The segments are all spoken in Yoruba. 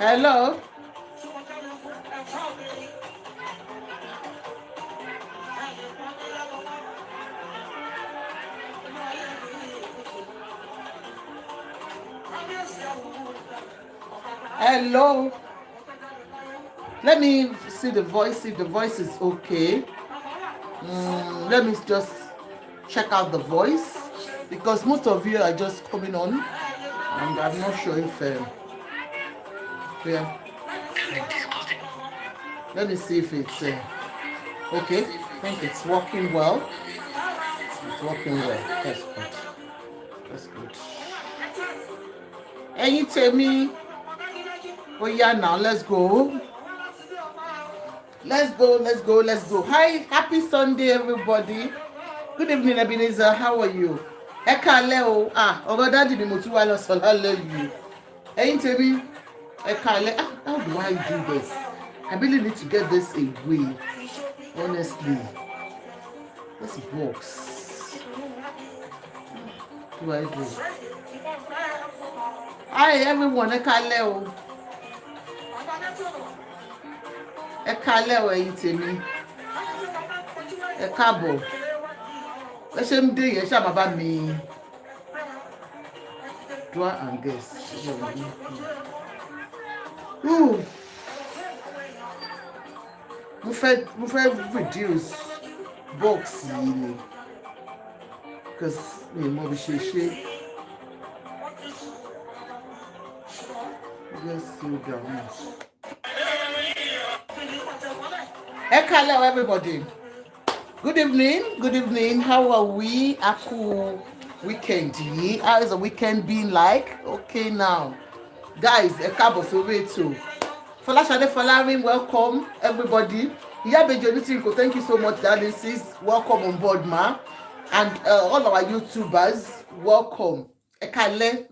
Hello. Hello. Let me see the voice, if the voice is okay. Let me just check out the voice because most of you are just coming on and I'm not sure if yeah. Let me see if it's okay. I think it's working well. It's working well. That's good. That's good. Ẹ̀yin tèmi, oh yeah, now let's go. Let's go, let's go, let's go. Hi, happy Sunday, everybody. Good evening, Ebenezer. How are you? Ẹ káalẹ́ o. Ọ̀rọ̀ dáàdì ni mo tún wá lọ sọ lálẹ́ yìí. Ẹ̀yin tèmi, ẹ káalẹ́. How do I do this? I really need to get this away. Honestly, this works. What do I do? Hi, everyone. Ẹ káalẹ́ o. Ẹ káalẹ́ o, ẹ̀yin tèmi. Ẹ káàbọ̀. Ẹ ṣe ń dé yẹn ṣáà bàbá mi. Draw and guess. Mo fẹ́ reduce box yìí ni because mi mọ bí ṣe. Let's see down. Ẹ káalẹ́ everybody. Good evening. How are we? Aku weekend yìí. How is the weekend been like? Okay now. Guys, ẹ káàbọ̀ sórí ètò. Folashade Folarin, welcome everybody. Iyabeji Onitiriko, thank you so much, darling sis. Welcome on board, ma. And all our YouTubers, welcome. Ẹ káalẹ́.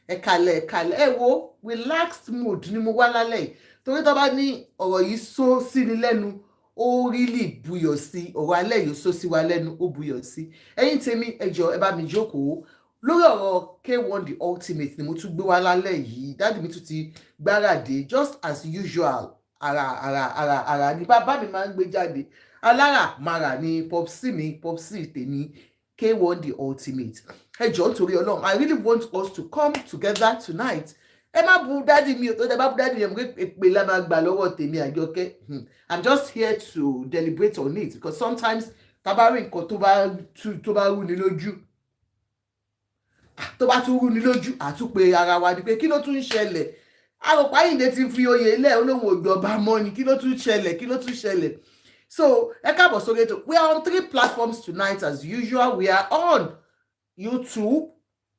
Ẹ wo, relaxed mood ni mo wá lálẹ́. Torí tó bá ní ọ̀rọ̀ yìí sọ sí ni lẹ́nu, ó really buyọ̀ sí. Ọ̀rọ̀ alẹ́ yìí sọ sí wa lẹ́nu, ó buyọ̀ sí. Ẹ̀yin tèmi, ẹ jọ̀ọ́ ẹ bá mi jókòó. Lórí ọ̀rọ̀ K1 the ultimate ni mo tún gbé wá lálẹ́ yìí. Dáàdì mi tún ti gbáradì just as usual. Ara ni bàbá mi máa ń gbé jáde. Alára mara ni popsi tèmi K1 the ultimate. Ẹ jọ̀ọ́ nítorí Ọlọ́run, I really want us to come together tonight. Ẹ má bú dáàdì mi o, tó dẹ bá bú dáàdì mi ẹ mọ̀ pé èpè la máa gbà lọ́wọ́ tèmi Àjọkẹ́. I'm just here to deliberate on it because sometimes tá bá rí nǹkan tó bá rú ni lójú. Tó bá tún rú ni lójú àtúpè ara wa ni pé kí ló tún ń ṣẹlẹ̀. Àròpá Àyìndé ti fi oyè ilẹ̀ olóhùn òjọba mọ́ ni kí ló tún ṣẹlẹ̀. So ẹ káàbọ̀ sórí ètò. We are on 3 platforms tonight as usual. We are on YouTube,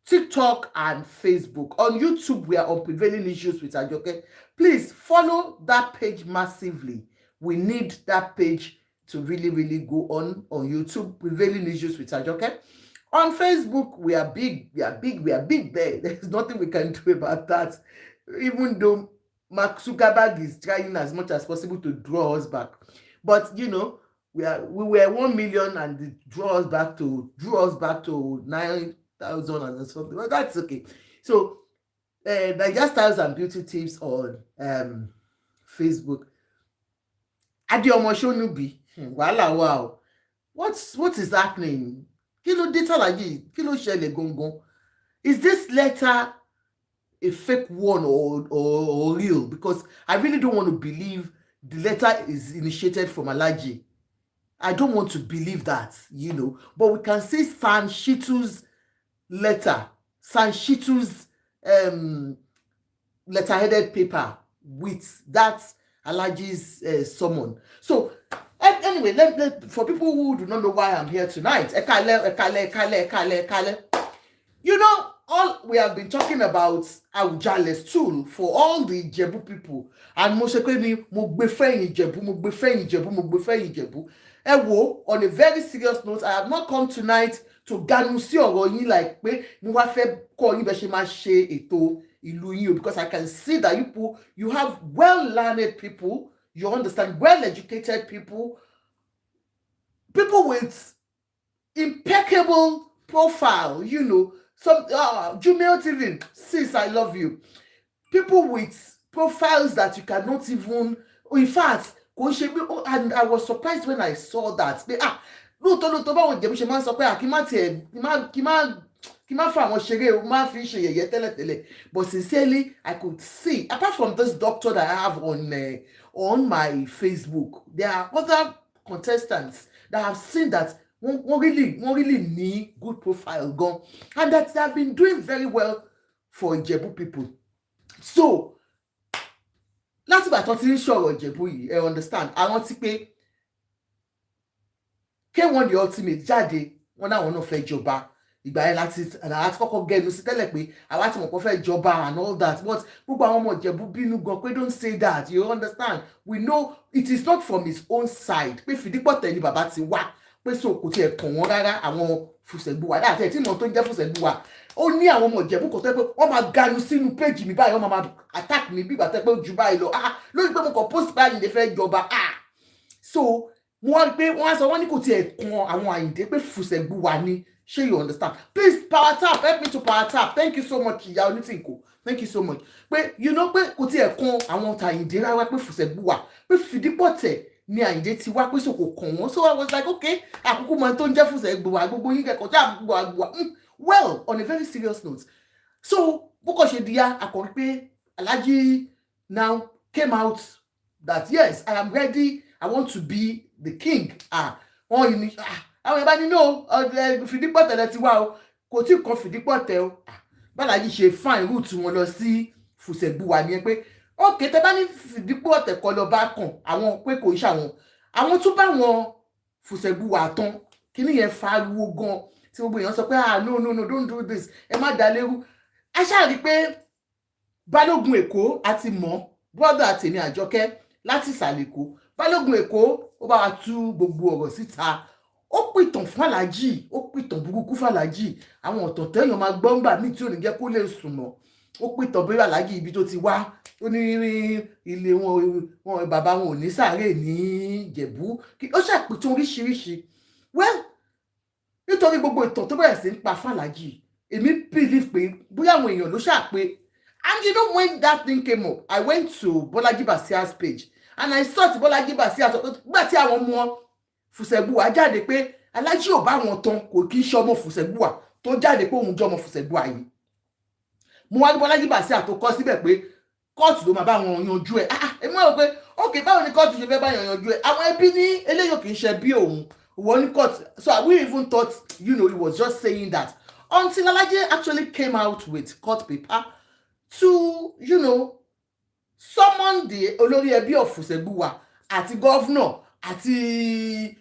TikTok and Facebook. On YouTube, we are on Prevailing Issues with Ajoke. Please follow that page massively. We need that page to really go on YouTube, Prevailing Issues with Ajoke. On Facebook, we are big there. There's nothing we can do about that. Even though Mark Zuckerberg is trying as much as possible to draw us back. But we were 1 million and it drew us back to 9,000 and something. Well, that's okay. So Nigeria Styles and Beauty Tips on Facebook. Adiomo Shonubi. Wow. What is happening? Kilo data like kilo shele gongon. Is this letter a fake one or real? Because I really don't want to believe the letter is initiated from Alaji. I don't want to believe that, But we can see Sanshitu's letter, Sanshitu's letter-headed paper with that Alaji's summon. So anyway, for people who do not know why I'm here tonight, all we have been talking about Awujale's tool for all the Ijebu people. And mo ṣe pé ni mo gbé fẹ́yìn Ìjẹ̀bú. Ẹ wo, on a very serious note, I have not come tonight to ganu sí ọ̀rọ̀ yín like pé mo wá fẹ́ kọ́ yín bẹ́ ṣe máa ṣe ètò ìlú yín o, because I can see that you have well-learned people, you understand, well-educated people with impeccable profile, Some Jumel TV, sis, I love you. People with profiles that you cannot even, in fact, and I was surprised when I saw that. Lóòótọ́ báwọn Ìjẹ̀bú ṣe máa ń sọ pé kí má tiẹ̀ kí má fa àwọn ṣeré o, má fi ṣe yẹ̀yẹ́ tẹ́lẹ̀tẹ́lẹ̀. But sincerely, I could see, apart from this doctor that I have on my Facebook, there are other contestants that have seen that wọ́n really ní good profile gan, and that they have been doing very well for Ìjẹ̀bú people. So láti ìgbà tó ti ń sọ̀rọ̀ Ìjẹ̀bú yìí, ẹ understand, àwọn ti pé K1 the ultimate jáde, wọn náà wọn náà fẹ́ jọba. Ìgbà yẹn láti kọ́kọ́ gẹnu sí tẹ́lẹ̀ pé àwa ti mọ̀ kó fẹ́ jọba and all that, but gbogbo àwọn ọmọ Ìjẹ̀bú bínú gan pé don't say that, you understand, we know it is not from his own side, pé Fìdípọ̀tẹ̀ ni bàbá ti wá, pé so kò tiẹ̀ kàn wọ́n rárá àwọn Fùsẹ̀gbùwà dáàtì ẹ̀ tí mo tó ń jẹ́ Fùsẹ̀gbùwà. Ó ní àwọn ọmọ Ìjẹ̀bú kan tó pé wọ́n máa ganu sínú péjì mi báyìí, wọ́n máa attack mi bí ìgbà tó pé ó ju báyìí lọ, lórí pé mo kàn post báyìí lè fẹ́ jọba. So mo wá rí pé wọ́n á sọ wọ́n ní kò tiẹ̀ kan àwọn Àyìndé pé Fùsẹ̀gbùwà ni. Sure, you understand? Please power tap, help me to power tap. Thank you so much, Ìyá Onítìǹkù. Thank you so much. Pé you know pé kò tiẹ̀ kan àwọn Àyìndé rárá pé Fùsẹ̀gbùwà, pé Fìdípọ̀tẹ̀ ni Àyìndé ti wá pé so kò kàn wọ́n. So I was like, okay, àkókò máa tó ń jẹ́ Fùsẹ̀gbùwà, gbogbo yín kẹ́kọ̀ọ́ já gbùwà. Well, on a very serious note. So bókọ̀ ṣe di ya àkọ́rí pé Alhaji now came out that yes, I am ready, I want to be the king. Wọ́n yìí ni àwọn ìbá nínú Fìdípọ̀tẹ̀ lẹ ti wá o, kò tí kan Fìdípọ̀tẹ̀ o. Bàlájì ṣe fine route wọn lọ sí Fùsẹ̀gbùwà nìyẹn pé okay, tẹ bá ní Fìdípọ̀tẹ̀ kọ́ lọ bá kàn àwọn pé kò ṣe àwọn tún bá wọn Fùsẹ̀gbùwà tán, kíní yẹn fariwo gan tí gbogbo èèyàn sọ pé no don't do this, ẹ má dá lérú. A ṣáà rí pé Balógun Èkó àti mọ̀ brother àtèmi Àjọkẹ́ láti ìsàlẹ̀ Èkó, Balógun Èkó ó bá wa tú gbogbo ọ̀rọ̀ síta. Ó pìtàn fún Alhaji, ó pìtàn burúkú fún Alhaji, àwọn ọ̀tọ̀ tẹ́yàn máa gbọ́ ńgbà míì tí ò ní jẹ́ kó lè sùn mọ́. Ó pìtàn bí Alhaji ibi tó ti wá, ó ní ilé wọn bàbá wọn ò ní sàárè ní Ìjẹ̀bú, ó ṣàpìtàn oríṣiríṣi. Well, nítorí gbogbo ìtàn tó bẹ̀rẹ̀ sí ń pa fún Alhaji, èmi believe pé bóyá àwọn èèyàn ló ṣàpè. And you know when that thing came up, I went to Bolaji Basia's page and I saw Bolaji Basia sọ pé gbà tí àwọn ọmọ Fùsẹ̀gbùwà jáde pé Alhaji ò bá wọn tán, kò kí í ṣe ọmọ Fùsẹ̀gbùwà tó jáde pé òun jẹ́ ọmọ Fùsẹ̀gbùwà yìí. Mo wá ní Bolaji Basia tó kọ síbẹ̀ pé kóòtù ló máa bá wọn yanjú ẹ̀. Èmi wá rò pé okay, báwo ni kóòtù ṣe fẹ́ bá yanjú ẹ̀? Àwọn ẹbí ní eléyìí kì í ṣe bí òun, wọ́n ní court. So we even thought, he was just saying that until Alhaji actually came out with court paper to, summon the olórí ẹbí of Fùsẹ̀gbùwà àti governor àti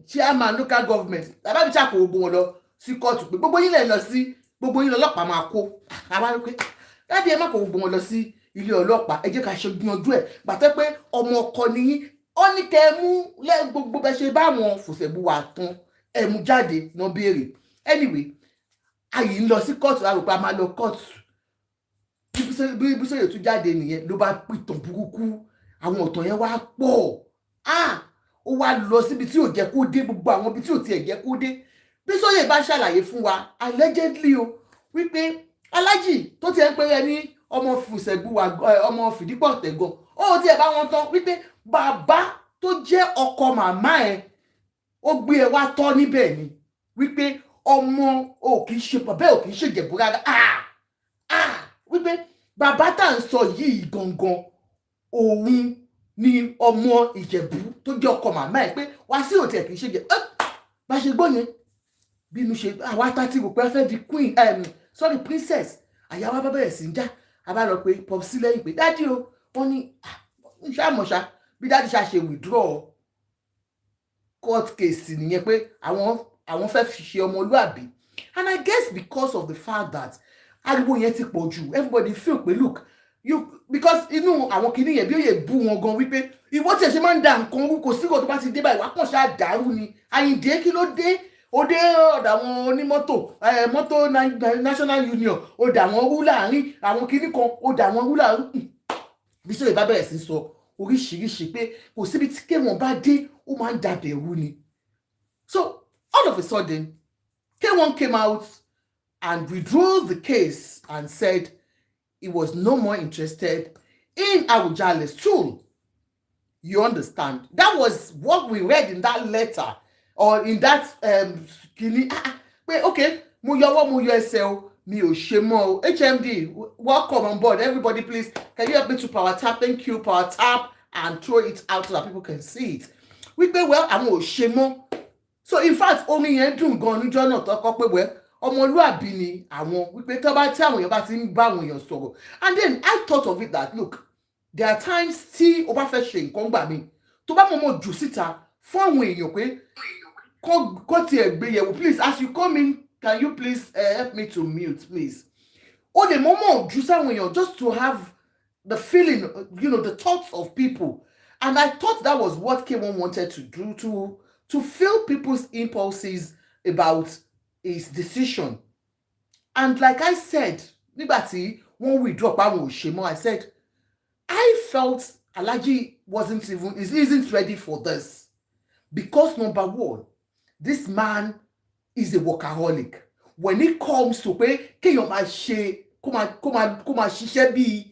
chairman local government. Bàbá mi ṣàkó gbogbo wọn lọ sí kóòtù pé gbogbo yín lè lọ sí, gbogbo yín lọ́lọ́pàá máa kó. Àwa rí pé dáàdi ẹ má kó gbogbo wọn lọ sí ilé ọlọ́pàá, ẹ jẹ́ ká ṣe gbìyànjú ẹ̀ gbàtẹ́ pé ọmọ ọkọ nìyí. Ó ní kẹ́ ẹ mú gbogbo bẹ ṣe bá àwọn Fùsẹ̀gbùwà tán, ẹ mú jáde náà béèrè. Anyway, àyè ń lọ sí kóòtù, àròpá a máa lọ kóòtù. Bí Bísóyè tún jáde nìyẹn ló bá pìtàn burúkú, àwọn ọ̀tàn yẹn wá pọ̀. Ó wá lọ síbi tí ò jẹ́ kó dé, gbogbo àwọn ibi tí ò tiẹ̀ jẹ́ kó dé. Bísóyè bá ṣàlàyé fún wa allegedly o wípé Alhaji tó tiẹ̀ ń pè é ní ọmọ Fùsẹ̀gbùwà, ọmọ Fìdípọ̀tẹ̀ gan, ó tiẹ̀ bá wọn tán wípé bàbá tó jẹ́ ọkọ màmá ẹ̀ ó gbé ẹ wá tọ́ níbẹ̀ ni, wípé ọmọ ò kì í ṣe bàbá ò kì í ṣe Ìjẹ̀bú rárá. Wípé bàbá tá à ń sọ yìí gangan òun ni ọmọ Ìjẹ̀bú tó jẹ́ ọkọ màmá ẹ̀, pé Wasiu ò tiẹ̀ kì í ṣe Ìjẹ̀bú. Bá ṣe gbọ́ yẹn bínú ṣe àwa tá ti rò pé fẹ́ di queen, princess, àyà wa bá bẹ̀rẹ̀ sí ń já. A bá lọ pé popsi lẹ́yìn pé dádì o, wọ́n ní ṣàmọ̀ṣá bí dádì ṣe withdraw court case nìyẹn pé àwọn fẹ́ fi ṣe ọmọlúàbí. And I guess because of the fact that ariwo yẹn ti pọ̀ jù, everybody feel pé look because inú àwọn kìíní yẹn bí ó yẹ bú wọn gan wípé ìwọ tí ẹ ṣe máa ń da nǹkan rú, kò sí ìwọ tó bá ti dé báyìí wá kàn ṣáà dàrú ni. Àyìndé kí ló dé? Ó dé ọ̀dọ̀ àwọn onímọ́tò, mọ́tò national union, ó dà wọ́n rú láàrin àwọn kìíní kan, ó dà wọ́n rú láàrin. Bísóyè bá bẹ̀rẹ̀ sí sọ oríṣiríṣi pé kò síbi tí K1 bá dé ó máa ń dàbẹ̀ rú ni. So all of a sudden K1 came out and withdrew the case and said he was no more interested in Awujale's tool. You understand? That was what we read in that letter or in that okay, mo yọ ẹsẹ̀ o, mi ò ṣe mọ́ o. HMD, welcome on board. Everybody, please, can you help me to power tap? Thank you, power tap, and throw it out so that people can see it. Wípé well, àwọn ò ṣe mọ́. So in fact, omi yẹn dùn gan níjọ́ náà tó kọ́ pé well, ọmọlúàbí ni àwọn, wípé tó bá tí àwọn èèyàn bá ti ń bá àwọn èèyàn sọ̀rọ̀. And then I thought of it that look, there are times tí o bá fẹ́ ṣe nǹkan gbà mí tó bá mọ̀ jù síta fún àwọn èèyàn pé kó tiẹ̀ gbé yẹ̀wò. Please, as you come in, can you please help me to mute, please? O lè mọ̀ jù sáwọn èèyàn just to have the feeling, the thoughts of people. And I thought that was what K1 wanted to do, to feel people's impulses about his decision. And like I said, nígbà tí wọ́n withdraw pa àwọn ò ṣe mọ́, I said, I felt Alhaji isn't ready for this. Because number one, this man is a workaholic. When it comes to pé kéèyàn máa ṣe kó máa ṣiṣẹ́ bí,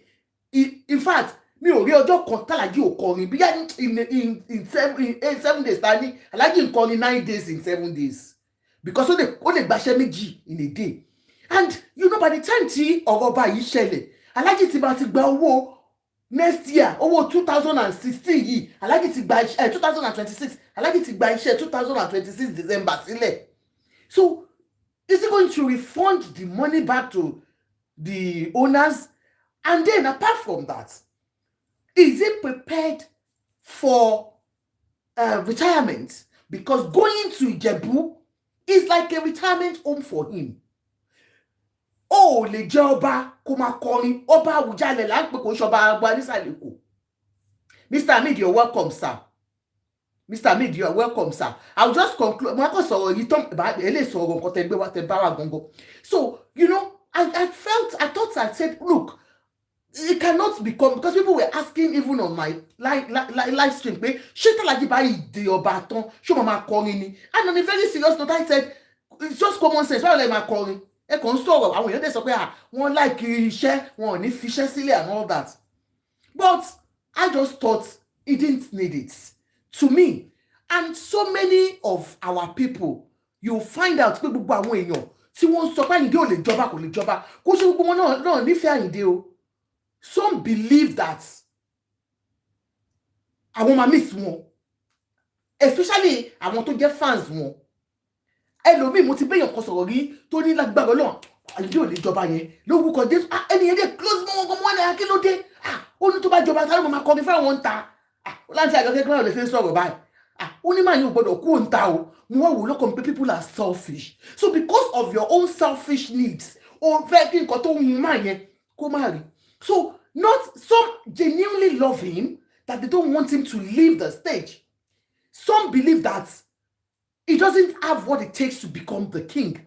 in fact, mi ò rí ọjọ́ kan t'Alhaji ò kọrin bí in 7 days ta ní Alhaji ń kọrin 9 days in 7 days. Because ó lè gbaṣẹ́ méjì in a day. And by the time tí ọ̀rọ̀ bá yìí ṣẹlẹ̀, Alhaji ti máa ti gba owó next year, owó 2016 yìí, Alhaji ti gba 2026, Alhaji ti gba iṣẹ́ 2026 December sílẹ̀. So is he going to refund the money back to the owners? And then apart from that, is he prepared for retirement? Because going to Ijebu is like a retirement home for him. Oh, lè jẹ́ ọba kó máa kọrin, ọba Awujale là ń pè kó ṣọba agba nísàlẹ̀ Èkó. Mr. Hamid, you're welcome, sir. Mr. Hamid, you're welcome, sir. I'll just conclude. Mo kàn sọ̀rọ̀ yìí tán ele sọ̀rọ̀ nǹkan tẹ́ gbé wá tẹ́ bá wà gangan. So, I said, look, it cannot become, because people were asking even on my live stream, pé ṣé t'Alhaji bá ìdè ọba tán ṣé mo máa kọrin ni? And on a very serious note, I said, it's just common sense. Why lè máa kọrin? Ẹ kàn ń sọ̀rọ̀ àwọn èèyàn dẹ̀ sọ pé wọ́n like iṣẹ́, wọn ò ní fiṣẹ́ sílẹ̀ and all that. But I just thought he didn't need it. To me, and so many of our people, you find out pé gbogbo àwọn èèyàn tí wọ́n sọ pé Àyìndé ò lè jọba kò lè jọba, kò ṣe gbogbo wọn náà nífẹ̀ẹ́ Àyìndé o. Some believe that àwọn máa miss wọn, especially àwọn tó jẹ́ fans wọn. Ẹlòmíì mo ti béèyàn kan sọ̀rọ̀ rí tó ní lágbára Ọlọ́run Àyìndé ò lè jọba yẹn lórúkọ Jésù. Ẹni yẹn dé close mọ́ wọn wọn ní kí ló dé? Ó ní tó bá jọba sáré mo máa kọrin fáwọn ń ta. Láti àjọ kékeré lè fi sọ̀rọ̀ báyìí. Ó ní màá yín ò gbọ́dọ̀ kú ń ta o. Mo wá wò lọ́kàn pé people are selfish. So because of your own selfish needs, o fẹ́ kí nǹkan tó ń máa yẹn kó má rí. So some genuinely love him, that they don't want him to leave the stage. Some believe that he doesn't have what it takes to become the king.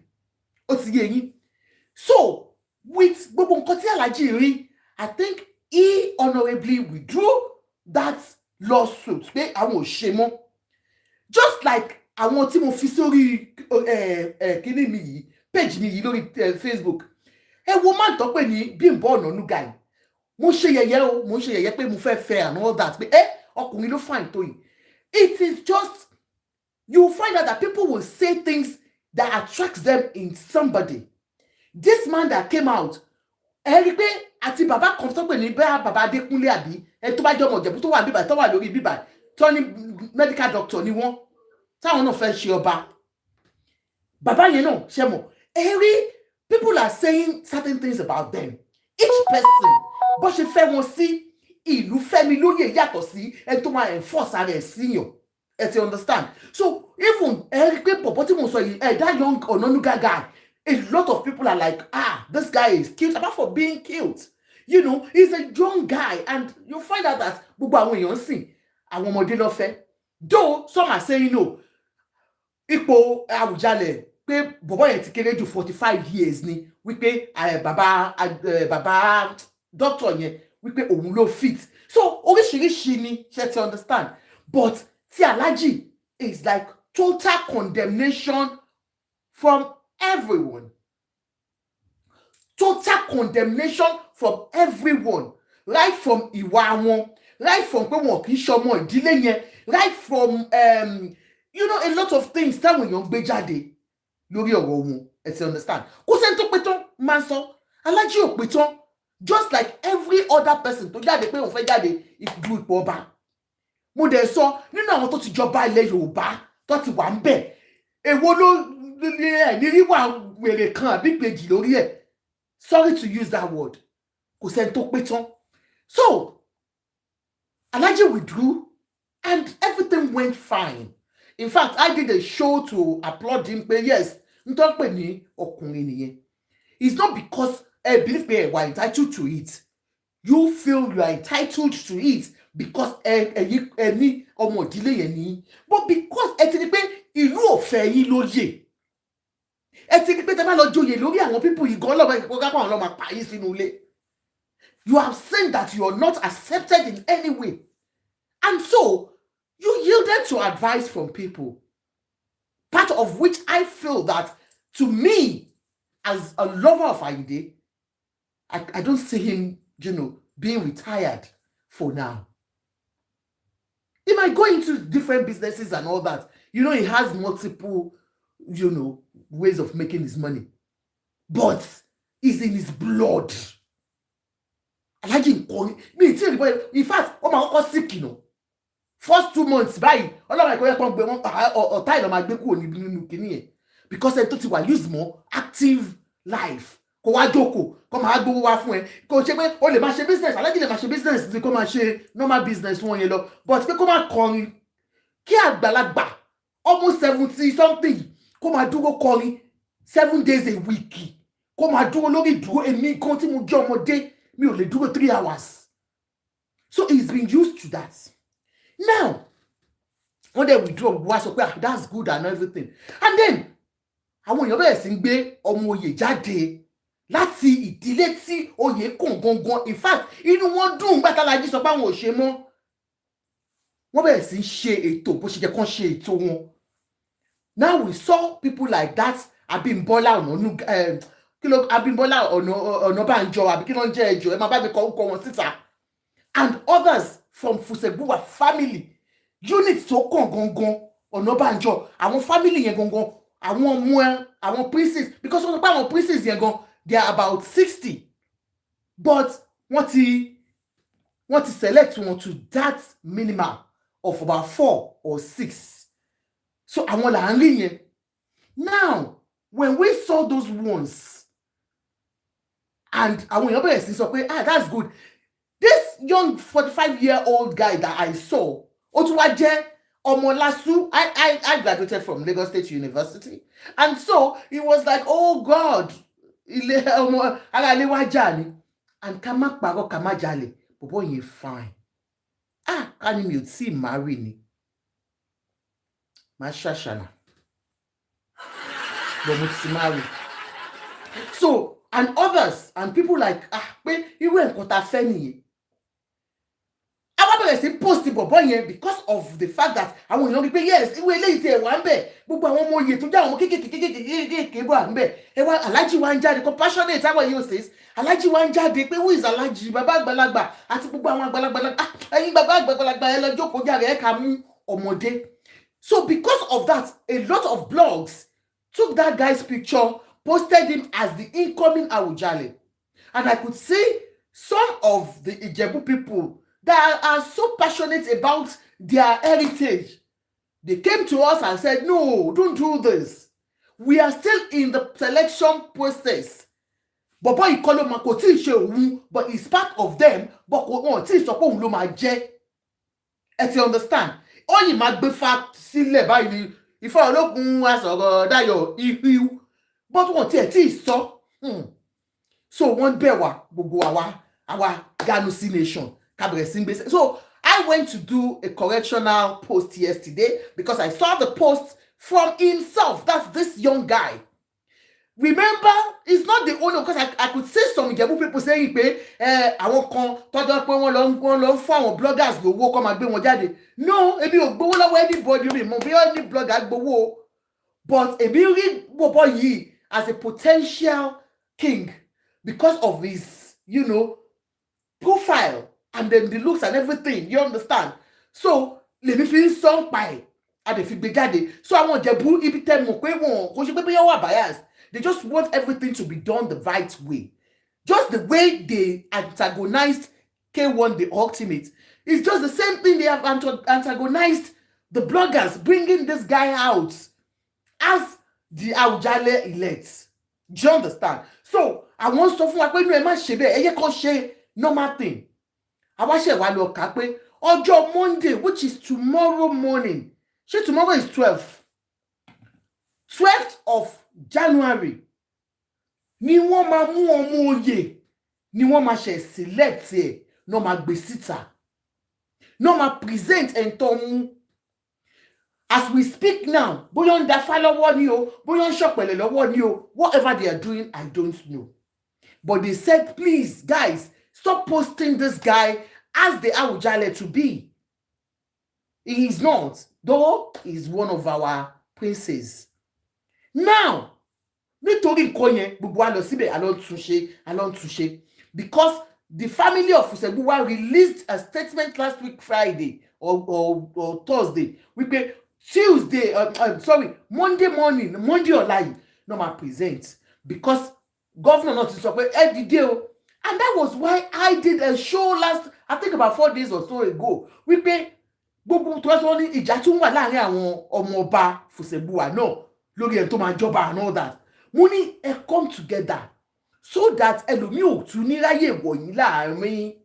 So, with gbogbo nǹkan tí Alhaji rí, I think he honorably withdrew that lawsuit. Pé àwọn ò ṣe mọ́. Just like àwọn tí mo fi sórí kíní mi yìí, page mi yìí lórí Facebook. Wo man tó pè ní Bímbọ́ Ọ̀nànúgà. Mo ṣe yẹ̀yẹ́ pé mo fẹ́ fẹ́ and all that. Pé ọkùnrin ló fine tó yìí. It is just, you find out that people will say things that attracts them in somebody. This man that came out, rí pé àti bàbá kan tó pè ní bàbá Adékúnlé àbí tó bá jọmọ Ìjẹ̀bú tó wà bíbà tó wà lórí bíbà tó ní medical doctor ni wọ́n táwọn náà fẹ́ ṣe ọba. Bàbá yẹn náà ṣe mọ̀, rí people are saying certain things about them. Each person bó ṣe fẹ́ wọn sí ìlú fẹ́mi lóye yàtọ̀ sí ẹni tó máa enforce ara ẹ̀ síyàn. You understand? So even rí pé pọ̀pọ̀ tí mo sọ yìí, that young Ọ̀nànúgà guy, a lot of people are like, this guy is cute, apart from being cute. He's a young guy, and you find out that gbogbo àwọn èèyàn sìn àwọn ọmọdé ló fẹ́. Though some are saying no, ipò Awujale pé bọ̀bọ̀ yẹn ti kéré jù 45 years ni, wípé bàbá doctor yẹn wípé òun ló fit. So oríṣiríṣi ni, ṣé ti understand? But ti Alhaji is like total condemnation from everyone. total condemnation from everyone, right from ìwà wọn, right from pé wọn kì í ṣọmọ ìdílé yẹn, right from you know, a lot of things táwọn èèyàn gbé jáde lórí ọ̀rọ̀ wọn, ẹ ti understand. Kò sẹ́ni tó pé tán máa sọ, Aláàjì ò pé tán, just like every other person tó jáde pé òun fẹ́ jáde ìlú ipò ọba. Mo dẹ̀ sọ nínú àwọn tó ti jọba ilẹ̀ Yorùbá tó ti wà ń bẹ̀, èwo ló ní ríwà wèrè kan àbí ìgbèjì lórí ẹ̀. Sorry to use that word. Kò sẹ́ni tó pé tán. So, Alhaji withdrew and everything went fine. In fact, I did a show to applaud him. But yes, it's not because I believe you are entitled to it. You feel you are entitled to it because any or more delay, but because ìlú ò fẹ́ yín lóyè. You have seen that you are not accepted in any way. And so, you yielded to advice from people. Part of which I feel that, to me, as a lover of Ayinde, I don't see him, you know, being retired for now. He might go into different businesses and all that. You know, he has multiple, you know, ways of making his money. But it's in his blood. In fact, sick, you know. First 2 months, because I thought he would use more active life. Business, normal business, but almost 70 something, 7 days a week. Me only do 3 hours. So he's been used to that. Now, when they withdraw, that's good and everything. And then, àwọn èèyàn bẹ̀rẹ̀ sí ń gbé ọmọ oyè jáde láti ìdílé tí oyè kàn gangan. In fact, inú wọn dùn nígbà t'Alhaji sọ pé àwọn ò ṣe mọ́. Wọ́n bẹ̀rẹ̀ sí ń ṣe ètò bó ṣe jẹ́ kán ṣe ètò wọn. Now we saw people like that, Abimbola Abimbola Ọ̀nàbànjọ àbí kí ló ń jẹ́ ẹjọ́ ẹ máa bá mi kọ orúkọ wọn síta, and others from Fusegbuwa family unit tó kàn gangan Ọ̀nàbànjọ, àwọn family yẹn gangan, àwọn ọmọ àwọn princes, because wọ́n sọ pé àwọn princes yẹn gan they are about 60, but wọ́n ti select wọn to that minimum of about 4 or 6. So àwọn là ń rí yẹn. Now, when we saw those ones, and àwọn èèyàn bẹ̀rẹ̀ sí sọ pé that's good. This young 45-year-old guy that I saw, ó tún wá jẹ́ ọmọ Lasu. I graduated from Lagos State University, and so he was like, oh God, ilé ọmọ ara ilé wa jà ni, and ká má parọ́ ká má jalè, bọ̀bọ́ yẹn fine. Ká ní mi ò tí marry ni, má ṣàṣàlà, but mo ti marry. So, and others, and people like, pé irú nǹkan tá fẹ́ nìyẹn. Àwọn bẹ̀rẹ̀ sí post bọ̀bọ́ yẹn because of the fact that àwọn èèyàn rí pé yes, ìwé eléyìí tí ẹ̀ wá ń bẹ̀, gbogbo àwọn ọmọ oyè tó jẹ́ àwọn ọmọ kéékèèké wà ń bẹ̀. Ẹ wá Alhaji wá ń jáde, compassionate àwọn yóò says, Alhaji wá ń jáde pé who is Alhaji, bàbá àgbàlagbà àti gbogbo àwọn àgbàlagbà, ẹ̀yin bàbá àgbàlagbà ẹ lọ jókòó jàre ẹ ká mú ọmọdé. So because of that, a lot of blogs took that guy's picture, posted him as the incoming Awujale. And I could see some of the Ijebu people that are so passionate about their heritage. They came to us and said, no, don't do this. We are still in the selection process. But it's part of them, but you understand? All you might be fat, if I look but what is so? So one bewa gbogbo our Ganusi nation. So I went to do a correctional post yesterday because I saw the post from himself. That's this young guy. Remember, it's not the only, because I could see some Ijebu people saying pé àwọn kan tọ́jọ́ pé wọ́n lọ fún àwọn bloggers lówó kó máa gbé wọn jáde. No, èmi ò gbowó lọ́wọ́ anybody, mi mọ̀ bí any blogger gbowó. But èmi rí bọ̀bọ̀ yìí as a potential king because of his, profile and then the looks and everything, you understand? So let me feel song by and if gbé jáde. So àwọn Ìjẹ̀bú ibi tẹ́ mọ̀ pé wọn kò ṣe pé bóyá wà biased. They just want everything to be done the right way. Just the way they antagonized K1 the ultimate. It's just the same thing they have antagonized the bloggers, bringing this guy out as the Awujale elect. Do you understand? So I want sọ fún wa pé inú ẹ má ṣe bẹ́ẹ̀, ẹ yẹ kó ṣe normal thing. Àwa ṣe wá lọ kà pé ọjọ́ Monday, which is tomorrow morning. Ṣé tomorrow is 12th of January. Ni wọ́n máa mú ọmọ oyè, ni wọ́n máa ṣe select ẹ̀, no máa gbé síta. No máa present ẹ̀ntọ́ mú. As we speak now, bóyá ń da fá lọ́wọ́ ni o, bóyá ń ṣọ̀pẹ̀lẹ̀ lọ́wọ́ ni o, whatever they are doing, I don't know. But they said, please, guys, stop posting this guy as the Awujale to be. He is not, though he's one of our princes. Now, nítorí nǹkan yẹn, gbogbo wa lọ síbẹ̀, alọ́ túnṣe. Because the family of Fusegbuwa released a statement last week Friday or Thursday. Wípé Tuesday, Monday morning, Monday ọ̀la yìí, no ma present. Because governor not ti sọ pé ẹ dìde o. And that was why I did a show I think about 4 days or so ago. Wípé gbogbo tó wọ́n ní ìjà tún wà láàrin àwọn ọmọ ọba Fusegbuwa náà lórí ẹ̀ tó máa jọba and all that. Mo ní ẹ come together so that ẹlòmíì ò tún ní ráyè wọ̀nyí láàrin.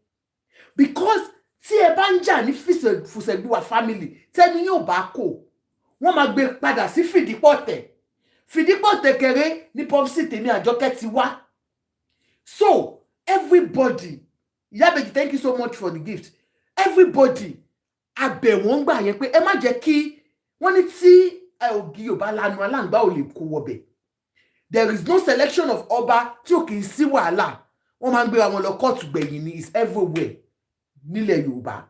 Because tí ẹ bá ń jà ní Fusegbuwa family, tẹ́ni yóò bá kò, wọ́n máa gbé padà sí Fìdípọ̀tẹ̀. Fìdípọ̀tẹ̀ kéré ní Popsi tèmi Àjọkẹ́ ti wá. So everybody, Iyabeji, thank you so much for the gift. Everybody, abẹ̀ wọ́n gbà yẹn pé ẹ má jẹ́ kí wọ́n ní tí ògì ò bá lanu aláǹgbá ò lè kó wọbẹ̀. There is no selection of ọba tí ò kì í sí wàhálà. Wọ́n máa ń gbéra wọn lọ kóòtù gbẹ̀yìn ni, is everywhere nílẹ̀ Yorùbá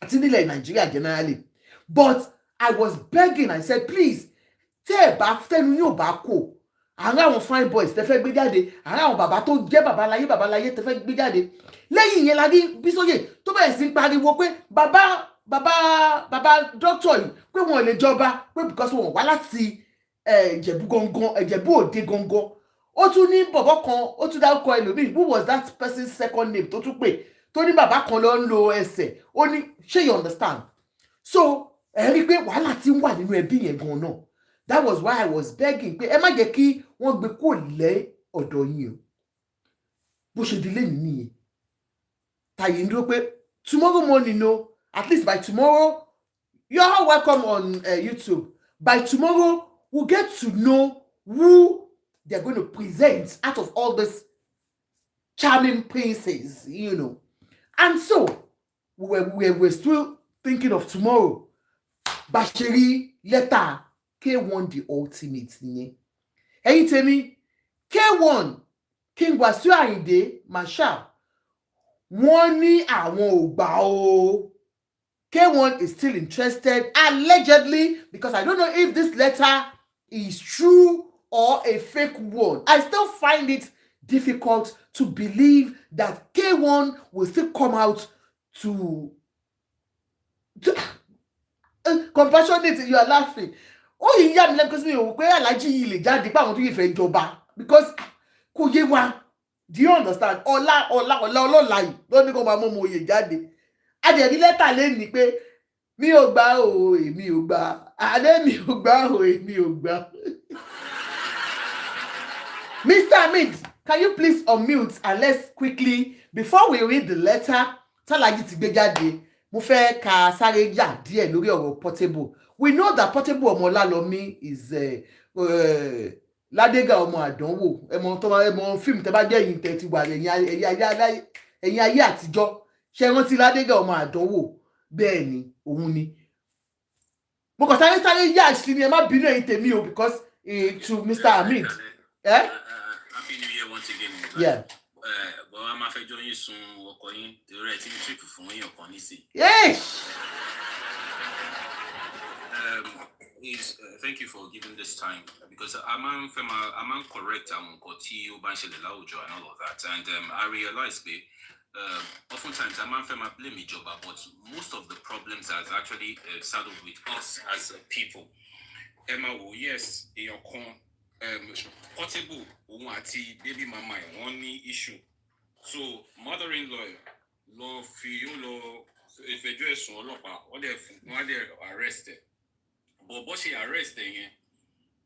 àti nílẹ̀ Nigeria generally. But I was begging, I said, please, tẹ́ ẹ bá tẹ́nu yóò bá kò, àárá àwọn fine boys tẹ́ fẹ́ gbé jáde, àárá àwọn bàbá tó jẹ́ babaláyé tẹ́ fẹ́ gbé jáde. Lẹ́yìn yẹn la rí Bísóyè tó bẹ̀rẹ̀ sí pariwo pé bàbá doctor yìí pé wọn ò lè jọba pé because wọn wá láti Ìjẹ̀bú gangan, Ìjẹ̀bú Òde gangan. Ó tún ní bọ̀bọ̀ kan, ó tún dárúkọ ẹlòmíì. Who was that person's second name tó tún pè? Tó ní bàbá kan ló ń lo ẹsẹ̀. Ó ní, ṣé you understand? So ẹ rí pé wàhálà tí ń wà nínú ẹbí yẹn gan náà. That was why I was begging pé ẹ má jẹ́ kí wọ́n gbé kó lẹ́ ọ̀dọ̀ yín o. Bó ṣe dilé nìyẹn. Tàyè ń dúró pé tomorrow morning, no, at least by tomorrow, you're all welcome on YouTube. By tomorrow, we'll get to know who they're going to present out of all these charming princes, And so, we're still thinking of tomorrow. Bashiri letter K1 the ultimate. Ẹ̀yin tèmi, K1, King Wasiu Ayinde Marshal, wọ́n ní àwọn ò gbà o. K1 is still interested, allegedly, because I don't know if this letter is true or a fake one. I still find it difficult to believe that K1 will still come out to compassionate. You are laughing. Oh, you yam because me o pé Alhaji yìí lè jáde pa àwọn tó yẹ fẹ́ jọba because kò yé wa. Do you understand? Ọlá yìí ló ní kó máa mú ọmọ oyè jáde. Adẹ̀rí lẹ́tà lé ní pé mi ò gbà o, èmi ò gbà. Àdé mi ò gbà o, èmi ò gbà. Mr. Hamid, can you please unmute and let's quickly, before we read the letter, Tálájì ti gbé jáde, mo fẹ́ ká sáré yà díẹ̀ lórí ọ̀rọ̀ Portable. We know that Portable ọmọ Ọlálọ́mí is Ládégà ọmọ àdánwò. Ẹmọ fíìmù tẹ́ bá jẹ́ yìí tẹ́ ti wà ẹ̀yìn ayé àtijọ́. Ṣé rántí Ládégà ọmọ àdánwò? Bẹ́ẹ̀ ni, òun ni. Mo kàn sáré yà sí ni ẹ má bínú ẹ̀yin tèmi o because to Mr. Hamid. Happy New Year once again. Yeah. But I'm after joining soon. Working the right trip for me or Conisi. Yes. is thank you for giving this time because I'm correct and and all of that, and I realize oftentimes I'm blame each other, but most of the problems are actually saddled with us as people. Emma, yes, in your con, portable, baby mama, one issue. So mother-in-law, law feel law if you do so or they arrested. But what she arrested yẹn,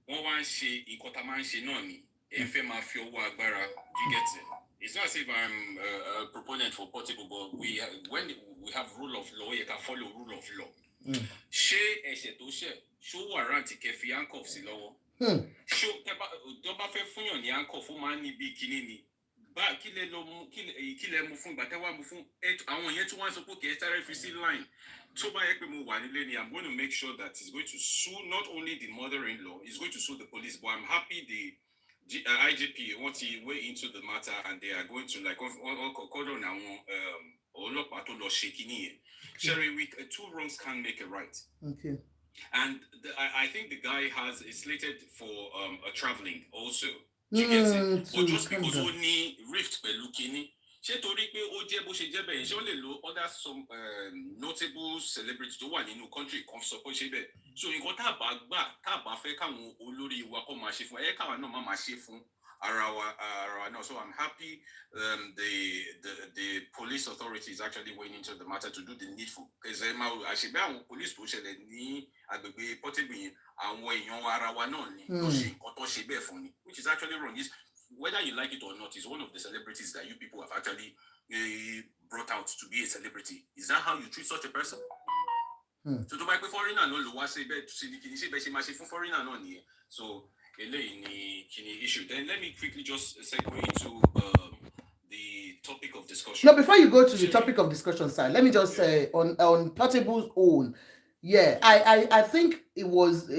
wọ́n wá ń ṣe nǹkan tá a máa ń ṣe náà ni. Ẹ fẹ́ máa fi owó agbára. Do you get it? It's not as if I'm a proponent for portable, but when we have rule of law, you can follow rule of law. Ṣé ẹ̀ṣẹ̀ tó ṣẹ̀ ṣó warrant kẹ́ fi handcuff sí lọ́wọ́? Ṣó tó bá fẹ́ fúnyàn ní handcuff ó máa ń ní bí kíní ni. Bá kí lẹ mú fún ìgbà tẹ́ wá mú fún àwọn yẹn tí wọ́n sọ pé kẹ́ ẹ sáré fi sí line. So I'm going to make sure that he's going to sue not only the mother-in-law, he's going to sue the police, but I'm happy the IGP wants to weigh into the matter and they are going to like Sherry, two wrongs can't make a right. Okay. And I think the guy is slated for a traveling also. Do you get it? But just because only rift belukini. Ṣé torí pé ó jẹ́ bó ṣe jẹ́ bẹ́ẹ̀ ṣé ó lè lo other some notable celebrities tó wà nínú country kan sọ pé ṣe bẹ́ẹ̀ so nǹkan tá a bá gbà tá a bá fẹ́ káwọn olórí wa kó máa ṣe fún káwa náà máa ṣe fún ara wa náà. So I'm happy the police authorities actually went into the matter to do the needful because àṣebẹ́ àwọn police tó ṣẹlẹ̀ ní agbègbè Portable yẹn àwọn èèyàn ara wa náà ni tó ṣe nǹkan tó ṣe bẹ́ẹ̀ fún ni which is actually wrong. Whether you like it or not, is one of the celebrities that you people have actually brought out to be a celebrity. Is that how you treat such a person? So to buy foreigner no lo say foreigner no ni. So kini issue. Then let me quickly just segue into the topic of discussion. No, before you go to the topic of discussion, sir, let me just say on Portable's own. Yeah, I think it was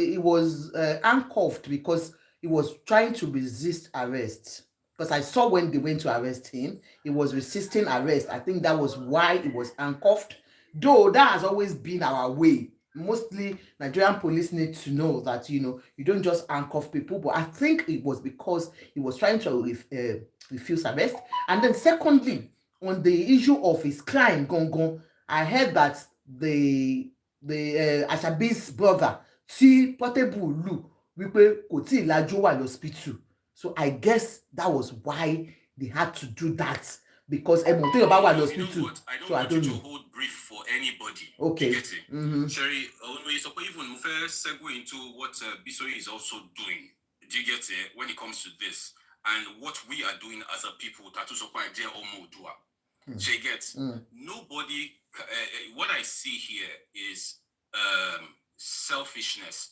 handcuffed because he was trying to resist arrest. Because I saw when they went to arrest him, he was resisting arrest. I think that was why he was handcuffed. Though that has always been our way. Mostly Nigerian police need to know that, you don't just handcuff people. But I think it was because he was trying to refuse arrest. And then secondly, on the issue of his crime, Gongon, I heard that the Ashabi's brother, T. Portable Lu, wípé kò tí ì lajú wà lọ́spítù. So I guess that was why they had to do that because ẹ̀mọ̀ tí yóò bá wà lọ́spítù. So I don't want you to hold brief for anybody. Okay. You get it? Sherry, even segue into what Bisoye is also doing. Do you get it? When it comes to this and what we are doing as a people, Tatu Sokwa Je Omo Dua. She gets nobody. What I see here is selfishness.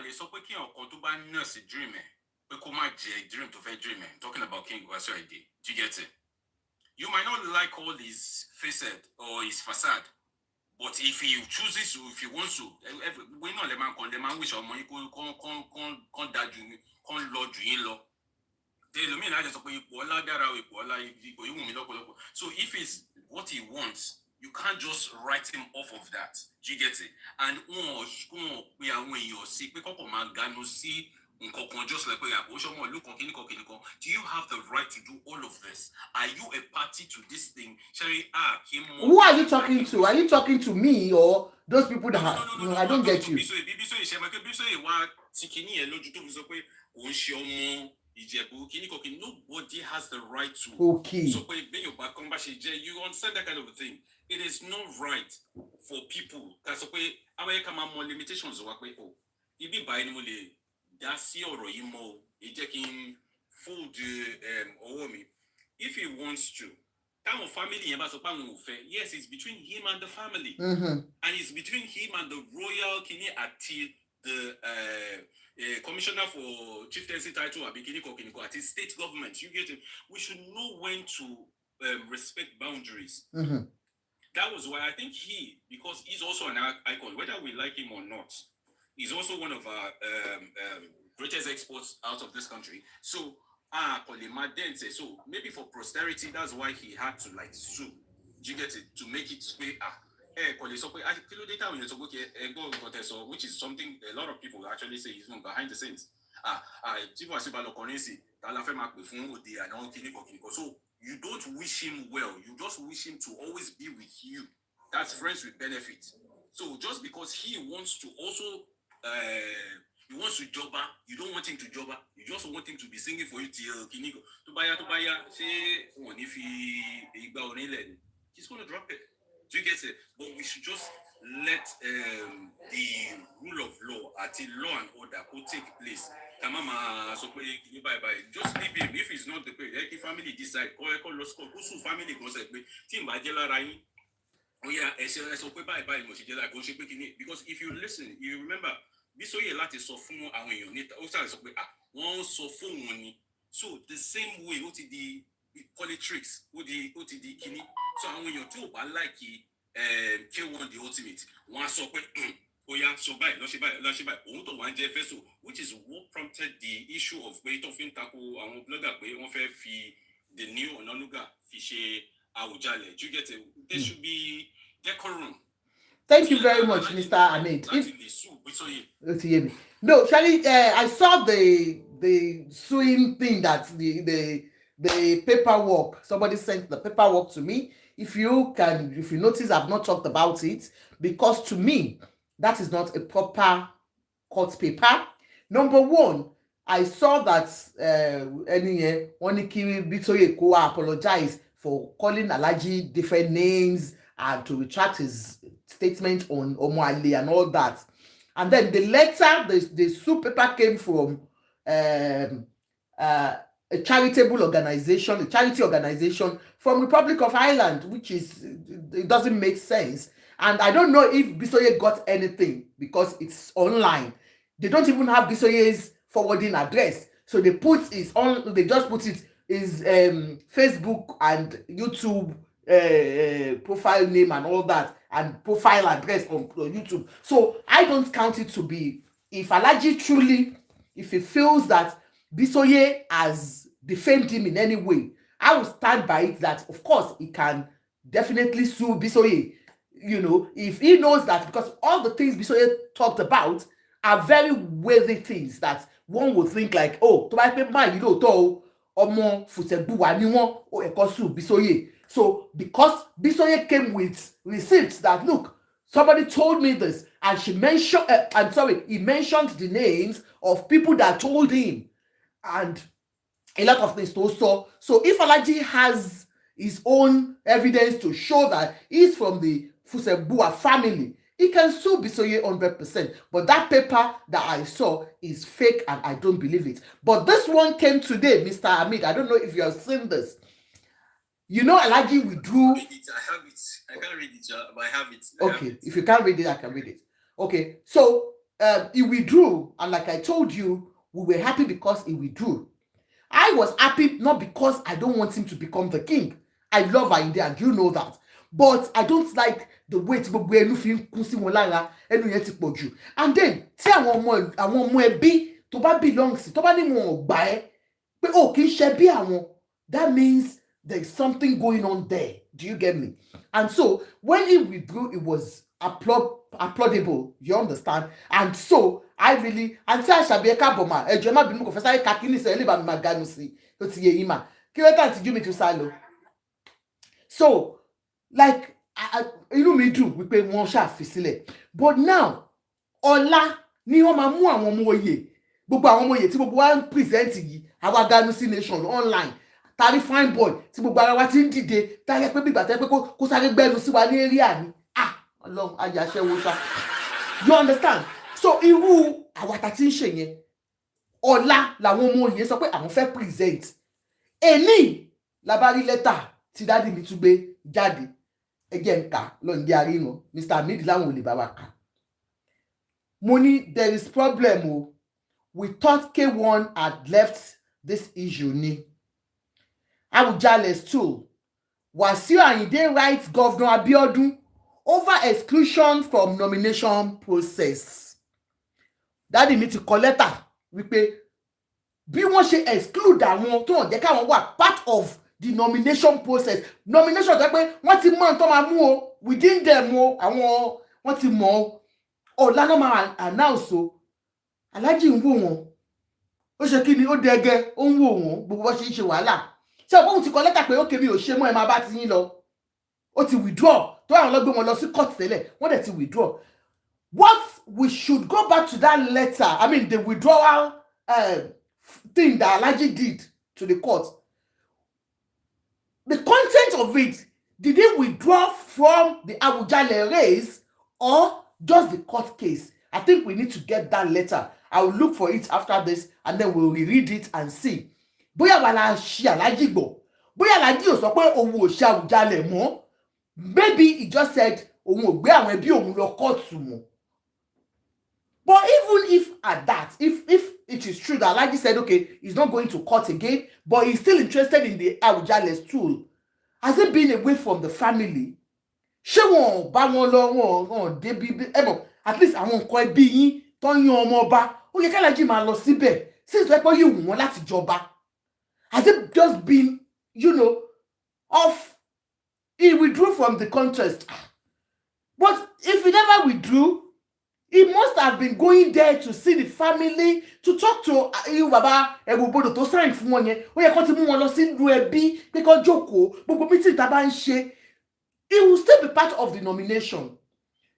Les sọ pé kí ọkàn tó bá nurse dream pé kó má jẹ dream tó fẹ́ dream. Talking about King Wasiu. Do you get it? You might not like all his facade or his facade, but if he chooses to, if he wants to, we know the man wish ọmọ yìí kó dájú kó lọ jù yín lọ. So if it's what he wants, you can't just write him off of that. Do you get it? And just like do you have the right to do all of this? Are you a party to this thing? Who are you talking to? Are you talking to me or those people that have? No, I don't get you. Nobody has the right to. Okay. So you understand that kind of a thing. It is not right for people. That's okay. More limitations. If he wants to, yes, it's between him and the family, and it's between him and the royal Kini Ati, the commissioner for chieftaincy title at his state government. You get it? We should know when to respect boundaries. That was why I think because he's also an icon, whether we like him or not, he's also one of our greatest exports out of this country. So so maybe for posterity, that's why he had to sue. Do you get it? To make it which is something a lot of people actually say is behind the scenes. So you don't wish him well, you just wish him to always be with you. That's friends with benefit. So just because he wants to also he wants to jobber, you don't want him to jobber, you just want him to be singing for you till Kiniko. He's gonna drop it. Do you get it? But we should just let the rule of law, law and order, could take place. Just leave him. If he's not the way, if family decide, family because if you listen, you remember, so the same way, the politics, so when you're too bad like K1 the ultimate, one so quick. Which is what prompted the issue of Beethoven Taco and blogger the new Onanuga Fishe Awujale. Do you get it? There should be decorum. Thank you very much, Mr. Ahmed. No, Shali, I saw the suing thing that the paperwork. Somebody sent the paperwork to me. If you notice, I've not talked about it because to me, that is not a proper court paper. Number one, I saw that Onikiri Bitoye Koa apologized for calling Alhaji different names and to retract his statement on Omoale and all that. And then the letter, the suit paper came from a charitable organization, a charity organization from Republic of Ireland, which is, it doesn't make sense. And I don't know if Bisoye got anything because it's online. They don't even have Bisoye's forwarding address. So they just put it his Facebook and YouTube profile name and all that, and profile address on YouTube. So I don't count it to be, if Alhaji truly, if he feels that Bisoye has defamed him in any way, I will stand by it that, of course, he can definitely sue Bisoye. You know, if he knows that, because all the things Bisoye talked about are very worthy things that one would think like, oh, to my man, you know, to omo fusebuwa ni won o ekosu Bisoye. So because Bisoye came with receipts that, look, somebody told me this, and he mentioned the names of people that told him, and a lot of things also. So if Alhaji has his own evidence to show that he's from the Fusebua family, he can sue Bisoye 100%. But that paper that I saw is fake and I don't believe it. But this one came today, Mr. Hamid. I don't know if you have seen this. You know, Alhaji withdrew. I have it. I can't read it, but I have it. Okay, if you can't read it, I can read it. Okay, so he withdrew, and like I told you, we were happy because he withdrew. I was happy not because I don't want him to become the king. I love Ayinde, and you know that. But I don't like the way tí gbogbo ẹnu fi ń kún sí wọn lára, ẹnu yẹn ti pọ̀ jù. And then tí àwọn ọmọ ẹbí tó bá belong sí, tó bá ní wọn ò gbà ẹ́ pé ó kì í ṣe bí àwọn, that means there's something going on there. Do you get me? And so when he withdrew, it was applaudable. You understand? And so I really, and say Àṣàbí ẹ̀ka bọ̀mà ẹ̀jọ̀ má bínú kò fẹ́ sáré kakíní sẹ́yìn lè bá mi máa ganu sí tó ti yẹ yín mà kí ló tàn tí jú mi tún sá lọ. So like inú mi dùn wípé wọ́n ṣàfi sílẹ̀, but now ọ̀la ni wọ́n máa mú àwọn ọmọ oyè, gbogbo àwọn ọmọ oyè tí gbogbo wa ń present yìí, àwa Ganusi Nation online, tari fine boy tí gbogbo ara wa ti ń dìde táyẹ pé bígbà tẹ́ pé kó sáré gbẹ́nu sí wa ní area ni, Ọlọ́run ayàṣẹ́wó ṣá. You understand? So irú àwa tá ti ń ṣe yẹn, ọ̀la làwọn ọmọ oyè sọ pé àwọn fẹ́ present. Èní la bá rí lẹ́tà tí dádì mi tún gbé jáde, ẹgẹ́ ń kà lọ́nà àríran, Mr. Hamid láwọn ò lè bá wa kà. Mo ní there is problem o. We thought K1 had left this issue ni. Awujale stool. Wasiu Ayinde writes Governor Abiodun over exclusion from nomination process. Daddy mi ti kọ lẹ́tà wípé bí wọ́n ṣe exclude àwọn tó hàn jẹ́ káwọn wà part of the nomination process. Nomination jẹ́ pé wọ́n ti mọ̀ tó máa mú o. within them àwọn wọ́n ti mọ̀ ọ̀la náà máa announce o Alhaji ń wò wọ́n ó ṣe kí ni ó dẹgẹ ó ń wò wọ́n gbogbo bó ṣe ń ṣe wàhálà ṣé ọgbọ́n ti kọ lẹ́tà pé ókè mi ò ṣe mọ́ ẹ máa bá ti yín lọ ó ti withdraw tó àwọn lọ gbé wọn lọ sí court tẹ́lẹ̀ wọ́n dẹ̀ ti withdraw. What we should go back to that letter, I mean the withdrawal thing that Alhaji did to the court. The content of it, did he withdraw from the Awujale race or just the court case? I think we need to get that letter. I will look for it after this and then we'll reread it and see. Bóyá wà la ṣe Alhaji gbọ́. Bóyá Alhaji ò sọ pé òun ò ṣe Awujale mọ́. Maybe he just said òun ò gbé àwọn ẹbí òun lọ court mọ́. But even if at that, if it is true that Alhaji said, okay, he's not going to court again, but he's still interested in the Awujale's tool, has it been away from the family? Ṣé wọn bá wọn lọ wọn débi at least àwọn nǹkan ẹbí yín tó ń yan ọmọ ọba ó yẹ k'Alhaji máa lọ síbẹ̀ since wọ́n pẹ́ yìí wù wọ́n láti jọba. Has it just been, off? He withdrew from the contest. But if he never withdrew, he must have been going there to see the family, to talk to Baba Egbobodo to sign fún wọn yẹn. Ó yẹ kó ti mú wọn lọ sí ìlú ẹbí pé kó jókòó gbogbo meeting tá bá ń ṣe. He will still be part of the nomination.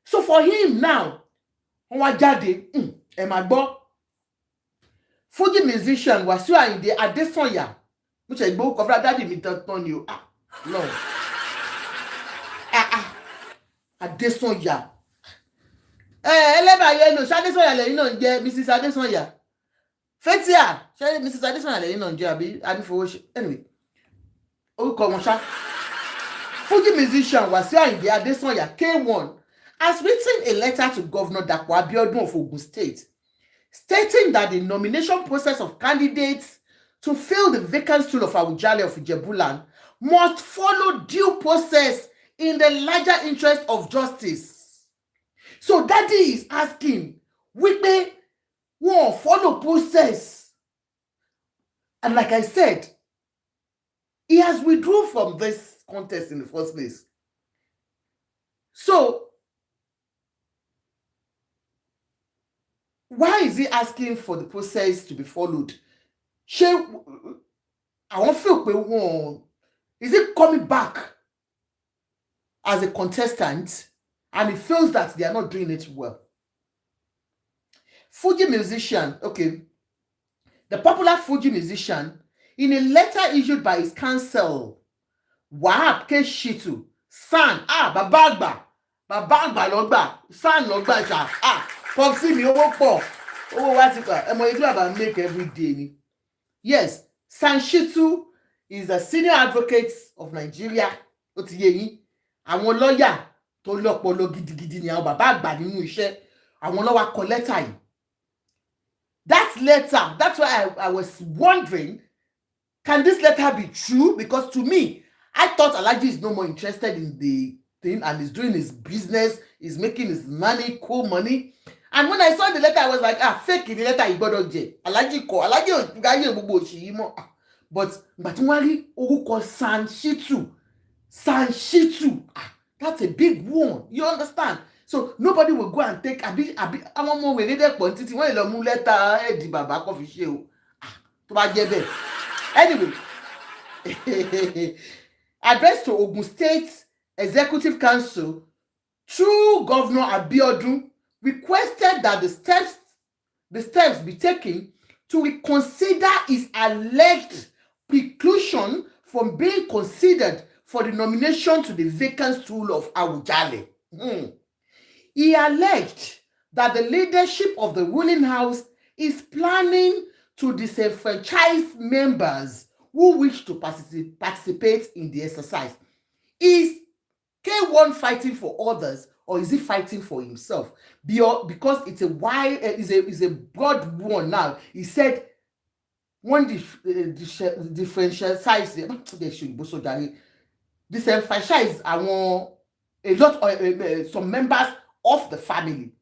So for him now, wọ́n wá jáde, ẹ máa gbọ́. Fuji musician Wasiu Ayinde Adesanya, mo ṣe gbọ́ kọ́fíra dáàdì mi tán ni o. No. Adesanya. Ẹlẹ́bàáyé no Adesanya lẹ́yìn náà ń jẹ́ Mrs. Adesanya. Fetia, ṣé Mrs. Adesanya lẹ́yìn náà ń jẹ́ àbí Anífowóṣe? Anyway, orúkọ wọn ṣá. Fuji musician Wasiu Ayinde Adesanya K1 has written a letter to Governor Dapo Abiodun of Ogun State, stating that the nomination process of candidates to fill the vacant stool of Awujale of Ijebuland must follow due process in the larger interest of justice. So Daddy is asking, wípé wọ́n follow process. And like I said, he has withdrawn from this contest in the first place. So why is he asking for the process to be followed? Ṣé àwọn feel pé wọ́n, is he coming back as a contestant and he feels that they are not doing it well? Fuji musician, okay, the popular Fuji musician, in a letter issued by his counsel, Wahab K. Shitu, San, Baba Agba lọ́gbà, San lọ́gbà ṣá, Popsi mi owó pọ̀, owó wá ti pa, ẹmọ ìlú àbá make every day ni. Yes, San Shitu is a senior advocate of Nigeria, ó ti yé yín, àwọn lọ́yà tó lọ́pọlọ gidigidi ni àwọn bàbá àgbà nínú iṣẹ́, àwọn ló wá kọ lẹ́tà yìí. That letter, that's why I was wondering, can this letter be true? Because to me, I thought Alhaji is no more interested in the thing and is doing his business, is making his money, cool money. And when I saw the letter, I was like, fake the letter you got on J. Alhaji gbogbo òṣì mọ́. But wọ́n rí orúkọ San Shitu. That's a big one. You understand? So nobody will go and take àwọn ọmọ wèrè dẹ̀pọ̀ títí wọ́n lè lọ mú lẹ́tà ẹ̀dì bàbá kọ́ fi ṣe o. Tó bá jẹ́ bẹ́ẹ̀. Anyway, addressed to Ogun State Executive Council through Governor Abiodun, requested that the steps be taken to reconsider his alleged preclusion from being considered for the nomination to the vacant stool of Awujale. He alleged that the leadership of the ruling house is planning to disenfranchise members who wish to participate in the exercise. Is K1 fighting for others or is he fighting for himself? Because it's a broad one now. He said one disenfranchise some members of the family.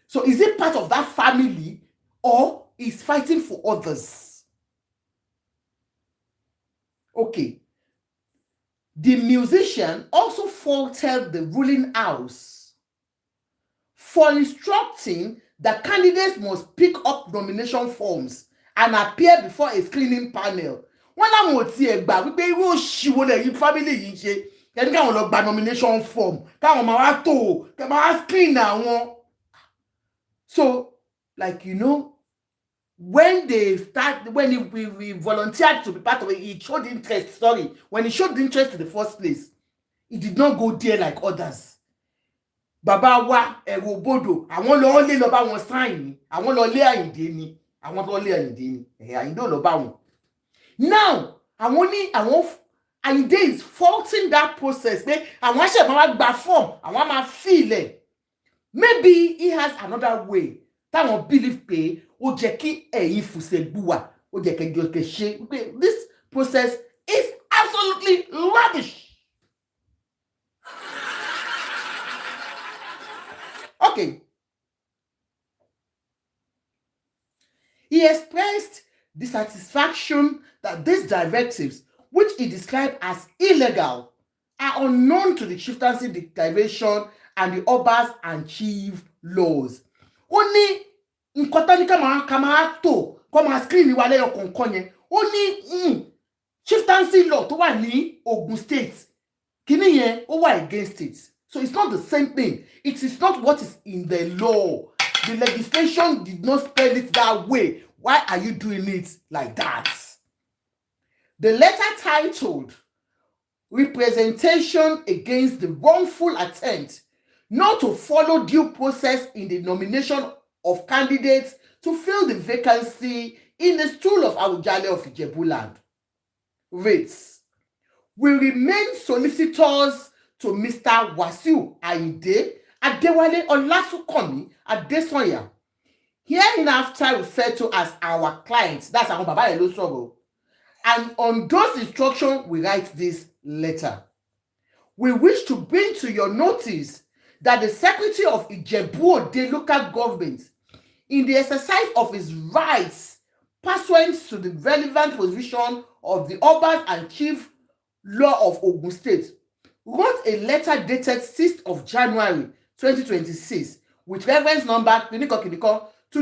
So is he part of that family or is fighting for others? Okay. The musician also faulted the ruling house for instructing that candidates must pick up nomination forms and appear before a screening panel. Wọ́n láwọn ò tiẹ̀ gbà wípé irú òṣìwò lẹ́yìn family yìí ṣe kẹ́ni káwọn lọ gba nomination form káwọn máa wá tó kẹ́ máa wá screen àwọn. So, like, you know, when we volunteered to be part of it, he showed interest. When he showed interest in the first place, he did not go there like others. Bàbá wa ẹ̀rù òbodò àwọn lọ lé lọ bá wọn sign ni àwọn lọ lé Àyìndé ni àwọn lọ lé Àyìndé ni Àyìndé ò lọ bá wọn. Now àwọn ní àwọn Àyìndé is faulting that process pé àwọn àṣẹ máa gba form àwọn máa fill ẹ̀. Maybe he has another way táwọn believe pé ó jẹ́ kí ẹ̀yin Fùsẹ̀gbùwà ó jẹ́ kẹjọ kẹṣe pé this process is absolutely rubbish. Okay. He expressed dissatisfaction that these directives, which he described as illegal, are unknown to the chieftaincy declaration and the Obas and Chief laws. Only nǹkan tán ní ká máa tó kó máa screen wa lẹ́yọ kọ̀ọ̀kan yẹn ó ní chieftaincy law tó wà ní Ogun State kíní yẹn ó wà against it. So it's not the same thing. It is not what is in the law. The legislation did not spell it that way. Why are you doing it like that? The letter titled Representation Against the Wrongful Attempt Not to Follow Due Process in the Nomination of Candidates to Fill the Vacancy in the Stool of Awujale of Ijebuland reads, we remain solicitors to Mr. Wasiu Ayinde Adewale Olasukomi Adesanya, hereinafter referred to as our clients. That's our Baba Elo Soro. And on those instructions, we write this letter. We wish to bring to your notice that the Secretary of Ijebu-Ode local government, in the exercise of his rights pursuant to the relevant position of the Obas and Chief Law of Ogun State, wrote a letter dated 6th of January 2026 with reference number to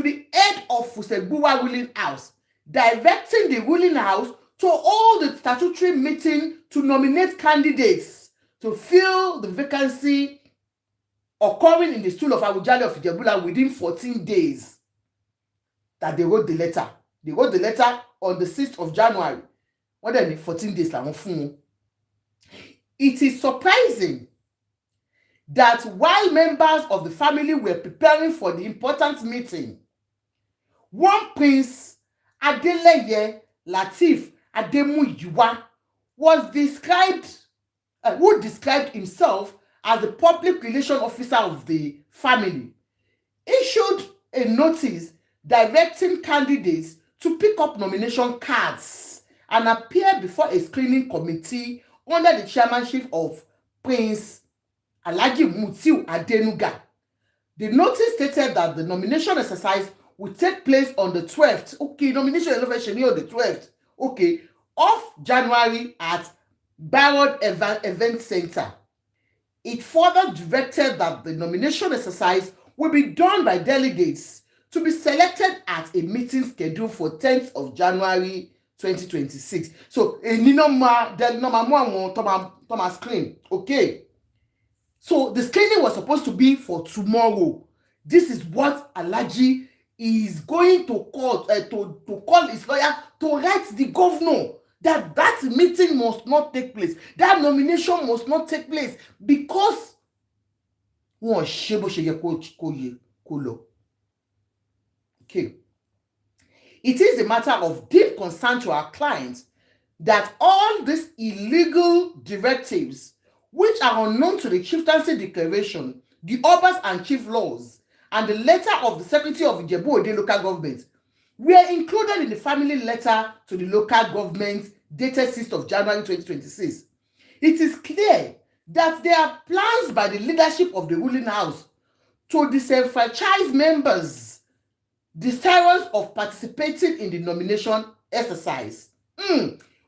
the head of Fusegbuwa ruling house, directing the ruling house to hold the statutory meeting to nominate candidates to fill the vacancy occurring in the stool of Awujale of Ijebuland within 14 days that they wrote the letter. They wrote the letter on the 6th of January. What then 14 days làwọn fún wọn. It is surprising that while members of the family were preparing for the important meeting, one Prince Adeleye Lateef Ademuyiwa was who described himself as the public relations officer of the family, issued a notice directing candidates to pick up nomination cards and appear before a screening committee under the chairmanship of Prince Alhaji Mutiu Adenuga. The notice stated that the nomination exercise will take place on the 12th. Okay, nomination election on the 12th. Okay, of January at Barrod Event Center. It further directed that the nomination exercise will be done by delegates to be selected at a meeting scheduled for 10th of January 2026. So, Thomas screen. Okay. So, the screening was supposed to be for tomorrow. This is what Alhaji is going to call to call his lawyer to write the governor that meeting must not take place. That nomination must not take place because okay. It is a matter of deep concern to our clients that all these illegal directives, which are unknown to the chieftaincy declaration, the Obas and Chief laws, and the letter of the Secretary of Ijebu-Ode local government, were included in the family letter to the local government dated 6th of January 2026. It is clear that there are plans by the leadership of the ruling house to disenfranchise members desirous of participating in the nomination exercise.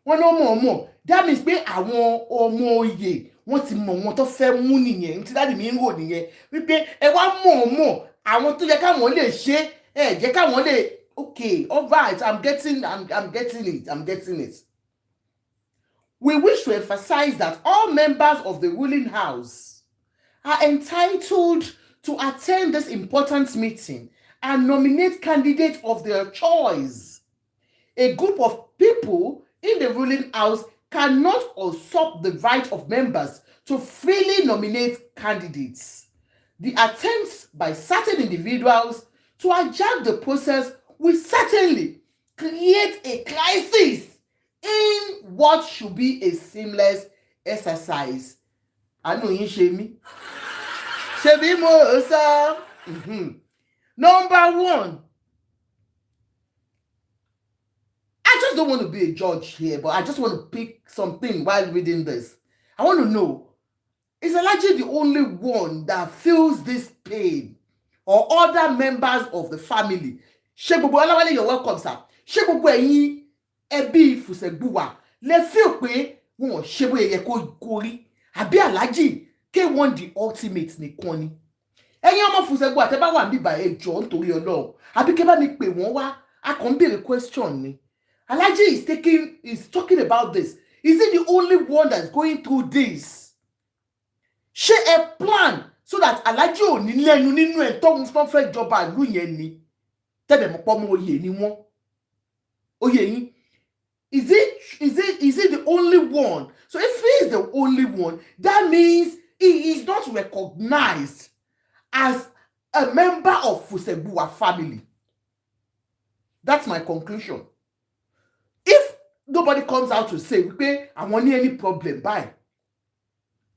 One or more. that means pé àwọn ọmọ oyè wọ́n ti mọ̀ wọn tó fẹ́ mú nìyẹn tí dáàdì mi ń rò nìyẹn wípé ẹ wá mọ̀ àwọn tó yẹ káwọn lè ṣe ẹ jẹ́ káwọn lè okay all right I'm getting it. We wish to emphasize that all members of the ruling house are entitled to attend this important meeting and nominate candidates of their choice. A group of people in the ruling house cannot usurp the right of members to freely nominate candidates. The attempts by certain individuals to hijack the process will certainly create a crisis in what should be a seamless exercise. Àánú yín ṣe mí. Ṣé bí mo sọ? Number one, I just don't want to be a judge here, but I just want to pick something while reading this. I want to know, is Alhaji the only one that feels this pain, or other members of the family? Ṣé gbogbo Ọláwálé, you're welcome, sir. Ṣé gbogbo ẹ̀yin ẹbí Fùsẹ̀gbùwà lè feel pé wọn ò ṣe bóyá yẹ kó rí? Àbí Alhaji K1 the ultimate nìkan ni? Ẹ̀yin ọmọ Fùsẹ̀gbùwà tẹ́ bá wà níbà ẹ jọ̀ọ́ nítorí Ọlọ́run. Àbí kẹ́ bá mi pè wọ́n wá, a kàn ń béèrè question ni. Alhaji is talking about this. Is he the only one that's going through this? Ṣé ẹ plan so that Alhaji ò ní lẹ́nu nínú ẹ̀ tó ń fẹ́ jọba ìlú yẹn ni? Tẹ́lẹ̀ mọ̀ pọ́ mọ́ oyè ni wọ́n. Oyè yín. Is he the only one? So if he is the only one, that means he is not recognized as a member of Fusegbuwa family. That's my conclusion. If nobody comes out to say, "Okay, I want any problem," bye.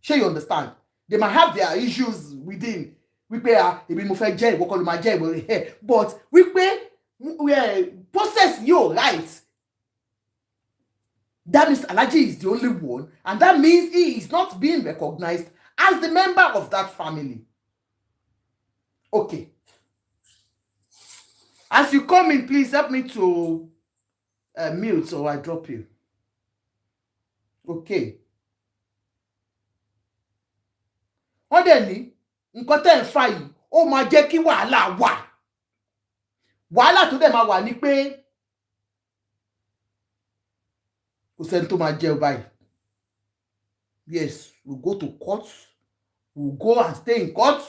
Sure, you understand? They might have their issues within. But process your rights. That means Alhaji is the only one, and that means he is not being recognized as the member of that family. Okay. As you come in, please help me to mute or I drop you. Okay. Wọ́n dẹ̀ ní nǹkan tẹ́ ń fà yìí ó máa jẹ́ kí wàhálà wà. Wàhálà tó dẹ̀ máa wà ní pé kò sẹ́ni tó máa jẹ́ báyìí. Yes, we'll go to court. We'll go and stay in court.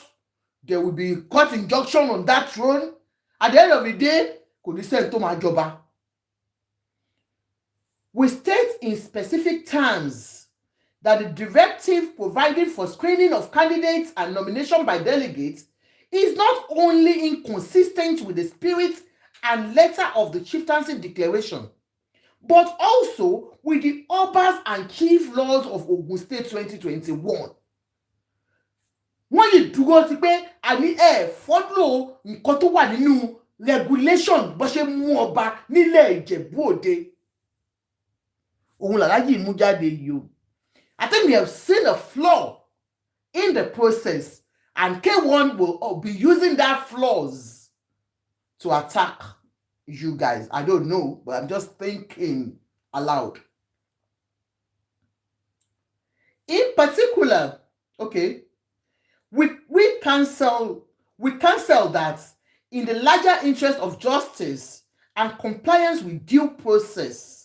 There will be court injunction on that throne. At the end of the day, kò ní sẹ́ni tó máa jọba. We state in specific terms that the directive providing for screening of candidates and nomination by delegates is not only inconsistent with the spirit and letter of the chieftaincy declaration, but also with the Obas and Chief Laws of Ogun State 2021. Wọ́n yìí dúró sí pé àní follow nǹkan tó wà nínú regulation bó ṣe mú ọba nílẹ̀ Ìjẹ̀bú Òde. Òun làlájì mú jáde yìí o. I think we have seen a flaw in the process, and K1 will be using that flaws to attack you guys. I don't know, but I'm just thinking aloud. In particular, okay, we cancel that in the larger interest of justice and compliance with due process,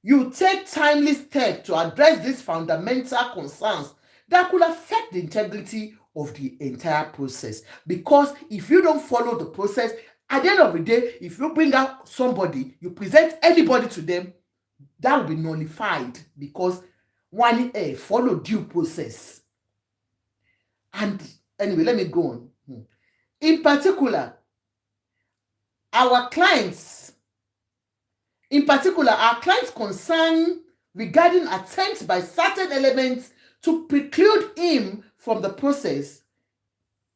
you take timely steps to address these fundamental concerns that could affect the integrity of the entire process. Because if you don't follow the process, at the end of the day, if you bring out somebody, you present anybody to them, that will be nullified because one follow due process. And anyway, let me go on. In particular, our clients' concern regarding attempts by certain elements to preclude him from the process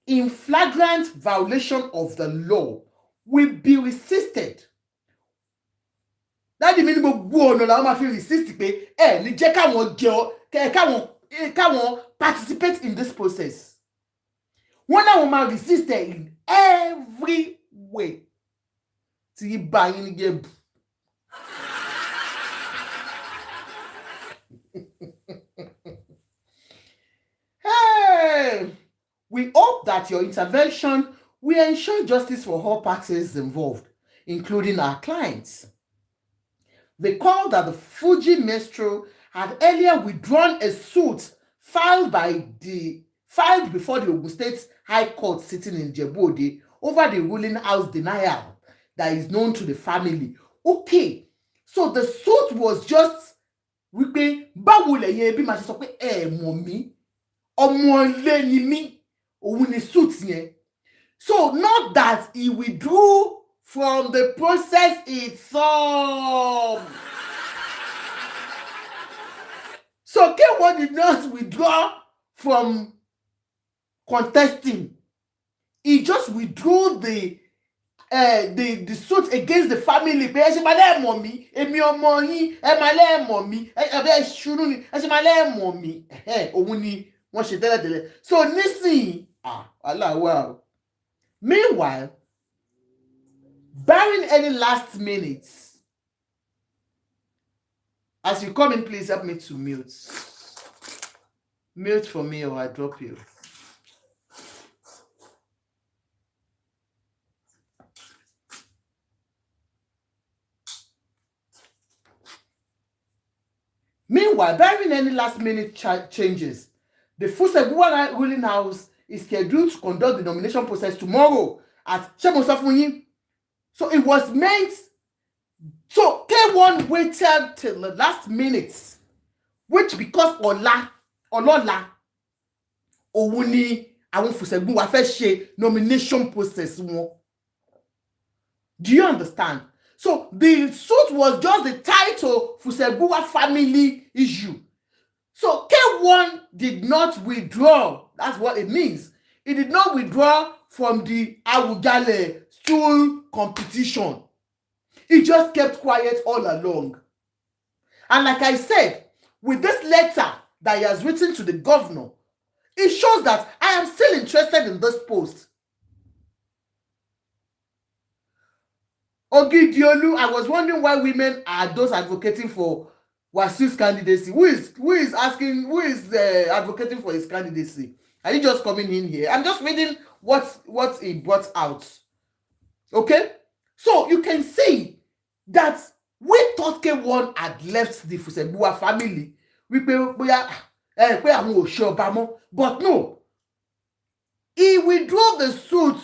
in flagrant violation of the law will be resisted. That means gbogbo ọ̀nà làwọn máa fi resist pé ní jẹ́ káwọn participate in this process. Wọ́n náà wọ́n máa resist in every way. Tí bá yín ní gẹ̀bù. we hope that your intervention will ensure justice for all parties involved, including our clients. Recall that the Fuji Metro had earlier withdrawn a suit filed before the Ogun State High Court sitting in Ijebu-Ode over the ruling house denial that is known to the family. Okay, so the suit was just wípé báwo lẹ̀yin ẹbí máa ṣe sọ pé ẹ mọ̀ mí ọmọ ilé ni mí òun ni suit yẹn. So not that he withdrew from the process itself. So K1 did not withdraw from contesting. He just withdrew the suit against the family. Pé ẹ ṣe máa lẹ́ mọ̀ mí, èmi ọmọ yín, ẹ máa lẹ́ mọ̀ mí, ẹ ṣùnú ni, ẹ ṣe máa lẹ́ mọ̀ mí. Òun ni wọ́n ṣe tẹ́lẹ̀tẹ́lẹ̀. So nísìnyí, wàhálà wà o. Meanwhile, barring any last minutes, as you come in, please help me to mute. Mute for me or I drop you. Meanwhile, barring any last minute changes, the Fusegbuwa ruling house is scheduled to conduct the nomination process tomorrow at Shemosafunyin. So it was meant. So K1 waited till the last minute, which because Ọlọ́lá òun ni àwọn Fusegbuwa fẹ́ ṣe nomination process wọn. Do you understand? So the suit was just the title Fusegbuwa family issue. So K1 did not withdraw. That's what it means. He did not withdraw from the Awujale stool competition. He just kept quiet all along. And like I said, with this letter that he has written to the governor, it shows that I am still interested in this post. Ogidiolu, I was wondering why women are those advocating for Wasiu's candidacy. Who is advocating for his candidacy? Are you just coming in here? I'm just reading what he brought out. Okay? So you can see that we thought K1 had left the Fusegbuwa family. But no. He withdrew the suit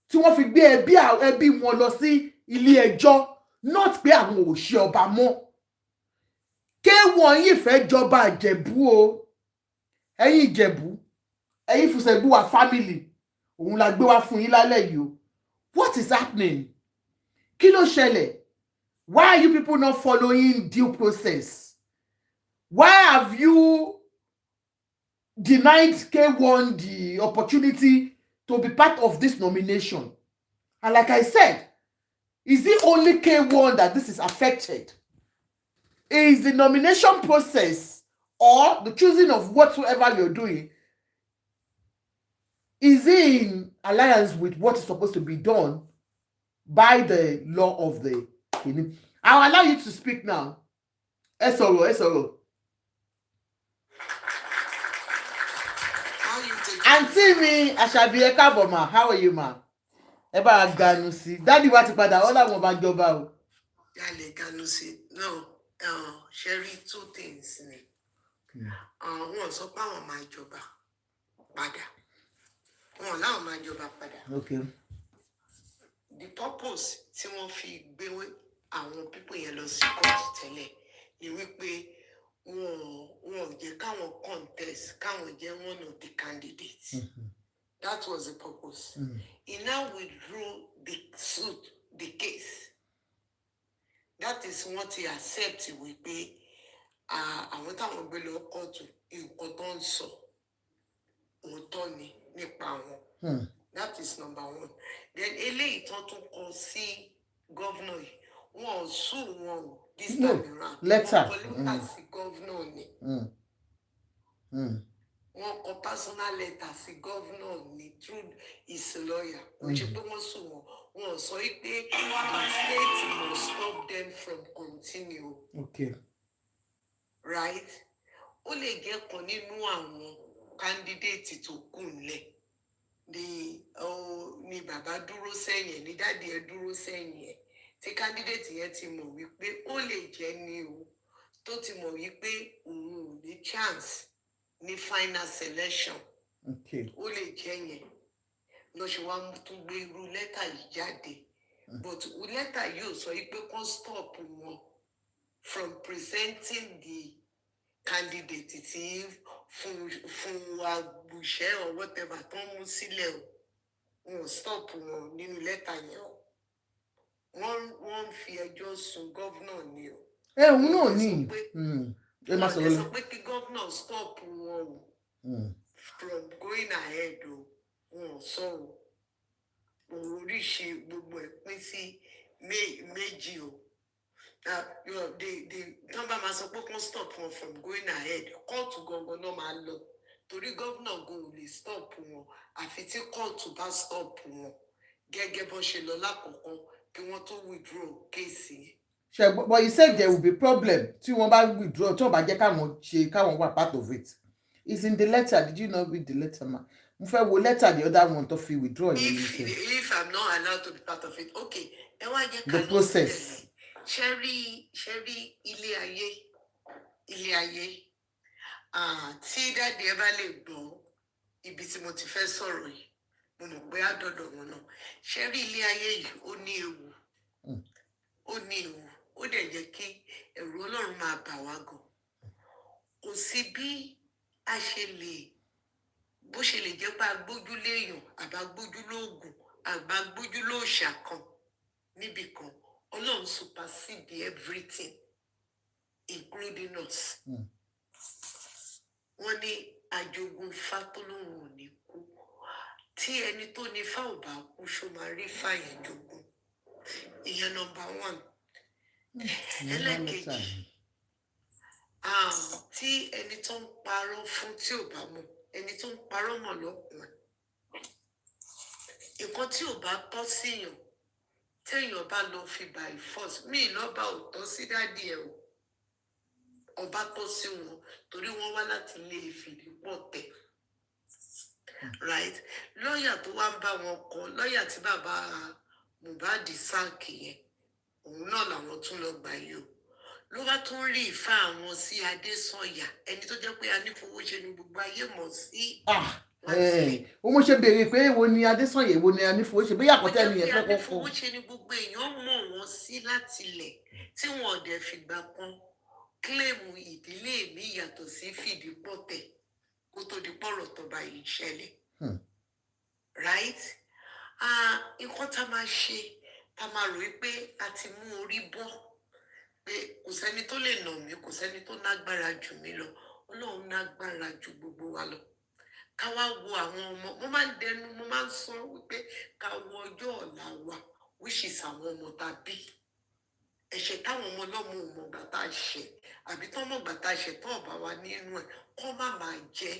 tí wọ́n fi gbé ẹbí wọn lọ sí ilé ẹjọ́, not pé àwọn ò ṣe ọba mọ́. K1 yìí fẹ́ jọba Ìjẹ̀bú o. Ẹ̀yin Ìjẹ̀bú, ẹ̀yin Fusegbuwa family, òun la gbé wá fún yín lálẹ́ yìí o. What is happening? Kí ló ṣẹlẹ̀? Why are you people not following due process? Why have you denied K1 the opportunity to be part of this nomination? And like I said, is it only K1 that this is affected? Is the nomination process or the choosing of whatsoever you're doing, is it in alliance with what is supposed to be done by the law of the kingdom? I'll allow you to speak now. Esoro. Auntie mi, Asabi ẹ káàbọ̀ ma. How are you ma? Ẹ bá ganu sí. Daddy wa ti padà ó láwọn bá jọba o. Yálẹ̀ ganu sí. No, Sherry, two things ni. Wọ́n sọ pé àwọn máa jọba padà. Wọ́n láwọn máa jọba padà. Okay. The purpose tí wọ́n fi gbé àwọn people yẹn lọ sí court tẹ́lẹ̀ ni wípé wọ́n jẹ́ káwọn contest, káwọn jẹ́ one of the candidates. That was the purpose. He now withdrew the suit, the case. That is what he accepted wípé àwọn táwọn gbé lọ kóòtù nǹkan tó ń sọ òótọ́ ni nípa wọn. That is number one. Then eléyìí tó tún kọ sí governor yìí, wọ́n sue wọn this time around. Letter. Wọ́n kọ letter sí governor ni. Wọ́n kọ personal letter sí governor ni through his lawyer. Kò ṣe pé wọ́n sue wọn. Wọ́n sọ pé the state must stop them from continue. Okay. Right? Ó lè jẹ́ kan nínú àwọn candidate tó kù ńlẹ̀ ni bàbá dúró sẹ́yìn ẹ̀ ní dáàdi ẹ̀ dúró sẹ́yìn ẹ̀ tí candidate yẹn ti mọ̀ wípé ó lè jẹ́ ní o tó ti mọ̀ wípé òun ò ní chance ní final selection ó lè jẹ́ yẹn lọ ṣe wá tún gbé irú lẹ́tà yìí jáde but lẹ́tà yìí ò sọ wípé kán stop wọn from presenting the candidate tí fún Àbùṣẹ́ or whatever tó ń mú sílẹ̀ o wọn stop wọn nínú lẹ́tà yẹn o wọ́n ń fi ẹjọ́ sùn gọ́vnà ni o. òun náà ní wọ́n sọ pé kí gọ́vnà stop wọn o from going ahead o wọn sọ o oríṣi gbogbo ẹ̀ pín sí méjì o. Tán bá máa sọ pé kán stop wọn from going ahead kóòtù gangan náà máa lọ torí gómìnà gan ò lè stop wọn àfi tí kóòtù bá stop wọn gẹ́gẹ́ bó ṣe lọ lákòókò kí wọ́n tó withdraw kéèsì yẹn. But you said there will be problem tí wọ́n bá withdraw tí wọ́n bá jẹ́ káwọn wà part of it. It's in the letter. Did you not read the letter, ma? Mo fẹ́ wo letter the other one to feel withdraw. If I'm not allowed to be part of it, okay. The process. Sherry, ilé ayé. Tí dáàdi ẹ bá lè gbọ́ ibi tí mo ti fẹ́ sọ̀rọ̀ yìí, mo mọ̀ pé àdọ́dọ̀ wọn náà. Sherry ilé ayé yìí ó ní ewu. Ó dẹ̀ jẹ́ kí ẹ̀rù Ọlọ́run máa bà wá gan. Kò sí bí a ṣe lè bó ṣe lè jẹ́ pé agbójúlé èèyàn àbágbójúlóògùn àbágbójúlóòṣà kan níbì kan Ọlọ́run supersede everything including us. Wọ́n ní ajogun Ifá tó lóun ò ní kú tí ẹni tó ní Ifá ò bá kú ṣó máa rí Ifá yẹn jogun. Ìyẹn number one. Ẹlẹ́kejì tí ẹni tó ń parọ́ fún tí ò bá mọ̀ ẹni tó ń parọ́ mọ̀ lọ́kùnrin nǹkan tí ò bá tọ́ síyàn téèyàn bá lọ fi by force mí lọ́ba ò tọ́ sí dádì ẹ̀ o ọba tọ́ sí wọn torí wọ́n wá láti ilé ìfìdípọ̀ tẹ̀ right lọ́ọ̀yà tó wá ń bá wọn kọ lọ́ọ̀yà tí bàbá Mohbad sáàkì yẹn òun náà làwọn tún lọ gbà yìí o ló bá tún rí ìfá àwọn sí Adésànyà ẹni tó jẹ́ pé anífowóṣe ni gbogbo ayé mọ̀ sí. ó mo ṣe béèrè pé èwo ni Adésànyà èwo ni anífowóṣe bóyá àkọ́tẹ́ ni ẹ fẹ́ kọ́kọ́. anífowóṣe ni gbogbo èèyàn mọ̀ wọ́n sí láti ilẹ̀ tí wọn ò dẹ̀ fìgbà kan kílèmù ìdílé mi yàtọ̀ sí Fìdípọ̀tẹ̀ kó tó di pọ̀rọ̀ tọba yìí ṣẹlẹ̀ right nǹkan tá a máa ṣe tá a máa rò pé a ti mú orí bọ́ pé kò sẹ́ni tó lè nà mí kò sẹ́ni tó nágbára jù mí lọ Ọlọ́run nágbára ju gbogbo wa lọ ká wá wo àwọn ọmọ mo máa ń sọ wípé ká wo ọjọ́ ọ̀la wa which is àwọn ọmọ tá a bí ẹ̀ṣẹ̀ táwọn ọmọ ọlọ́mọ ò mọ̀ gbà tá a ṣẹ̀ àbí tó mọ̀ gbà tá a ṣẹ̀ tó ọ̀bá wa nínú ẹ̀ kọ́ má máa jẹ́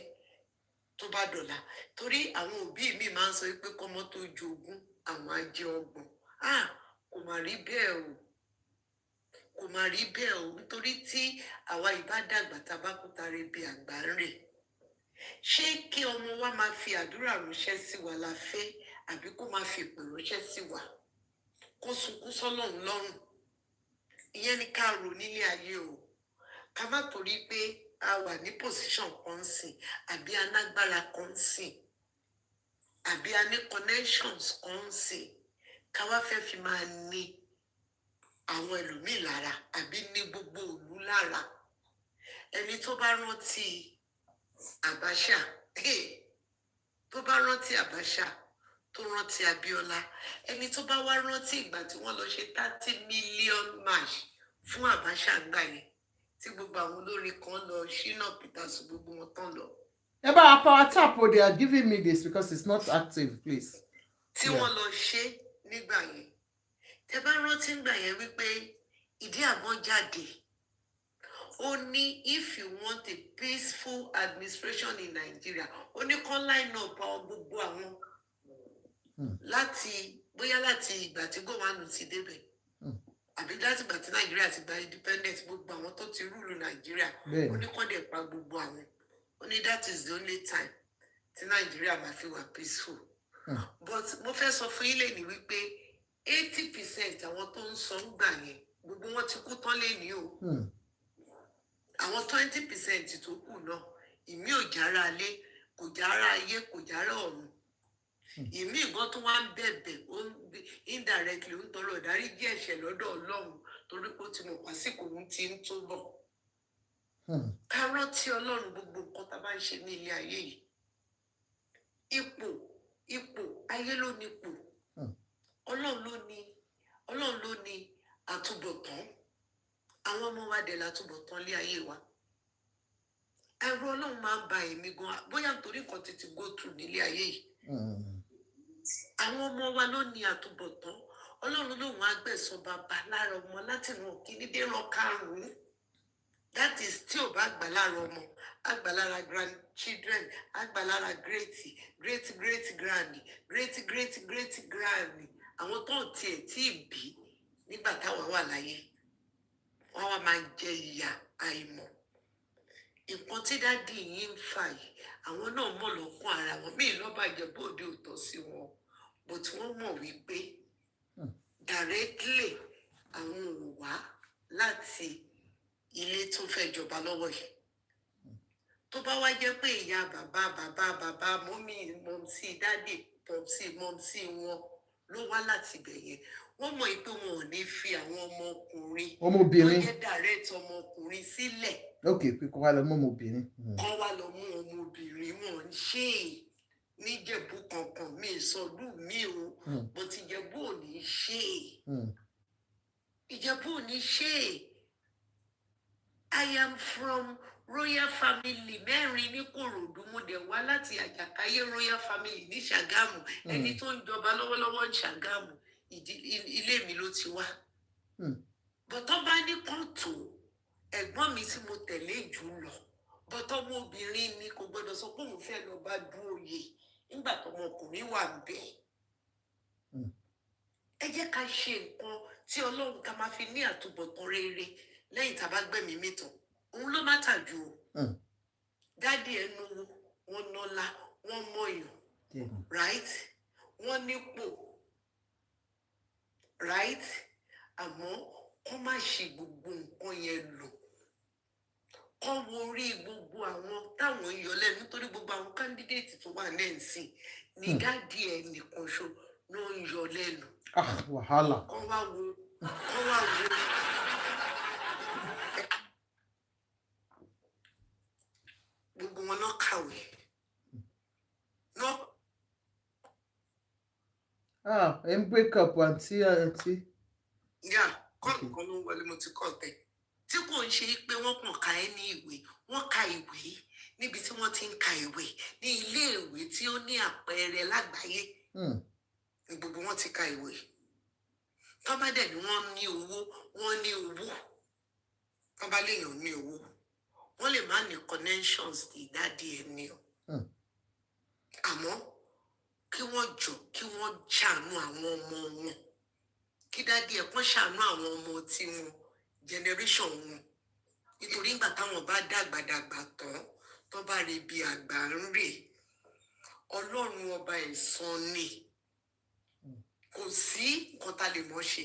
tó bá dọ̀la torí àwọn òbí mi máa ń sọ pé kọ́mọ tó jogún àwọn á jẹ ọgbọ̀n kò má rí bẹ́ẹ̀ o kò má rí bẹ́ẹ̀ o nítorí tí àwa ìbá dàgbà tá a bá kú tare bí àgbà ń rè ṣé kí ọmọ wa máa fi àdúrà ránṣẹ́ sí wa la fẹ́ àbí kó máa fi ìpè ránṣẹ́ sí wa kó sunkún sọ́lọ́run lọ́rùn ìyẹn ni ká rò nílé ayé o ká má torí pé a wà ní position kan sìn àbí anágbára kan sìn àbí a ní connections kan sìn ká wá fẹ́ fi máa ní àwọn ẹlòmíì lára àbí ní gbogbo ìlú lára ẹni tó bá rántí Abacha tó bá rántí Abacha tó rántí Abiola ẹni tó bá wá rántí ìgbà tí wọ́n lọ ṣe 30 million march fún Abacha ńgbà yẹn tí gbogbo àwọn olórin kan lọ Shina Peters gbogbo wọn tán lọ. ẹ bá a power tap o they are giving me this because it's not active please. tí wọ́n lọ ṣe nígbà yẹn tẹ bá rántí ńgbà yẹn wípé ìdí àgbọn jáde ó ní if you want a peaceful administration in Nigeria ó ní kán line up gbogbo àwọn láti bóyá láti ìgbà tí gómìnà ti débẹ̀ àbí láti ìgbà tí Nàìjíríà ti gba independence gbogbo àwọn tó ti rúlu Nàìjíríà ó ní kán dẹ̀ pa gbogbo àwọn Only that is the only time tí Nàìjíríà máa fi wà peaceful. But mo fẹ́ sọ fún yín lẹ́ni wípé 80% àwọn tó ń sọ ń gbà yẹn gbogbo wọn ti kú tán lẹ́ni o. Àwọn 20% tó kù náà ìmí ò jára alé kò jára ayé kò jára ọ̀run. Ìmí ìgbọ́n tó wá ń bẹ̀bẹ̀ indirectly ń tọrọ ìdáríjì ẹ̀ṣẹ̀ lọ́dọ̀ Ọlọ́run torí pé ó ti mọ̀ pásíkò òun ti ń túbọ̀. Ká rántí Ọlọ́run gbogbo nǹkan tá a bá ń ṣe ní ilé ayé yìí. Ipò ayé ló ní ipò. Ọlọ́run ló ní àtúbọ̀tán. Àwọn ọmọ wa dẹ̀ látúbọ̀tán lé ayé wa. Ẹ̀rù Ọlọ́run máa ń ba èmi gan bóyá nítorí nǹkan títí go through nílé ayé yìí. Àwọn ọmọ wa ló ní àtúbọ̀tán. Ọlọ́run lòun á gbẹ̀san bàbá lára ọmọ láti ràn kíní dé ràn karùn-ún. That is tí ò bá gbà lára ọmọ, á gbà lára grandchildren, á gbà lára great grand. Àwọn tó ń tiẹ̀ tí ì bí nígbà táwọn wà láyé. Wọ́n wá máa jẹ ìyà àìmọ̀. Nǹkan tí dádì yìí ń fà yìí, àwọn náà mọ̀ lọ́kàn ara wọn. Mí lọ́ba Ìjẹ̀bú Òde ò tọ́ sí wọn. But wọ́n mọ̀ wípé directly àwọn ò wá láti ilé tó fẹ́ jọba lọ́wọ́ yìí. Tó bá wá jẹ́ pé ìyá bàbá mọ́mí dádì mọ́mí wọn ló wá láti ibẹ̀ yẹn. Wọ́n mọ̀ pé wọn ò ní fi àwọn ọmọbìnrin tó jẹ́ direct ọmọkùnrin sílẹ̀. Okay, pé kó wá lọ mú ọmọbìnrin. Kọ́ wá lọ mú ọmọbìnrin wọn ń ṣe é níjẹ̀bú kankan mi ìsọdún mi o bó ti Ìjẹ̀bú ò ní ṣe é. Ìjẹ̀bú ò ní ṣe é. I am from royal family mẹ́rin ní Kòròdú mo dẹ̀ wá láti Àjàkáyé royal family ní Ṣàgámù ẹni tó ń jọba lọ́wọ́lọ́wọ́ ní Ṣàgámù ilé mi ló ti wá. Bọ́tọ́ bá ní kóòtù ẹ̀gbọ́n mi tí mo tẹ̀lé jù lọ bọ́tọ́ ọmọbìnrin ni kò gbọ́dọ̀ sọ pé òun fẹ́ lọ bá dún oyè nígbà tọmọkùnrin wà bẹ́ẹ̀. Ẹ jẹ́ ká ṣe nǹkan tí Ọlọ́run ká máa fi ní àtúbọ̀tán rere lẹ́yìn tá a bá gbẹ̀mí mìtàn òun ló má tà jù o. Dádì ẹnu wọn nọlá wọn mọyàn right wọn nípò right àmọ́ kọ́ má ṣe gbogbo nǹkan yẹn lò. Kọ́ wo orí gbogbo àwọn táwọn ń yọ lẹ́nu nítorí gbogbo àwọn kándídéètì tó wà lẹ́ǹsìn ní dádì ẹ̀ nìkan ṣo ló ń yọ lẹ́nu. Wàhálà. Kọ́ wá wo gbogbo wọn náà kàwé náà. Ẹ ń break up àǹtí. Yà kọ́ọ̀lù kan ló ń wọlé mo ti kọ́ tẹ̀. Tí kò ń ṣe pé wọ́n kàn ká ẹ ní ìwé wọ́n ka ìwé níbi tí wọ́n ti ń ka ìwé ní ilé ìwé tí ó ní àpẹẹrẹ lágbàáyé ní gbogbo wọn ti ka ìwé. Tó bá dẹ̀ ni wọ́n ní owó tó bá léèyàn ní owó wọ́n lè má ní connections ní dádì ẹ̀ ní o. Àmọ́ kí wọ́n jọ kí wọ́n ṣàánú àwọn ọmọ wọn kí dádì ẹ̀ kàn ṣàánú àwọn ọmọ tí wọn generation wọn nítorí ìgbà táwọn bá dàgbà tán tó bá rí bí àgbà ń rè Ọlọ́run ọba ẹ̀san ni kò sí nǹkan tá lè mọ̀ ṣe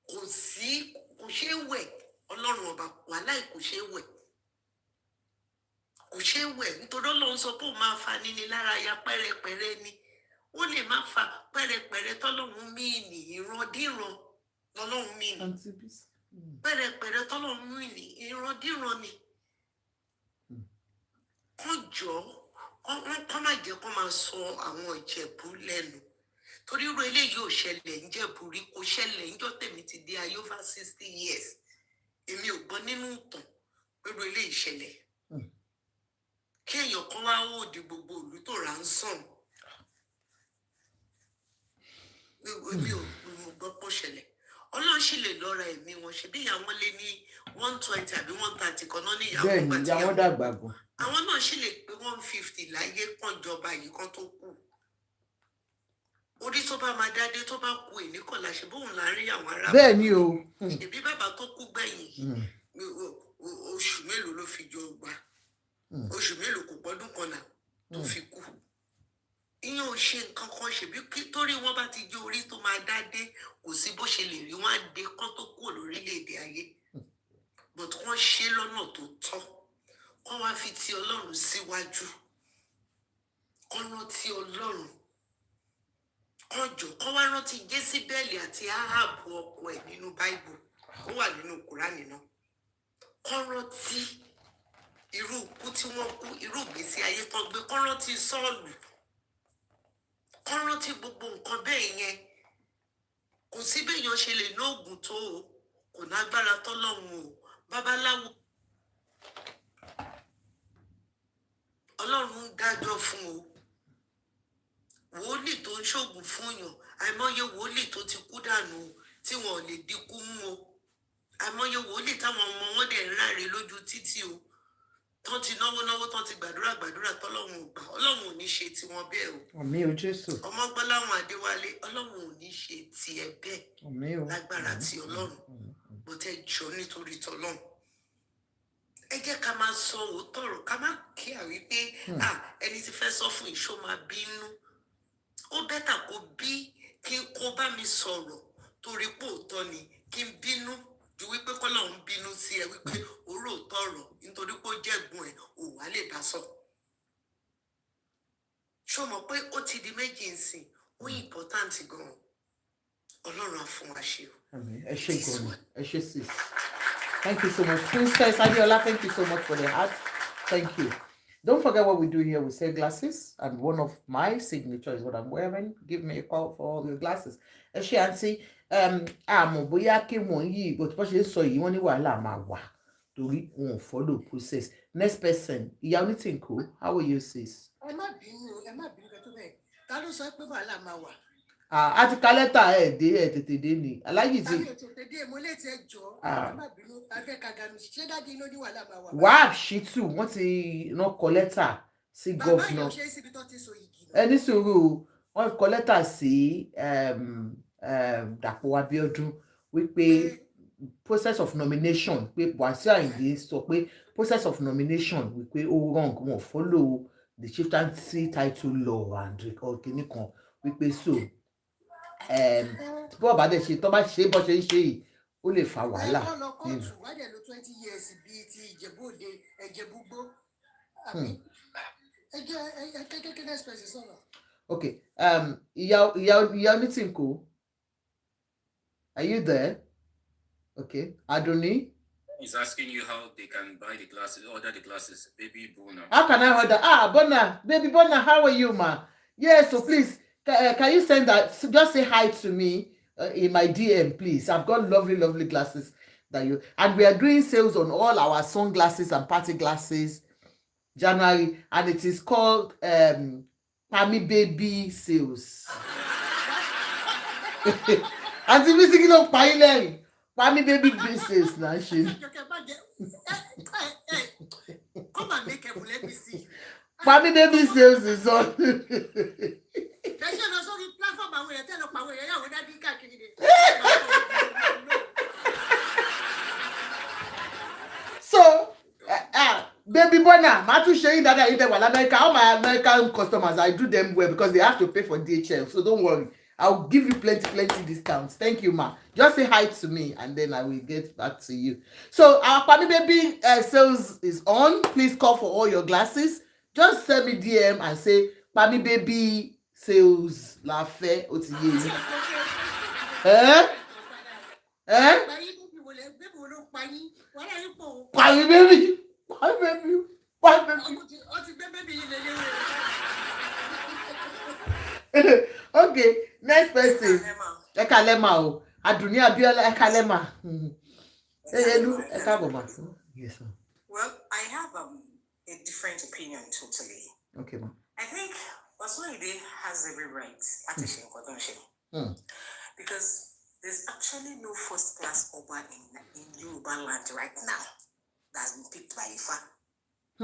kò ṣeé wẹ̀ Ọlọ́run ọba wàláì kò ṣeé wẹ̀ nítorí Ọlọ́run sọ pé ó máa fa níní lára ya pẹ́rẹpẹ̀rẹ ni ó lè má fa pẹ́rẹpẹ̀rẹ tọ́lọ́run míìnì ìrandíran lọ́lọ́run míìnì pẹ́rẹpẹ̀rẹ tọ́lọ́run míìnì ìrandíran ni kán jọ kán má jẹ́ kán máa sọ àwọn Ìjẹ̀bú lẹ́nu torí irú eléyìí ò ṣẹlẹ̀ ń Jẹ̀bú rí kò ṣẹlẹ̀ níjọ́ tèmi ti di ayé over 60 years èmi ò gbọ́ nínú ìtàn pé irú eléyìí ṣẹlẹ̀ kí èèyàn kan wá òde gbogbo ìlú tó rà ń sàn èmi ò gbọ́ pọ̀ ṣẹlẹ̀ Ọlọ́run sì lè lọ́ra ẹ̀mí wọn ṣe bí ìyàwó lé ní 120 àbí 130 kan náà ní ìyàwó bẹ́ẹ̀ ni ìyàwó dàgbà gan. Àwọn náà sì lè pé 150 láyé kan jọba yìí kan tó kù orí tó bá máa dádé tó bá ku ìníkànlá ṣe bóun là ń rí àwọn ará. Bẹ́ẹ̀ ni o. Ṣèbí bàbá tó kú gbẹ̀yìn yìí oṣù mélòó ló fi jọ gbà oṣù mélòó kò gbọ́dún kan náà tó fi kú ìyẹn ò ṣe nǹkan kan ṣèbí torí wọn bá ti jẹ orí tó máa dá dé kò sí bó ṣe lè rí wọn á dé kán tó kúrò lórílẹ̀-èdè ayé but wọ́n ṣe lọ́nà tó tọ́ kán wá fi ti Ọlọ́run síwájú kán rántí Ọlọ́run kán jọ kán wá rántí Jésíbẹ́lì àti Áhábù ọkọ ẹ̀ nínú Báíbù ó wà nínú Kùránì náà kán rántí irú ikú tí wọ́n kú irú ìgbésí ayé tán gbé kán rántí Sọ́ọ̀lù kán rántí gbogbo nǹkan bẹ́ẹ̀ yẹn kò sí béèyàn ṣe lè ná oògùn tó o kò nágbára tọ́lọ́run o babaláwo Ọlọ́run ń dájọ́ fún o wòlíì tó ń ṣoògùn fún yàn àìmọye wòlíì tó ti kú dànù tí wọn ò lè dínkù mú o àìmọye wòlíì táwọn ọmọ wọn dẹ̀ ń ráre lójú títì o tán ti náwó tán ti gbàdúrà tọ́lọ́run ò gbà Ọlọ́run ò ní ṣe tiwọn bẹ́ẹ̀ o. Àmín o Jésù. Ọmọgbọ́láwọn Adéwálé Ọlọ́run ò ní ṣe tiẹ̀ bẹ́ẹ̀. Àmín o. Lágbára ti Ọlọ́run bó tẹ́ jọ nítorí tọ́lọ́run. Ẹ jẹ́ ká máa sọ òótọ́ ọ̀rọ̀ ká má kí àwí pé ẹni tí fẹ́ sọ fún ìṣó máa bínú. Ó bẹ́tà kó bí kí n kó bá mi sọ̀rọ̀ torí pé òótọ́ ni kí n bínú ju wípé kọ́lọ́run bínú sí ẹ wípé oró òótọ́ ọ̀rọ̀ nítorí pé ó jẹ́gun ẹ̀ ò wá lè bá sọ. Ṣó mọ̀ pé ó ti di méjì nsìn ó important gan-an Ọlọ́run á fún wa ṣe o. Ẹ ṣé gan-an ẹ ṣé sis. Thank you so much. Princess Adiola, thank you so much for the heart. Thank you. Don't forget what we do here. We sell glasses, and one of my signature is what I'm wearing. Give me a call for all your glasses. Ẹ ṣé àǹtí, àmọ́ bóyá kí wọ́n yí bó ti bọ́ ṣe sọ yìí wọ́n ní wàhálà máa wà torí wọn ò follow process. Next person, ìyá onítìǹkù, how are you sis? Ẹ má bínú kẹ́ tó bẹ́ẹ̀. Ta ló sọ pé wàhálà máa wà? A ti ka lẹ́tà tètè dé ni aláyìí ti. Àmì ètò tèdè mo lè tẹ jọ. Ẹ má bínú afẹ́ kaganu ṣé dájú ló ní wàhálà máa wà. Wàá ṣìtù wọ́n ti rán kọ lẹ́tà sí gọ́fúnà. Bàbá yóò ṣe é síbi tó ti so igi. Ẹ ní sùúrù wọ́n kọ lẹ́tà sí Dapo Abiodun wípé process of nomination pé Wasiu Ayinde sọ pé process of nomination wípé ó wrong wọn follow the chieftaincy title law and kìíní kan wípé so bó bá dẹ̀ ṣe tó bá ṣe bó ṣe ń ṣe yìí ó lè fa wàhálà. Ẹ kọ́ lọ kóòtù wá dẹ̀ lo 20 years bíi ti Ìjẹ̀bú Òde Ẹ̀jẹ̀búgbó. Àbí ẹ next person sọ̀rọ̀. Okay, ìyá onítìǹkù, are you there? Okay, Adoni. He's asking you how they can buy the glasses, order the glasses. Baby Bona. How can I order? Bona, baby Bona, how are you, ma? Yes, so please, can you send that? Just say hi to me in my DM, please. I've got lovely glasses that you, and we are doing sales on all our sunglasses and party glasses January, and it is called Pami Baby Sales. Auntie Missy, you know, Pami Baby Sales now. Come and make a let me see. Pami Baby Sales is on. So, Baby Bona, Matu sharing that I either America. All my American customers, I do them well because they have to pay for DHL. So don't worry. I'll give you plenty discounts. Thank you, ma. Just say hi to me and then I will get back to you. So our Pami Baby sales is on. Please call for all your glasses. Just send me DM and say Pami Baby sales la fe otiye. Pami Baby. Okay, next person. Ekalema o. Aduni Abiola Ekalema. Yes, ma'am. Well, I have a different opinion totally. Okay, ma'am. I think Wasiu Ayinde has every right because there's actually no first class Oba in Yoruba land right now that's been picked by Ifa,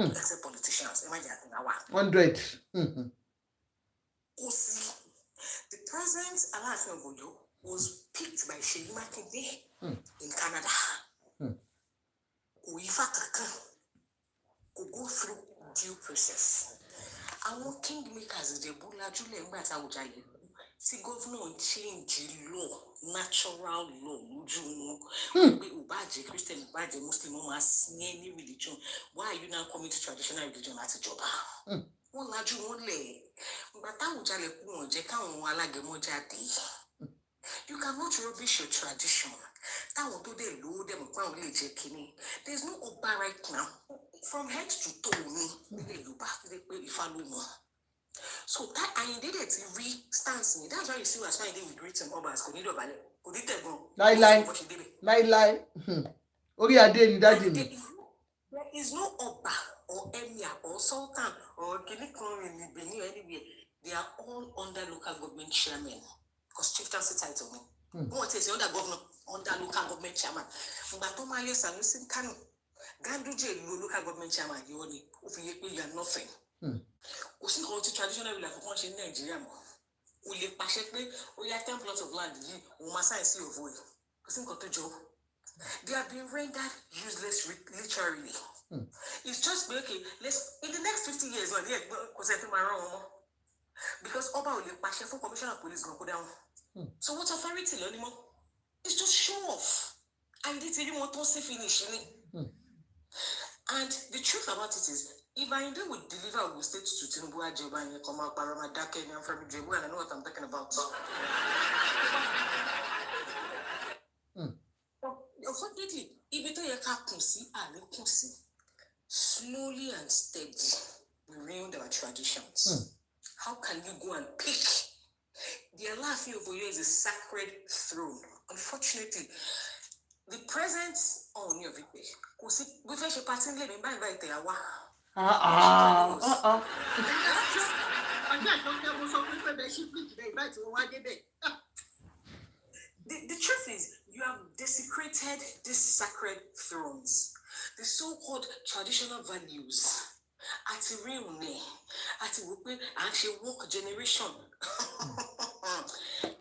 except politicians. 100. The president Alaafin of Oyo was picked by Seyi Makinde in Canada. Ifa Kakan could go through process. Àwọn kingmakers Ìjẹ̀bú lajúlẹ̀ ńgbà tí Awujale tí governor ń change law, natural law lójú wọn. Pé ò bá jẹ́ Christian, ò bá jẹ́ Muslim, wọ́n máa sin any religion. Why are you now coming to traditional religion láti jọba? Wọ́n lajú wọn lẹ̀. Ìgbà tí Awujale kú wọn jẹ́ káwọn alágẹmọ jáde. You cannot rubbish your tradition. Táwọn tó dé lówó dẹ̀ mọ̀ pé àwọn lè jẹ́ kínní. There is no Ọba right now. From head to toe ni nílẹ̀ Yorùbá pé Ifá ló mọ̀. So that Ayinde dẹ̀ ti rí stance me. That's why you see us Ayinde we greet him Obas kò ní dọ̀bálẹ̀ kò ní tẹ̀gbọ́n. Láíláí orí adé ni dájú mi. There is no Oba or Emir or Sultan or Kinikan in Benin or anywhere. They are all under local government chairman because chieftaincy title me. Wọ́n ti ṣe under governor under local government chairman. Ìgbà tó máa yẹ Sanusi Kanu Ganduje lo local government chairman yìí ni ó fi yé pé you are nothing. Kò sí nǹkan tí traditional ruler kankan ṣe ní Nàìjíríà mọ́. O lè pàṣẹ pé ó yá 10 plots of land yìí òun máa sáyẹ̀nsì òvò ẹ̀. Kò sí nǹkan tó jọ. They have been rendered useless literally. It's just okay. Let's in the next 50 years, because Oba will passion for commissioner of police go down. So what authority anymore? It's just show off. And they tell you what to say finish. And the truth about it is, if I would deliver will state to Tinubu Ajeba and come out Paramadake and I'm from Jebu and I know what I'm talking about. Unfortunately, if you take a slowly and steady, we ruined our traditions. How can you go and pick? The laughing over here is a sacred throne. Unfortunately, the presence on your video, we fetch a party in living by the hour. The truth is, you have desecrated these sacred thrones. The so-called traditional values. Ati real ne, ati wupe, actually walk generation.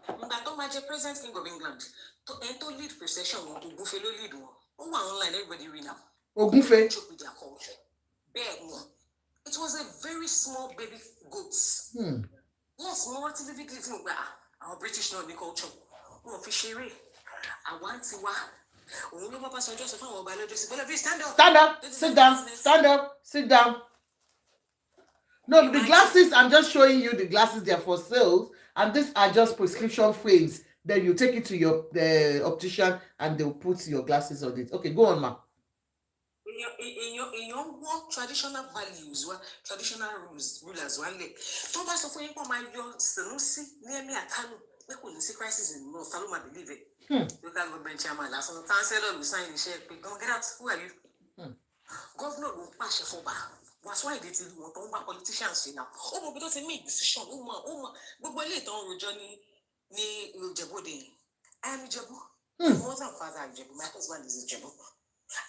Mbato maje present king of England. To enter lead procession, Ogunfe lo lead one. Oh, online everybody read now. Ogunfe. Joke with their culture. It was a very small baby goats. Yes, more activity our British not the culture. Oh, fishery. I want to stand up, sit down, stand up, sit down. No, the glasses, I'm just showing you the glasses, they're for sale. And these are just prescription frames. Then you take it to your optician and they'll put your glasses on it. Okay, go on, ma. In your work, traditional values, traditional rulers, one day. Don't pass off when you come your Sanusi near me. I can't. We couldn't see crisis in North Saloma, believe it. Local government chairman, last one, councillor will sign the share. Don't get out. Who are you? Governor will pass your phone back. That's why they tell you what politicians now. Oh, but don't make decision. But when later on, Johnny, ni Ujebode. I am Ujebu. My mother and father are Ujebu. My husband is Ujebu.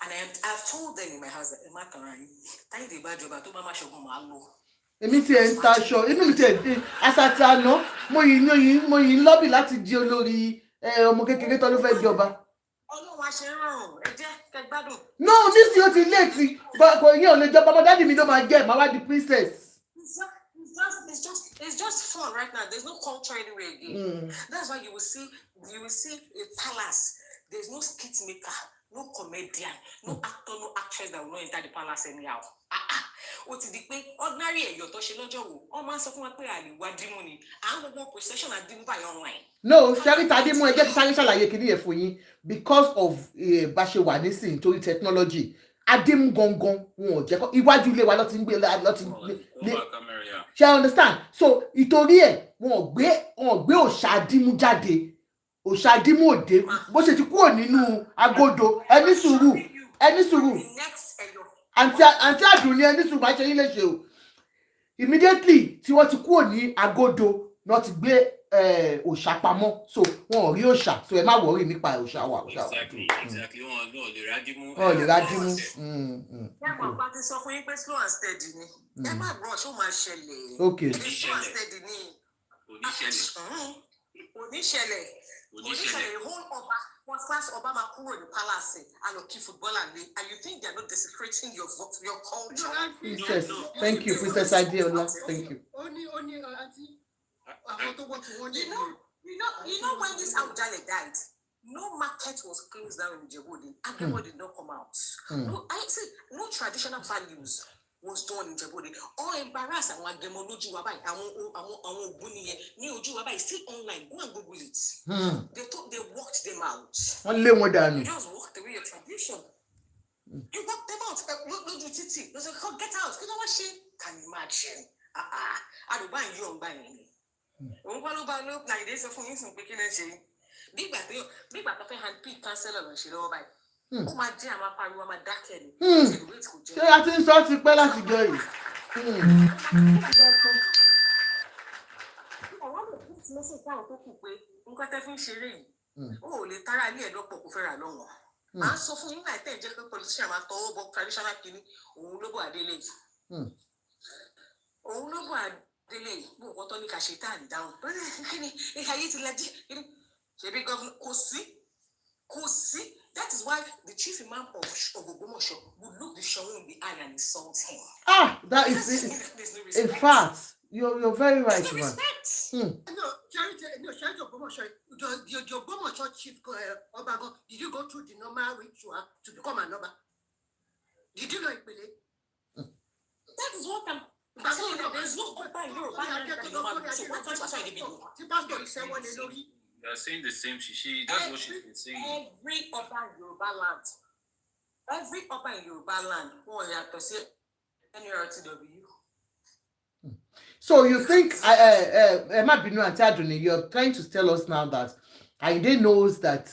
And I've told them in my house that Makaran, thank the bad job. I told Mama Shogun Malo. Èmi ti ẹ̀ ń taṣọ inú mi ti ẹ̀ asàtì àná mo yìí lọ́bì láti di olórí ọmọ kékeré tó ló fẹ́ jọba. Ọlọ́run àṣẹ rọrùn ẹ jẹ́ kẹ́ gbádùn. No, nísìnyí ó ti léètì kò yẹn ò lè jọba ọmọ dáàdì mi ló máa jẹ́ màá wá di princess. It's just fun right now. There's no culture anywhere again. That's why you will see a palace. There's no skit maker, no comedian, no actor, no actress that will not enter the palace anyhow. Ó ti di pé ordinary ẹ̀yọ̀ tó ṣe lọ́jọ́ wo wọ́n máa ń sọ fún wa pé àlè wá dímú ni à ń gbogbo procession àdímú báyìí online. No, ṣẹ́rí tàdímú ẹ jẹ́ kí sáré ṣàlàyé kìíní yẹn fún yín because of bá ṣe wà nísìnyí torí technology àdímú gangan wọn ò jẹ́ kó iwájú ilé wa lọ́ti ń gbé ṣe I understand so ìtorí ẹ̀ wọn ò gbé òòṣà àdímú jáde òòṣà àdímú òde bó ṣe ti kúrò nínú agodo ẹni sùúrù àǹtí àdùn ní ẹni sùúrù máa ṣe yín léṣe o immediately tí wọ́n ti kúrò ní agodo náà ti gbé òòṣà pamọ́ so wọn ò rí òòṣà so ẹ má wọrí nípa òòṣà wa. Exactly wọn lè rádìmú. Ẹ̀gbọ́n bá ti sọ fún yín pé slow and steady ni ẹ má rush ó máa ṣẹlẹ̀. Okay. Slow and steady ni oníṣẹ̀lẹ̀ whole ọba was class Obama kúrò ní palace and okay football and you think they're not desecrating your culture? Princess, thank you, Princess Adeola. Thank you. Only auntie. You know when this Awujale died, no market was closed down in Djibouti. Everybody did not come out. No, I say no traditional values was done in Djibouti. All embarrass and one demology wabai, ni oju wabai still online. Go and Google it. They thought they walked them out. You just walked away your tradition. You walked them out. No do titi. They say, get out. You know what she can imagine. I don't buy you on buying. Like this for instance, picking and saying, big back hand pick cancel and she know by. Oh my dear, my party, my dark. So I think so to pay láti jọ yìí. Message táwọn tó kù pé nǹkan tẹ́ fi ń ṣeré yìí ó lè tara ilé ẹ̀dọ́pọ̀ kò fẹ́ rà lọ́wọ́. À ń sọ fún yín láì tẹ̀ jẹ́ pé politician máa tọwọ́ bọ traditional kìíní òun ló bọ̀ àdélé yìí. Òun ló bọ̀ àdélé yìí bó nǹkan tó ní ká ṣe tá à ń dáhùn. Kíni ayé ti lajú kíni ṣebí gọ́fúnà kò sí. That is why the chief imam of Ogbomoso would look the Shawun in the eye and insult him. That is it. In fact, you're very right, man. No, Charity Ogbomoso, the Ogbomoso chief Obago, did you go through the normal ritual to become an Oba? Did you know it, Billy? That is what I'm saying. There's no Oba in Yoruba land that normal ritual. So what was I doing? You are saying the same. That's what she's been saying. Every Oba in Yoruba land, oh, yeah, to say NURTW. So you think Emma Binu and Abiodun, you're trying to tell us now that Aide knows that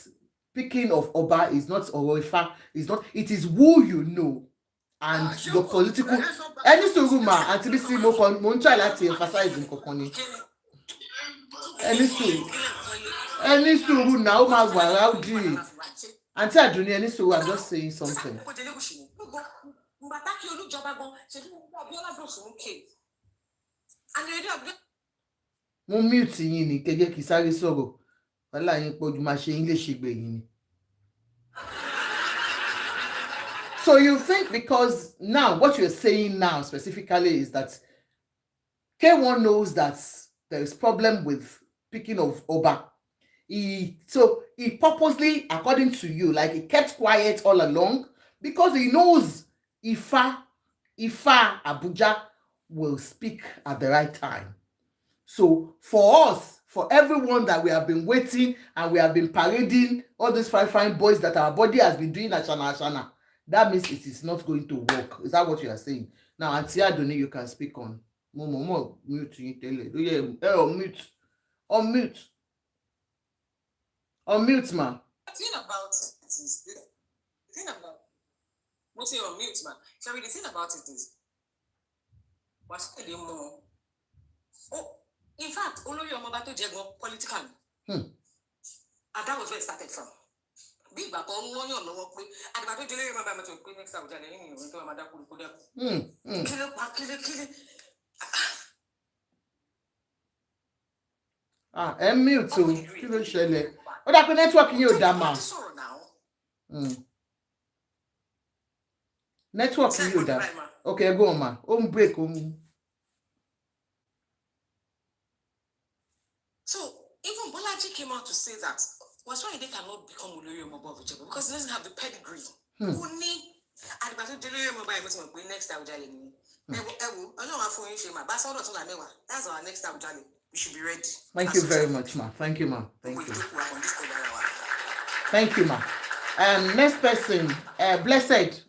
picking of Oba is not Oroifa, is not, it is who you know and your political any suruma and to be seen more try to emphasize in Kokoni. Any suru now my Audi. Auntie Abiodun, any suru, I'm just saying something. Mo mute yín ni kẹjẹ kí sáré sọ̀rọ̀ wàhálà yín pọ̀ jù máa ṣe yín lè ṣègbè yín ni. So you think because now what you're saying now specifically is that K1 knows that there is problem with picking of Oba. So he purposely, according to you, like he kept quiet all along because he knows Ifa Abuja will speak at the right time. So for us, for everyone that we have been waiting and we have been parading all these fine boys that our body has been doing Ashana, that means it is not going to work. Is that what you are saying? Now, Auntie Abiodun, you can speak on. Momo, mute you tell it. Unmute, ma. The thing about it is the thing about what's your mute, man. Sorry, the thing about it is what's the more. Oh, in fact, all of your mother to Jago political. And that was where it started from. Big Bapo, no, you know what? And I don't remember to next time. Mute too. Kí ló ṣẹlẹ̀? Ó dà pé network yín ò dá mà. Network yín ò dá. Okay, go on, ma. Break. So even Bolaji came out to say that Wasiu cannot become Olori Omoba of Ijebu because he doesn't have the pedigree. Only at the Olori Omoba must be next Awujale. That's our next Awujale. We should be ready. Thank you very much, ma. Thank you, ma. Thank you. Thank you, ma. Next person, Blessed.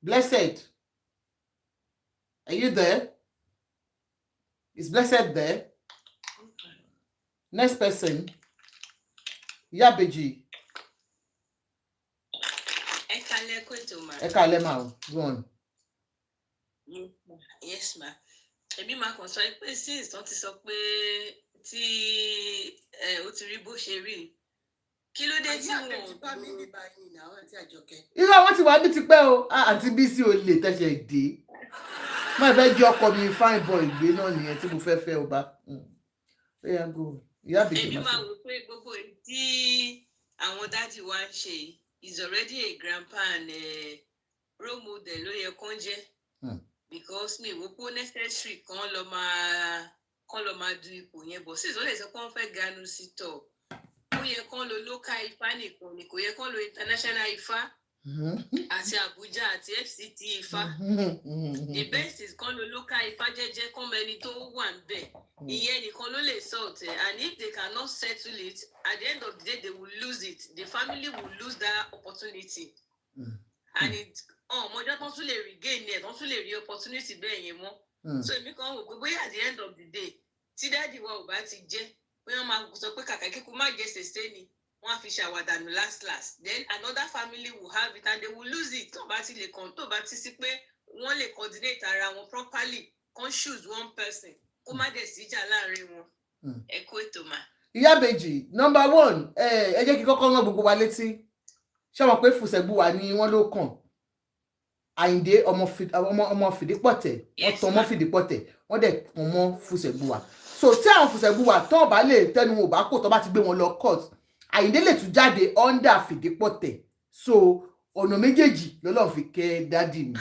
Blessed. Are you there? Is Blessed there? Next person, Yabeji. Ekale ma. Go on. Yes, ma. Ebi ma kàn sọ pé since tán ti sọ pé tí ó ti rí bó ṣe rí kí ló dé tí wọn bá mi ní báyìí náà àti Àjọkẹ́. Irú àwọn tí wàá bí ti pẹ́ o àǹtí Bísí ò lè tẹ̀sẹ̀ dé. Má fẹ́ jẹ́ ọkọ mi fine boy gbé náà nìyẹn tí mo fẹ́ Ọba. Ó yá go. Ìyá Bèjì ebi máa máa sọ. wò pé gbogbo tí àwọn dáàdì wa ń ṣe is already a grandpa and a role model ló yẹ kán jẹ́ because mi ìwò pé necessary kán lọ máa du ipò yẹn bọ̀ sí ìsọ́lẹ̀ sọ pé wọ́n fẹ́ ganu sí tọ̀ ó yẹ kán lo local ifá nìkan ni kò yẹ kán lo international ifá àti Abuja àti FCT ifá the best is kán lo local ifá jẹ́jẹ́ kán mọ ẹni tó wà ń bẹ̀ ìyẹn nìkan ló lè sort and if they cannot settle it at the end of the day they will lose it the family will lose that opportunity and it ọmọdé tán tún lè regain ẹ̀ tán tún lè rí opportunity bẹ́ẹ̀ yẹn mọ́ so èmi kan wò pé bóyá at the end of the day tí dáàdì wa ò bá ti jẹ́ bóyá wọ́n máa sọ pé kàkà kíkú má jẹ́ ṣèṣe ni wọ́n á fi ṣàwàdànù last then another family will have it and they will lose it tó bá ti lè kàn tó bá ti sí pé wọ́n lè coordinate ara wọn properly kan choose one person kó má dẹ̀ síjà láàrin wọn ẹ kó ètò mà. Ìyábẹ̀jì number one ẹ jẹ́ kí kọ́kọ́ rán gbogbo wa létí ṣé wọn pé Fùsẹ̀bùwà ni wọ́n ló kàn Àyìndé ọmọ Fìdípọ̀tẹ̀ wọ́n tọ́ ọmọ Fìdípọ̀tẹ̀ wọ́n dẹ̀ kàn mọ́ Fùsẹ̀bùwà so tí àwọn Fùsẹ̀bùwà tó bá lè tẹnu wọn ò bá kò tó bá ti gbé wọn lọ court Àyìndé lè tún jáde under Fìdípọ̀tẹ̀ so ọ̀nà méjèèjì lọ́lọ́ fi kẹ́ dádì mi.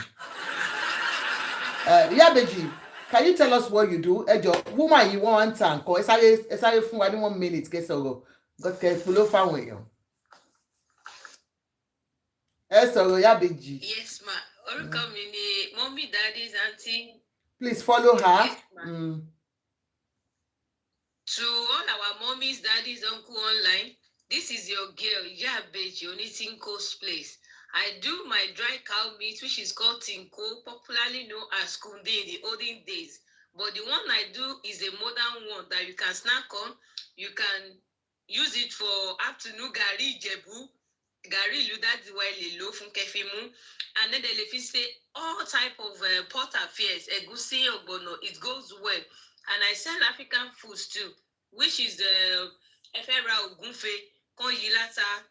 Ìyábẹ̀jì can you tell us what you do ẹjọ woman yìí wọ́n ń ta nǹkan ẹ sáré fún wa ní 1 minute kẹ́ sọ̀rọ̀ kẹ́ polówó fáwọn èèyàn ẹ sọ̀rọ̀ Ìyábẹ̀jì. Yes ma orúkọ mi ni mommy daddy's aunty. Please follow her. Yes, to all our mommies, daddies, uncle online, this is your girl, Ìyábẹ̀jì Onítìnkó's place. I do my dry cow meat, which is called Tinko, popularly known as Kunde in the olden days. But the one I do is a modern one that you can snack on. You can use it for afternoon gari Ìjẹ̀bú, gari ìlú dáàdì wa ilé lò fún kẹfìmú. And then they say all type of pot affairs, egusi, ogbono, it goes well. And I sell African foods too, which is the Efera Ogunfe, Kon Yilata,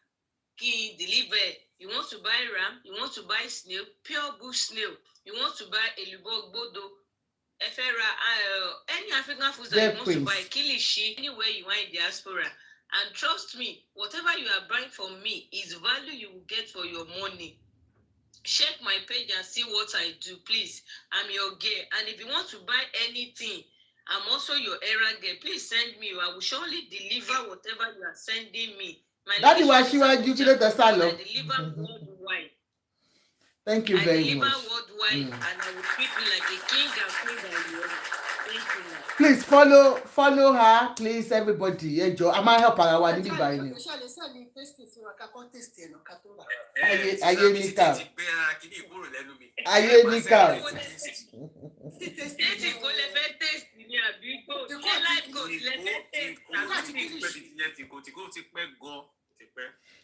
Ki deliver. You want to buy ram, you want to buy snail, pure bush snail. You want to buy Elubo Bodo, Efera, any African foods that you want to buy, Kilishi, anywhere you are in diaspora. And trust me, whatever you are buying from me is value you will get for your money. Check my page and see what I do, please. I'm your girl. And if you want to buy anything, I'm also your errand girl. Please send me. I will surely deliver whatever you are sending me. Daddy Wasiu, you did the salon. I deliver worldwide. Thank you very I deliver much. worldwide, and I will treat you like a king and queen that you are. Thank you. Please follow her, please, everybody. Ẹjọ́, a máa help ara wa níbí báyìí ni. Ayé ní ká. Ayé ní ká. Tẹ́sí kò lè fẹ́ tẹ́sí ní àbígbò. Ṣé láìpẹ́ lè fẹ́ tẹ́sí?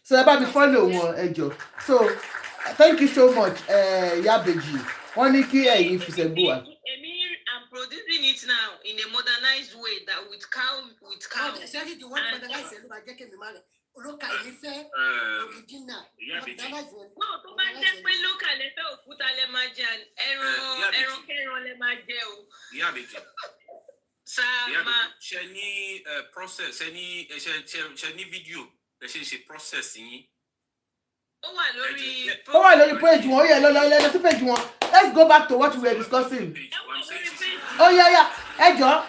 So ẹ bá mi follow wọn ẹjọ́. So thank you so much, Ìyábẹ̀jì. Wọ́n ní kí ẹ̀yin Fùsẹ̀bùwà. I'm producing it now in a modernized way that with cow. Exactly the one modernized look at get me marry. Local ife original. No, tó bá jẹ́ pé local lè fẹ́ òkúta lè máa jẹ ẹran kẹran lè máa jẹ o. Ìyábẹ̀jì. Sama. Ṣé ní process ṣé ní video ẹ ṣe process yín. Ó wà lórí page wọn. Ó yẹ lọ sí page wọn. Let's go back to what we were discussing. Oh yeah. Ẹjọ́,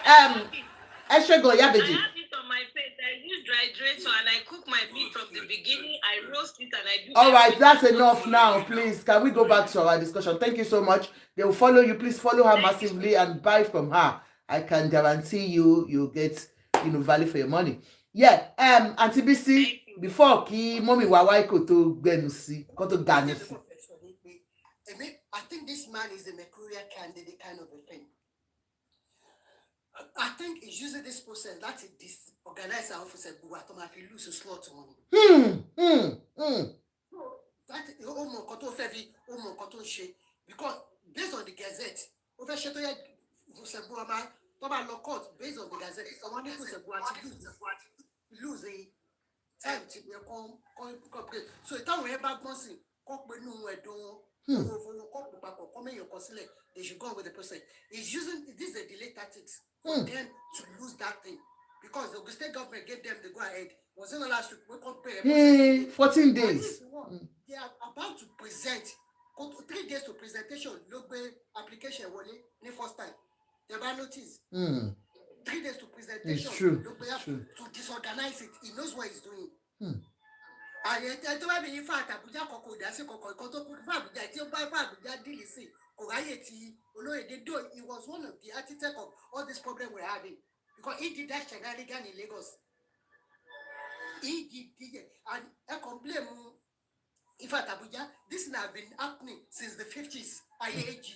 ẹ ṣé gan Ìyábẹ̀jì. I have it on my page. I use dry drator and I cook my meat from the beginning. I roast it and I do. All right, that's enough now. Please, can we go back to our discussion? Thank you so much. They will follow you. Please follow her massively and buy from her. I can guarantee you'll get value for your money. Yeah. Auntie BC, before kí mommy wa wá kó tó gbẹnu sí, kó tó ganu sí. I think this man is a Mercurial candidate kind of a thing. I think he's using this process that is disorganized our officer to my lose a slot on. That because based on the Gazette, over Shatoya Fusebuama, Toba Lokot, based on the Gazette, someone who lose the time to be so it's time we have back once they should go with the process. He's using this is a delay tactics for them to lose that thing because the state government gave them the go ahead Was it not last week? We compare. Hey, 14 And days. this one, they are about to present 3 days to presentation. Look, application wọlé ní first time. They have noticed. 3 days to presentation. It's true. Look, It's true. to disorganize it. He knows what he's doing. Hmm. tó bá bí yín fún àtàbújá kọkọ ìdásí kọkọ ìkan tó kú fún àbújá tí ó bá fún àbújá dìlì sí kò ráyè tí olóyèdè though he was one of the architects of all this problem we're having because he did that shenanigan in Lagos. He did it and I complain if at Abuja this has been happening since the 50s IAG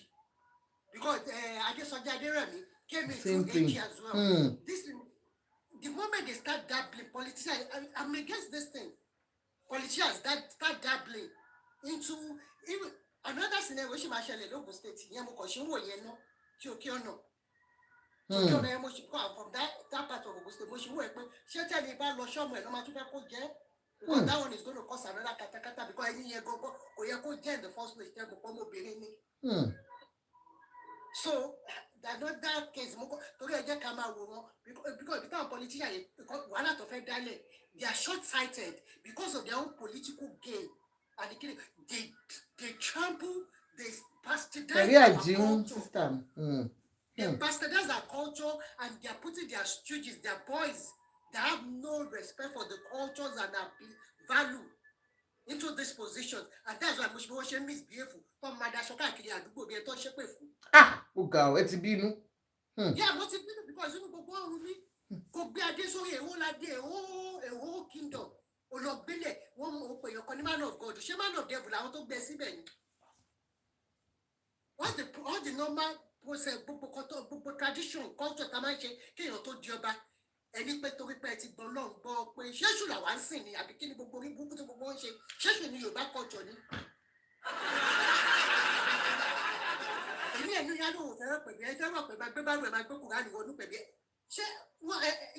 because Adesoja Aderemi came in Same through thing. AG as well. This the moment they start dabbling politicians, I'm against this thing. Politicians that start dabbling into even another scenario she might share Logun State. Yeah, mo kàn ṣe ń wò yẹn náà tí o kí ọ̀nà. Tí o kí ọ̀nà yẹn mo ṣe kọ́ from that part of Ogun State mo ṣe wò ẹ pé ṣé tẹ́lẹ̀ bá lọ ṣọ́ọ̀mù ẹ̀ ló máa tún fẹ́ kó jẹ́ because that one is going to cause another katakata because ẹni yẹn gbogbo kò yẹ kó jẹ́ in the first place tẹ́ mo pọ́ mo bèrè ni. So another case mo kọ́ torí ẹ jẹ́ ká máa wò wọ́n because the kind of politician yẹn wàhálà tó fẹ́ dálẹ̀ they are short-sighted because of their own political gain and they trample they bastardize our culture. System. They bastardize our culture and they are putting their stooges, their boys that have no respect for the cultures and our value into this position and that's why mo ṣe misbehave tó máa daṣọ káàkiri àdúgbò bí ẹ tó ṣépè fún. Ó ga ọ ẹ ti bínú. Yeah, mo ti bínú because inú gbogbo ọrùn mi kò gbé adé sórí èwo ládé èwo kingdom olọgbélé wọn mọ òpè èèyàn kan ní man of God ṣé man of devil àwọn tó gbé síbẹ̀ ni. All the normal process gbogbo tradition culture tá a máa ń ṣe kéèyàn tó di ọba ẹni pé torí pé ẹ ti gbọ́ náà gbọ́ pé ṣéṣù làwa ń sìn ni àbí kí ni gbogbo orí burúkú tó gbogbo ń ṣe ṣéṣù ni Yorùbá culture ni. èmi ẹ̀nu yá lóhùn fẹ́ràn pẹ̀lú ẹ fẹ́ràn pẹ̀lú ẹgbẹ́ bá rẹ̀ máa gbé kùránì wọnú pẹ̀lú ẹ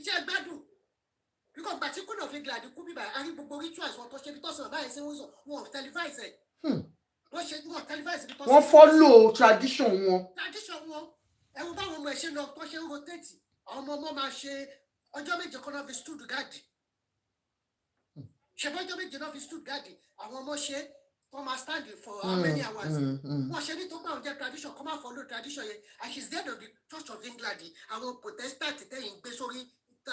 ṣé gbádùn because gbàtí kúnà fi gladi kú bíbá a rí gbogbo rituals wọn tó ṣe bí tọ́sán báyìí sí wọn sọ wọn ò televise ẹ̀ wọ́n televise bí tọ́sán. Wọ́n follow tradition wọn. Ẹ wo báwọn ọmọ ẹ̀ ṣe lọ tó ṣe ń rotate àwọn ọmọ máa ṣe ọjọ́ méje kan náà fi stood guard ṣe bọ́jọ́ méje náà fi stood guard àwọn ọmọ ṣe wọ́n máa stand for how many hours wọ́n ṣe ní tó máa ń jẹ́ tradition kọ́ máa follow tradition yẹn and she is the head of the Church of England àwọn protestant tẹ̀yìn gbé sórí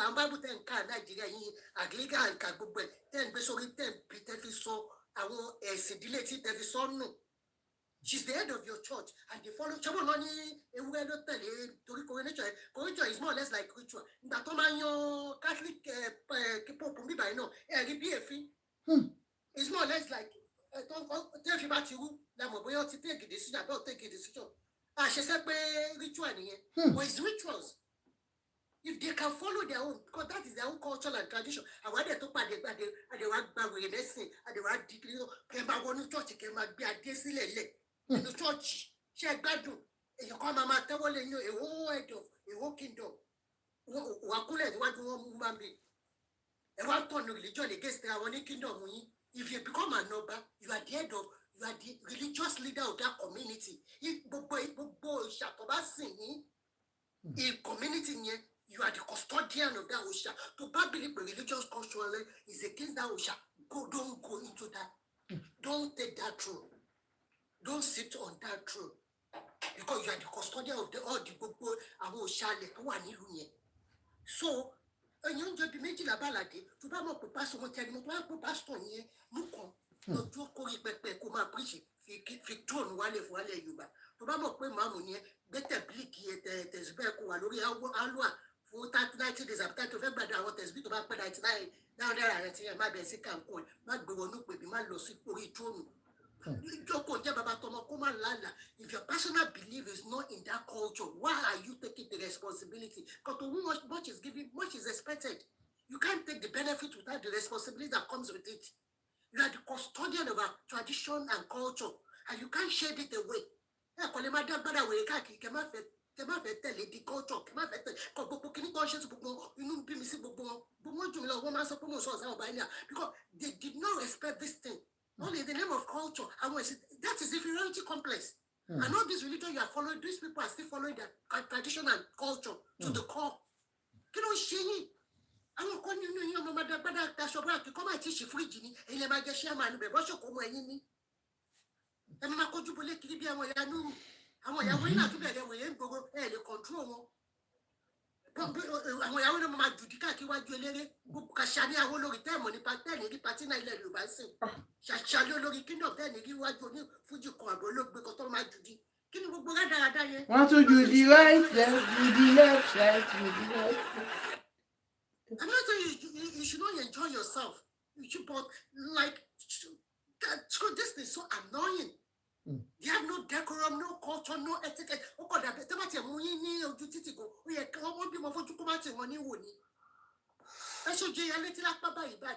àwọn bible tẹ̀ ń ká Nàìjíríà yìí Anglican ká gbogbo ẹ̀ tẹ̀ ń gbé sórí tẹ̀ fi sọ àwọn ẹ̀sìn ìdílé tí tẹ̀ fi sọ nù she is the head of your church and they follow ṣọ́bọ̀ náà ní ewúrẹ́ ló tẹ̀lé torí coronation is more or less like ritual ìgbà tó máa yan Catholic pope bíbá yìí náà ẹ̀rí bí èéfín it's more or less like tẹ́ fi bá ti rú lẹ́mọ̀ bóyá ó ti take decision àbẹ́ ò take decision àṣẹṣẹ́ pé ritual nìyẹn but it's rituals if they can follow their own because that is their own culture and tradition àwọn adé tó pàdé àdéwà gba wèrè lẹ́sìn àdéwà dìgbì kẹ́ máa wọnú church kẹ́ máa gbé adé sílẹ̀ lẹ̀ nínú church ṣe gbádùn èèyàn kan máa tẹ́wọ́ lé ní èwo head of èwo kingdom wà kúlẹ̀ níwájú wọn mú máa ń bè ẹ wá tọ̀nù religion against àwọn ní kingdom yín if you become an ọba you are the head of you are the religious leader of that community gbogbo ìṣàtọ̀ bá sìn ní community yẹn you are the custodian of that òòṣà tó bá believe pé religious culture is against that òòṣà don't go into that don't take that throne don't sit on that throne because you are the custodian of all the gbogbo àwọn òòṣà alẹ̀ tó wà nílùú yẹn so ẹ̀yin oúnjẹ bíi méjìlá bàlàdé tó bá mọ̀ pé pásítọ̀ wọn tẹnu mọ́ tó bá pé pásítọ̀ yẹn mú kan lọ́jọ́ kórè pẹpẹ kó máa pèsè fi tróònù wálé fún wálé Yorùbá tó bá mọ̀ pé màmú yẹn gbẹ́tẹ̀ bílíkì tẹ̀síbẹ́ kó wà lórí alua fún 90 days àbí tó fẹ́ gbàdá àwọn tẹ̀síbí tó bá pẹ́ 99 náírà rẹ̀ tí yẹn má bẹ̀ẹ́ sí kàǹkó má gbé wọnú pèbí má lọ sí orí tróònù ìjókòó jẹ́ bàbá tọmọ kó má lálàá if your personal belief is not in that culture why are you taking the responsibility because to whom much is given much is expected you can't take the benefit without the responsibility that comes with it you are the custodian of our tradition and culture and you can't shade it away ẹ kò lè má dá gbádà wèrè káàkiri kẹ má fẹ́ tẹ̀lé di culture kẹ má fẹ́ tẹ̀lé kọ gbogbo kíní tó ń ṣe sí gbogbo inú bí mi sí gbogbo wọn jù mí lọ wọn máa ń sọ pé mo sọ ọ̀sán ọba ilé because they did not respect this thing only in the name of culture and that is inferiority complex and all this religion you are following these people are still following their tradition and culture to the core kí ló ń ṣe yín àwọn kan nínú yín ọmọ gbádá daṣọ bá kí kọ́ máa ti ṣe fíríjì ni èyí lè máa jẹ ṣẹ́mà níbẹ̀ bọ́ṣọ̀ kó mọ ẹyin ní ẹ máa kójú bolé kiri bí àwọn ìyá núrù àwọn ìyàwó yín àti bẹ̀rẹ̀ wòye ń gbogbo ẹ lè kọ̀ntró wọn àwọn ìyàwó náà máa dùdí káàkiri wájú eléré kàṣà ní àwọn olórí tẹ́ẹ̀mọ̀ nípa tẹ́ẹ̀nì rí patí náà ilẹ̀ Yorùbá sìn ṣàṣàlẹ̀ olórí kingdom tẹ́ẹ̀nì rí wájú oní fújì kan àbọ̀ olóògbé kan tó máa dùdí kí ni gbogbo rádaràdá yẹn. wọ́n tún ju the right left with the left right with the left. I'm not saying you should not enjoy yourself. You should, but like this is so annoying. They have no decorum, no culture, no etiquette. Oh God, they might have money ni ojú títì go. Oh yeah, come on, be more for you might have money woni. I should jay a little like baba ibad.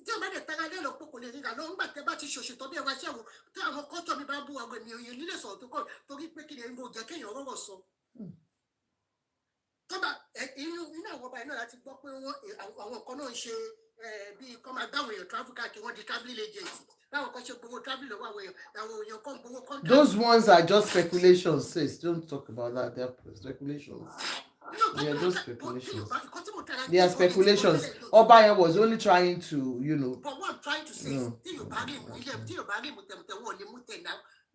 Tell me that I don't know lè ríra lọ ńgbà tẹ́ bá ti ṣòṣì tó bí ẹ wá ṣe àwọn tí àwọn culture mi bá bú àwọn ènìyàn nílé sọ̀rọ̀ tó kọ́ torí pé kí ni ẹni kò jẹ́ kéèyàn rọrọ̀ sọ. Tọ́ba inú àwọn ọba iná láti gbọ́ pé àwọn kan náà ń ṣe bíi kọ́ máa dáwọn èèyàn travel káàkiri wọ́n di travel agent báwọn kan ṣe gbowó travel lọ́wọ́ àwọn èèyàn kan gbowó contract. Those ones are just speculations, sis. Don't talk about that. They're speculations. Yeah, those speculations. They are speculations. Obaya was only trying to, you know. But what I'm trying to say is,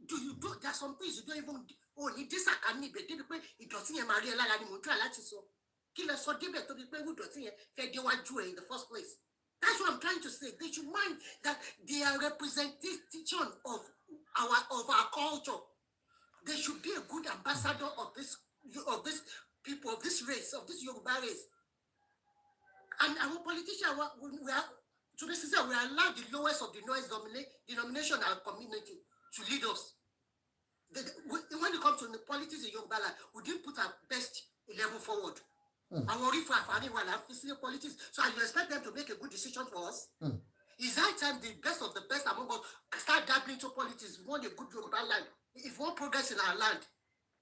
do you do? There's some things you don't even. Oh, you disagree, but it doesn't matter. In the first place. That's what I'm trying to say. They should mind that they are representation of our culture. They should be a good ambassador of this people, of this race, of this Yoruba race. And our politicians, we are, to be sincere, we allow the lowest of the lowest denomination and community to lead us. When it comes to the politics in Yoruba land, we didn't put our best level forward. And worry for politics. So you expect them to make a good decision for us? Is that time the best of the best among us start dabbling into politics? We want a good Yoruba land. If we want progress in our land,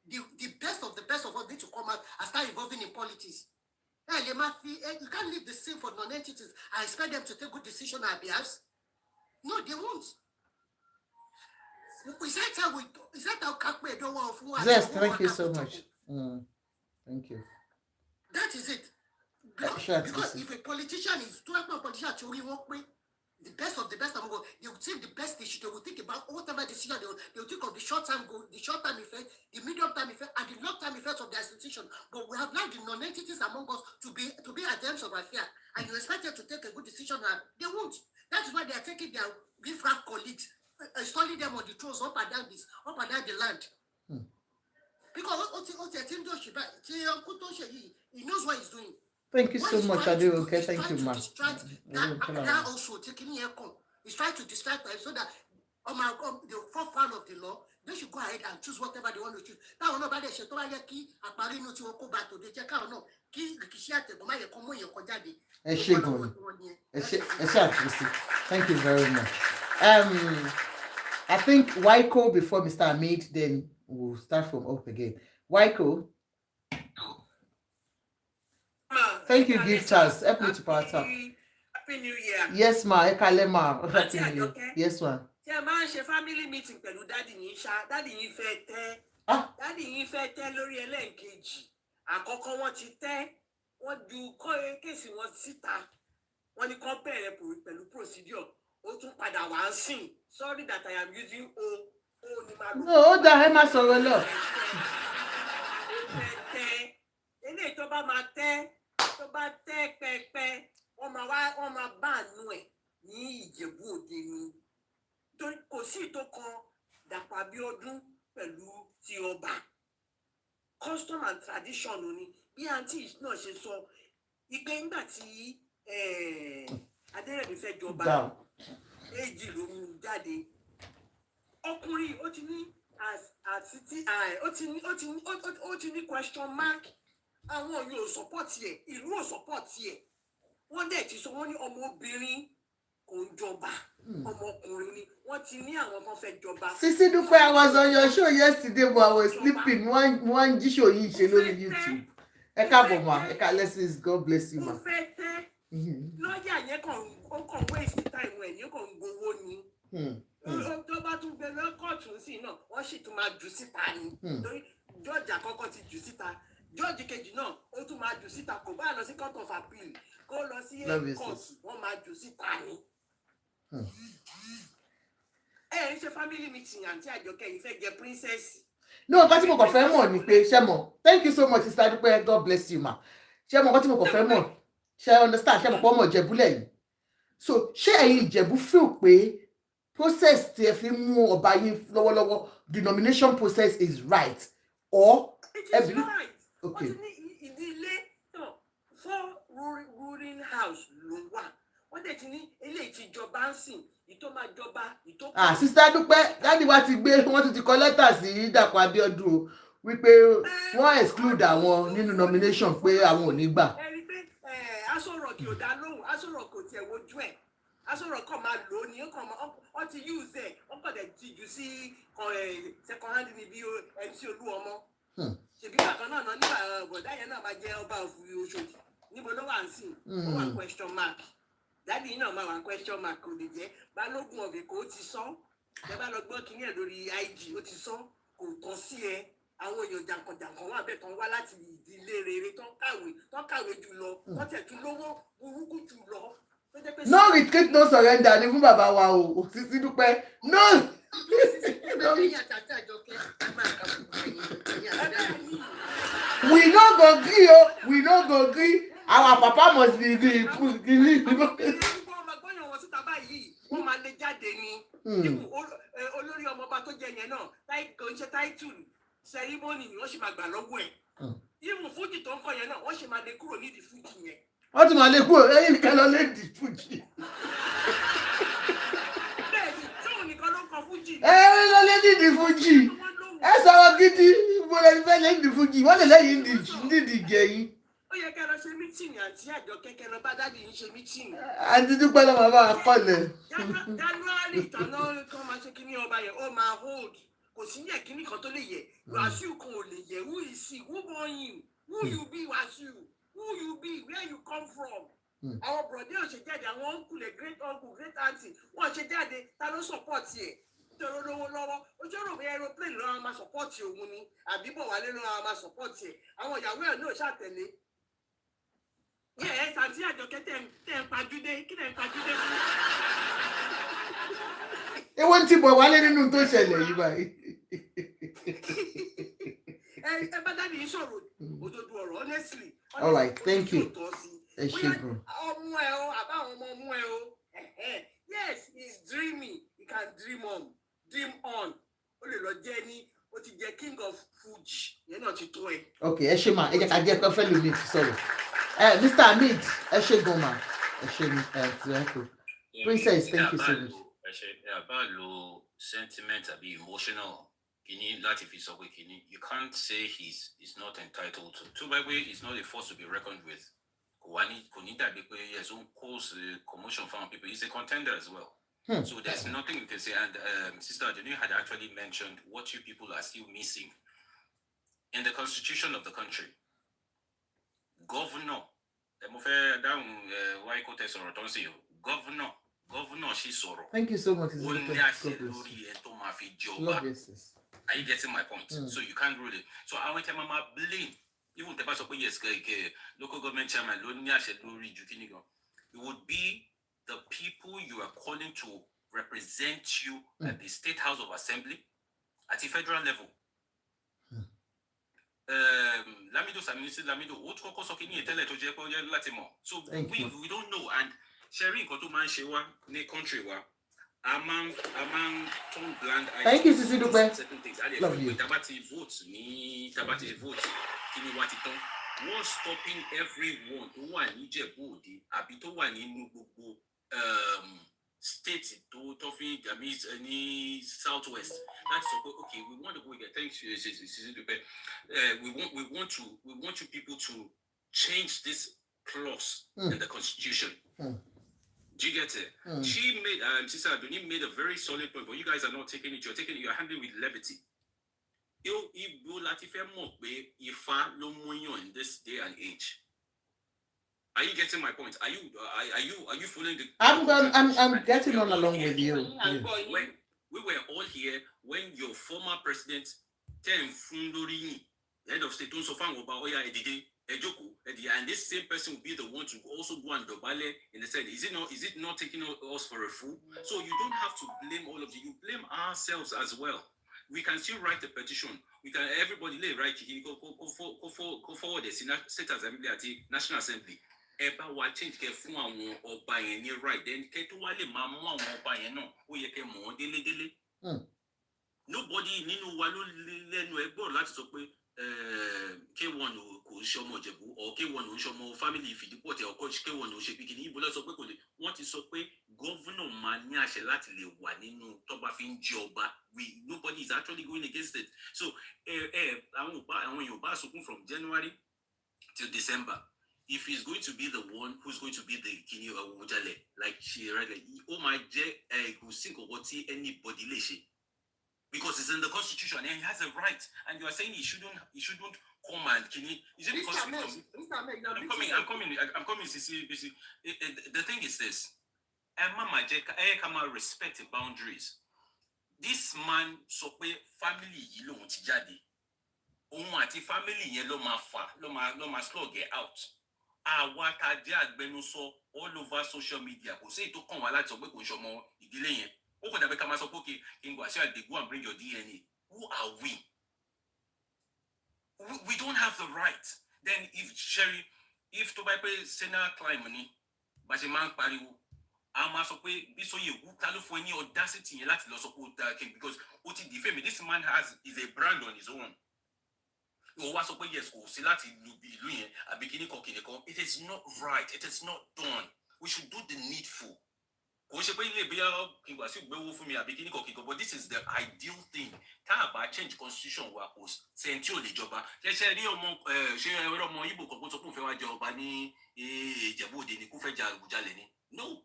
the best of us need to come out and start involving in politics. You can't leave the same for non-entities and expect them to take good decisions on our behalf. No, they won't. Yes, thank you so much. Thank you. That is it. Because if a politician is the best of the best among us, they will take the best issue, they will think about whatever decision they will think of the short-term goal, the short-term effect, the medium-term effect, and the long-term effect of the institution. But we have now the non-entities among us to be at the ends of our fear. And you expect them to take a good decision, and they won't. That is why they are taking their riffraff colleagues, installing them on the thrones up and down the land. Because he knows what he's doing. Thank you so much, Abiodun. Okay, thank you, ma. That also taking here come. He's trying to distract them so that the forefront of the law, they should go ahead and choose whatever they want to choose. Now, nobody should tell you key apari no ti won ko ba to de check out no key rikishi atego ma ye ko mo yan ko jade. Thank you very much. I think Waiko before Mr. Hamid, then we'll start from up again. Waiko. Thank you, gifters. Help me to power up. Happy New Year. Yes, ma. Ekalema. Happy New Year. Yes, ma. Family meeting pẹ̀lú daddy yín ṣá. Daddy yín fẹ́ tẹ́. Daddy yín fẹ́ tẹ́ lórí ẹlẹ́ẹ̀kejì. Àkọ́kọ́ wọ́n ti tẹ́. Wọ́n ju kéèsì wọn síta. Wọ́n ní kó bẹ̀rẹ̀ pẹ̀lú procedure. Ó tún padà wá ń sìn. Sorry that I am using O. No, ó dá ẹ má sọ̀rọ̀ lọ. Eléyìí tó bá máa tẹ́. Tó bá tẹ́ pẹpẹ wọ́n máa bá àánú ẹ̀ ní Ìjẹ̀bú Òde ni kò sí tó kan Dapo Abiodun pẹ̀lú ti ọba custom and tradition ni bí àǹtí náà ṣe sọ ìgbẹ́ nígbà tí Adérẹ̀mí fẹ́ jọba èjì ló mú jáde ọkùnrin ó ti ní question mark. Àwọn yóò support ẹ ìlú ò support ẹ wọ́n dẹ̀ ti sọ wọ́n ní ọmọbìnrin kò ń jọba ọmọkùnrin ni wọ́n ti ní àwọn kan fẹ́ jọba. Sisi Dupe, I was on your show yesterday but I was sleeping. One show yìí ṣe lórí YouTube. Ẹ káàbọ̀ ma, ẹ ká lessons. God bless you ma. Ó fẹ́ tẹ́ lọ́ọ̀yà yẹn kàn waste time ẹ̀ ní kàn gbowó ni. Tó bá tún gbé lọ́kọ̀tún sí náà wọ́n sì tún máa jù síta ni. Torí jọ́ọ̀jì àkọ́kọ́ ti jù síta. George kejì náà ó tún máa jù síta kò bá lọ sí court of appeal kó lọ sí court wọ́n máa jù síta ni. Ń ṣe family meeting àǹtí Àjọkẹ́ yìí fẹ́ jẹ princess. No, nǹkan tí mo kàn fẹ́ mọ̀ ni pé ṣé mọ̀, thank you so much sister Adúpẹ́, God bless you ma. Ṣé mọ̀ nǹkan tí mo kàn fẹ́ mọ̀, ṣé understand, ṣé mọ̀ pé ọmọ Ìjẹ̀bú lẹ́yìn. So ṣé ẹ̀yin Ìjẹ̀bú feel pé process tí ẹ fi mú ọba yín lọ́wọ́lọ́wọ́, the nomination process is right or it is right. Okay. Wọ́n ti ní ìdílé four ruling house ló wà. Wọ́n dẹ̀ ti ní eléyìí tí jọba ń sìn ìtọ́ máa jọba ìtọ́. Sister Adúpẹ́, dáàdi wa ti gbé, wọ́n tún ti kọ lẹ́tà sí Dàpọ̀ Abiodun o wípé wọ́n exclude àwọn nínú nomination pé àwọn ò ní gbà. Ẹ rí pé Aṣọ Rock kò dá lóhùn, Aṣọ Rock kò tiẹ̀ wojú ẹ̀. Aṣọ Rock kàn máa lò ó ní wọ́n ti use ẹ̀ wọ́n kàn dẹ̀ ti jù sí second hand ní bí MC Olúọmọ. Ṣèbí bàkan náà nígbà bọ̀dá yẹn náà máa jẹ́ ọba òfin Òṣòdì níbo ló wà ń sìn ó wà question mark. Dáàbì náà máa wà question mark kò lè jẹ́ Balógun of Èkó ó ti sọ. Ẹ bá lọ gbọ́ kínní ẹ̀ lórí IG ó ti sọ kò tọ́ sí ẹ. Àwọn èèyàn jàǹkànjàǹkàn wà bẹ́ẹ̀ tán wá láti ìdílé rere tán kàwé jù lọ tán tẹ̀ tún lówó burúkú jù lọ. No retreat, no surrender ni fún bàbá wa o Sisi Dúpẹ́ no. We no go gree o, we no go gree, our papa must be gree. Wọ́n máa lè jáde ni. Olórí ọmọọba tó jẹ yẹn náà kò ń ṣe táìtù sẹrímọ́nì ni wọ́n ṣì máa gbà lọ́wọ́ ẹ̀. Ìmù fújì tó ń kọ yẹn náà wọ́n ṣì máa lè kúrò nídìí fújì yẹn. Wọ́n ti máa lè kúrò lẹ́yìn kan lọ lédi fújì. Bẹ́ẹ̀ni tóun nìkan ló ń kọ fújì. Lọ lédi fújì. Ẹ sọ̀rọ̀ gidi mo lè fẹ́ lédi fújì wọ́n lè lẹ́yìn nídìí gẹ̀yìn. Ó yẹ kẹ́ lọ ṣe mítìnì àti Àjọkẹ́ kẹ́ lọ bá dáàbì yín ṣe mítìnì. Àǹtí Dúpẹ́ lọ́mọ bá wa kọ́lẹ̀. January ìtàná kan máa ṣe kíní ọba yẹn ó máa hold kò sí yẹ kíní kan tó lè yẹ Wasiu kan ò lè yẹ who is he who born him who you be Wasiu who you be where you come from. Àwọn bọ̀dé ò ṣe jáde àwọn uncle great uncle great aunty wọ́n ṣe jáde ta ló support yẹ tọrọ lówó lọ́wọ́ ojú ọ̀rọ̀ bóyá aeroplane lọ́wọ́ máa support òun ni àbí Bọ̀wálé lọ́wọ́ máa support yẹ àwọn ìyàwó ẹ̀ náà ṣàtẹ̀lé. Yes, àti Àjọkẹ́ tẹ̀ ń pajúdé kí lẹ̀ ń pajúdé fún. Ewo ń ti Bọ̀wálé nínú tó ṣẹlẹ̀ yìí báyìí. Ẹ bá dábìí sọ̀rọ̀ òdodo ọ̀rọ̀ honestly. All right, thank you. Ẹ ṣé bro. Ọmọ ẹ o àbáwọn ọmọ ẹ o. Yes, he's dreaming. He can dream on. Ó lè lọ jẹ́ ní ó ti jẹ́ king of Fuji. Yẹn náà ti tó ẹ. Okay, ẹ ṣé ma, ẹ jẹ́ ká jẹ́ pé fẹ́ lómi sọ̀rọ̀. Mr. Hamid, ẹ ṣé gan ma, ẹ ṣé Princess, thank you so much. Ẹ ṣé about lo sentiment àbí emotional kini láti fi sọ pé kini you can't say he's not entitled to. Tó bá gbé is not a force to be reckoned with. Kò ní dàbí pé yes ó ń cause commotion for people. He's a contender as well. So there's nothing you can say. And Sister Adunu had actually mentioned what you people are still missing in the constitution of the country. Governor, governor, she's sorrow. Thank you so much. Love you, sis. Are you getting my point? So you can't rule it. So I want to blame even the person yes, local government chairman, it would be the people you are calling to represent you at the State House of Assembly at the federal level. So we don't know, and sharing country among tongue bland. Thank you, Sisi Dúpẹ́. Love you. What's stopping everyone who are in Djibouti, Abito one in state to any southwest? That's okay. We want to go get thanks to Sisi Dúpẹ́. We want you people to change this clause in the constitution. Do you get it? She made Sister Aduni made a very solid point, but you guys are not taking it. You're handling with levity. In this day and age. Are you getting my point? Are you following the? I'm getting on along with you. When we were all here when your former president Tem Fundorini head of state don't so far about Oya Edide, Ejoko, and this same person will be the one to also go and dobale in the sense, is it not taking us for a fool? So you don't have to blame all of you blame ourselves as well. We can still write a petition. We can everybody lay right go forward the state assembly at the National Assembly. Eba wa change ke fún àwọn ọba yẹn ní right then ke tó wá lè máa mú àwọn ọba yẹn náà ó yẹ kẹ́ mọ̀ wọ́n délé. Nobody nínú wa ló lẹ́nu ẹgbọ́n láti sọ pé K1 kò ṣọmọ Ìjẹ̀bú or K1 ò ń ṣọmọ family Ìfìdípọ̀tẹ̀ ọkọ K1 ò ṣe bíkíní ibo lọ sọ pé kò lè wọ́n ti sọ pé governor máa ní àṣẹ láti lè wà nínú tọ́ba fi ń jẹ ọba nobody is actually going against it. So àwọn èèyàn bá sunkún from January till December. If he's going to be the one who's going to be the Kini Awujale, like she read, oh my go think of what anybody lay. Because it's in the constitution and he has a right. And you are saying he shouldn't come and Kini. Is it because I'm coming, CC. The thing is this. Mama Jeka respect the boundaries. This man so family yi lo ti jáde. Ohun àti family yẹn ló máa slug get out. Àwa tá jẹ́ agbẹnusọ all over social media kò sí ètò kan wá láti sọ pé kò ṣọmọ ìdílé yẹn. Ó kò dàbí ká máa sọ pé okay, Wasiu, they go and bring your DNA. Who are we? We don't have the right. Then if to buy Senate climb money, but a man pariwo, I'm sọ pé this way you ta ló fún any audacity yẹn láti lọ sọ pé because ó ti defame this man is a brand on his own. Yes, it is not right. It is not done. We should do the needful. But this is the ideal thing. Change constitution no.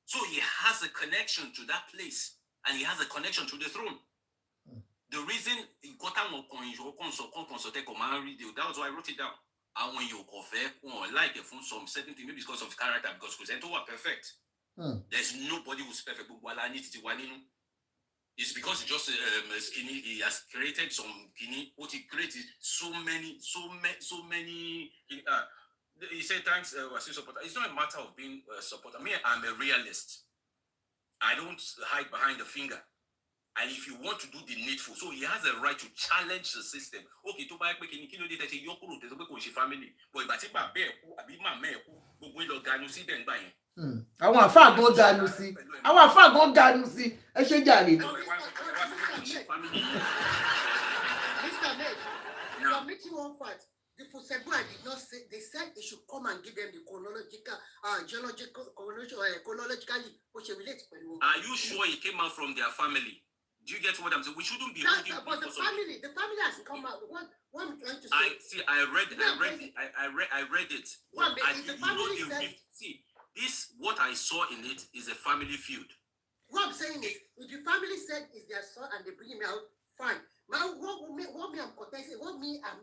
So he has a connection to that place and he has a connection to the throne. The reason he got that was why I wrote it down. And when you like it from some certain thing, maybe because of character, because Kusento were perfect. There's nobody who's perfect. It's because he just he has created some what he created so many. He said thanks Wasiu supporter. It's not a matter of being a supporter. Me, I'm a realist. I don't hide behind the finger. And if you want to do the needful, so he has a right to challenge the system. Okay, to buy family. But if I be my mayor, we will go see them buying. Àwọn àfáà gan ganu sí. Àwọn àfáà gan ganu sí. Ẹ ṣe jàre. Mr. Ned, you are making one fact. The Fusebua did not say, they said they should come and give them the chronologically, which relates. Are you sure it came out from their family? Do you get what I'm saying? We shouldn't be holding but the family has come out. What I'm trying to say. I read it. The family said, this what I saw in it is a family feud. What I'm saying is, if the family said it's their son and they bring him out, fine. I'm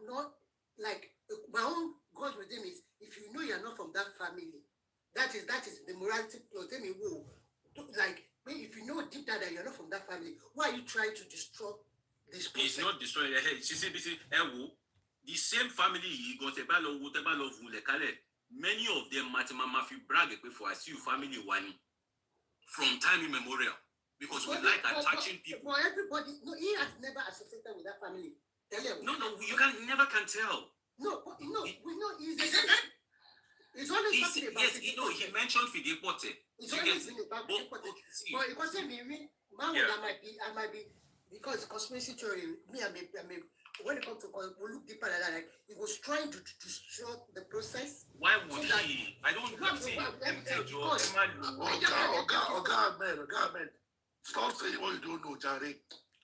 not like my own God with him is if you know you're not from that family, that is the morality. Tell me who like. If you know deep down that you're not from that family, why are you trying to destroy this person? It's not destroying the head. The same family you got many of them Mafi brag for Wasiu family one from time immemorial. Because we like attaching people. For everybody, no, he has never associated with that family. No, you never can tell. No, we know it's always talking about he mentioned Fidipote. It's always been about Fidipote. But it wasn't me. I might be because conspiracy theory. When it comes to we look deeper than that. Like he was trying to destroy the process. Why would he? I don't see. God, man. Stop saying what you don't know, Jare.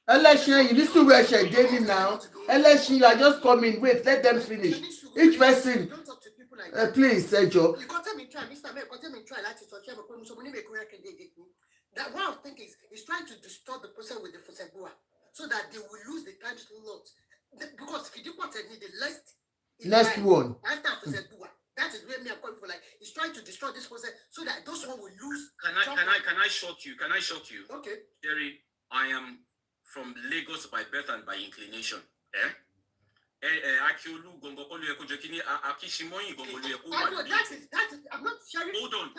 Election, you need to wear share daily now. Election, you are just coming. Wait, let them finish. Each person. Don't talk to people like Please, Sergio. You can't me try, Mr. Mayor. Can't me try. That one thing is trying to distort the process with the Fusebua so that they will lose the time slot. Because if you do what they need, the next one. After Fusebua, that is where me I'm calling for. Like, he's trying to destroy this process so that those one will lose. Can I shock you? Okay. Jerry, I am from Lagos by birth and by inclination. Akiolu gongo kolu yeko jekini Akishimoyi gongo lu yeko I know that is I'm not sharing. Hold on.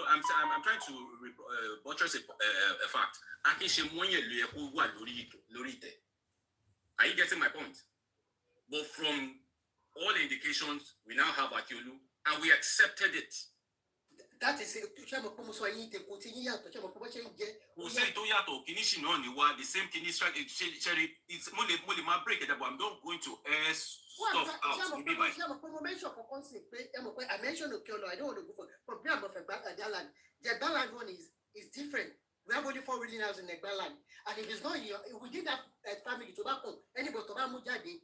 I'm trying to buttress a fact. Akishimoyi lu yeko wa lori te. Are you getting my point? But from all indications, we now have Akiolu, and we accepted it. That is The same kidney strike. It's mole my break that I'm not going to air stuff out. I mentioned Okeolo. I don't want to go for Biam of Egbaland. The Egbaland one is different. We have only 4 ruling houses in Egbaland. And if it's not here, if we did have a family tobacco, anybody tobacco jadi,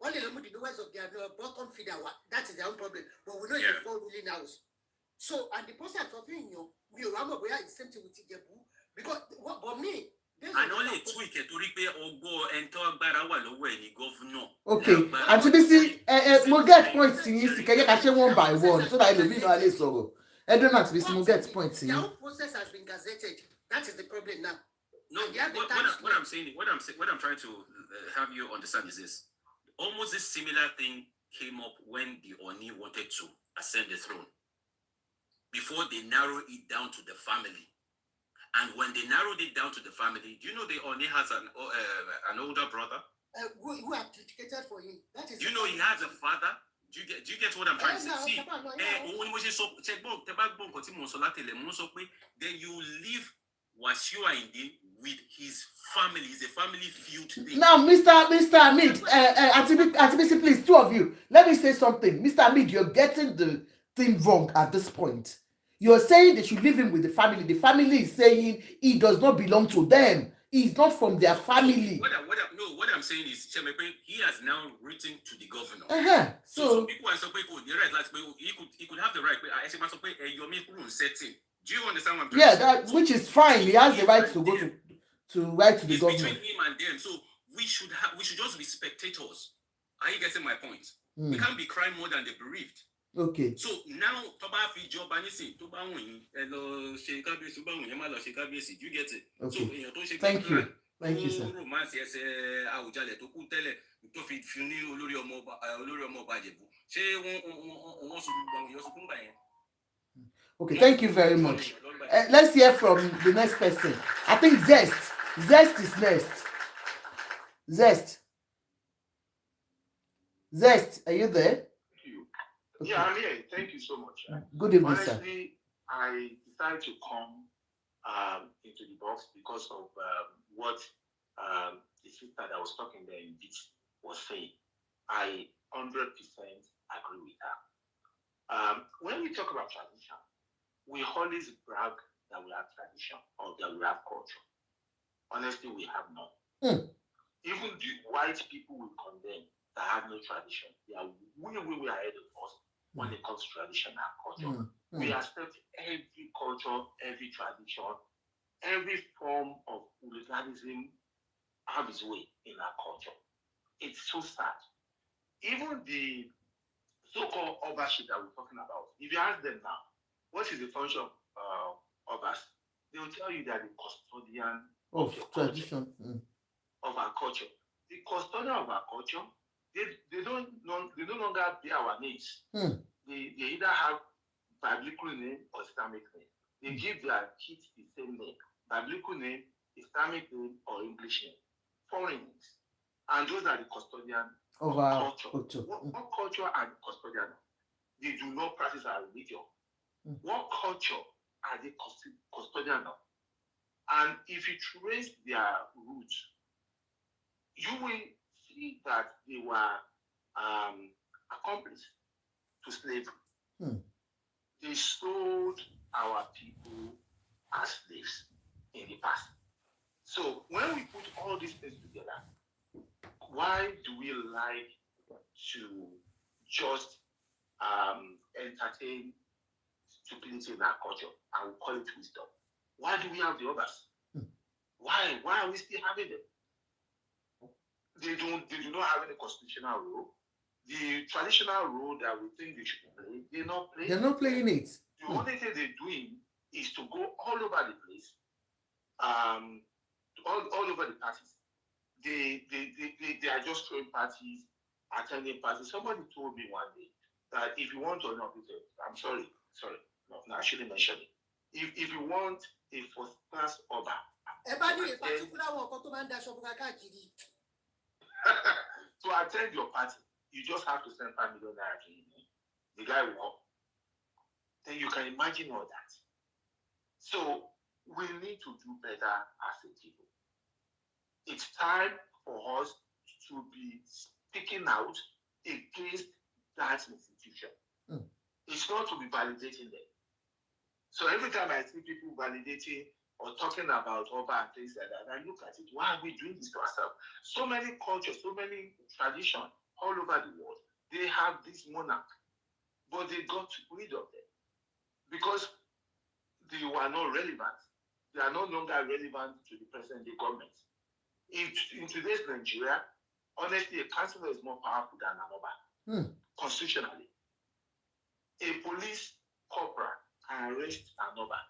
only the west of their bottom feeder. That is their own problem. But we know it's 4 ruling house. So, and the process of we remember we are the same thing with Tigebu. Because but me, and only tweak it to repair or go and talk about our way, governor. Okay, and to be see, we'll get points in this. Can you catch one by one so that I will be no Alice or I don't know to be we'll get points in. The whole process has been gazetted. That is the problem now. No, what I'm trying to have you understand is this. Almost a similar thing came up when the Oni wanted to ascend the throne. Before they narrowed it down to the family. And when they narrowed it down to the family, do you know the Oni has an older brother? Who are dedicated for him? That is. Do you know he has a father? Do you get what I'm trying to say? Then you leave Wasiu with his family. It's a family feud thing. Now, Mr. Amid, Atibisi, please, 2 of you, let me say something. Mr. Amid, you're getting the thing wrong at this point. You're saying they should leave him with the family. The family is saying he does not belong to them. He's not from their family. What I'm saying is, he has now written to the governor. So people are saying, he could have the right. Do you understand what I'm trying to say? that which is fine. He has the right to go to write to the governor. Between him and them. So we should just be spectators. Are you getting my point? We can't be crying more than the bereaved. Okay. So now, do you get it? Okay. So, Thank you. Thank you, sir. Okay, thank you very much. Let's hear from the next person. I think Zest. Zest is next. Zest, are you there? Okay. Yeah, I'm here. Thank you so much. Good evening, honestly, sir. I decided to come into the box because of what the sister that was talking there in this was saying. I 100% agree with her. When we talk about tradition, we always brag that we have tradition or that we have culture. Honestly, we have none. Even the white people will condemn that have no tradition. They are way ahead of us when it comes to tradition and culture. We accept every culture, every tradition, every form of hooliganism have its way in our culture. It's so sad. Even the so-called Obaship that we're talking about, if you ask them now, what is the function of us? They will tell you that the custodian of tradition of our culture. The custodian of our culture, they no longer bear our names. They either have biblical name or Islamic name. They give their kids the same name: biblical name, Islamic name, or English name. Foreign names. And those are the custodian of our culture. What culture are the custodian? They do not practice our religion. What culture are they custodian of? And if you trace their roots, you will see that they were accomplices to slavery. They sold our people as slaves in the past. So when we put all these things together, why do we like to just entertain stupidity in our culture and we call it wisdom? Why do we have the others? Why are we still having them? They do not have any constitutional role. The traditional role that we think they should play, they're not playing. They're not playing it. The only thing they're doing is to go all over the place, all over the parties. they are just throwing parties, attending parties. Somebody told me one day that if you want to know, I'm sorry, no, I shouldn't mention it. If you want a first class Oba, to attend your party, you just have to send 5 million naira to him. The guy will come. Then you can imagine all that. So we need to do better as a people. It's time for us to be speaking out against that institution. It's not to be validating them. So every time I see people validating or talking about Oba and things like that, I look at it. Why are we doing this to ourselves? So many cultures, so many traditions all over the world, they have this monarch, but they got rid of them because they were not relevant. They are no longer relevant to the present-day government. In today's Nigeria, honestly, a councillor is more powerful than an Oba, constitutionally. A police corporal can arrest an Oba.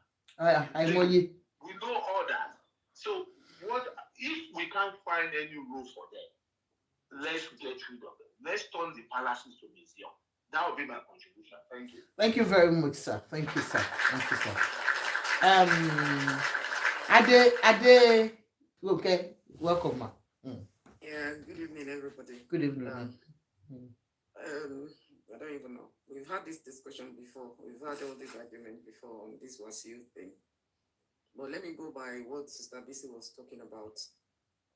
We know all that. So what if we can't find any rules for them? Let's get rid of them. Let's turn the palaces to museum. That would be my contribution. Thank you. Thank you very much, sir. Thank you, sir. Thank you, sir. Ade, okay. Welcome, ma. Yeah, good evening, everybody. Good evening. I don't even know. We've had this discussion before. We've had all this argument before on this Wasiu thing. But let me go by what Sister Bisi was talking about.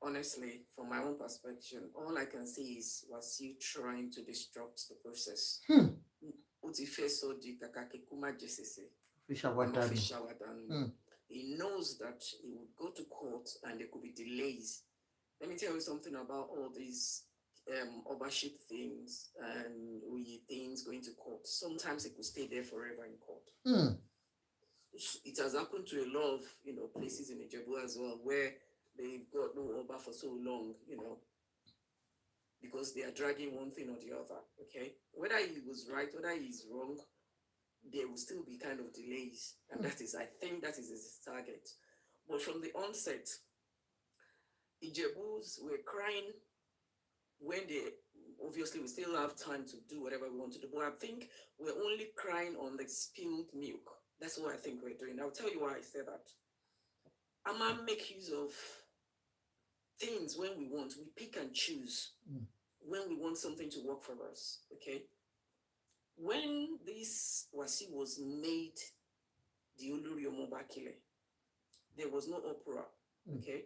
Honestly, from my own perspective, all I can see is Wasiu trying to disrupt the process. He knows that he would go to court and there could be delays. Let me tell you something about all these Obaship things and things going to court. Sometimes it could stay there forever in court. It has happened to a lot of places in Ijebu as well, where they've got no Oba for so long, because they are dragging one thing or the other. Okay, whether he was right, whether he's wrong, there will still be kind of delays, and I think that is his target. But from the onset, Ijebus were crying when obviously we still have time to do whatever we want to do, but I think we're only crying on the spilled milk. That's what I think we're doing. I'll tell you why I say that. I'ma make use of things when we want. We pick and choose when we want something to work for us. Okay. When this Wasiu was made the Olori Omobakile, there was no opera. Okay.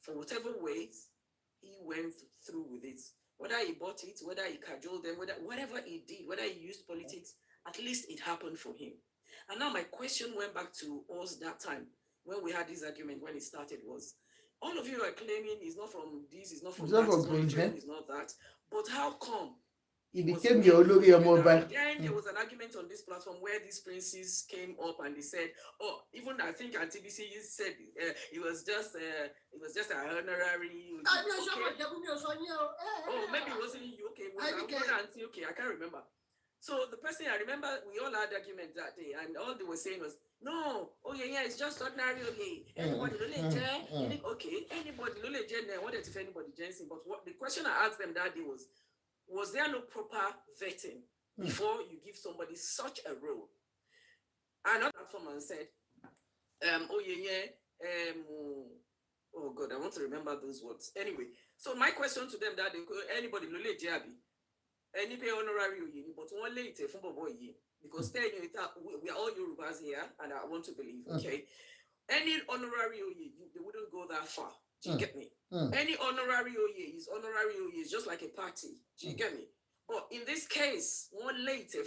For whatever ways he went through with it, whether he bought it, whether he cajoled them, whatever he did, whether he used politics, at least it happened for him. And now my question went back to us that time when we had this argument when it started was, all of you are claiming he's not from this, he's not from that, he's not that. But how come? He became the Olori Omoba. Then there was an argument on this platform where these princes came up and they said, "Oh, even I think TBC said it was just an honorary." Okay. Oh, maybe it wasn't you. Okay, okay, I can't remember. So the person I remember, we all had argument that day, and all they were saying was, "No, it's just ordinary. Anybody okay, anybody what if anybody Jensen?" But what the question I asked them that day was there no proper vetting before you give somebody such a role? Another platform said, oh God, I want to remember those words. Anyway, so my question to them that anybody lole jabi, any pay honorary but one later from boy because we are all Yorubas here, and I want to believe, okay, any honorary they wouldn't go that far. Do you get me? Any honorary is honorary is just like a party. Do you get me? But in this case, one later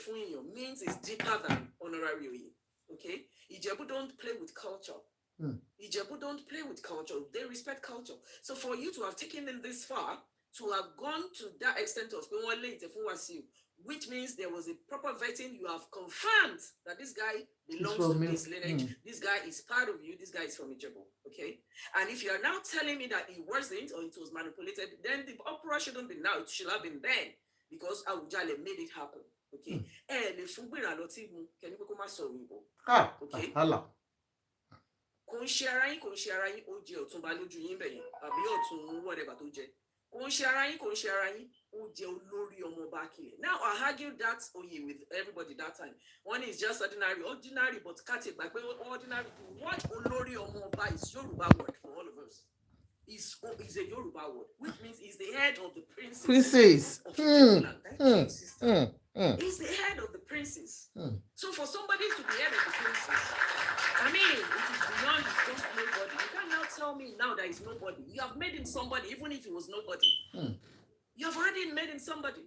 means it's deeper than honorary. Okay? Ijebu don't play with culture. Ijebu don't play with culture. They respect culture. So for you to have taken them this far, to have gone to that extent of one later for Wasiu, which means there was a proper vetting, you have confirmed that this guy belongs to this lineage, this guy is part of you, this guy is from Ijebu, okay? And if you are now telling me that it wasn't or it was manipulated, then the uproar shouldn't be now, it should have been then, because Awujale made it happen, okay? Okay? kò ń ṣe ara yín ó jẹ Ọ̀túnba lójú yín bẹ̀yẹn àbí Ọ̀tún whatever tó jẹ kò ń ṣe ara yín ó jẹ olórí ọmọọba Akilẹ̀. Now I argued that Oye with everybody that time. One is just ordinary but káti gbà pé ordinary what olórí ọmọọba is Yoruba word for all of us. Is a Yoruba word, which means he's the head of the princes. Of Ijebuland. Thank you, sister. He's the head of the princes. So for somebody to be head of the princes, I mean, it is beyond just nobody. You can't now tell me now that he's nobody. You have made him somebody, even if he was nobody. You have already made him somebody.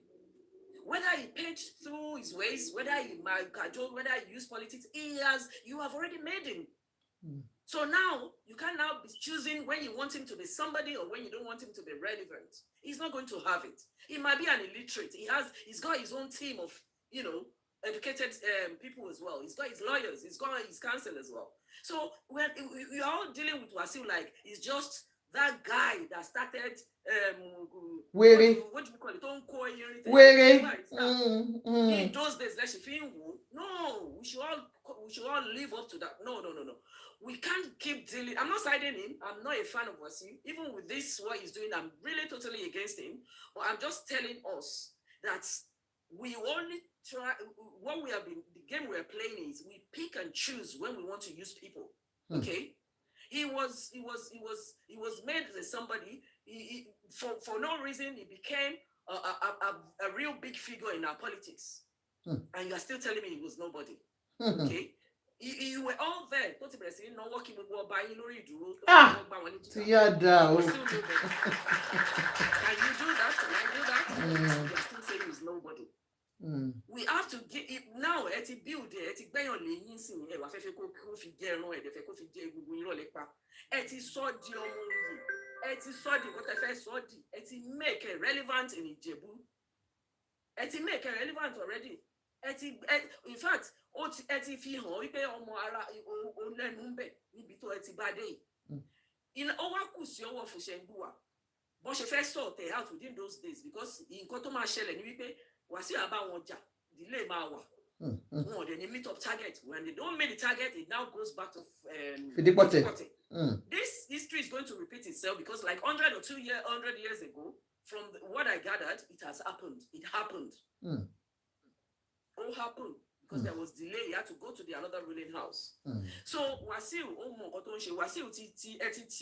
Whether he paid through his ways, whether he cajoled, whether he used politics, you have already made him. So now you can't now be choosing when you want him to be somebody or when you don't want him to be relevant. He's not going to have it. He might be an illiterate. He's got his own team of, educated people as well. He's got his lawyers. He's got his counsel as well. So we are all dealing with Wasiu like he's just that guy that started what do you call it? Don't call in those days, let's no, we should all live up to that. No. We can't keep dealing. I'm not siding him. I'm not a fan of Wasiu. Even with this, what he's doing, I'm really totally against him. But I'm just telling us that we only try. What we have been, the game we are playing is we pick and choose when we want to use people. Okay. He was made as somebody. For no reason, he became a real big figure in our politics. And you are still telling me he was nobody. Okay. You were all there. Don't you say no working with what buying Lori do? Can you do that? Can I do that? You are still saying he's nobody. We have to get it now. Eti build it. Eti gbẹ̀yàn lẹ́yìn sí ni. Ẹ̀wà fẹ́fẹ́ kó fi jẹ́ ẹran ẹ̀dẹ̀fẹ́ kó fi jẹ́ gbogbo irọ́ lẹ́pa. Eti sọ di ọmọ òye. Eti sọ di nǹkan tẹ́ fẹ́ sọ di. Eti make it relevant in Ìjẹ̀bú. Eti make it relevant already. In fact, eti fi hàn wípé ọmọ ara olẹ́nu ń bẹ̀ níbi tó eti bá dé yìí. Ó wá kù sí ọwọ́ Fúnṣẹ́ńgbùwà. Bó ṣe fẹ́ sort it out within those days because nǹkan tó máa ṣẹlẹ̀ ní wípé Wasiu àbá wọn jà delay máa wà. They meet up target. When they don't meet the target, it now goes back to Fidipote. This history is going to repeat itself because like 100 years ago, from what I gathered, it has happened. It happened. All happened because there was delay. He had to go to the another ruling house. So Wasiu, Wasiu ti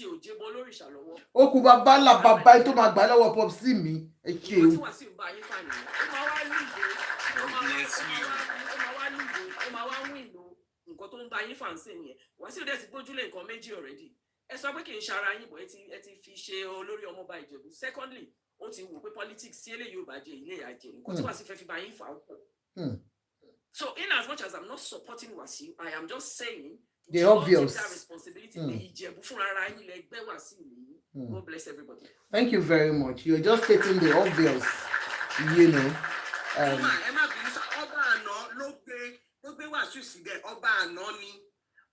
Ojebo lóríṣà lọ́wọ́. Ó kú bàbá ńlá bàbá tó máa gbà lọ́wọ́ pop sí mi. Tí Wasiu bá yín fà nìyẹn. Ó máa wá win lo nǹkan tó ń bá yín fà ń sìn nìyẹn. Wasiu dẹ̀ ti gbójúlé nǹkan méjì already. Ẹ sọ pé kì í ṣara yín bọ̀ ẹ ti fi ṣe olórí ọmọọba Ìjẹ̀bú. Secondly, ó ti wò pé politics sí eléyìí ò bá jẹ ilé àjẹ. Nǹkan tí Wasiu fẹ́ fi bá yín fà ó pọ̀. So in as much as I'm not supporting Wasiu, I am just saying the obvious. Take that responsibility. God bless everybody. Thank you very much. You're just stating the obvious,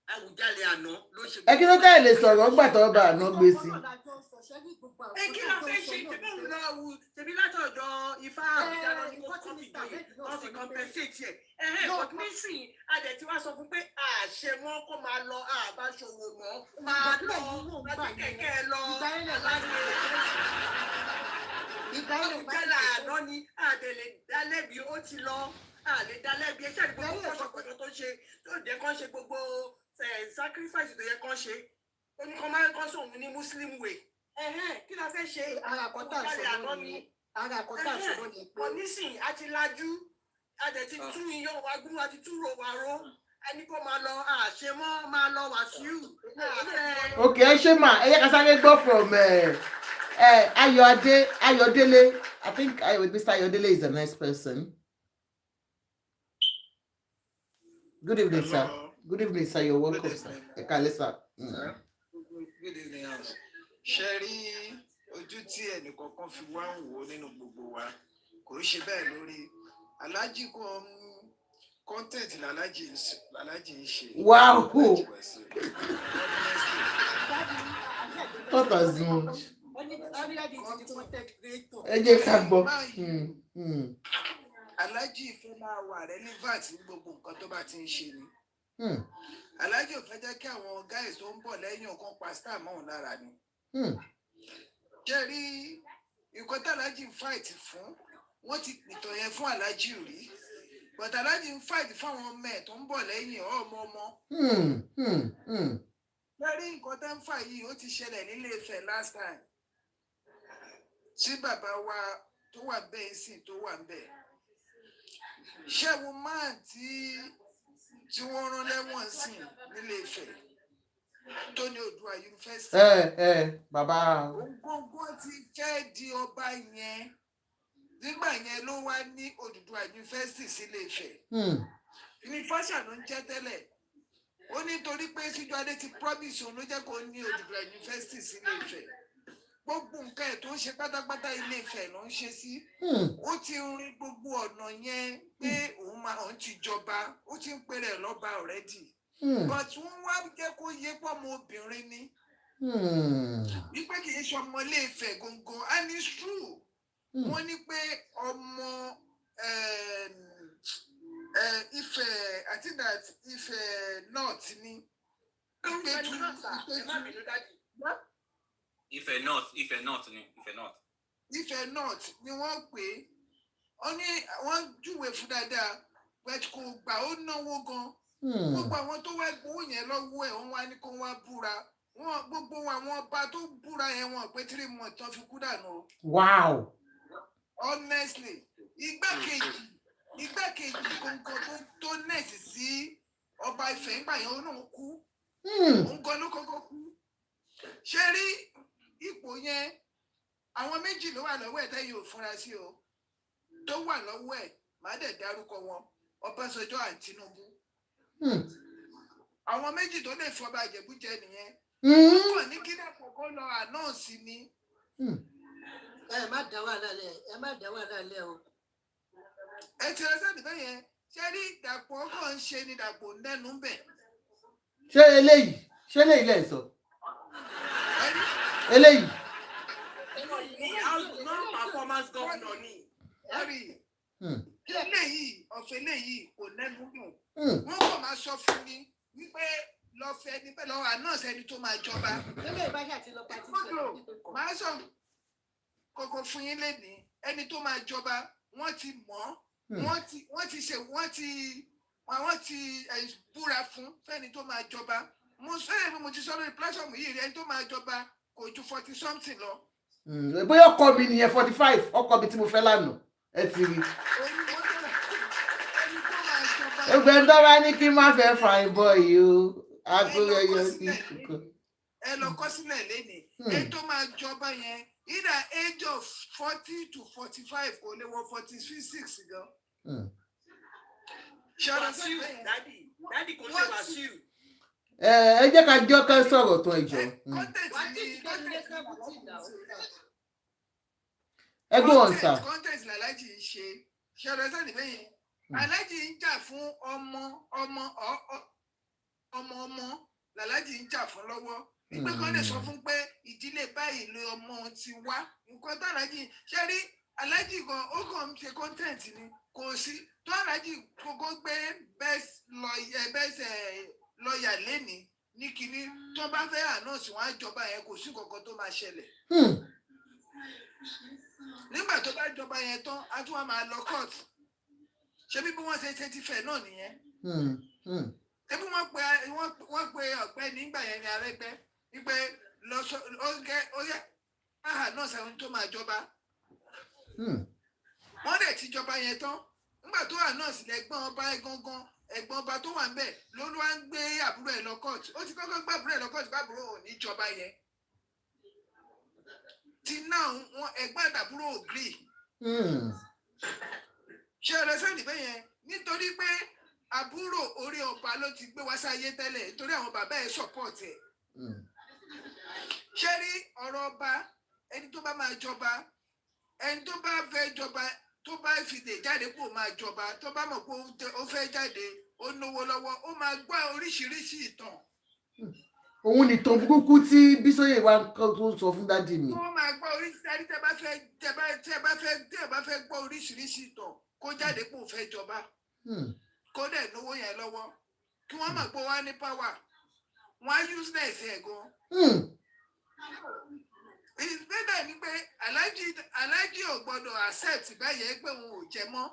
Awujale àná ló ṣe. Ẹ kí ló tẹ́ lè sọ̀rọ̀ ọgbà tó bá àná gbé sí. Kí ló fẹ́ ṣe ìtìbọ̀n náà wù tèmi látọ̀dọ̀ Ifá Awujale ní kó fi compensate ẹ̀. But nísìnyí adẹ̀ tí wàá sọ fún pé àṣẹ wọn kó máa lọ àbáṣòwò mọ́ máa lọ láti kẹ̀kẹ́ lọ. Awujale àná ni àdèlè dálẹ́bi ó ti lọ àlè dálẹ́bi ẹ̀ṣẹ́ gbogbo kọ́ṣọ̀kọ́ṣọ̀ tó ṣe tó jẹ́ kán ṣe gbogbo sacrifice tó yẹ kán ṣe ó ní kán máa ń kán sóhun ní Muslim way kí la fẹ́ ṣe àràkọ́tà sọ̀rọ̀ ni onísìn àti lajú adẹ̀ ti tún iyọ̀ wa gún àti tún ro wa ró ẹni kó máa lọ àṣẹ mọ́ máa lọ Wasiu. Ok, ẹ ṣe mà ẹ yẹ ká sáré gbọ́ from Ayọ̀délé. I think Mr. Ayọ̀délé is the next person. Good evening, sir. Good evening, sir. You're welcome, sir. Ekalesa. Good evening, house. Sherry, ojú tí ẹnìkọ̀ọ̀kan fi wá ń wò nínú gbogbo wa kò ṣe bẹ́ẹ̀ lórí Alhaji content l'Alhaji ń ṣe. Wow. Not as much. Ẹ jẹ́ ká gbọ́. Alhaji fẹ́ máa wà relevant ní gbogbo nǹkan tó bá ti ń ṣe ni. Aláàjì ò fẹ́ jẹ́ kí àwọn guys tó ń bọ̀ lẹ́yìn ọ̀kan pa star mọ́ òun lára ni. Ṣé rí nǹkan tí Aláàjì ń fight fún wọ́n ti pìtàn yẹn fún Aláàjì rí but Aláàjì ń fight fún àwọn ọmọ ẹ̀ tó ń bọ̀ lẹ́yìn ọmọ. Ṣé rí nǹkan tó ń fà yìí ó ti ṣẹlẹ̀ nílé Ifẹ̀ last time tí bàbá wa tó wà bẹ́ẹ̀ sì tó wà bẹ́ẹ̀. Ṣé wo máa tí wọ́n rán lẹ́wọ̀n sí nílé Ifẹ̀ tó ní Oòduà yunifásitì. Bàbá. Gbogbo ti fẹ́ di ọba yẹn nígbà yẹn ló wá ní Oòduà yunifásitì sílé Ifẹ̀. Yunifásitì ló ń jẹ́ tẹ́lẹ̀ ó ní torí pé Síjúadé ti promise òun ló jẹ́ kó ní Oòduà yunifásitì sílé Ifẹ̀. Gbogbo nǹkan ẹ̀ tó ń ṣe pátápátá ilé Ifẹ̀ ló ń ṣe sí. Ó ti rin gbogbo ọ̀nà yẹn pé òun ti jọba ó ti ń pèrè lọ́ba already. But wọ́n wá jẹ́ kó yé pọ́mọ obìnrin ni. Wípé kì í ṣe ọmọ ilé Ifẹ̀ gangan and it's true. Wọ́n ní pé ọmọ Ifẹ̀ I think that Ifẹ̀ North ni. Ifẹ̀ North ni Ifẹ̀ North. Ifẹ̀ North ni wọ́n pè é. Wọ́n júwe fún dáadáa but kò gbà ó náwó gan. Gbogbo àwọn tó wá gbowó yẹn lọ́wọ́ ẹ̀ wọ́n wá ní kó wá búra. Gbogbo àwọn ọba tó búra yẹn wọ́n pé 3 months tó fi kú dànù. Wow. Honestly, igbákejì kankan tó nẹ́ẹ̀sì sí ọba Ifẹ̀ ńgbà yẹn ó náà kú. Òun gan ló kọ́kọ́ kú. Ṣé rí ipò yẹn àwọn méjì ló wà lọ́wọ́ ẹ̀ tẹ́yìn ò fúnra sí o tó wà lọ́wọ́ ẹ̀ má dẹ̀ dárúkọ wọn Ọbásanjọ́ àti Tinubu. Àwọn méjì tó lè fọba Ìjẹ̀bú jẹ nìyẹn. Wọ́n kàn ní kí Dapo kó lọ ànáùnsì ni. Ẹ má dá wàhálà lẹ̀ o. Ẹ ti rẹ sẹ́ni bẹ́ẹ̀ yẹn ṣé rí Dapo kàn ń ṣe ni Dapo nẹ́nu ń bẹ̀. Ṣé eléyìí lẹ̀ sọ? Eléyìí. Non-performance governor ni. Eléyìí kò nẹ́nu dùn. Wọ́n kàn máa sọ fún mi wípé lọ fẹ́ ní bẹ́ẹ̀ lọ́wọ́ àná sẹ́ni tó máa jọba. Máa sọ kókó fún yín lénìí ẹni tó máa jọba wọ́n ti mọ̀ wọ́n ti búra fún fẹ́ni tó máa jọba. Mo ti sọ lórí platform yìí rí ẹni tó máa jọba kò ju 40 something lọ. Bóyá ọkọ mi nìyẹn 45 ọkọ mi tí mo fẹ́ lánàá ẹ ti rí. Ẹgbẹ́ndọ́ra ní kí n má fẹ́ fine boy yìí o. Agbóyọyọ sí ìkókó. Ẹ lọ kọ sílẹ̀ lénìí. Ẹni tó máa jọba yẹn either age of 40 to 45 kò lè wọ 46 gan. Wasiu dádì kò ṣe Wasiu. Ẹ jẹ́ ká jọ́ ká sọ̀rọ̀ tó ẹjọ́. Ẹ gbọ́ wọn sà. Content l'Alhaji ń ṣe ṣẹlẹ̀ sẹ́ni bẹ́yẹn. Alhaji ń jà fún ọmọ l'Alhaji ń jà fún lọ́wọ́. Ìgbé kan lè sọ fún pé ìdílé báyìí ló ọmọ ti wá. Nǹkan tó Alhaji ṣe rí Alhaji gan ó kàn ń ṣe content ni kò sí tó Alhaji kókó gbé best lọ́ọ̀yà lẹ́ni ní kinní tó bá fẹ́ ànáàsì wọn àjọba yẹn kò sí kankan tó máa ṣẹlẹ̀. Nígbà tó bá jọba yẹn tán a tún wá máa lọ court. Ṣé bí wọ́n ṣe ti fẹ̀ náà nìyẹn? Ṣé bí wọ́n pe ọ̀gbẹ́ni nígbà yẹn ní Arẹ́gbẹ́ wípé ó yẹ ànáàsì àwọn tó máa jọba. Wọ́n dẹ̀ ti jọba yẹn tán. Nígbà tó ànáàsì lẹ́gbọ́n ọba gangan ẹ̀gbọ́n ọba tó wà ń bẹ̀ ló wá ń gbé àbúrò ẹ̀ lọ kóòtù. Ó ti kọ́kọ́ gbé àbúrò ẹ̀ lọ kóòtù báàbúrò ò ní jọba yẹn. Ti náà wọn ẹ̀gbọ́n àtàbúrò ò gírì. Ṣé ọ̀rẹ́ sẹ́ni bẹ́ẹ̀ yẹn nítorí pé àbúrò orí ọba ló ti gbé wá sáyé tẹ́lẹ̀ nítorí àwọn bàbá ẹ̀ support ẹ̀. Ṣé rí ọ̀rọ̀ ọba ẹni tó bá máa jọba ẹni tó bá fẹ́ jọba tó bá fìdè jáde kó máa jọba tó bá mọ̀ pé ó fẹ́ jáde ó náwó lọ́wọ́ ó máa gbọ́ oríṣiríṣi ìtàn. Òun nìtàn burúkú tí Bísóyè wa tó sọ fún dádì mi. Ó máa gbọ́ oríṣiríṣi tẹ́ bá fẹ́ gbọ́ oríṣiríṣi ìtàn kó jáde kó fẹ́ jọba kó dẹ̀ náwó yẹn lọ́wọ́. kí wọ́n mọ̀ pé wọ́n á ní power wọ́n á useless ẹ̀ gan. Ìgbésẹ̀ ni pé aláàjì ò gbọ́dọ̀ accept báyẹn pé òun ò jẹ mọ́.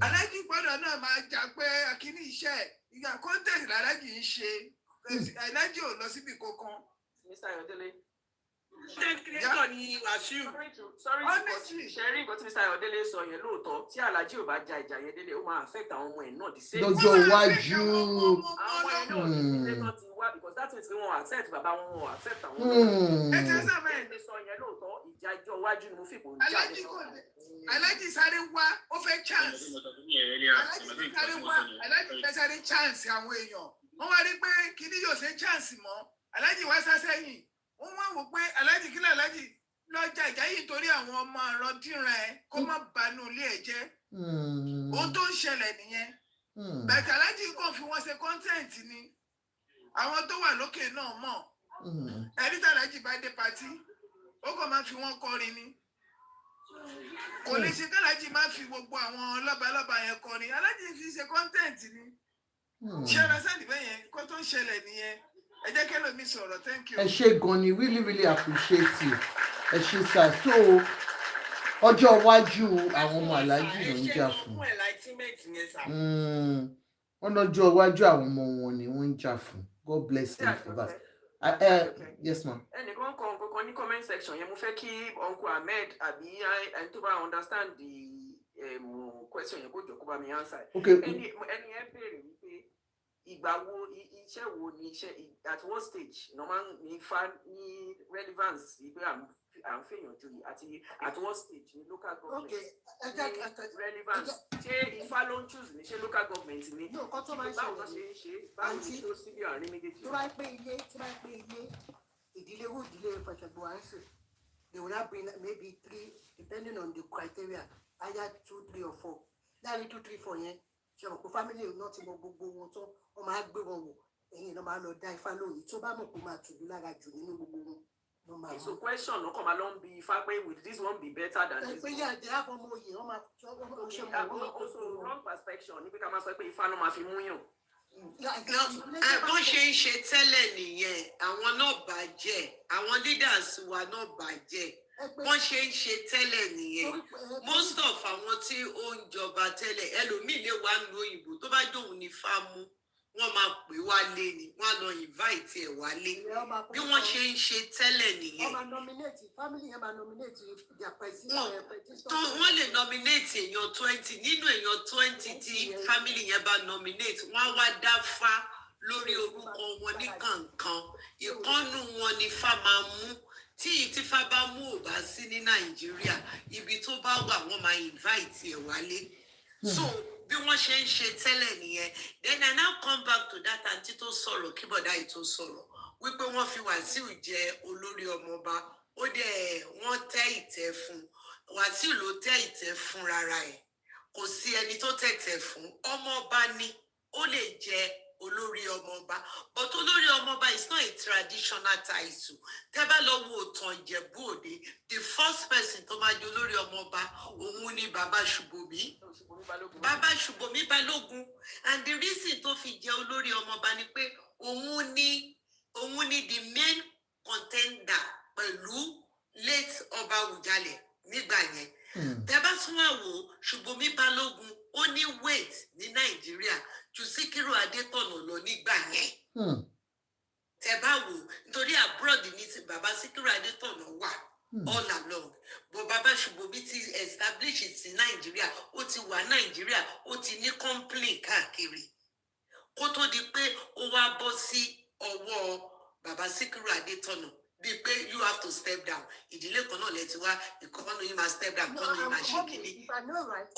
Aláàjì gbọ́dọ̀ náà máa jà pé akíní iṣẹ́ ìgbà contest aláàjì ń ṣe aláàjì ò lọ síbi kankan. Mr. Ayọ̀délé. Content creator ni Wasiu. Sorry Honestly. Ṣẹ́rí nǹkan tí Mr. Ayọ̀délé sọ yẹn lóòótọ́ tí Alhaji ò bá ja ìjà yẹn délé ó máa affect àwọn ọmọ ẹ̀ náà the same. lọ́jọ́ iwájú. Àwọn ẹ̀ náà ní ilé kan ti wá because that means pé wọn accept bàbá wọn wọn accept àwọn ọmọ ẹ ti sábẹ́ ẹ̀ sọ yẹn lóòótọ́ ìjà ìjọ iwájú ni mo fi kò ń jà aláàjì kò aláàjì sáré wá ó fẹ́ chance aláàjì sáré wá aláàjì fẹ́ sáré chance àwọn èèyàn wọ́n wá rí pé kíní yóò ṣe chance mọ́ aláàjì wá sá sẹ́yìn wọ́n wá wò pé aláàjì kílẹ̀ aláàjì lọ́jà ìjà yìí torí àwọn ọmọ àrọ́dínrán ẹ̀ kó má banú ilé ẹ̀ jẹ́ ohun tó ń ṣẹlẹ̀ nìyẹn bẹ̀ẹ̀kì aláàjì kàn fi wọ́n ṣe content ni àwọn tó wà lókè náà mọ̀ ẹ̀rí tí aláàjì bá dé patí ó kàn máa fi wọ́n kọrin ni kò lè ṣe kálájì máa fi gbogbo àwọn lọ́balọ́ba yẹn kọrin aláàjì fi ṣe content ni ṣé ọ̀rọ̀ sáàdì bẹ́ẹ̀ yẹn kó tó ń ṣẹlẹ̀ nìyẹn ẹ jẹ́ kẹ́lò mi sọ̀rọ̀ thank you. ẹ ṣé gan ni really appreciate you ẹ ṣé sá so ọjọ́ iwájú àwọn ọmọ aláàjì ló ń jà fún wọn lọ́jọ́ iwájú àwọn ọmọ wọn ni wọ́n ń jà fún God bless them for that. Yes ma. Ẹnìkan kan ní comment section yẹn mo fẹ́ kí Uncle Ahmed àbí ẹni tó bá understand the question yẹn kó jọ kó bá mi answer. Ẹni ẹ béèrè wípé ìgbà wo iṣẹ́ wo ni iṣẹ́ at what stage normal ní fa ní relevance ìgbé à ń fèèyàn joyè àti at what stage ní local government relevance ṣé ifá ló ń choose ní ṣé local government ni báwo ló ṣe ń ṣe báwo ni tó síbi àárín méjèèjì. tó bá pé ilé ìdílé wo ìdílé fẹsẹ̀gbọ̀ àǹsì they will have been maybe 3 depending on the criteria either 2 3 or 4 láàrin 2 3 4 yẹn ṣe mọ̀ pé family náà ti mọ gbogbo wọn tán wọ́n máa gbé wọn wò ẹ̀yìn náà máa lọ dá ifá lóyè tó bá mọ̀ pé máa tùlú lára jù nínú gbogbo wọn. So question ọkàn máa lọ ń bi ifá pé will this one be better than this one. ẹgbẹ́ yà jẹ́ àbọ̀ ọmọ òye wọ́n máa ṣe mọ̀ wọ́n. Also wrong perspective ní pé ká máa sọ pé ifá ló máa fi mú yàn. bó ṣe ń ṣe tẹ́lẹ̀ nìyẹn àwọn náà bàjẹ́ àwọn leaders wa náà bàjẹ́ wọ́n ṣe ń ṣe tẹ́lẹ̀ nìyẹn most of àwọn tí ó ń jọba tẹ́lẹ̀ ẹlòmíì lè wá lu òyìnbó tó bá dòun ní fámú wọ́n máa pè wálé ni wọ́n á lọ invite ẹ̀ wálé bí wọ́n ṣe ń ṣe tẹ́lẹ̀ nìyẹn. wọ́n lè nominate èèyàn 20 nínú èèyàn 20 tí family yẹn bá nominate wọ́n á wá dá fá lórí orúkọ wọn ní kankan ìkọ́nù wọn ni fá máa mú tí ìtìfá bá mú ò bá sí ní Nàìjíríà ibi tó bá wà wọ́n máa invite ẹ̀ wálé. So bí wọ́n ṣe ń ṣe tẹ́lẹ̀ nìyẹn then I now come back to that àǹtí tó sọ̀rọ̀ kí bọ̀dá yìí tó sọ̀rọ̀ wípé wọ́n fi Wàsíù jẹ olórí ọmọọba ó dẹ̀ wọ́n tẹ́ ìtẹ́ fún Wàsíù ló tẹ́ ìtẹ́ fún rárá ẹ̀ kò sí ẹni tó tẹ̀tẹ̀ fún ọmọọba ni ó lè jẹ olórí ọmọọba but olórí ọmọọba is not a traditional title tẹ́ bá lọ wo ìtàn Ìjẹ̀bú Òde the first person tó máa jẹ olórí ọmọọba òun ni bàbá Ṣùbọ́mí Balógun and the reason tó fi jẹ olórí ọmọọba ni pé òun ni the main contender pẹ̀lú late ọba Awujale nígbà yẹn tẹ́ bá tún wá wò Ṣùbọ́mí Balógun ó ní weight ní Nàìjíríà ju Síkírù Adétọ̀nà lọ nígbà yẹn tẹ́ bá wò nítorí abroad ní ti bàbá Síkírù Adétọ̀nà wà all along but bàbá Ṣùbọ́mí ti establish sí Nàìjíríà ó ti wà Nàìjíríà ó ti ní complaint káàkiri kó tó di pé ó wá bọ́ sí ọwọ́ bàbá Síkírù Adétọ̀nà bíi pé you have to step down ìdílé kan náà lẹ ti wá ìkọ́nù yìí máa step down kọ́nù yìí máa ṣe kìíní.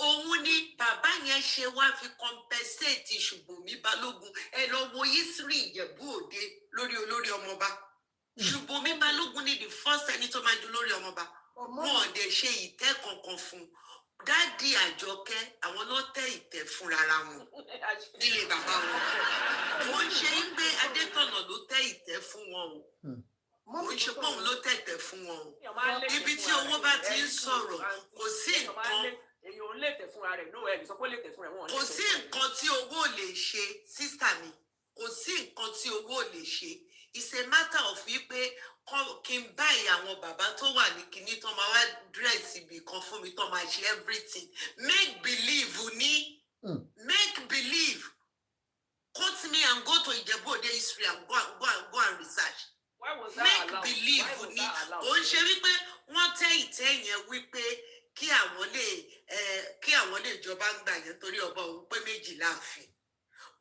òun ni bàbá yẹn ṣe wá fi compensate Ṣùbọ́mí Balógun ẹ lọ wo history Ìjẹ̀bú Òde lórí olórí ọmọọba Ṣùbọ́mí Balógun ni the first ẹni tó máa ju lórí ọmọọba wọn ò dẹ̀ ṣe ìtẹ́ kankan fún dádì Àjọkẹ́ àwọn ló tẹ́ ìtẹ́ fúnra wọn nílé bàbá wọn wọ́n ṣe ń gbé Adétọ̀nà ló tẹ́ ìtẹ́ fún wọn o kò ń ṣe pé òun ló tẹ̀tẹ̀ fún wọn o ibi tí owó bá ti ń sọ̀rọ̀ kò sí nǹkan èèyàn ò lè tẹ̀ fúnra rẹ̀ no ẹ̀ sọ pé ó lè tẹ̀ fúnra wọn. kò sí nǹkan tí owó lè ṣe sísítà mi kò sí nǹkan tí owó lè ṣe it's a matter of wípé kí n báyìí àwọn bàbá tó wà ní kinní tó máa wá dírẹ́sì ibì kan fún mi tó máa ṣe everything make believe ní make believe quote me and go to Ijebu-Ode history and go and research. Why was that make allowed? believe ní ó ń ṣe wípé wọ́n tẹ́ ìtẹ́ yẹn wípé kí àwọn lè jọba ń gbà yẹn torí ọba òun pé méjì láàfin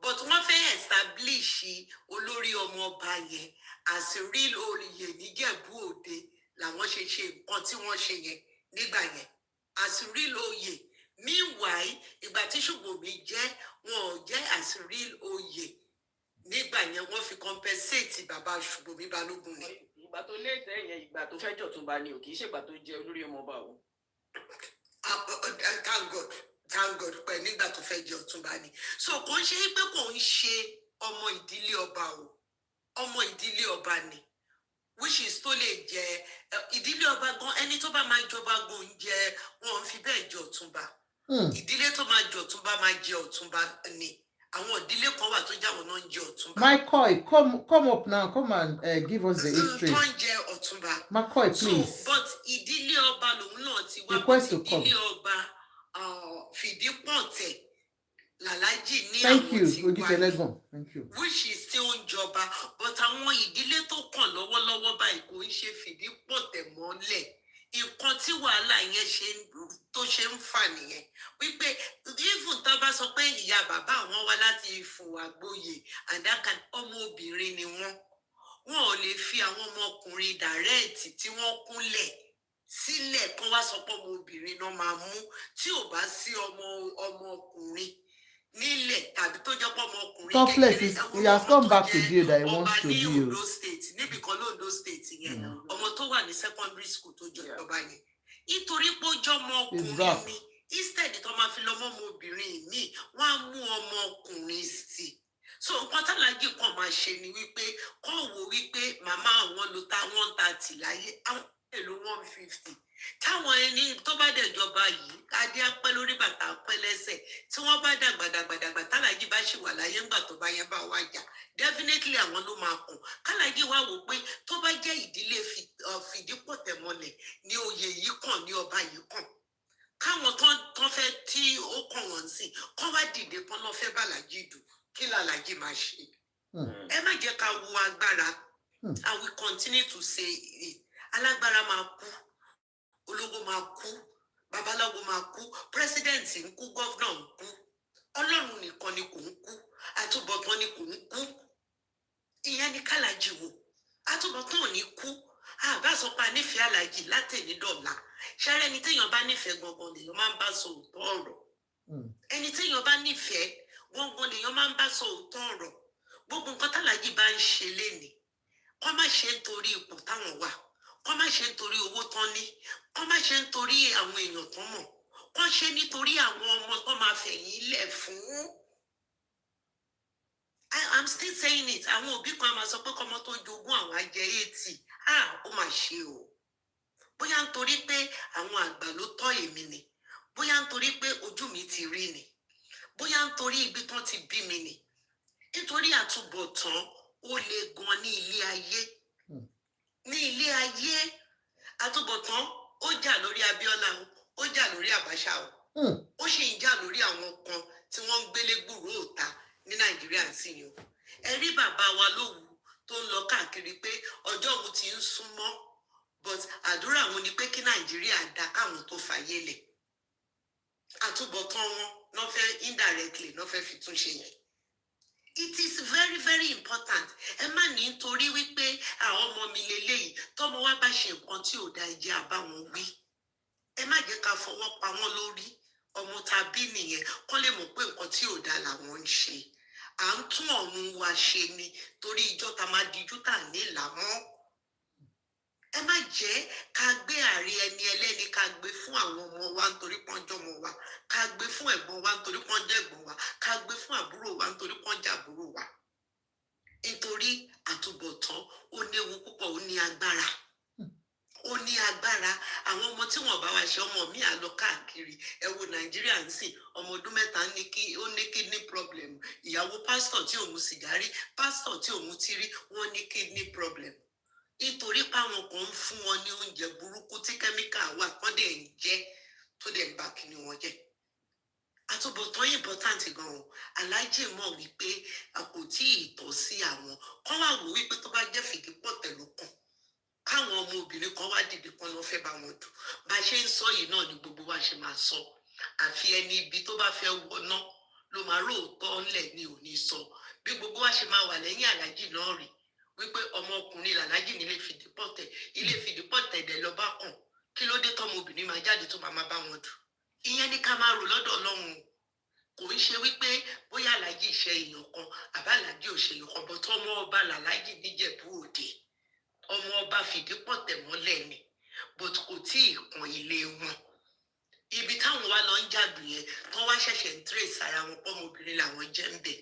but wọ́n fẹ́ establish olórí ọmọ ọba yẹn as a real oyè níjẹ̀bú-Òde làwọn ṣe nǹkan tí wọ́n ṣe yẹn nígbà yẹn as a real oyè meanwhile ìgbà tí Ṣùbòmí jẹ́ wọn ò jẹ́ as a real oyè nígbà yẹn wọ́n fi compensate bàbá Ṣùbòmí Balógun ni. ìgbà tó lé tẹ́ yẹn ìgbà tó fẹ́ jọ̀túnba ni ò kì í ṣègbà tó jẹ́ olórí ọmọ ọba o. Thank God pé nígbà tó fẹ́ jẹ Ọ̀túnba ni so kò ń ṣe pé kò ń ṣe ọmọ ìdílé ọba o ọmọ ìdílé ọba ni which is tó lè jẹ ìdílé ọba gan ẹni tó bá máa jọba gan jẹ wọn fi bẹ́ẹ̀ jẹ Ọ̀túnba ìdílé tó máa jẹ Ọ̀túnba máa jẹ Ọ̀túnba ni àwọn ìdílé kan wà tó jáwọn náà ń jẹ Ọ̀túnba. McCoy, come up now, come and give us the history. tó ń jẹ Ọ̀túnba. McCoy, please. So but ìdílé ọba lòun náà ti wá ìdílé ọba Fìdípọ̀tẹ̀ làlájì ní àwọn tí wà thank you. which is still ń jọba but àwọn ìdílé tó kàn lọ́wọ́lọ́wọ́ báyìí kò ń ṣe Fìdípọ̀tẹ̀ mọ́lẹ̀ nǹkan tí wàhálà yẹn tó ṣe ń fà nìyẹn wípé even tó bá sọ pé ìyá bàbá àwọn wá láti Fùwàgbóyè àdáka ọmọbìnrin ni wọn ò lè fi àwọn ọmọkùnrin dàrẹ́ẹ̀tì tí wọ́n kúnlẹ̀ sílẹ̀ kan wá sọ pé ọmọbìnrin náà máa mú tí ò bá sí ọmọkùnrin nílẹ̀ tàbí tó jẹ́ pé ọmọkùnrin kékeré he has come back to you that he wants to do. you. Ọba ní Ondo state níbi kan lóńdó state yẹn ọmọ tó wà ní secondary school tó jọ ìjọba yẹn nítorí pé ó jọ ọmọkùnrin ni instead tó máa fi lọ́mọ ọmọbìnrin míì wọ́n á mú ọmọkùnrin sí i so nǹkan tálájì kan máa ṣe ni wípé kọ́ wo wípé màmá àwọn ló ta 130 láyé àwọn èlò 150 táwọn ẹni tó bá dẹ̀jọba yìí adé apẹ́ lórí bàtà apẹ́ lẹ́sẹ̀ tí wọ́n bá dàgbàdàgbàdàgbà tálájì bá ṣì wà láyé ńgbà tó bá yẹn bá wá jà definitely àwọn ló máa kùn kálájì wá wò pé tó bá jẹ́ ìdílé Fìdípọ̀tẹ̀ mọ́lẹ̀ ní oyè yìí kàn ní ọba yìí kàn káwọn tán fẹ́ tí ó kàn wọ́n sí kán wá dìde kán lọ́ fẹ́ bàlájì dùn kí làlájì máa ṣe ẹ má jẹ́ ká wo agbára I will continue to say it alágbára máa kú ológo máa kú babaláwo máa kú pírẹsidẹǹtì ń kú gọvnọ ń kú Ọlọ́run nìkan ni kò ń kú àtúbọ̀tán ni kò ń kú ìyẹn ni kálájì wò àtúbọ̀tán ò ní kú àbá sọ pé a nífẹ̀ẹ́ alájì látẹ̀ní dọ̀la ṣáré ẹni téèyàn bá nífẹ̀ẹ́ gbọ̀ngàn lèèyàn máa ń bá sọ òótọ́ ọ̀rọ̀ ẹni téèyàn bá nífẹ̀ẹ́ gbọ̀ngàn lèèyàn máa ń bá sọ òótọ́ ọ̀rọ̀ gbogbo nǹkan tálájì bá ń ṣe lénìí kọ́ má ṣe nítorí ipò táwọn wà kọ́ má ṣe nítorí owó tán ní kọ́ má ṣe nítorí àwọn èèyàn tán mọ̀ kọ́ ṣe nítorí àwọn ọmọ tó máa fẹ̀yìn lẹ̀ fún. I'm still saying it àwọn òbí kan máa sọ pé kọ́mọ tó jogún àwọn ajẹ́ 80 ó mà ṣe o bóyá nítorí pé àwọn àgbà ló tọ́ èmi ni bóyá nítorí pé ojú mi ti rí ni bóyá nítorí ibi tán ti bí mi ni nítorí àtúbọ̀tán ó le gan ní ilé ayé àtúbọ̀tán ó jà lórí Abíọ́lá ó jà lórí Àbáṣà ó sì ń jà lórí àwọn kan tí wọ́n ń gbélé gbúròó òta ní Nàìjíríà sí yìí o ẹ rí bàbá wa Lówu tó ń lọ káàkiri pé ọjọ́ òun ti ń súnmọ́ but àdúrà wọn ni pé kí Nàìjíríà dá káwọn tó fàyè lẹ̀ àtúbọ̀tán wọn náà fẹ́ indirectly náà fẹ́ fi túnṣe yẹn. It is very very important ẹ má ní nítorí wípé àwọn ọmọ mi lélẹ́yìí tọ́mọ wa bá ṣe nǹkan tí ò da ẹjẹ́ àbáwọn wí ẹ má jẹ́ ká fọwọ́ pa wọ́n lórí ọmọ tàbí nìyẹn kọ́ lè mọ̀ pé nǹkan tí ò da làwọn ń ṣe à ń tún ọ̀run wa ṣe ni torí ìjọ ta máa dijú tà ní ìlàmọ́ ẹ má jẹ́ ká gbé ààrẹ ẹni ẹlẹ́ni ká gbé fún àwọn ọmọ wa nítorí pọ́njọ́ ọmọ wa ká gbé fún ẹ̀gbọ́n wa nítorí pọ́njọ́ ẹ̀gbọ́n wa ká gbé fún àbúrò wa nítorí pọ́njọ́ àbúrò wa nítorí àtúbọ̀tán ó léwu púpọ̀ ó ní agbára àwọn ọmọ tí wọn bá wa ṣe ọmọ mi à lọ káàkiri ẹ wo nàìjíríà ń sìn ọmọ ọdún mẹ́ta ó ní kidney problem ìyàwó pásítọ̀ tí ò mu sìgárì pásítọ̀ tí ò mu tírí wọn ní kidney problem nítorí páwọn kan ń fún wọn ní oúnjẹ burúkú tí kẹ́míkà wà kán dẹ̀ ń jẹ tó dẹ̀ ń bà kíni wọn jẹ́ àtúbọ̀tán important gan-an aláàjì mọ̀ wípé a kò tí ì tọ́ sí àwọn kán wá wò wípé tó bá jẹ́ fìdípọ̀ tẹ̀lú kan káwọn ọmọ obìnrin kan wá dìde kan lọ fẹ́ bá wọn dùn bá a ṣe ń sọ yìí náà ni gbogbo wa ṣe máa sọ àfi ẹni ibi tó bá fẹ́ wọná ló máa róòótọ́ ńlẹ̀ ni ò ní sọ bí gbogbo wa ṣe máa wà lẹ́yìn aláàjì náà rí wípé ọmọkùnrin làlájì nílé fìdípọ̀tẹ̀ ilé fìdípọ̀tẹ̀ dẹ̀ lọ bá kàn kí ló dé tọ́mọ obìnrin máa jáde tó máa bá wọn dùn ìyẹn ní ká máa rò lọ́dọ̀ Ọlọ́run kò ń ṣe wípé bóyá aláàjì ṣe èèyàn kan àbá aláàjì ò ṣe èèyàn kan bọ́ tọ́mọ ọba làlájì níjẹ̀bú òde ọmọ ọba fìdípọ̀tẹ̀ mọ́lẹ̀ ni but kò tí ì kan ilé wọn ibi táwọn wá lọ ń jàdù yẹn tán wá ṣẹ̀ṣẹ̀ ń trace ara wọn pọ́mọbìnrin làwọn jẹ́ ń bẹ̀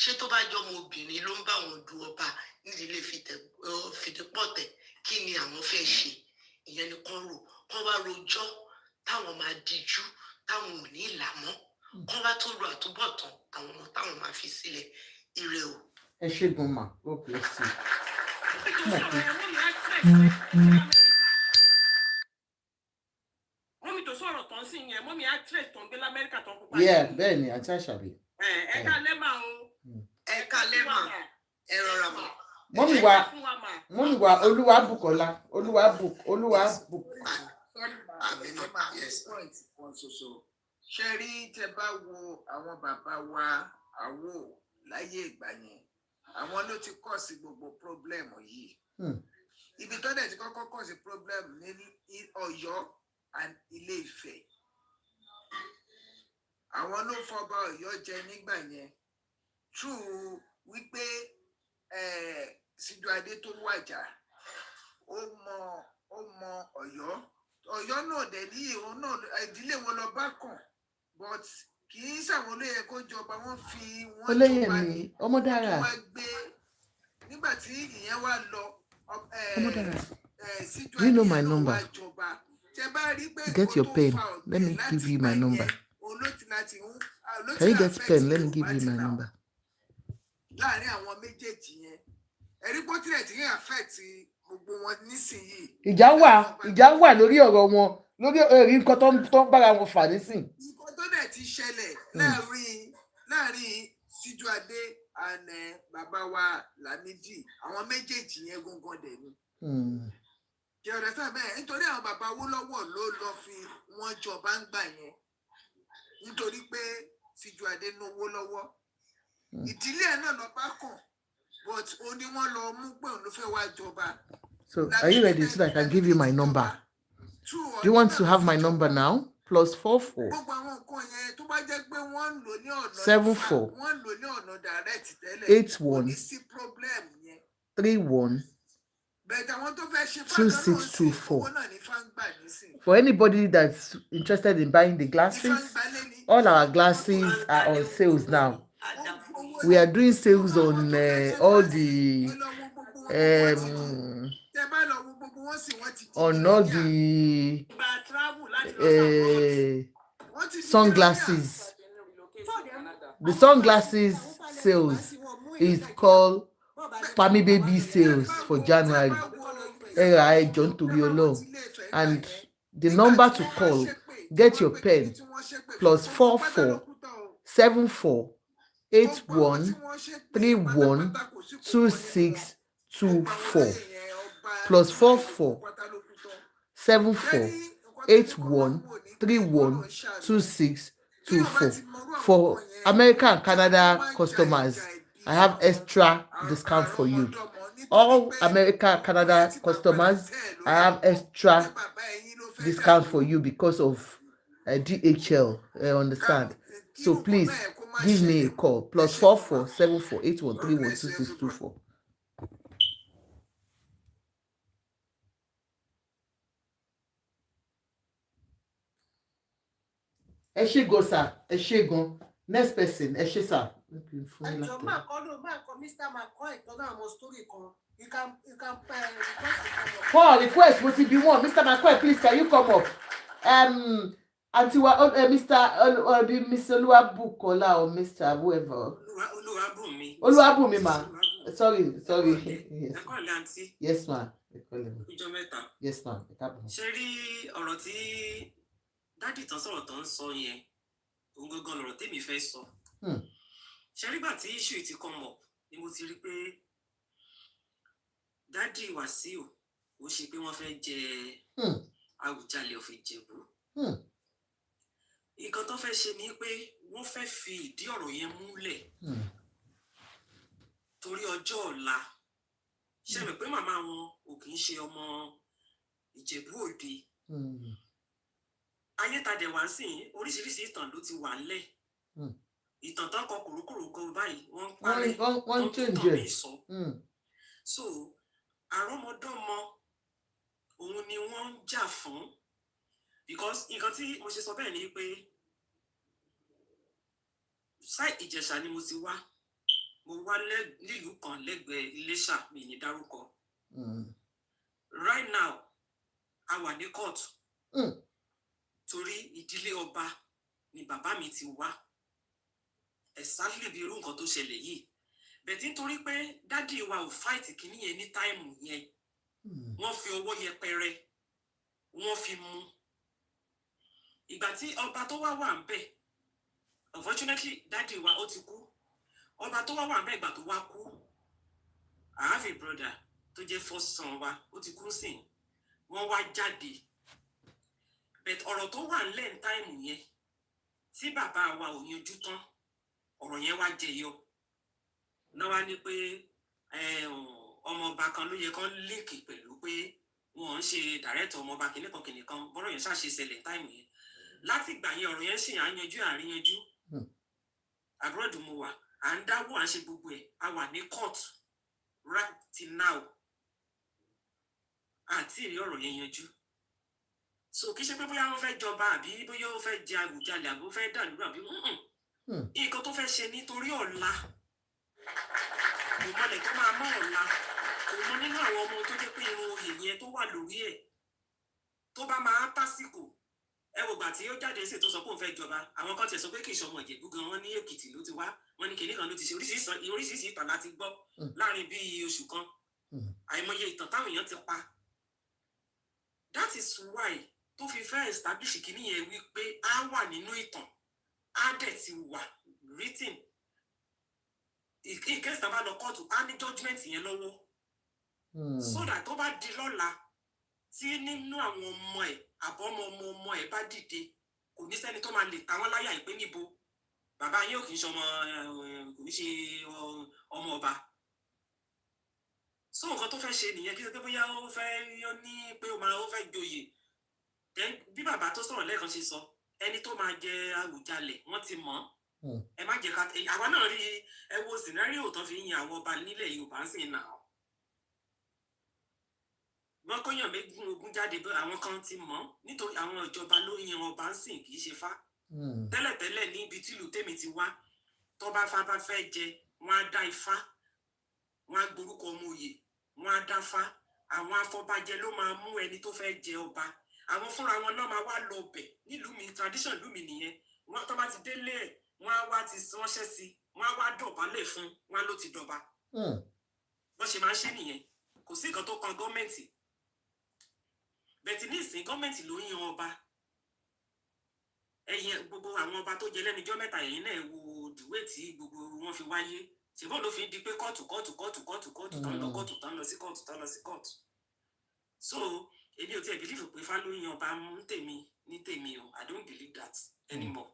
ṣé tó bá jọ ọmọbìnrin ló ń bá wọn du ọba nídìílé fìdípọ̀tẹ̀ kí ni àwọn fẹ́ ṣe ìyẹn ni kán wá rojọ́ táwọn máa díjú táwọn ò ní ìlà mọ́ kán wá tó ro àtúbọ̀tán àwọn ọmọ táwọn máa fi sílẹ̀ ire o. ẹ ṣe gan ma God bless you. mọ́mí tó sọ̀rọ̀ tán sí yẹn mọ́mí actress tó ń gbé lamẹ́ríkà tó ń pupa. bẹ́ẹ̀ ni àti àṣàbí. ẹ̀ka lẹ́mà o. ẹ̀ka lẹ́mà ẹ rọra mọ́. mọ́mí wa Olúwabùkọ́lá ṣe rí tẹ bá wo àwọn bàbá wa àwo láyé ìgbà yẹn àwọn ló ti kọ́ sí gbogbo pírọ́blẹ́mù yìí ibi tó dẹ̀ ti kọ́kọ́ kọ́ sí pírọ́blẹ́mù ní Ọ̀yọ́ and Ilé Ifẹ̀ àwọn ló fọba Ọ̀yọ́ jẹ nígbà yẹn true wípé Síjú Adé tó wàjà ó mọ Ọ̀yọ́ náà dẹ̀ ní ìhun náà ìdílé wọn lọ bá kàn but kì í ṣàwọn olóyè kó jọba wọn fi wọn jọba ní ọmọ dára wọn gbé nígbà tí ìyẹn wá lọ Síjú Do you know Adé my náà number? wá jọba tẹ bá rí pé Get your pen. Let me give you my number. Can you get pen? Let me give you my number. láàrin àwọn méjèèjì yẹn ẹ̀rí pọ́tìrẹ̀ tí yẹn affect gbogbo wọn nísìnyìí. ìjà wà lórí ọ̀rọ̀ wọn lórí ẹ̀rí nǹkan tó ń bára wọn fà nísìn. nǹkan tó dẹ̀ ti ṣẹlẹ̀ láàrin Síjú Adé and bàbá wa Lámídì àwọn méjèèjì yẹn gangan dẹ̀ ni. jẹ́ ọ̀rẹ́ sáà bẹ́ẹ̀ nítorí àwọn bàbá Awólọ́wọ̀ ló lọ fi wọ́n jọba ń gbà yẹn nítorí pé Síjú Adé náwó lọ́wọ́ ìdílé ẹ̀ náà lọ bá kàn but ó ní wọ́n lọ mú pé òun ló fẹ́ wá jọba. So are you ready so that I can give you my number? Do you want to have my number now? +44 gbogbo àwọn nǹkan yẹn tó bá jẹ́ pé wọ́n ń lò ní ọ̀nà 74 wọ́n ń lò ní ọ̀nà direct tẹ́lẹ̀ 81 kò ní sí problem yẹn. 31 bẹ̀ẹ̀dẹ̀ àwọn tó fẹ́ ṣe 2624. For anybody that's interested in buying the glasses, all our glasses are on sales now. We are doing sales on all the sunglasses. The sunglasses sales is called Pami Baby sales for January. And the number to call, get your pen, +44 74 81 31 26 24 +44 74 81 31 26 24. For America and Canada customers, I have extra discount for you. All America and Canada customers, I have extra discount for you because of DHL. Understand? So please give me a call. +44 74 81 31 26 24. Ẹ ṣé go sir, ẹ ṣé gan. Next person, ẹ ṣé sir. ẹjọ máa kọ Mr. McCoy kan náà àwọn story kan you can request to come up. Paul, request mo ti bí wọn. Mr. McCoy, please can you come up? Antiwa Mr. Oluwabukola or Mr. whoever. Oluwabumi ma. Sorry. Yes ma. Yes ma. Ṣé rí ọ̀rọ̀ tí dádì tán sọ̀rọ̀ tán sọ yẹn òun gangan lọ̀rọ̀ tèmi fẹ́ sọ. Ṣé nígbà tí issue ti come up ni mo ti rí pé dádì Wasiu kò ṣe pé wọ́n fẹ́ jẹ Awujale of Ìjẹ̀bú. Nǹkan tó fẹ́ ṣe ni pé wọ́n fẹ́ fi ìdí ọ̀rọ̀ yẹn múlẹ̀ torí ọjọ́ ọ̀la. Ṣé mi pé màmá wọn ò kì í ṣe ọmọ Ìjẹ̀bú Òde. Ayé tadẹ̀ wá sí oríṣiríṣi ìtàn ló ti wà ńlẹ̀. Ìtàn tán kọ kòrókòrò gan báyìí wọ́n parẹ́ wọ́n tún tàn mí sọ. So àrọ́mọdọ́mọ òun ni wọ́n ń jà fún because nǹkan tí mo ṣe sọ bẹ́ẹ̀ ni pé sáì Ìjẹ̀ṣà ni mo ti wá. Mo wá nílùú kan lẹ́gbẹ̀ẹ́ Iléṣà mi ní dárúkọ. Right now a wà ní court torí ìdílé ọba ni bàbá mi ti wá. Exactly bí irú nǹkan tó ṣẹlẹ̀ yìí. Bẹ̀tí nítorí pé dádì wa ò fight kìíní yẹn ní táìmù yẹn. Wọ́n fi ọwọ́ yẹpẹrẹ wọ́n fi mú. Ìgbà tí ọba tó wá wà ń bẹ̀ unfortunately dádì wa ó ti kú. Ọba tó wá wà ń bẹ̀ ìgbà tó wá kú I have a brother tó jẹ́ first son wa ó ti kú sìn wọ́n wá jáde. But ọ̀rọ̀ tó wà ńlẹ̀ ní táìmù yẹn tí bàbá wa ò yanjú tán ọ̀rọ̀ yẹn wá jẹyọ. Náà wá ní pé ọmọ ọba kan ló yẹ kán líǹkì pẹ̀lú pé wọ́n ń ṣe dàrẹ́tọ̀ ọmọ ọba kìnìkan bọ́rọ̀ yẹn ṣàṣe ṣẹlẹ̀ táìmù yẹn. Láti ìgbà yẹn ọ̀rọ̀ yẹn sì àríyanjú. Abroad mo wà à ń dáwọ́ à ń ṣe gbogbo ẹ̀ a wà ní court right till now àti ìrí ọ̀rọ̀ yẹn yanjú. So kì í ṣe pé bóyá wọ́n fẹ́ jọba àbí bóyá wọ́n fẹ́ jẹ Awùjalè àbí wọ́n fẹ́ dàlúrú àbí nǹkan tó fẹ́ ṣe nítorí ọ̀la kò mọlẹ̀ tó máa mọ́ ọ̀la kò mọ nínú àwọn ọmọ tó jẹ́ pé irun oyè yẹn tó wà lórí ẹ̀ tó bá máa tásìkò ẹ wò gbà tí ó jáde sí tó sọ pé òun fẹ́ jọba àwọn kan tiẹ̀ sọ pé kì í ṣe ọmọ Ìjẹ̀bú gan wọn ní Èkìtì ló ti wá wọn ní kinní kan ló ti ṣe oríṣiríṣi ìtàn láti gbọ́ láàrin bíi oṣù kan àìmọye ìtàn táwọn èèyàn ti pa. That is why tó fi fẹ́ establish kinní yẹn wípé á wà nínú ìtàn á dẹ̀ ti wà written ìkẹ́sì tàbá lọ kóòtù á ní judgement yẹn lọ́wọ́ so that tó bá di lọ́la tí nínú àwọn ọmọ ẹ̀ àbọ̀mọ ọmọ ẹ̀ bá dìde kò ní sẹ́ni tó máa lè ta wọ́n láyà ìpé níbo bàbá yín ò kì í ṣe kò ní ṣe ọmọ ọba. So nǹkan tó fẹ́ ṣe nìyẹn kí ṣe pé bóyá ó fẹ́ yọ ní pé ó fẹ́ joyè bí bàbá tó sọ̀rọ̀ lẹ́ẹ̀kan ṣe sọ ẹni tó máa jẹ Awùjalè wọ́n ti mọ̀ ẹ má jẹ́ ká àwa náà rí ẹ wo scenario tó fi ń yan àwọn ọba nílẹ̀ Yorùbá ń sìn náà wọ́n kóyàn ogún jáde bí àwọn kan ti mọ̀ nítorí àwọn ìjọba ló yan ọba ń sìn kì í ṣe fá tẹ́lẹ̀tẹ́lẹ̀ ní ibi tìlú tèmi ti wá tó bá fá bá fẹ́ jẹ wọ́n á dá ifá wọ́n á gborúkọ ọmọ òye wọ́n á dáfá àwọn afọbajẹ ló máa mú ẹni tó fẹ́ jẹ ọba àwọn fúnra wọn náà máa wá lọ bẹ̀ nílùú mi tradition ìlú mi nìyẹn wọ́n tó bá ti délé ẹ̀ wọ́n á wá ti ránṣẹ́ sí wọ́n á wá dọ̀bálẹ̀ fún wọn á ló ti dọ̀ba bọ́n ṣe máa ń ṣe nìyẹn kò sí nǹkan tó kan gọ́ọ̀mẹ̀ntì bẹ̀tì ní ìsìn gọ́ọ̀mẹ̀ntì ló ń yan ọba ẹ̀yìn gbogbo àwọn ọba tó jẹ lẹ́nujọ́ mẹ́ta ẹ̀yìn náà wo dùwé tí gbogbo wọn fi wáyé ṣùgbọ́n ló fi di pé kóòtù tán lọ kóòtù tán lọ sí kóòtù so èmi ò tiẹ̀ believe pé Ifá ló yan ọba ní tèmi o I don't believe that anymore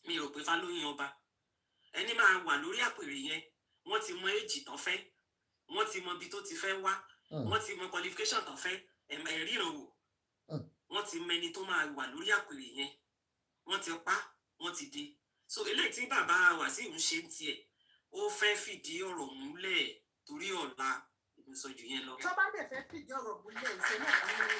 mi rò pé Ifá ló yan ọba ẹni máa wà lórí àpèrè yẹn wọ́n ti mọ èjì tán fẹ́ wọ́n ti mọ ibi tó ti fẹ́ wá wọ́n ti mọ qualification tán fẹ́ ẹ̀ríran wò wọ́n ti mẹni tó máa wà lórí àpèrè yẹn wọ́n ti pa wọ́n ti dé so eléyìí tí bàbá Wasiu ń ṣe ń tiẹ̀ ó fẹ́ fìdí ọ̀rọ̀ múlẹ̀ torí ọ̀la ìmúsọjù yẹn lọ. tó bá dẹ̀ fẹ́ fìdí ọ̀rọ̀ múlẹ̀ ìṣe náà kan nínú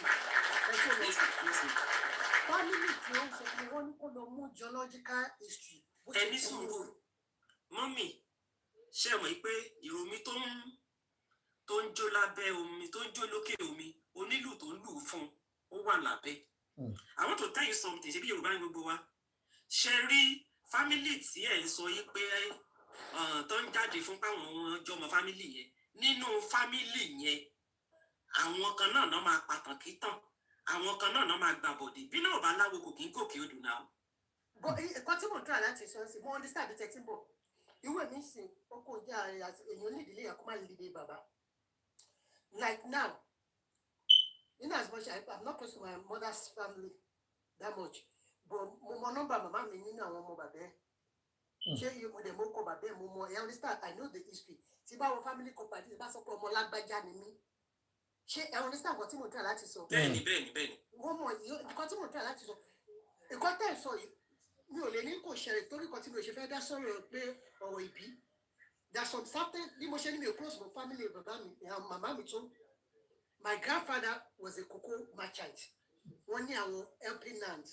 fámìlì tí ó ń sọ pé wọ́n ní kó lọ mú geological history. ẹni sùúrù mọ́mì ṣé ẹ mọ̀ pé ìròmí tó ń jó lábẹ́ omi tó ń jó lókè omi onílù tó ń lù fún ó wà lábẹ́. I want to tell you something ṣe bí Yorùbá ní gbogbo wa ṣe rí fámílì tí ẹ̀ ń sọ yìí pé tó ń jáde fún páwọn jọmọ fámílì yẹn nínú fámílì yẹn àwọn kan náà máa pàtàn kí tàn àwọn kan náà máa gbà bọ̀dé bí náà bá láwo kò kí ń gòkè odò náà. ẹ̀kọ́ tí mo dúrà láti sọ sí mo understand bí tẹ́tí bọ̀ ìwé mi sìn ó kò jẹ́ èèyàn nídìílé yẹn kó má lè dé bàbá like now in as much as I'm not close to my mother's family that much but mo mọ nọ́mbà màmá mi nínú àwọn ọmọ bàbá ẹ̀ ṣé mo dẹ̀ mo kọ bàbá ẹ̀ mo mọ ẹ̀ understand I know the history tí báwo family company tí bá sọ pé ọmọ lágbájá ni mí ṣé ẹ̀ understand nǹkan tí mo dúrà láti sọ. bẹ́ẹ̀ni. wọ́n mọ nǹkan tí mo dúrà láti sọ nǹkan tẹ́ ẹ̀ sọ yìí mi ò lè ní kò ṣẹlẹ̀ torí kan tí mi ò ṣe fẹ́ dá sọ̀rọ̀ pé ọ̀rọ̀ ìbí there's some certain bí mo ṣe ní mi ò close to family bàbá mi màmá mi tó my grandfather was a cocoa merchant wọ́n ní àwọn helping hand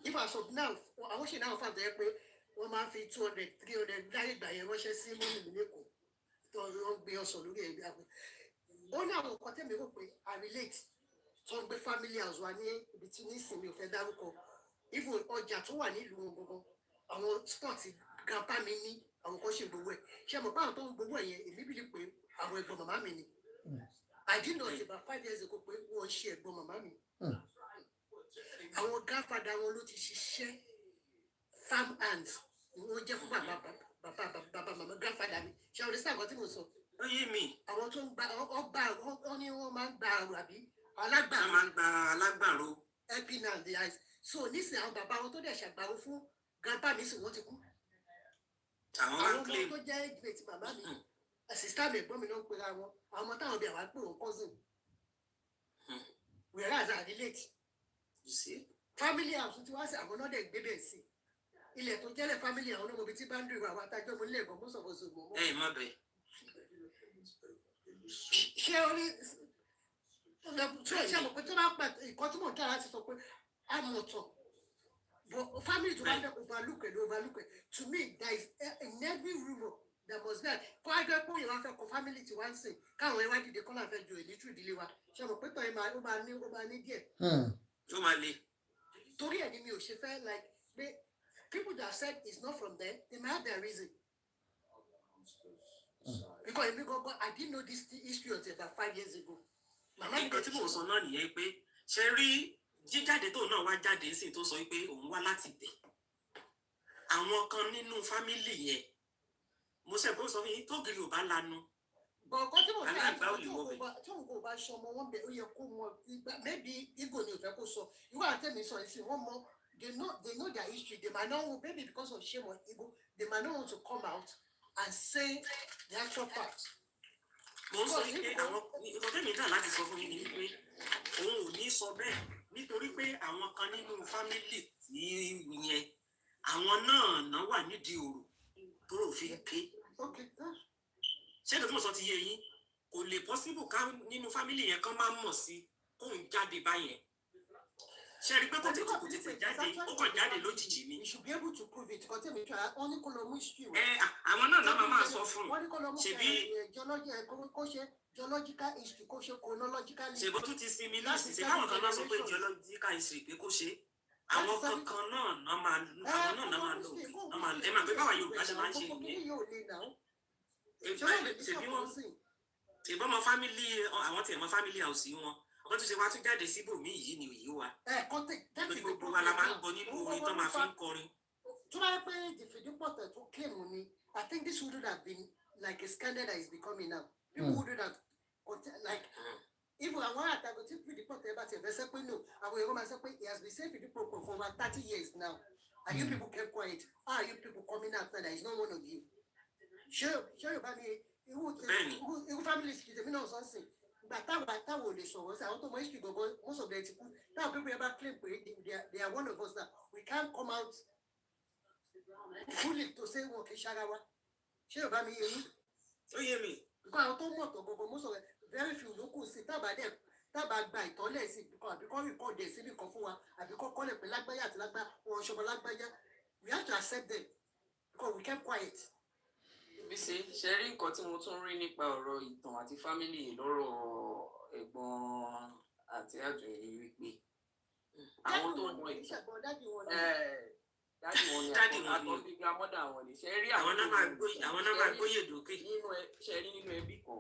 if I sọ now àwọn ṣe náà fàtẹ́ yẹ pé wọ́n máa ń fi 200 300 láyé ìgbà yẹn ránṣẹ́ sí mọ́mí mi lẹ́kọ̀ọ́ tó wọ́n gbé ọsàn lórí ẹ̀gbẹ́ àgbẹ̀ ó ní àwọn nǹkan tẹ́mi rò pé I relate tó ń gbé family house wa ní ibi tí ní ìsinmi ò fẹ́ dárúkọ even ọjà tó wà nílùú wọn gbogbo àwọn sport grandpa mi ní àwọn kan ṣe gbogbo ẹ̀ ṣe mọ̀ báwọn tó ń gbogbo ẹ̀ yẹn èmi bìlí pé àwọn ẹ̀gbọ́n màmá mi ni I did not say about 5 years ago pé wọ́n ṣe ẹ̀gbọ́n màmá mi àwọn grandfather wọn ló ti ṣiṣẹ́ farm hands ni wọ́n jẹ́ fún bàbá màmá grandfather mi ṣe àwọn oníṣẹ́ àgọ́ tí mo sọ. ó yé mi. àwọn tó ń gba ọgbà ọ ní wọ́n máa ń gba àrò àbí alágbàro. wọ́n máa ń gba alágbàro. helping hand the eyes so nísìnyí àwọn bàbá wọn tó dẹ̀ ṣàgbàro fún grandpa mi sì wọ́n ti kú. àwọn ọmọ tó jẹ́ ìgbésí màmá mi sista mi ẹ̀gbọ́n mi náà ń pera wọn àwọn ọmọ táwọn bí àwọn pè wọn cousin whereas I relate family house tí wọ́n ṣe àwọn náà dẹ̀ gbé bẹ́ẹ̀ sí ilẹ̀ tó jẹ́lẹ̀ family àwọn ọmọ ibi tí boundary wà wá tájọ́ mo nílẹ̀ gan most of us mọ̀. ẹ má bẹ. ṣé orí ṣé mo pé tó bá pẹ̀ ìkọ́ tí mò ń tọ́ láti sọ pé àmọ̀tàn but family tó bá fẹ́ overlook it to me there is in every rumor there must be kó ajọ́ pé òyìnbó afẹ́ kọ family tí wá ń sìn káwọn ẹwà dìde kọ́ láfẹ́ ju èlítù ìdílé wa ṣé mo pé tọ́ ẹ ó máa ní díẹ̀. ó máa le. torí ẹ̀ ni mi ò ṣe fẹ́ like pé people that said it's not from them they might have their reason. Because èmi gangan I didn't know this history until about 5 years ago. nǹkan tí mò ń sọ náà nìyẹn pé ṣe rí jíjáde tó náà wá jáde sí tó sọ pé òun wá láti bẹ̀ àwọn kan nínú fámílì yẹn mo ṣe bó sọ fún yín tó gírí ò bá lanu. bọ̀ọ̀kan tí mo fẹ́ àgbà ò lè wọ bẹ̀. tí òun kò bá ṣe ọmọ wọn bẹ̀ ó yẹ kó mọ maybe Igbo ni ò fẹ́ kó sọ ìwọ àtẹ̀mí sọ ìsìn wọn mọ they know their history they might not maybe because of shame or ego they might not want to come out and say the actual fact. mo ń sọ yìí pé àwọn ìkọ́tẹ́mì náà láti sọ fún yín ni wípé òun ò ní sọ bẹ́ẹ̀ nítorí pé àwọn kan nínú fámílì tí yẹn àwọn náà wà nídìí òrò tó rò fi ké. ṣé ìdọ̀tí mo sọ ti yé yín kò lè possible ká nínú fámílì yẹn kán máa mọ̀ sí kóun jáde báyẹn ṣe rí pé kò tètè jáde ó kàn jáde lójijì ni. you should be able to prove it because tell me try only kó lọ mú history. àwọn náà máa sọ fún un ṣebí kó ṣe geological history kó ṣe chronological. ṣèbó tún ti sinmi láti ṣe káwọn kan náà sọ pé geological history pé kó ṣe àwọn kankan náà máa lò ẹ máa pé báwa Yorùbá ṣe máa ń ṣe nìyẹn. ṣèbí ọmọ fámìlì àwọn tiẹ̀ mọ fámìlì house wọn wọ́n tún ṣe wá tún jáde síbòmí yìí ni òye wa. torí gbogbo wa la máa ń gbọ́ nínú orin tó máa fi ń kọrin. tó bá yẹ pé ìfìdípọ̀tẹ̀ tó claim ni I think this would have been like a scandal that is becoming now people would have like even àwọn àtàkùn tí ìfìdípọ̀tẹ̀ bá ti ẹ̀fẹ́ sẹ́ pé no àwọn èrò máa sọ pé he has been saying ìfìdípọ̀tẹ̀ for over 30 years now and you people kept quiet how are you people coming out now that is not one of you. ṣé Yorùbá ni irú family security tèmi náà sọ́nsìn táwọn ò lè sọ̀rọ̀ sí àwọn tó mọ history gbogbo most of them ti kú táwọn people ever claim pé they are one of us now we can't come out fully to say wọn kì í ṣara wa ṣé Yorùbá mi yé yín. ó yé mi. nǹkan àwọn tó mọ̀ tó gbogbo most of them very few ló kù sí tábà gba ìtọ́lẹ̀ sí àbí kọ́ rìkọ́ọ̀dù ẹ̀ síbi kan fún wa àbí kọ́ kọ́lẹ̀ pé lágbáyà àti wọn ṣọmọ lágbáyà we have to accept them because we kept quiet. bí ṣe rí nǹkan tí mo tún rí nípa ọ̀rọ̀ ìtàn àti fámìlì lọ́rọ̀ ẹ̀gbọ́n àti àjòyè wípé àwọn tó mọ ìtàn dáàdì wọn ni àgbọn bí grandmother àwọn ni ṣe rí àwọn náà máa gbóyè dókè ṣe rí nínú ẹbí kan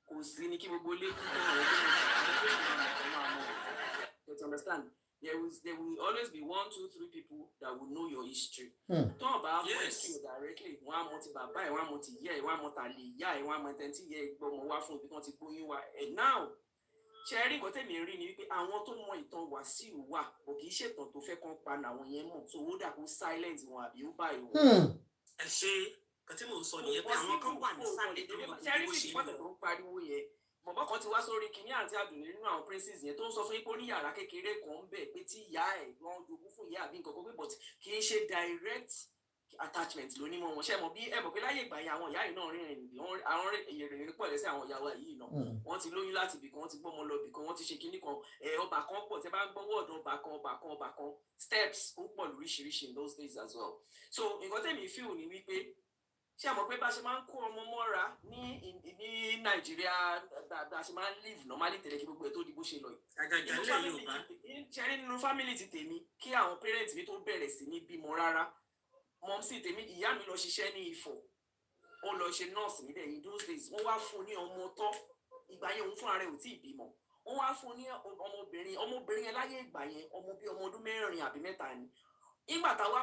kò sí ní kí gbogbo ilé kí tó àwọn tó máa mọ̀ you understand. There will always be 1, 2, 3 people that will know your history. Talk about history directly. One month bàbá ẹ̀, 1 month ìyá ẹ̀, 1 month àlè ìyá ẹ̀, 1 month ẹntì ìyá ẹ̀ gbọ́mọ wá fún ibi tí wọ́n ti gbóyún wá. And now, ṣe rí nǹkan tẹ̀mí rí ni wípé àwọn tó mọ ìtàn Wasiu wà kò kì í ṣètàn tó fẹ́ kán pa àwọn yẹn mọ̀. So ó dà kó silence wọn àbí ó báyìí wọn. Ẹ ṣe kan tí mò ń sọ nìyẹn pé àwọn kan wà ní sálẹ̀ tó mọ̀ ṣe rí sí ìpọ́tẹ̀ tó ń pariwo yẹn. Bọ̀bọ́ kan ti wá sórí kìíní àti àdùnní nínú àwọn princes yẹn tó ń sọ fún yín pé ó ní yàrá kékeré kan ń bẹ̀ pé tí ìyá ẹ̀ wọ́n jogún fún ìyá àbí nǹkan kan pé but kì í ṣe direct attachment ló ní mọ́ wọn ṣe mọ̀ bí ẹ mọ̀ pé láyé ìgbà yẹn àwọn ìyá yìí náà rìnrìn níbi àwọn èrè pọ̀ lẹ́sẹ̀ àwọn ìyàwó yìí náà wọ́n ti lóyún láti ibì kan wọ́n ti gbọ́mọ lọ ibì kan wọ́n ti ṣe kinní kan ọba kan pọ̀ tẹ́ bá ń gbọ́ wọ́ọ̀dù ọba kan steps ó pọ̀ lóríṣiríṣi in those days as well. So nǹkan tẹ̀mí fíìl ni wípé ṣé àmọ́ pé bá ṣe máa ń kó ọmọ mọ́ra ní Nàìjíríà bá ṣe máa ń live normally tẹ̀lé kí gbogbo ẹ̀ tó di bó ṣe lọ yìí. àgàgà ilẹ̀ Yorùbá. ṣe rí nínú family ti tèmi kí àwọn parents mi tó bẹ̀rẹ̀ sí ní bímọ rárá mom sì tèmi ìyá mi lọ ṣiṣẹ́ ní Ifọ̀ ó lọ ṣe nurse níbẹ̀ in those days wọ́n wá fún un ní ọmọ tọ́ ìgbà yẹn òun fúnra rẹ̀ ò tí ì bímọ wọ́n wá fún un ní ọmọbìnrin yẹn láyé ìgbà yẹn ọmọ bíi ọmọ ọdún 4 àbí 3 ni. Ìgbà táwa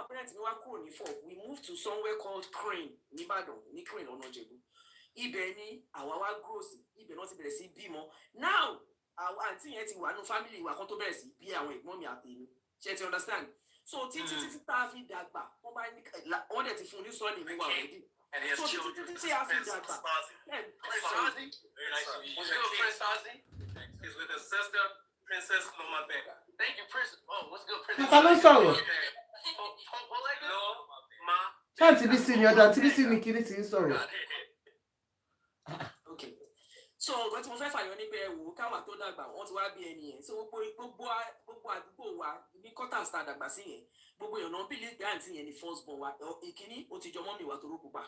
parents mi wá kúrò ní Ifọ̀ we moved to somewhere called Crane nìbàdàn ní Crane ọ̀nà Ìjẹ̀bú ibẹ̀ ni àwa wá grow sí ibẹ̀ náà ti bẹ̀rẹ̀ sí bímọ now àwọn àǹtí yẹn ti wà nínú family wa kan tó bẹ̀rẹ̀ sí bí àwọn ẹ̀gbọ́n mi àtèmi ṣe ti understand so títí tá a fi dàgbà wọ́n bá ní wọ́n dẹ̀ ti fún un ní sọ́ọ̀nì mi wà already so títí a fi dàgbà. He's with his sister, Princess Loma Bega. Thank you, Princess. Oh, what's good, Princess? Ta ló sọ̀rọ̀? No, ma. Ṣé TBC ni ọ̀dọ̀ TBC ni kiri ti ń sọ̀rọ̀? Okay. So nǹkan tí mo fẹ́ fàyọ ní pé ẹ wò ó káwà tó dàgbà wọ́n ti wá bí ẹni yẹn so gbogbo àdúgbò wa ní quarters tá a dàgbà sí yẹn gbogbo èèyàn náà bílí gbé àǹtí yẹn ní first born wa ìkíní ó ti jọ mọ́ mi wà tó ró pupa.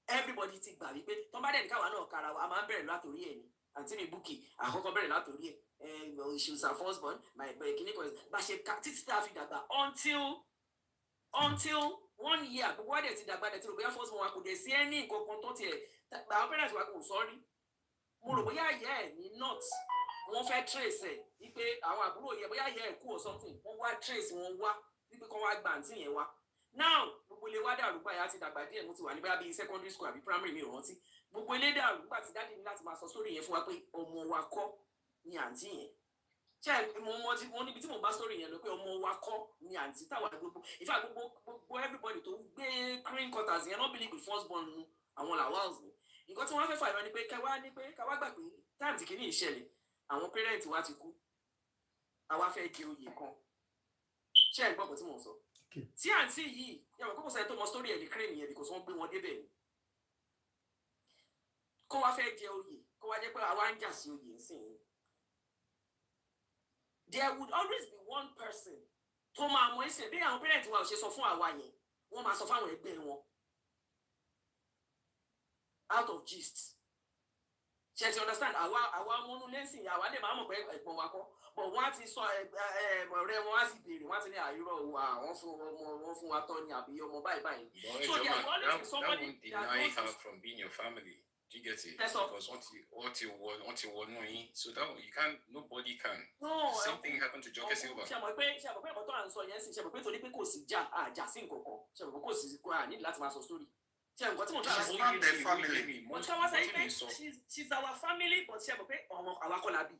Everybody ti gbà wípé tó bá dẹ̀ ní káwa náà kára wa a máa ń bẹ̀rẹ̀ látòrí ẹ̀ ni àǹtí mi Bukky àkọ́kọ́ bẹ̀rẹ̀ látòrí ẹ̀ she was her first born my ìkíní kan bá ṣe títí tá a fi dàgbà until 1 year gbogbo wa dẹ̀ ti dàgbà dẹ̀ ti rò bóyá first born wa kò dẹ̀ sí ẹni nǹkan kan tó tiẹ̀ àwọn parents wa kò sọ́rí mo rò bóyá ìyá ẹ̀ ní north wọ́n fẹ́ trace ẹ̀ wípé àwọn àbúrò yẹ bóyá ìyá ẹ̀ kú or something wọ́n wá trace wọn wá wípé kán wá gba àǹtí yẹn wá now gbogbo ilé wa dàrú gbà yà ti dàgbà díẹ̀ mo ti wà ní bóyá bíi secondary school àbí primary mi ò rántí gbogbo ilé dàrú gbà tí dáàdi ní láti máa sọ sórí yẹn fún wa pé ọmọ wa kọ́ ni àǹtí yẹn ṣe mo níbi tí mo bá sórí yẹn lọ pé ọmọ wa kọ́ ni àǹtí táwa gbogbo ìfà gbogbo everybody tó gbé green quarters yẹn no believe with first born nu àwọn làwáls ni nǹkan tí wọ́n fẹ́ fàyọ ni pé káwá gbà pé táàmù tí kìíní ìṣẹ̀lẹ̀ àwọn parents wa ti kú àwa fẹ́ jẹ oyè kan ṣé ẹ̀ gbọ́ pé tí mò ń sọ tí àǹtí yìí yàrá kókò sẹ́yìn tó mọ sórí ẹ̀ ní crane yẹn because wọ́n gbé wọn débẹ̀ ni kó wá fẹ́ jẹ oyè kó wá jẹ́ pé àwa ń jà sí oyè ńsìn there would always be one person tó máa mọ ẹsẹ̀ bí àwọn parents wa ò ṣe sọ fún àwa yẹn wọ́n máa sọ fáwọn ẹgbẹ́ wọn out of gist ṣe ti understand àwa ọmọnú lẹ́sìn àwa lè máa mọ̀ pé ẹ̀gbọ́n wa kọ́ but wọ́n á ti sọ ọ̀rẹ́ wọn á sì béèrè wọ́n á ti ní àìrọ̀ wọ́n fún wa tọ́ ni àbí ọmọ báyìí. So there will always be somebody that deny her from being your family. Do you get it? Because what you want knowing, so that you can't, nobody can. No. Same thing happened to Joke Silva. Ṣé àmọ́ pé ọ̀tọ̀ à ń sọ yẹn sì ṣe àmọ́ pé torí pé kò sí àjà sí nǹkan kan ṣe àmọ́ pé kò sí kó à ní láti máa sọ story. Ṣé nǹkan tí mo tọ́ She's not their family. Mo tọ́ wá sẹ́yìn pé she's our family but ṣe àmọ́ pé àwa kọ́ la bí.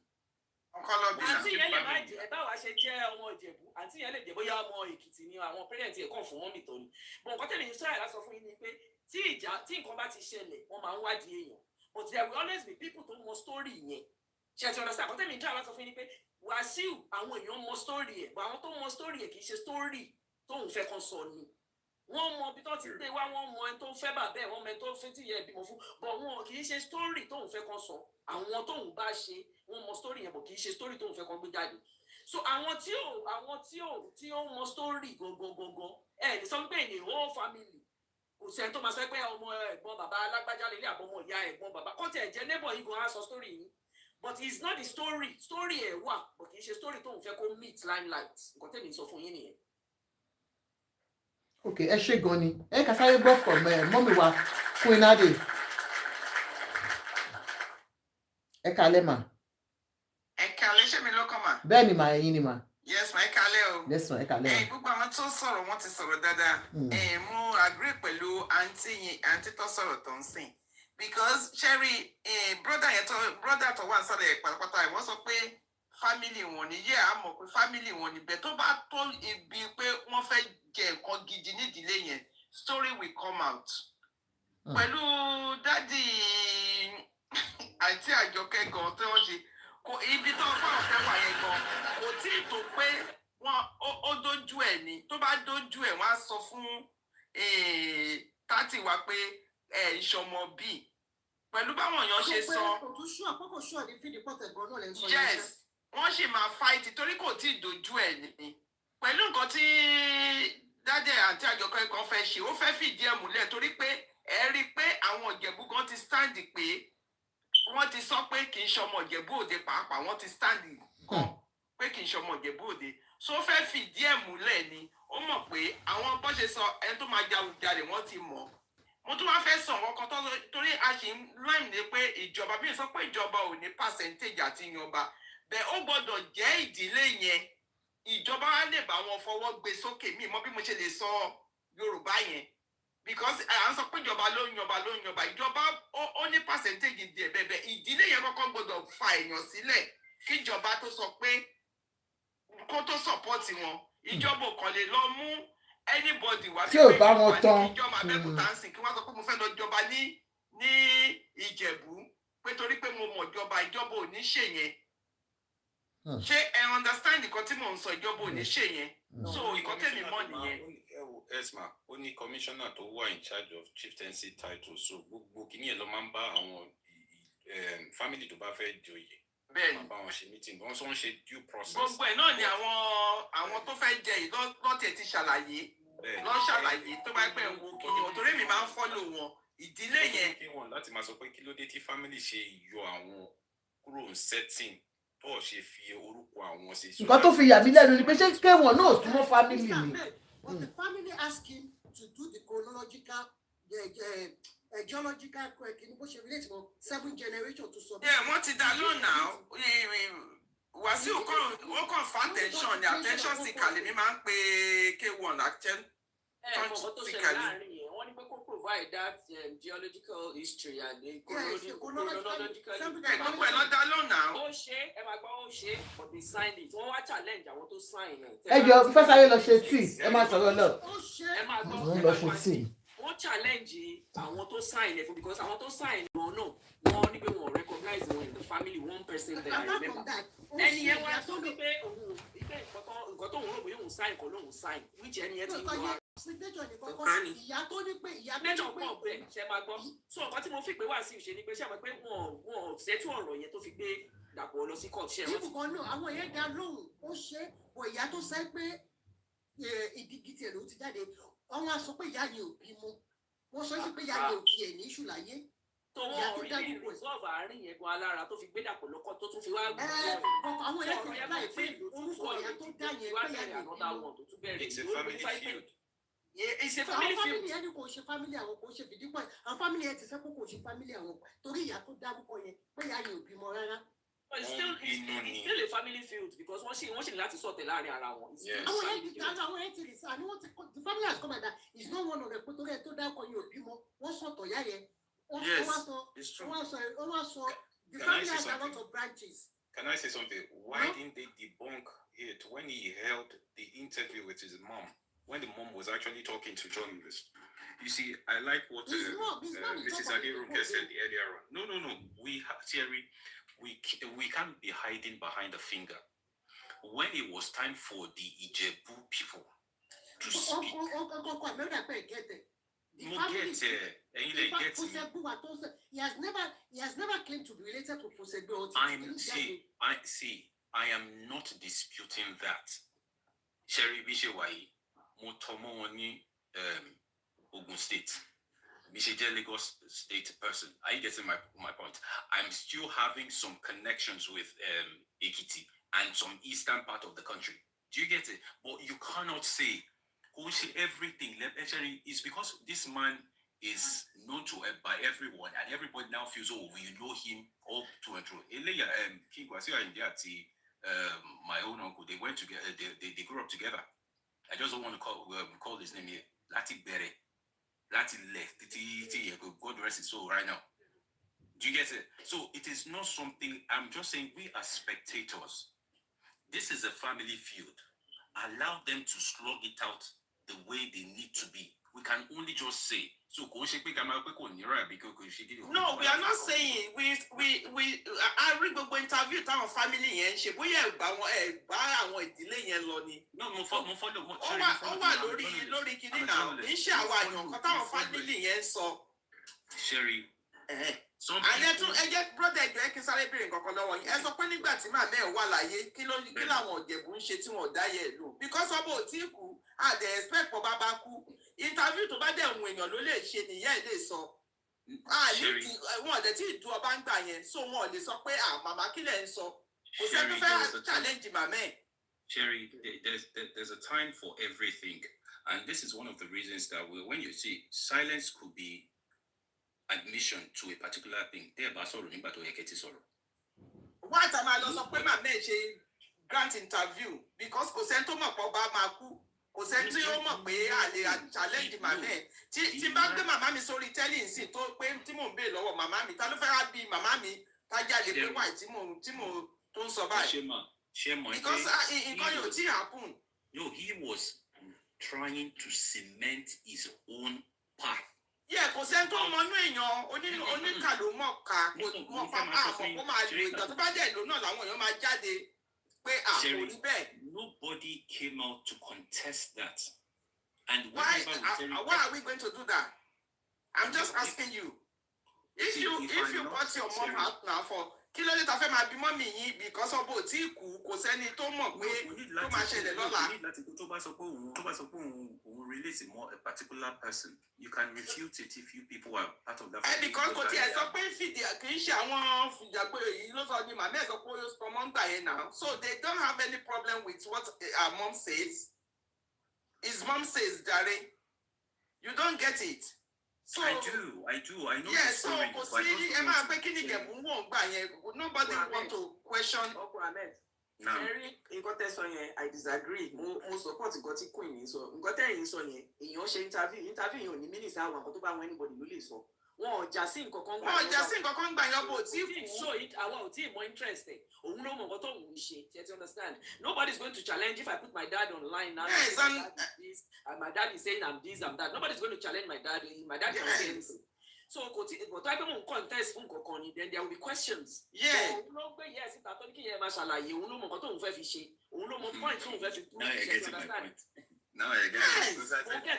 Àǹtí yẹn lè má jẹ́ bá wa ṣe jẹ́ ọmọ Ìjẹ̀bú àǹtí yẹn lè jẹ́ bóyá ọmọ Èkìtì ni àwọn pẹ́rẹ́ǹtì ẹ̀ kàn fún mọ́mì tó ni. Bọ̀ nǹkan tẹ̀lé sọ́yà lásọ fún yín ni pé tí nǹkan bá ti ṣẹlẹ̀ wọ́n máa ń wádìí èèyàn but there will always be people tó mọ story yẹn ṣe ti understand àkọ́tẹ́ mi dá lásọ fún yín ni pé Wasiu àwọn èèyàn mọ story ẹ̀ but àwọn tó mọ story ẹ̀ kì í ṣe story tóun fẹ́ kan sọ ni wọ́n mọ bí tó ti gbé wá wọ́n mọ ẹni tó fẹ́ bàbá ẹ̀ wọ́n mọ ẹni tó fẹ́ tí yẹ ìbímọ fún but wọn kì í ṣe story tóun fẹ́ kan sọ àwọn tóun bá ṣe wọ́n mọ story yẹn but kì í ṣe story tóun fẹ́ kan gbé jáde so àwọn tí ó mọ story gogogogo ní sọ pé ní whole family kò sẹ́ni tó máa sọ pé ọmọ ẹ̀gbọ́n bàbá alágbájá lélẹ̀ àbọ̀mọ ìyá ẹ̀gbọ́n bàbá kọ́tẹ̀ ẹ̀jẹ̀ neighbor yìí gan á sọ story yìí but it's not the story ẹ̀ wà but kì í ṣe story tóun fẹ́ kó meet limelight nǹkan tẹ̀mí sọ fún yín nìyẹn. ok ẹ ṣe gan ni ẹ kà sáré gbọ́ from mọ́mì wa Queen Ade ẹ kálẹ́ mà. ẹ kálẹ́ ṣé mi lọ́kàn mà. bẹ́ẹ̀ ni mà ẹ̀yin ni mà. yes ma ẹ kálẹ́ o. yes ma ẹ kálẹ́. gbogbo àwọn tó sọ̀rọ̀ wọ́n ti sọ̀rọ̀ dáadáa. mo agree pẹ̀lú àǹtí tó sọ̀rọ̀ tó ń sìn because sherry brother tó wà sọ̀rọ̀ ẹ̀ pátápátá wọ́n sọ pé family wọn ni yẹ́ àmọ̀ pé family wọn ni bẹ́ẹ̀ tó bá tó ibi pé wọ́n fẹ́ jẹ nǹkan gidi nídìílé yẹn story will come out. pẹ̀lú dádì àti àjọkẹ́ gan tó ń ṣe kò ibi tó ń bá ọ̀fẹ́ wà yẹn gan kò tí ì tó pé wọn ó dójú ẹ̀ ni tó bá dójú ẹ̀ wọ́n á sọ fún tátì wa pé ìṣọmọ bíi pẹ̀lú báwọn èèyàn ṣe sọ. yes wọ́n sì máa fight torí kò tí ì dojú ẹ̀ ni pẹ̀lú nǹkan tí dádẹ àti àjọkẹ́ kan fẹ́ ṣe ó fẹ́ fìdí ẹ̀ múlẹ̀ torí pé ẹ rí i pé àwọn Ìjẹ̀bú gan ti stand pé wọ́n ti sọ pé kì í ṣọmọ Ìjẹ̀bú Òde pàápàá wọ́n ti stand gan pé kì í ṣọmọ Ìjẹ̀bú Òde so fẹ́ fìdí ẹ̀ múlẹ̀ ni ó mọ̀ pé àwọn bó ṣe sọ ẹni tó máa Awùjalè wọ́n ti mọ̀ mo tún wá fẹ́ sọ ọ̀kan tó torí a ṣì ń láì ní pé ìjọba bí n sọ pé ìjọba ò ní percentage àti yanba bẹ́ẹ̀ ó gbọ́dọ̀ jẹ́ ìdílé yẹn ìjọba á lè bá wọn fọwọ́ gbé sókè mí mọ́ bí mo ṣe lè sọ Yorùbá yẹn because à ń sọ pé ìjọba ló ń yanba ìjọba ó ní percentage díẹ̀ bẹ́ẹ̀ ìdílé yẹn kọ́kọ́ gbọ́dọ̀ fa èèyàn sílẹ̀ kí ìjọba tó sọ pé kó tó support wọn ìjọba ò kàn lè lọ mú anybody wá tí ò bá wọn tán ìjọba Abẹ́òkúta ń sìn kí wọ́n sọ pé mo fẹ́ lọ jọba ní Ìjẹ̀bú pé torí pé mo mọ̀ ìjọba ò ní ṣe yẹn ṣé ẹ understand nǹkan tí mò ń sọ ìjọba ò ní ṣe yẹn so nǹkan tèmi mọ̀ nìyẹn. Esma ó ní commissioner tó wà in charge of chieftaincy title so gbogbo kìíní ẹ̀ ló máa ń bá àwọn family tó bá fẹ́ joyè bẹ́ẹ̀ni máa bá wọn ṣe meeting wọ́n sọ wọ́n ṣe due process. gbogbo ẹ̀ náà ni àwọn tó fẹ́ jẹ yìí lọ́tẹ̀ ti ṣàlàyé lọ́ ṣàlàyé tó bá pẹ́ wo kìíní wọn torí mi máa ń follow wọn ìdílé yẹn. kí wọn láti máa sọ pé kí ló dé tí family ṣe yọ àwọn kúrò ń setting tó ṣe fi orúkọ àwọn ṣe. nǹkan tó fi yà mí lẹ́nu ni pé ṣé kéwọn náà súnmọ́ family ni. But the family asked him to do the chronological, geological relate to 7 generations to submit. Yeah, wọ́n ti dá lóhùn náà. Wasiu ó kàn fa attention ni attention sí kàlẹ́ mi máa ń pe K1 attention sí kàlẹ́. Wọ́n ní pé kó provide that geological history and the chronological. Gbogbo ẹ̀ lọ dá lóhùn náà. Ó ṣe ẹ máa gbọ́ ó ṣe but they signed it. Wọ́n wá challenge àwọn tó sign ẹ̀. ẹ jọ fẹ́ sáré lọ ṣe tíì ẹ máa sọ̀rọ̀ lọ. Ẹ máa gbọ́ wọ́n lọ ṣe tíì. Wọ́n challenge àwọn tó sign ẹ̀ fún because àwọn tó sign wọn náà wọ́n ní pé wọ́n recognize wọn in the family one person there I remember. Ẹni yẹn wá sọ wípé òun ìgbẹ́ nǹkan tó ń rò bóyá òun sign kọ́ lóun sign which ẹni yẹn ti ń lọ ìyá tó ní pé mẹ́jọ pọ̀ bẹ́ẹ̀ ṣe máa gbọ́ so nǹkan tí mo fi pé wá sí ìṣe ni pé ṣe àmọ́ pé wọn ṣètò ọ̀rọ̀ yẹn tó fi gbé Dàpọ̀ lọ sí court ṣe rántí. ìbùkún náà àwọn yẹn dá lóhùn ó ṣe bò ìyá tó sẹ́ pé ìdígi tiẹ̀ ló ti jáde wọ́n á sọ pé ìyá yẹn ò bímọ wọ́n sọ pé ìyá yẹn ò tiẹ̀ ní ìṣù láyé. tó wọ́n rí ní resolve àárín yẹn gan alára tó fi gbé Dàpọ̀ lọ́kọ́ tó tún fi wá gbọ́ àwọn yẹn ti láì pé orúkọ ìyá tó dá yẹn pé ìyá yẹn ò bímọ. It's a family feud. It's a family feud. Àwọn family yẹn kò ṣe family àwọn kò ṣe fìdí pọ̀ àwọn family yẹn ti sẹ́ pé kò ṣe family àwọn torí ìyá tó dárúkọ yẹn pé ìyá yẹn ò bímọ rárá. It's still a family feud because wọ́n ṣì ní láti sọ̀tẹ̀ láàrin ara wọn. Àwọn yẹn ti rí sáà ni wọ́n ti the family has come like that is not one of the pé torí ẹ tó dárúkọ yẹn ò bímọ wọ́n sọ̀tọ̀ yá yẹn. It's true. The family has a lot of branches. Can I say something? Why didn't they debunk it when he held the interview with his mom? When the mom was actually talking to journalists. You see, I like what Mrs. Abiodun said earlier on. No. We can't be hiding behind a finger. When it was time for the Ijebu people to speak. He has never claimed to be related to Fosegbe. See, I am not disputing that. Sherry Bishewai, Motomo Oni Ogun State. Bisheje Lagos State person. Are you getting my point? I'm still having some connections with Ekiti and some eastern part of the country. Do you get it? But you cannot say everything. Actually, it's because this man is known to by everyone, and everybody now feels, oh, we know him all through and through. King Wasiu and my own uncle, they went together. They grew up together. I just don't want to call his name here. Lati Bere. Lati left. God rest his soul right now. Do you get it? So it is not something. I'm just saying we are spectators. This is a family feud. Allow them to slug it out the way they need to be. We can only just say. So no, we are not saying we I read the interview our family and she boy delay no lórí kini now iṣẹ́ àwa èèyàn kan táwọn family yẹn sọ Sherry alẹ́ tún ẹ jẹ́ brother ẹgbẹ́ kí n sáré béèrè nǹkan lọ́wọ́ yín ẹ sọ pé nígbà tí màmá ẹ̀ wà láyé kí làwọn Ìjẹ̀bú ń ṣe tí wọ́n dá yẹ̀ lò because ọba ò tí kú àdẹ expect pọ̀ bàbá kú interview tó bá dẹ̀ wọ̀n èèyàn ló lè ṣe nìyẹn lè sọ wọn ọ̀dẹ̀ tí ìdú ọba ń gbà yẹn so wọn ò lè sọ pé màmá kí lẹ̀ ń sọ kò sẹ́ni fẹ́ challenge màmá ẹ̀. Sherry, there's a time for everything, and this is one of the reasons that when you see silence could be admission to a particular thing. Why am I not pé màmá ẹ̀ ṣe grant interview because kò sẹ́ni tó mọ̀ pé ọba máa kú kò sẹ́ni tí ó mọ̀ pé a lè challenge màmá ẹ̀ tí bá gbé màmá mi sórí telling sí tó pé tí mò ń béèrè lọ́wọ́ màmá mi ta ló fẹ́ wá bí màmá mi tá jáde pé wáì tí mò tó ń sọ báyìí. Because nǹkan yóò tí happen. No, he was trying to cement his own path. Yeah, kò sẹ́ni tó mọ inú èèyàn oníkà ló mọ̀ ká mọ̀ pápá àmọ́ kó máa lo ìgbà tó bá dẹ̀ lò náà làwọn èèyàn máa jáde pé kò rí bẹ́ẹ̀. Nobody came out to contest that. And why are we going to do that? I'm just asking you. If you brought your mom out now for kí ló dé ta fẹ́ máa bí mọ́mì yín because ọbọ̀ tí kú kò sẹ́ni tó mọ̀ pé tó máa ṣẹlẹ̀ lọ́la. tó bá sọ pé òun release a particular person, you can refute it if you people are part of that. Because kò tiẹ̀ sọ pé fìdí kì í ṣe àwọn fìjàgbé èyí ló sọ ní màmá ẹ̀ sọ pé ó sọ mọ́ ń gbà yẹn now, so they don't have any problem with what our mom says. His mom says, Daddy, you don't get it. So, I do. I know. Yeah, so nobody want to question. No. I disagree. Mo support nǹkan tí Queen yìí sọ. Nǹkan tẹ́yìn sọ yẹn, èèyàn ṣe interview yẹn ò ní mínísítà àwọn àkọ́tọ́ bá wọn anybody ló lè sọ. Wọn ò jà sí nǹkan kan gbà. Wọn ò jà sí nǹkan kan gbà yẹn bò tí kù. Àwa ò tí ì mọ interest ẹ̀. Òun ló mọ nǹkan tó ń ṣe. You understand? Nobody is going to challenge if I put my dad online now. Yes, and my dad is saying I'm this, I'm that. Nobody is going to challenge my dad. My dad can say anything. So, but I don't contest then there will be questions. Yeah. Òun ló gbé yes ìta tó ní kí yẹn máa ṣàlàyé. Òun ló mọ nǹkan tó ń fẹ́ fi ṣe. Òun ló mọ point tó ń fẹ́ fi kú. Now I get my point. Now I get it. Yes. I get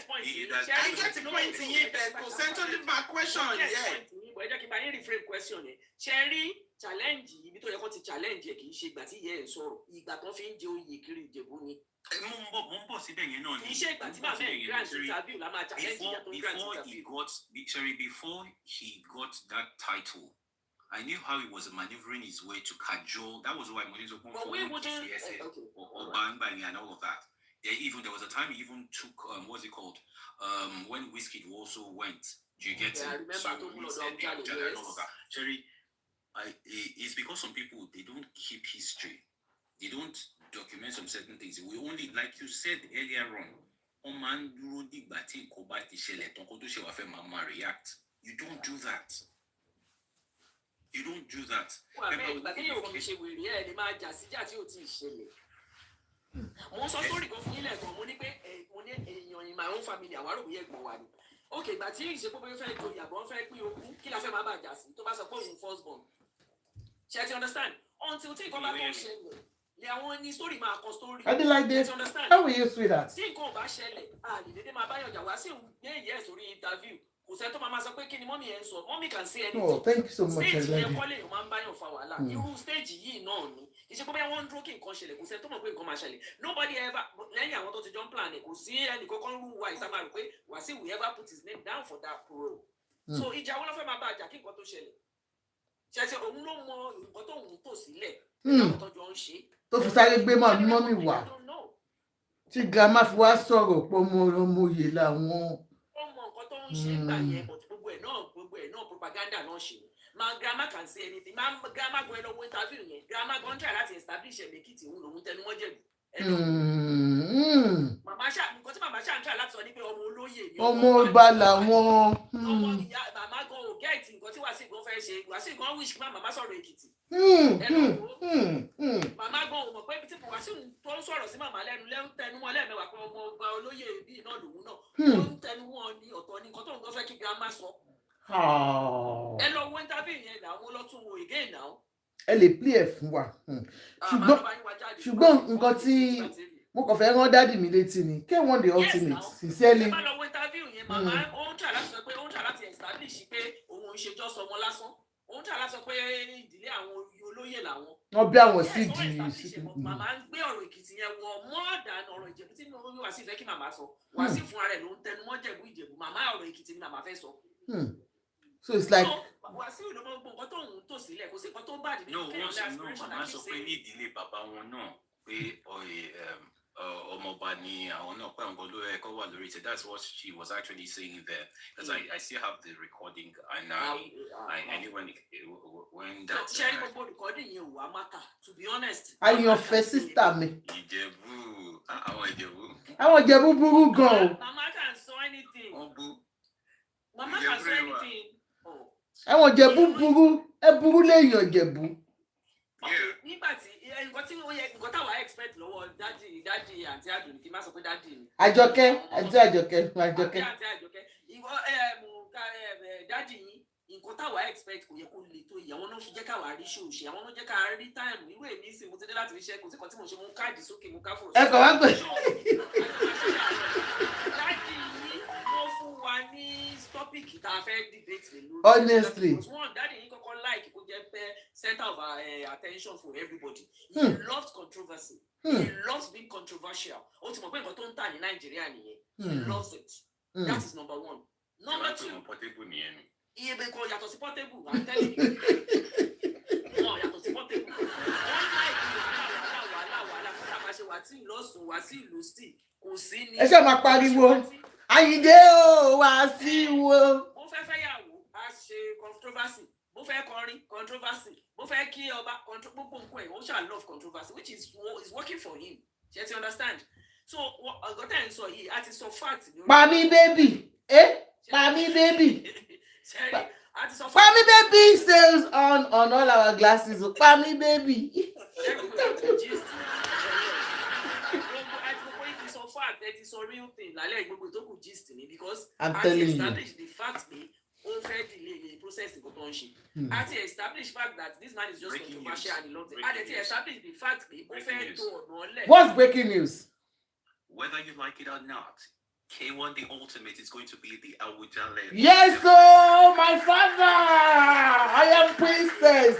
the point in here, but to settle my question. Yeah. Ẹ jẹ́ kí n bá yín reframe question yẹn. Ṣé challenge ibi tó yẹ kó ti challenge ẹ kì í ṣe ìgbà tí ìyá ẹ̀ ń sọ̀rọ̀. Ìgbà tó fi ń jẹ oyè kiri Ìjẹ̀bú ni. Mo ń bọ̀ síbẹ̀ yẹn náà ni. Kì í ṣe ìgbà tí màmá ẹ̀ grant interview la máa challenge ìyá tó grant interview. Before he got that title, I knew how he was maneuvering his way to cajole. That was why Moniz Okun for or Bang and all of that. There was a time he even took what's it called? When Whiskey also went. Do you get it? I remember so he said Awujale and all of that. Sherry, it's because some people they don't keep history. They don't document some certain things. We only, like you said earlier on, react. You don't do that. You don't do that. Mo sọ sórí kan fún yín lẹ́ẹ̀kan mo ní pé mo ní èèyàn in my own family àwárò bóyá ẹ̀gbọ́n wa ni. Ok, ìgbà tí ìṣe pé bóyá fẹ́ joyè àbọ̀ fẹ́ pín ogún kí la fẹ́ máa bàjá sí tó bá sọ pé òun first born. Ṣé ti understand? Until tí nǹkan bá tó ṣẹlẹ̀ ni àwọn ní story máa kọ story. I did like this. How will you see that? Tí nǹkan ò bá ṣẹlẹ̀ a lè dédé máa báyọ̀ jà wá sí gbé ìyẹ́ ẹ̀ sórí interview. Kò sẹ́ tó máa sọ pé kí ni mọ́mí ẹ̀ ń sọ. Mọ́mí can say anything. Oh, thank you so much. Stage yẹn kọ́lé yóò máa ń báyọ̀ fa wàhálà. Irú stage yìí náà ni. kì í ṣe pé bóyá wọ́n ń dúró kí nǹkan ṣẹlẹ̀ kò sẹ́ni tó mọ̀ pé nǹkan máa ṣẹlẹ̀ nobody ever lẹ́yìn àwọn tó ti jọ ń plan ẹ̀ kò sí ẹnì kankan rú wa ìta máa rò pé Wasiu will ever put his name down for that role so ìjà wọn ló fẹ́ máa bá àjà kí nǹkan tó ṣẹlẹ̀ ṣẹ̀ṣẹ̀ òun ló mọ nǹkan tó ń tò sílẹ̀ àwọn tó jọ ń ṣe tó fi sáré gbé mọ́mì wá tí grandma fi wá sọ̀rọ̀ pé ọmọ òye làwọn. ó mọ nǹkan tó ń ṣe gbà yẹn but gbogbo ẹ̀ náà propaganda náà ṣe ma grandma can say anything ma grandma go lọ wo interview yẹn grandma go try láti establish ẹ̀ lẹ́kìtì òun lòun tẹnu wọ́n jẹ̀bi. màmá ṣá nǹkan tí màmá ṣá ń try láti sọ ni pé ọmọ olóyè ni ọmọ ọba làwọn. ọmọ ìyá màmá gan ò gẹ́ẹ̀tì nǹkan tí Wasiu gan fẹ́ ṣe Wasiu gan wish kí màmá sọ̀rọ̀ Èkìtì. màmá gan ò mọ̀ pé tí Wasiu tó ń sọ̀rọ̀ sí màmá lẹ́nu tẹnu wọn lẹ́ẹ̀mẹ́wàá pé ọmọ ọba olóyè bíi náà lòun náà ó ń tẹnu wọn ní ọ̀tọ̀ ní nǹkan tó ń gbọ́ fẹ́ kí grandma sọ. ẹ lọ wo interview yẹn làwọn lọ́tún wo again now. ẹ lè play ẹ̀ fún wa ṣùgbọ́n nǹkan tí mo kàn fẹ́ rán dádì mi létí ni K1 the ultimate sincerely. ẹ bá lọ wo interview yẹn màmá ó ń tà láti sọ pé ó ń tà láti establish pé òun ń ṣe jọ́sọ ọmọ lásán ó ń tà láti sọ pé ìdílé àwọn olóyè làwọn. wọ́n bí àwọn sí di. màmá ń gbé ọ̀rọ̀ Èkìtì yẹn wọ mọ́ọ̀dà ọ̀rọ̀ Ìjẹ̀bú tí Wasiu fẹ́ kí màmá sọ Wasiu fúnra rẹ̀ ló ń tẹnu mọ́ Ìjẹ̀bú màmá ọ̀rọ̀ Èkìtì ni màmá fẹ́ sọ. So it's like. Wasiu ló mọ gbogbo nǹkan tó ń tò sílẹ̀ kò sí nǹkan tó bá dìde. No wọ́n sì náà màmá sọ pé ní ìdílé bàbá wọn náà pé ọmọọba ni àwọn náà pé àwọn kan ló ẹ̀kọ́ wà lórí it. That's what she was actually saying there because I still have the recording and I knew when that. ṣe ní gbogbo recording yẹn wà mátà to be honest. àyànfẹ́ sísítà mi. Ìjẹ̀bú àwọn Ìjẹ̀bú. àwọn Ìjẹ̀bú burú gan o. mama can say anything. wọ́n bú. mama can say anything. àwọn Ìjẹ̀bú burú ẹ burú léèyàn Ìjẹ̀bú. nígbà tí nǹkan tí ó yẹ nǹkan táwa expect lọ́wọ́ dájì àti àdùn kí n má sọ pé dájì ni. àjọkẹ́ àti àjọkẹ́ ìwọ dájì yín nǹkan táwa expect kò yẹ kó le tó yìí àwọn náà fi jẹ́ káwa rí ṣòṣe àwọn náà jẹ́ ká rí táìmù irú èmi sì mo ti dé láti fi ṣe kò sí kan tí mo ṣe mú káàdì sókè mú káfò. ẹ kàn wá pè. dájì yín ló fún wa ní tọ́pìkì tá a fẹ́ debate lè lórí. honestly. dájì yín kọ́kọ́ like kó jẹ́ pé center of attention for everybody. He loves controversy. He loves being controversial. Ó ti mọ̀ pé nǹkan tó ń tà ní Nàìjíríà nìyẹn. He loves it. That is number one. Number two. Iye bẹ́ẹ̀ kọ́ yàtọ̀ sí portable. I'm telling you. Wọ́n yàtọ̀ sí portable. Wọ́n láìpẹ́ wàhálà fún àbáṣe Wasiu lọ́sùn Wasiu lọ́sì kò sí ní. ẹ ṣe máa pariwo Àyìndé o Wasiu o. Mo fẹ́ fẹ́ yàwó a ṣe controversy. Mo fẹ́ kọrin controversy. Mo fẹ́ kí ọba gbogbo nǹkan ẹ̀ ó ṣáà love controversy which is working for him. Ṣé ti understand? So ọgọ́tà ń sọ yìí a ti sọ fact. Pa mí baby pa mí baby. Pa mí baby sales on all our glasses pa mí baby. It's a real thing. Like gbogbo tó kù gist ni because I'm telling you. Establish the fact that ó fẹ́ delay the process nǹkan tó ń ṣe. Àti establish fact that this man is just controversial and he loves it. Àti establish the fact that ó fẹ́ tó ọ̀nà ọ̀lẹ́. What's breaking news? Whether you like it or not, K1 the ultimate is going to be the Awujale. Yes, oh my father! I am princess.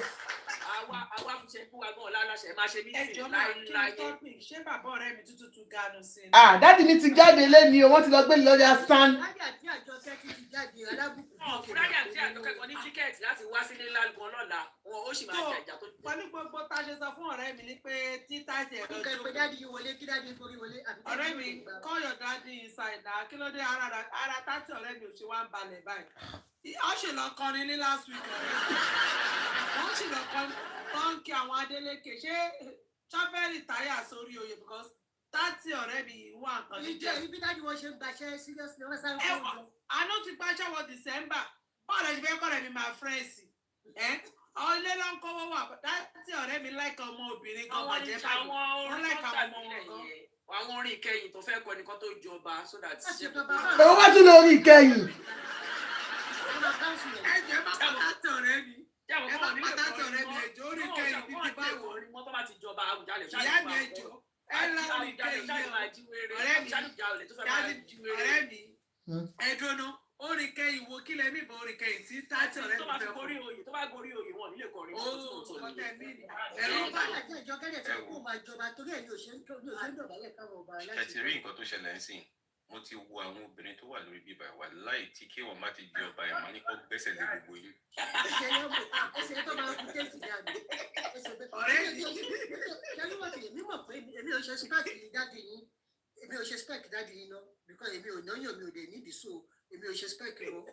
Àwa fi ṣe fún wa gan láláṣẹ máa ṣe ní ẹjọ́ máa kí n topic ṣé bàbá ọ̀rẹ́ mi tuntun tún ganu sí i. Dádì mi ti jáde lẹ́ni o wọ́n ti lọ gbé lọ́jà stan. Dádì àti àjọkẹ́ ti jáde alábùkún. Fúlàdì àti àjọkẹ́ kan ní tíkẹ́ẹ̀tì láti wá sílé lálùkọ́ lọ́la wọn ó sì máa jà ìjà tó. wọ́n ní gbogbo tá a ṣe sọ fún ọ̀rẹ́ mi ní pé títà jẹ̀ lọ́jọ́. Kẹ́ pé dádì yìí wọlé kí dádì forí wọlé. ọ̀rẹ́ mi call your daddy inside náà kí ló dé ara tátì ọ̀rẹ́ mi ò ṣe wá ń balẹ̀ báyìí. ó ṣe lọ kọrin ní last week ọ̀rẹ́ mi. wọ́n ṣì lọ kọrin tọ́ǹkì àwọn Adélékè ṣé ṣọ́fẹ́rì táyà sórí oyè because tátì ọ̀rẹ́ mi wà nǹkan níjẹ́. ibi dájú wọn ṣe ń gbaṣẹ́ seriously wọ́n sáré fún un. àná ti gbaṣẹ́ wọ December bọ́ọ̀lù ẹ̀jẹ̀ fẹ́ kọ́rẹ́ mi máa fẹ́ẹ̀sì. ọ̀lẹ́ ló ń kọ́wọ́ wà tátì ọ̀rẹ́ mi láìka ọmọ obìnrin kan bàjẹ́ báyìí wọ́n láìka ọmọ wọn gan. àwọn orin ìkẹyìn tó fẹ́ kọ nìkan tó jọba so that. Owó wá tún lórí ìkẹyìn. ẹ̀jẹ̀ má kọ́ tátì ọ̀rẹ́ mi. ẹ má pàtàkì ọ̀rẹ́ mi ẹjọ́ orí kẹyìn bíbí báwo wọn tó bá ti jọba Awùjalẹ̀ ìyá mi ẹjọ́ ẹ lọ́rùn kẹyìn ọ̀rẹ́ mi ẹdúnú Oríkẹ́ ìwo kí lẹ níbo oríkẹ́ ìtí táàtì ọ̀rẹ́ tó mi bá fi fẹ́ gorí oyè tó bá gorí oyè wọn nílé kọrin ó kọ́tẹ́ mí ni ẹ̀rọ ẹ̀rọ bá bá àjẹ́ ìjọ kẹ́lẹ̀ tí kò máa jọba torí ẹ̀ ní òṣèlú dọ̀bálẹ̀ káwọn ọba ẹ láti. ti rí nǹkan tó ṣẹlẹ̀ ń sìn mo ti wo àwọn obìnrin tó wà lórí bíbá ìwà láì tí kí wọn má ti di ọba ẹ̀ máa ní kó gbẹ́sẹ̀ lé gbogbo yín. ẹsẹ̀ tó máa kú kéèkì jáde. ọ̀rẹ́ mi ṣẹ́ni wọ́n ti èmi mọ̀ pé èmi ò ṣe spẹ́ẹ̀kì dáàdì yín èmi ò ṣe spẹ́ẹ̀kì dáàdì yín náà because èmi ò náyàn mi ò dé nídìí so èmi ò ṣe spẹ́ẹ̀kì wọn.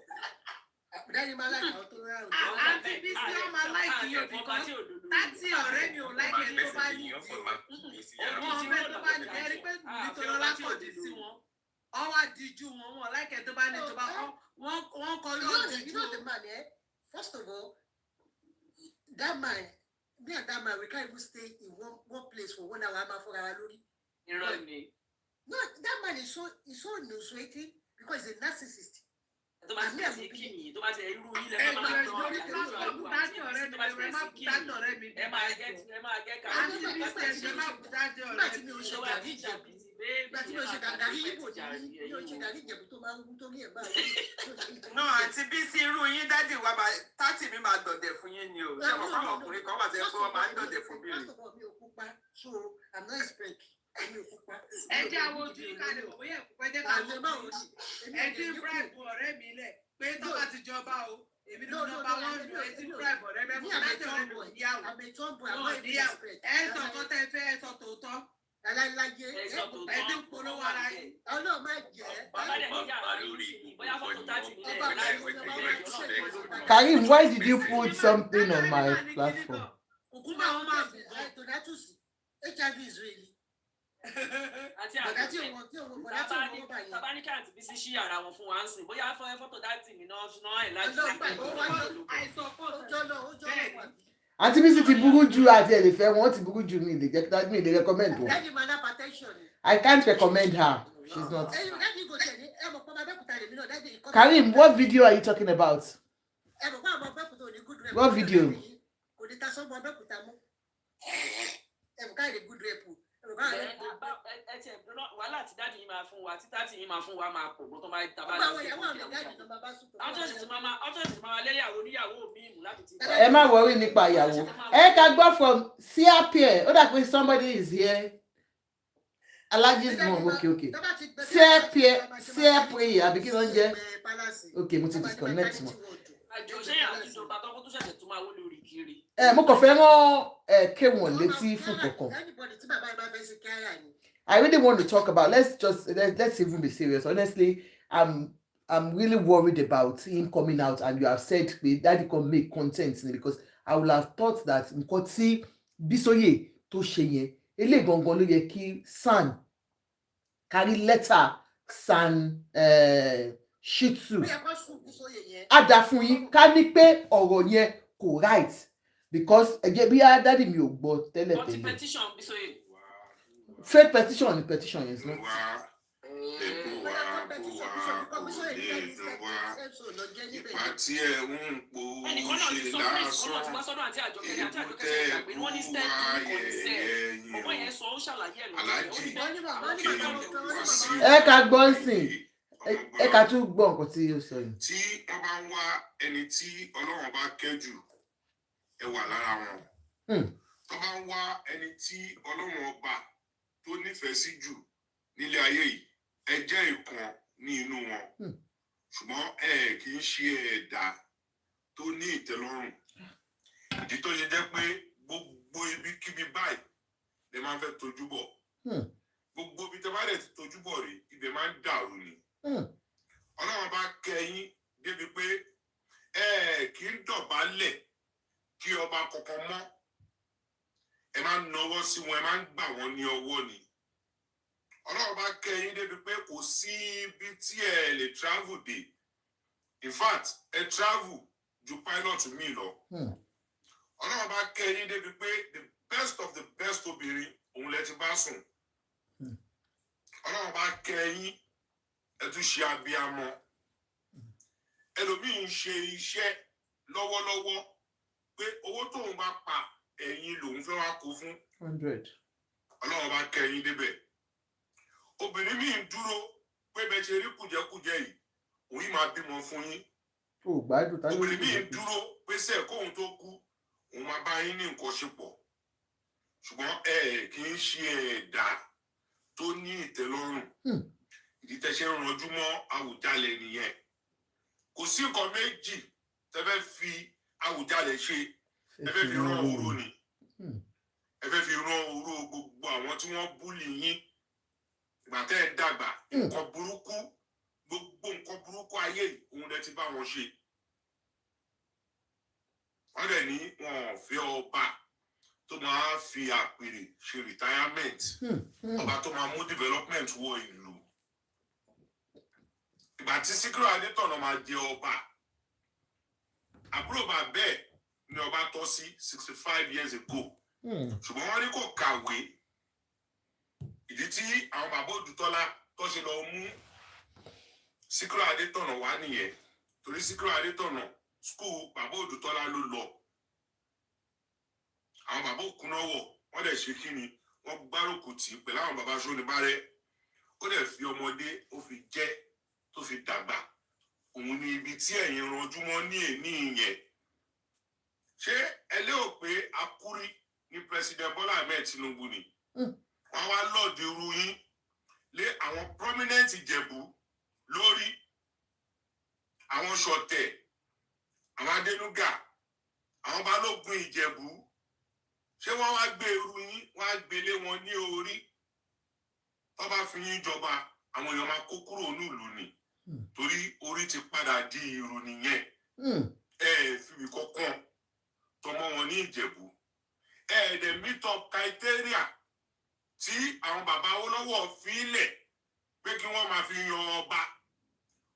dáàdì máa láì àwọn tó rà òjò. àǹtí bí sí ọmọ aláìkí yóò bí kan láti ọ̀rẹ́ mi ò láìkí tó bá ní ìdí o wọ́n fẹ́ tó bá ní ẹrí pé nítorí ọlápọ̀dé sí wọn ọwọ́ àdíjú wọn láìkẹ́ tó bá ní tó bá wọ́n kọ yóò díjú. First of all, that man, me and that man, we can't even stay in one place for 1 hour. I'm for our lori. Irọ́ ni. No, that man is so newsworthy because he's a narcissist. Tó bá ti sí kí ni tó bá ti irú ilẹ̀ ẹ máa ń tọ́ lórí dájọ́ ọ̀rẹ́ mi ẹ má kú dájọ́ ọ̀rẹ́ mi ẹ máa gẹ́ ká. àǹtí bí sí ẹ má kú dájọ́ Nígbà ọ̀rẹ́ tí mi. mi ò ṣe gàrí ìjẹ̀bù, nígbà tí mi ò ṣe gàrí ìbò ní mi ò ṣe gàrí ìjẹ̀bù tó máa ń wú torí ẹ̀ báyìí. No, àǹtí bí sí irú yín dádì wa máa tátì mi máa dọ̀dẹ̀ fún yín ni o. Ṣé mo fáwọn ọkùnrin kan wà tẹ́ pé wọ́n máa ń dọ̀dẹ̀ fún bíi. First of all, mi ò pupa, so I'm not expect. Mi ò pupa. ẹ jẹ́ àwọn ojú kalẹ̀ bọ̀ bóyá ẹ̀kú pẹ́ jẹ́ ká Àlẹ́ báwo ni? ẹ dín bribe ọ̀rẹ́ mi lẹ̀ pé tó bá ti jọba o èmi ló nọmba wọn lù ẹ dín bribe ọ̀rẹ́ mi Me, ẹ̀kú I'm a dájọ́ ọ̀rẹ́ mi ò tomboy. níyàwó I'm a tomboy. I'm wọn not ò even níyàwó expect. ẹ sọ kọ́ tẹ́ fẹ́ ẹ sọ tòótọ́ Aláìláyé. ẹ dín polówó ara yìí. Ọlọ́run máa jẹ́. Bàbá dẹ̀ ní yàrá lórí bóyá fọ́tò tààtì nílẹ̀ Ọba láì mi ló máa ń ṣe Karim, why did you put something on my platform? Kùkúmbà wọn máa bù bọ́. Donatus, HIV is real. àti Bọ̀dá tí àgbẹ̀. òun tí òun bọ̀dá tí òun bá yẹn. Bàbá ní káàtì bí sí ṣí ara wọn fún wa ń sìn bóyá fọ́tò tààtì mi náà ẹ̀ láti Ọlọ́run gbà tó wá lọ. àìsàn pọ̀ Ó jọ lọ, ó jọ lọ wà. Àǹtí Bísí ti burú jù àti ẹ̀ lè fẹ́ wọn ti burú jù mí lè jẹ́ kí mi lè recommend wọn. Daddy man hypertension. I can't recommend her. She's not. Ẹyin daddy go tẹ̀lé ẹ mọ̀ pé ọmọ Abẹ́òkúta lèmi náà daddy ìkọ́. Karim, what video are you talking about? Ẹ mọ̀ pé ọmọ Abẹ́òkúta ò ní good rep. What video? Kò ní ta sọ́mọ Abẹ́òkúta mọ́. Ẹ mọ̀ káyọ̀ ní good rep. Ẹ mọ̀ káyọ̀ ní good rep. ẹ tiẹ̀ wàhálà tí dáàdì yín máa fún wa tí tààtì yín máa fún wa máa pọ̀ gbọ́n tó máa tàbá Gbogbo àwọn ìyàwó àmì dáàdì náà máa bá sùn. ọjọ́sì tí máa lẹ́yàwó níyàwó mi mú láti ti. Ẹ má worry nípa ìyàwó. Ẹ ká gbọ́ from Sia Pierre. Ó dà pé somebody is here. Alaji's mom. Okay. Sia Pierre àbí kí ló ń jẹ́? Okay, mo ti disconnect wọn. àjọ ṣé àti ìjọba tó kó tó ṣẹ̀ṣẹ̀ tó máa wó lórí kiri. Mo kàn fẹ́ rán kéwọ̀n létí fún kankan. Anybody tí bàbá ìbá fẹ́ ṣe kí ara ni. I really want to talk about. Let's even be serious. Honestly, I'm really worried about him coming out, and you have said that he can make content because I would have thought that nǹkan tí Bísóyè tó ṣe yẹn eléyìí gangan ló yẹ kí San carry letter San Shitsu ada fún yín ká ní pé ọ̀rọ̀ yẹn kò right because ẹ̀jẹ̀ bí dádì mi ò gbọ́ tẹ́lẹ̀. petition Bísóyè. Fake petition ni petition is not. Ìpàtí ẹ̀ ń po ṣe lásán ìbùtẹ́ ẹ̀kú ayẹyẹ Aláàjì kí Wasiu. Ẹ ká gbọ́ sìn ẹ ká tún gbọ́ nǹkan tí ó sọ yìí. Tí wọ́n bá ń wá ẹni tí Ọlọ́run bá kẹ́jù ẹ wà lára wọn. Tó bá ń wá ẹni tí Ọlọ́run ọba tó nífẹ̀ẹ́ sí jù nílé ayé yìí ẹ jẹ́ ìkan ní inú wọn ṣùgbọ́n ẹ kì í ṣe ẹ̀dá tó ní ìtẹ́lọ́rùn ìdí tó yẹ jẹ́ pé gbogbo ibikíbi báyìí lè máa ń fẹ́ tojú bọ̀ gbogbo ibi tẹ́ bá dẹ̀ ti tojú bọ̀ rí ibẹ̀ máa ń dàrú ni Ọlọ́run bá kẹ́yìn débi pé ẹ kì í dọ̀bálẹ̀ kí ọba kankan mọ́ ẹ máa ń nawọ́ sí wọn ẹ máa ń gbà wọ́n ní ọwọ́ ni Ọlọ́run bá kẹ́yìn débi pé kò sí ibi tí ẹ lè travel dé in fact ẹ travel ju pilot mi lọ Ọlọ́run bá kẹ́yìn débi pé the best of the best obìnrin òun lẹ ti bá sùn Ọlọ́run bá kẹ́yìn ẹ tún ṣe abiyamọ ẹlòmíì ń ṣe iṣẹ́ lọ́wọ́lọ́wọ́ pé owó tóun bá pa ẹ̀yin lòun fẹ́ wá kó fún 100. Ọlọ́run bá kẹ́yìn débẹ̀ obìnrin míì ń dúró pé bẹ́ẹ̀ ṣe rí kùjẹ́kùjẹ́ yìí òun yìí máa bímọ fún yín. gbádùn tá ló obìnrin míì dúró pèsè kóhun tó kú òun máa bá yín ní nǹkan ṣe pọ̀ ṣùgbọ́n kì í ṣe ẹ̀dá tó ní ìtẹ́lọ́rùn ìdí tẹ́ ṣe ń ranjú mọ́ Awùjalè nìyẹn. Kò sí nǹkan méjì tẹ́ fẹ́ fi Awùjalè ṣe ẹ fẹ́ fi rán oró ni ẹ fẹ́ fi rán oró gbogbo àwọn tí wọ́n búlì yín ìgbà tẹ́ ẹ dàgbà nǹkan burúkú gbogbo nǹkan burúkú ayé òun lẹ ti bá wọn ṣe. Wọ́n dẹ̀ ní wọn ò fẹ́ ọba tó máa fi àpèrè ṣe retirement ọba tó máa mú development wọ ìlú. Ìgbà tí Síkírù Adétọ̀nà máa jẹ ọba àbúrò bá bẹ́ẹ̀ ni ọba tọ́ sí 65 years ago ṣùgbọ́n wọ́n ní kò kàwé ìdí tí àwọn bàbá Òdùtọ́lá tó ṣe lọ mú Síkírù Adétọ̀nà wá nìyẹn torí Síkírù Adétọ̀nà skul bàbá Òdùtọ́lá ló lọ àwọn bàbá Òkúnnáwọ̀ wọ́n dẹ̀ ṣe kíni wọ́n gbárùkù tì pẹ̀lú àwọn bàbá Ṣónibárẹ̀ ó dẹ̀ fi ọmọdé ó fi jẹ́ tó fi dàgbà òun ni ibi tí ẹ̀yin ranjú mọ́ ní èní yẹn. Ṣé ẹ lérò pé akúrí ní President Bọ́lá Ahmed Tinubu ni wọ́n wá lọ́ọ̀dì irú yín lé àwọn prominent Ìjẹ̀bú lórí àwọn Ṣọ̀tẹ̀ àwọn Adénúgà àwọn Balógun Ìjẹ̀bú ṣé wọ́n wá gbé irú yín wọ́n á gbélé wọn ní orí tó bá fi yín jọba àwọn èèyàn máa kó kúrò nílùú ni torí orí ti padà di irú nìyẹn fìbí kankan tọmọ wọn ní Ìjẹ̀bú dẹ̀ meet up criteria tí àwọn bàbá Awólọ́wọ̀ fílẹ̀ pé kí wọ́n máa fi yan ọba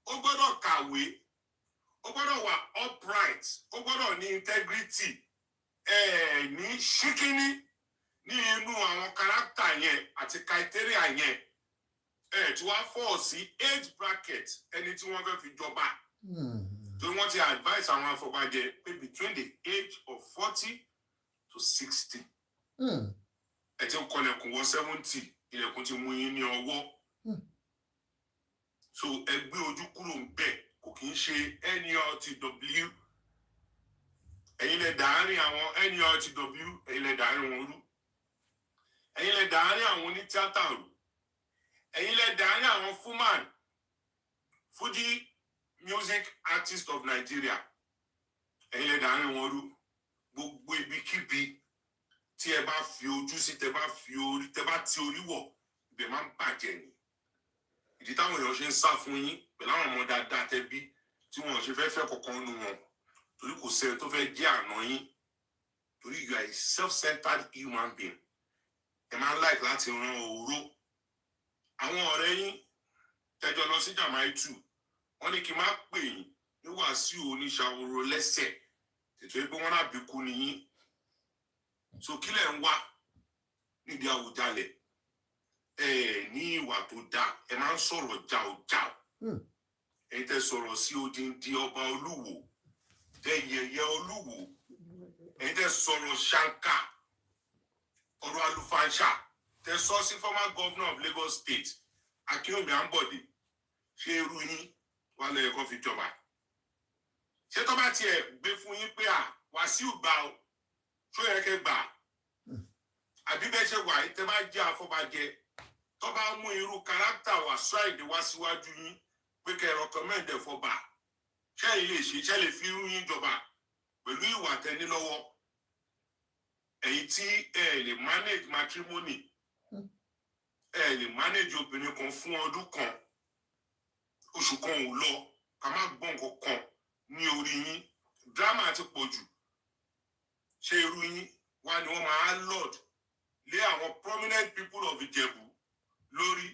ó gbọ́dọ̀ kàwé ó gbọ́dọ̀ wà upright ó gbọ́dọ̀ ní integrity ní ṣíkíní ní inú àwọn kárátà yẹn àti criteria yẹn tí wọ́n fọ́ sí age bracket ẹni tí wọ́n fẹ́ fi jọba tó wọ́n ti advise àwọn afọbajẹ pé between the age of 40 to 60 ẹ ti ń kọlẹ̀kùn wọ 70 ilẹ̀kùn ti mú yín ní ọwọ́ so ẹ gbé ojú kúrò ń bẹ̀ kò kí ń ṣe NURTW ẹ̀yin lẹ dàárín àwọn NURTW ẹ̀yin lẹ dàárín wọn rú ẹ̀yin lẹ dàárín àwọn onítíátà rú ẹ̀yin lẹ dàárín àwọn Fuman Fuji Music Artist of Nigeria ẹ̀yin lẹ dàárín wọn rú gbogbo ibikíbi tí ẹ bá fi ojú sí tẹ bá ti orí wọ̀ ibẹ̀ máa ń bàjẹ́ ni ìdí táwọn èèyàn ṣe ń sá fún yín pẹ̀lú àwọn ọmọ dáadáa tẹ bí tí wọn ṣe fẹ́ kọ̀ọ̀kan nu wọn torí kò sẹ́ni tó fẹ́ jẹ́ àná yín torí you are a self-centered human being ẹ máa ń like láti ran òró àwọn ọ̀rẹ́ yín tẹjọ lọ sí Jamaitu wọ́n ní kí n má pè yín ní Wasiu oníṣàwòrò lẹ́sẹ̀ ètò ìpé wọn náà bí kú nìyí so kílẹ̀ ń wá nídìí Awùjalè ní ìwà tó dáa ẹ máa ń sọ̀rọ̀ jáòjáò ẹ tẹ sọ̀rọ̀ sí odindi ọba Olúwo tẹ yẹyẹ Olúwo ẹ tẹ sọ̀rọ̀ ṣáńkà ọ̀rọ̀ àlùfáàṣà tẹ sọ sí former governor of Lagos State Akínwùmí Ambode ṣé irú yín wà lẹ́yìn kan fi jọba ṣé tó bá tiẹ̀ gbé fún yín pé Wàsíù gbà ó ṣó yẹ kẹ́ gbà àbí bẹ́ẹ̀ ṣe wà tẹ́ bá jẹ́ àfọbàjẹ́ tó bá mú irú kárátà Wasiu Àyìndé wá síwájú yín pé kẹ́ recommend fọba ṣé ilé ṣe lè fi irú yín jọba pẹ̀lú ìwà tẹ́ni lọ́wọ́ ẹ̀yin tí ẹ lè manage matrimony ẹ lè manage obìnrin kan fún ọdún kan oṣù kan ò lọ ká má gbọ́ nǹkan kan ní orí yín drama ti pọ̀ jù ṣé irú yín wá ni wọ́n máa lord lé àwọn prominent people of Ìjẹ̀bú lórí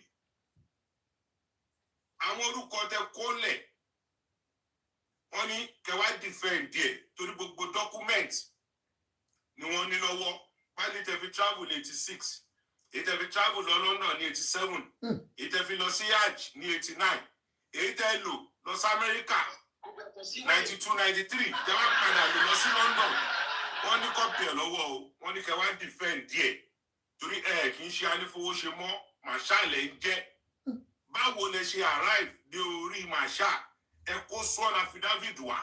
àwọn orúkọ tẹ kólẹ̀ wọ́n ní kẹwàá defend díẹ̀ torí gbogbo document ni wọ́n ní lọ́wọ́ pálí tẹ fi travel 86 èyí tẹ fi travel lọ London ní 87 èyí tẹ fi lọ sí hajj ní 89 èyí tẹ lò lọ sí Amẹ́ríkà 92 93 tẹ wá padà lọ sí London wọ́n ní kọ́pì ẹ̀ lọ́wọ́ o wọ́n ní kẹwàá defend díẹ̀ torí kì í ṣe anífowóṣe mọ́ màṣáàlẹ̀ ń jẹ́ báwo lẹ ṣe arrive dé orí màṣá ẹ kó sọ́ọ̀nù affidavit wá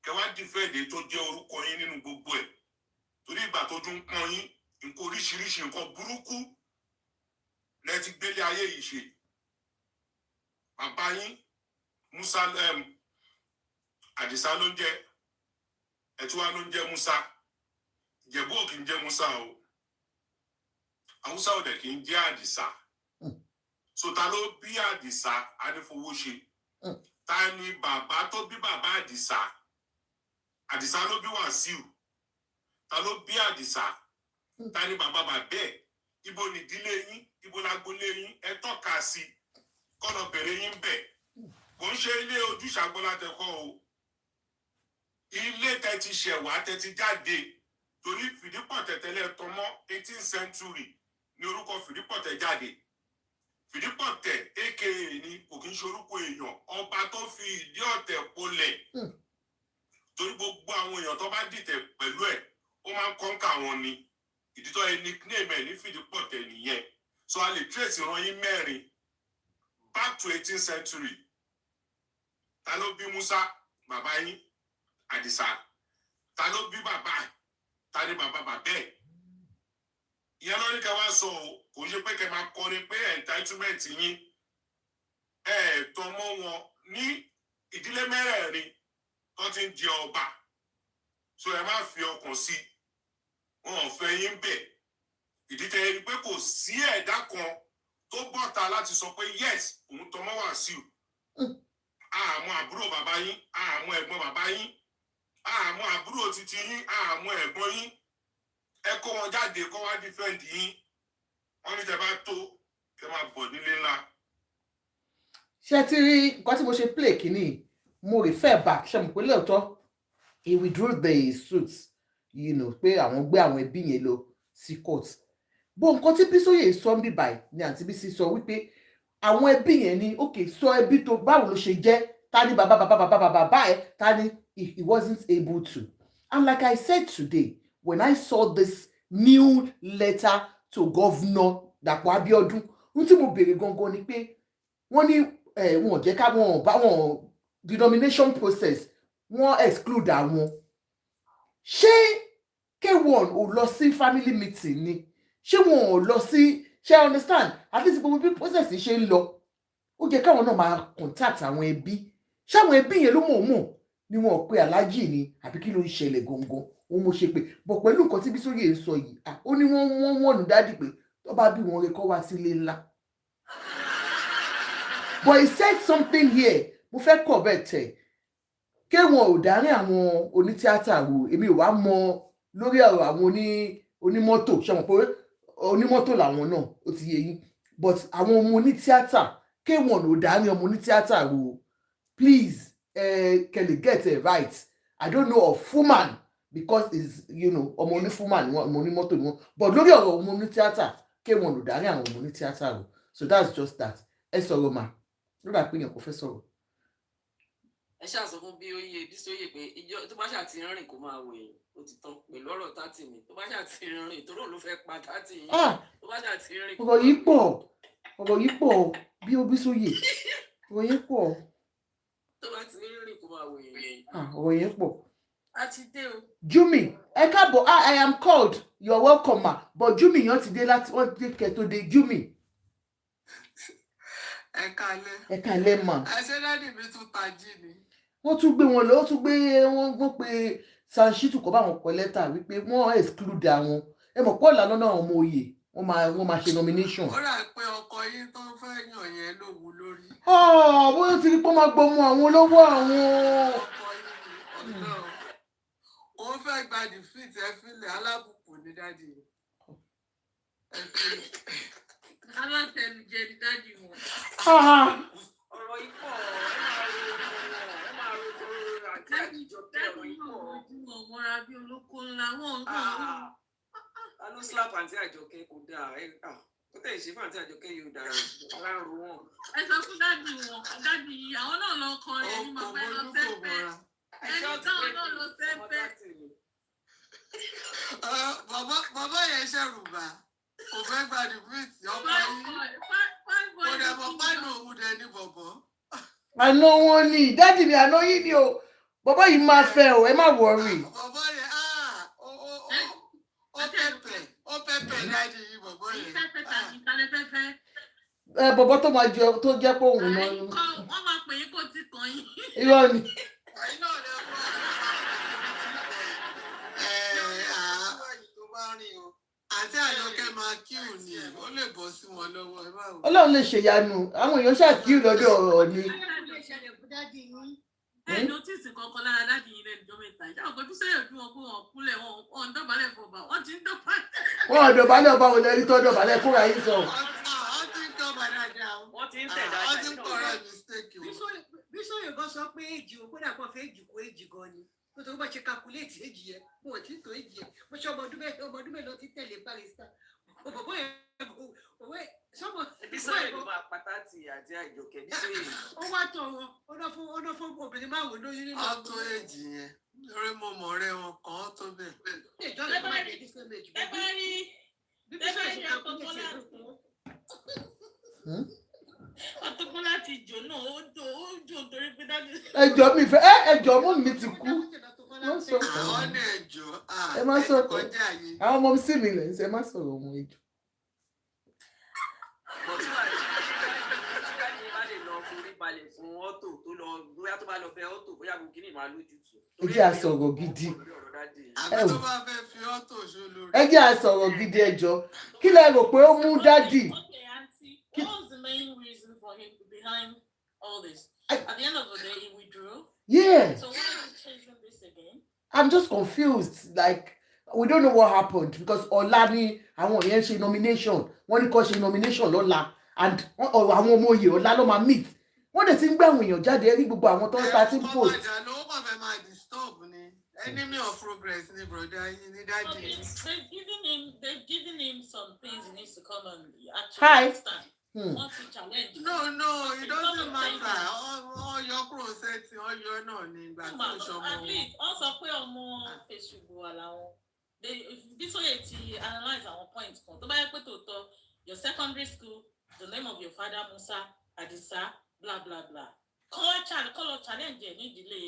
kẹwàá dìfẹ́ẹ̀dì tó jẹ́ orúkọ yín nínú gbogbo ẹ̀ torí ìgbà tó dún pọ́n yín nǹkan oríṣiríṣi nǹkan burúkú lẹ ti gbélé ayé yìí ṣe bàbá yín Musa Àdìsá ló ń jẹ́ ẹ̀túwá ló ń jẹ́ Musa Ìjẹ̀bú ò kì í jẹ́ Musa o Haúsá ò dẹ̀ kì í jẹ́ Àdìsá so ta ló bí Àdìsá Adéfowóṣe ta ni bàbá tó bí bàbá Àdìsá Àdìsá ló bí Wasiu ta ló bí Àdìsá ta ni bàbá bàbẹ́ ibo nìdílé yín ibo lágbólé yín ẹ tọ́ka sí kọ́nà bẹ̀rẹ̀ yín bẹ̀ kò ń ṣe ilé ojúṣàgbọ́lá tẹ̀kọ́ o ilé tẹ ti ṣẹ̀wá tẹ ti jáde torí Fìdípọ̀tẹ̀ tẹ́lẹ̀ tọmọ 18th century ní orúkọ Fìdípọ̀tẹ̀ jáde Fìdípọ̀tẹ̀ aka ni kò kí ń ṣe orúkọ èèyàn ọba tó fi ìdí ọ̀tẹ̀ polẹ̀ torí gbogbo àwọn èèyàn tó bá dìtẹ̀ pẹ̀lú ẹ̀ ó máa ń kọ́ńkà wọn ni ìdítọ́ ẹ nickname ẹ̀ ní Fìdípọ̀tẹ̀ nìyẹn so a lè trace ìran yín mẹ́rin back to 18th century ta ló bí Musa bàbá yín Àdìsá ta ló bí bàbá ta ni bàbá bàbá ẹ̀ ìyẹn lórí kẹ wá sọ o kò ṣe pé kẹ máa kọrin pé entitlement yín tọmọ wọn ní ìdílé mẹ́rẹ̀ẹ̀rin tó ti ń jẹ ọba so ẹ má fi ọkàn sí wọn ò fẹ́ yín bẹ̀ ìdí tẹ́ rí pé kò sí ẹ̀dá kan tó bọ́ta láti sọ pé yes òun tọmọ Wasiu àmọ́ àbúrò bàbá yín àmọ́ ẹ̀gbọ́n bàbá yín àmọ́ àbúrò títí yín àmọ́ ẹ̀gbọ́n yín ẹ kó wọn jáde kó wá defend yín wọn ní tẹ́ bá tó kẹ́ máa bọ̀ nílé ńlá. ṣé ti rí nǹkan tí mo ṣe play kínní mo refer back ṣe mo pé lóòótọ́ he withdrew the suit pé àwọn gbé àwọn ẹbí yẹn lọ sí court bó nǹkan tí Bísóyè sọ ń bí báyìí ni àǹtí Bísí sọ wípé àwọn ẹbí yẹn ni okay sọ ẹbí tó báwo ló ṣe jẹ́ ta ni bàbá ẹ ta ni he wasn't able to and like I said today when I saw this new letter to Governor Dapo Abiodun ohun tí mo béèrè gangan ni pé wọ́n ní wọn ò jẹ́ ká wọn bá wọn denomination process wọ́n exclude àwọn ṣé K1 ò lọ sí family meeting ni ṣé wọn ò lọ sí ṣé understand at least gbogbo bí process ṣe ń lọ ó jẹ́ káwọn náà máa contact àwọn ẹbí ṣé àwọn ẹbí yẹn ló mọ̀ ni wọn ò pe aláàjì ni àbí kí ló ń ṣẹlẹ̀ gangan òun mo ṣe pé bọ̀ pẹ̀lú nǹkan tí Bísóyè ń sọ yìí ó ní wọ́n wọ̀nù dádì pé tó bá bí wọn rẹ kọ́ wá sílé ńlá but he said something here mo fẹ́ correct ẹ̀ K1 ò dárí àwọn onítíátà wò èmi ò wá mọ lórí ọ̀rọ̀ àwọn onímọ́tò ṣe mọ̀ pé onímọ́tò làwọn náà ó ti yé yín but àwọn ọmọ onítíátà K1 ò dárí ọmọ onítíátà wò please kẹ́lẹ̀ get it right I don't know of Fuman because is ọmọ onífúman ni wọn ọmọ onímọ́tò ni wọn but lórí ọ̀rọ̀ ọmọ onítíátà K1 ò dárí àwọn ọmọ onítíátà wò so that's just that ẹ sọ̀rọ̀ mà lórí àpéyàn kò fẹ́ sọ̀rọ̀. ẹ ṣàṣọ fún Bísóyè pé ìjọ tó bá ṣàti rìn kó máa wò yín ó ti tán pẹ̀lú ọ̀rọ̀ tátì mi tó bá ṣàti rìn tó rò ló fẹ́ pa tátì yín tó bá ṣàti rìn. ọ̀rọ̀ yìí pọ̀ bí ó Bísóyè ọ̀rọ̀ yìí pọ̀. tó bá ti rìn kó máa wò yín. ọ̀rọ̀ yìí pọ̀. a ti dé o. Jumi ẹ káàbọ̀ I am called you're welcome ma but Jumi yan ti dé láti wọ́n ti kẹ́ tó dé Jumi. ẹ kálẹ́ mà. àṣẹ dáàdì mi tún tají ni. wọ́n tún gbé wọn lọ wọ́n tún gbé wọ́n pe Sanṣítù kọ́ bá wọn kọ lẹ́tà wípé wọ́n exclude àwọn ẹ mọ̀ pọ́ ìlànà náà ọmọ oyè wọ́n máa ṣe nomination. ó rà pé ọkọ yín tó ń fẹ́ yàn yẹn ló wù lórí. bóyá ti rí pé wọ́n máa gbọmọ àwọn olówó àwọn. ọkọ yín ọ̀nà òun fẹ́ gba defeat ẹ fílẹ̀ alábùkù ní dáàdì ẹ fílẹ̀. alátẹnujẹ ní dáàdì wọn. ọ̀rọ̀ ikọ̀ ẹ máa ro tọrọ àti àjíjọ tẹ ọ̀rọ̀ ikọ̀. ojúmọ̀ mọ́ra bí olóko ńlá wọn. a ló slap àǹtí Àjọkẹ́ kò dáa ó tẹ̀ ṣe fún àǹtí Àjọkẹ́ yóò dára ara ń ro wọn. ẹ sọ fún dáàdì wọn dáàdì àwọn náà lọ kọrin ẹni mọ̀ pé lọ sẹ́fẹ́ ẹni táwọn náà lọ sẹ́fẹ́. bàbá yẹn ṣẹ̀rù bà kò fẹ́ gba defeat ọkọ yín kò dẹ̀ mọ̀ pánù òun dẹ̀ ní bọ̀bọ̀. àná wọn ni dáàdì mi àná yín ni o bàbá yìí máa fẹ́ o ẹ má wọrí. bàbá yẹn ó pẹ́pẹ́ dáàdì yìí bàbá yẹn. Bàbá tó máa jẹ tó jẹ́ pé òun náà. wọ́n máa pè é kó ti kàn yín. irọ́ ni. ẹ̀yin náà lè wá tó bá rìn o àti àjọkẹ́ máa kíù ni ó lè bọ́ sí wọn lọ́wọ́ ẹ báwo. Ọlọ́run lè ṣèyanu àwọn èèyàn ṣàkíyù lọ́dọ̀ ọ̀rọ̀ ni. ẹ nọtìsì kankan lára dáàdì yìí lẹ́nu ìjọba ìta ìjà ọ̀pẹ bísọ̀yọ̀ bí wọn kó wọn kúnlẹ̀ wọn ń dọ̀bálẹ̀ fọba wọn ti ń dọ̀bálẹ̀. wọn ò dọ̀bálẹ̀ ọba wò lẹ́rí tó dọ̀bálẹ̀ kúrò ayé sọ. wọ́n ti ń dọ̀bà dáadáa wọ́n ti ń tẹ̀ dáadáa wọ́n ti ń kọ̀rọ̀ mistake o. bísọ̀yọ̀ gan sọ pé èjì o kódà kan fẹ́ èjì kó èjì gan ni nítorí bá ṣe calculate èjì yẹn mo ò tí tó èjì yẹn mo ṣe ọmọ ọdún mélòó ti tẹ̀lé barrister òbòbò yẹn òwe sọmọ. bísọ̀yọ̀ ló máa pátá ti àti àjọkẹ́ bísọ̀yọ̀. ó wá tọ̀ wọn ọ̀nà fún obìnrin máa wò lóyún nínú. wọ́n tó èjì yẹn lórí mo mọ̀ ọ̀rẹ́ wọn kàn án tó bẹ̀. ìjọ lè má dé ní same age. ẹ bá rí ọtọkùn láti jò náà ó jò torí pé dájú. ẹjọ́ mi fẹ́ ẹjọ́ mú mi ti kú. àwọn ní ẹjọ́ ẹ má sọ̀rọ̀ kọjá yìí. àwọn ọmọ sí mi lẹ́yìn ẹ má sọ̀rọ̀ ohun ẹjọ́. balẹ̀ fún ọ́tò tó lọ bóyá tó bá lọ bẹ ọ́tò bóyá kò kíní máa lójútùú. ẹ jẹ́ àsọ̀rọ̀ gidi. àbí tó bá fẹ́ fi ọ́tò ṣó lórí. ẹ jẹ́ àsọ̀rọ̀ gidi ẹjọ́ kí lẹ rò pé ó mú dádì. What was the main reason for him behind all this? At the end of the day, he withdrew. Yeah. So why are we chasing this again? I'm just confused. Like, we don't know what happened because ọ̀la ni àwọn yẹn ṣe nomination. Wọ́n ní kó ṣe nomination lọ́la and àwọn ọmọ oyè ọ̀la ló máa meet. Wọ́n dẹ̀ ti ń gbé àwọn èèyàn jáde rí gbogbo àwọn tó ń ta sí post. ọjà ló kàn fẹ́ máa disturb ni enemy of progress ni broda yín ní dájú. Okay, they've given him some things he needs to come and actually Hi. understand. Wọ́n ti challenge. No, it doesn't matter. Ọyọ process ọyọ náà ni ìgbà tí ó ṣọmọ. At least wọ́n sọ pé ọmọ Facebook wà láwọn. Bísọ̀yẹ̀ ti analyse àwọn points kan. Tó bá yẹ pé tòótọ́ your secondary school, the name of your father Musa Adisa, blah blah blah. Kọ́lọ́ challenge ẹ̀ ní ìdílé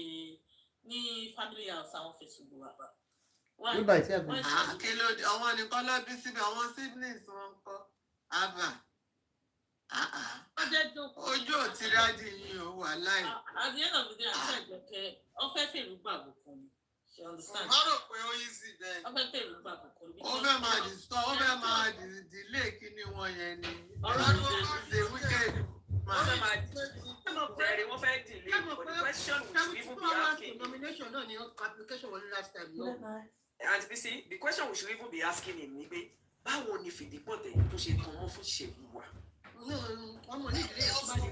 ní family house àwọn Facebook wà. Nígbà tí a gbọ́. Kí ló dé? Àwọn nìkan lọ bí síbi àwọn siblings wọn kọ́. Abba. Ojú ò ti dájú yín o wà láì. At the end of the day, àti àjọkẹ́ ọfẹ́ fèrú gbàgbọ́ kan ni. She understand. Má rò pé ó yí sí bẹ́ẹ̀. Ọfẹ́ fèrú gbàgbọ́ kan ni. Ó fẹ́ máa disturb, ó fẹ́ máa delay kíní wọn yẹn ni. Ọ̀rọ̀ ṣe wicked man. Wọ́n fẹ́ delay but the question we should even be asking. Nomination náà ni application wọlé last time náà. And Bisi, the question we should even be asking him ni pé báwo ni Fìdípọ̀tẹ̀ tó ṣe tàn mọ́ fún Ṣèyí wà? Wọ́n mọ̀ ní ìdílé ẹ̀ tó bá dé.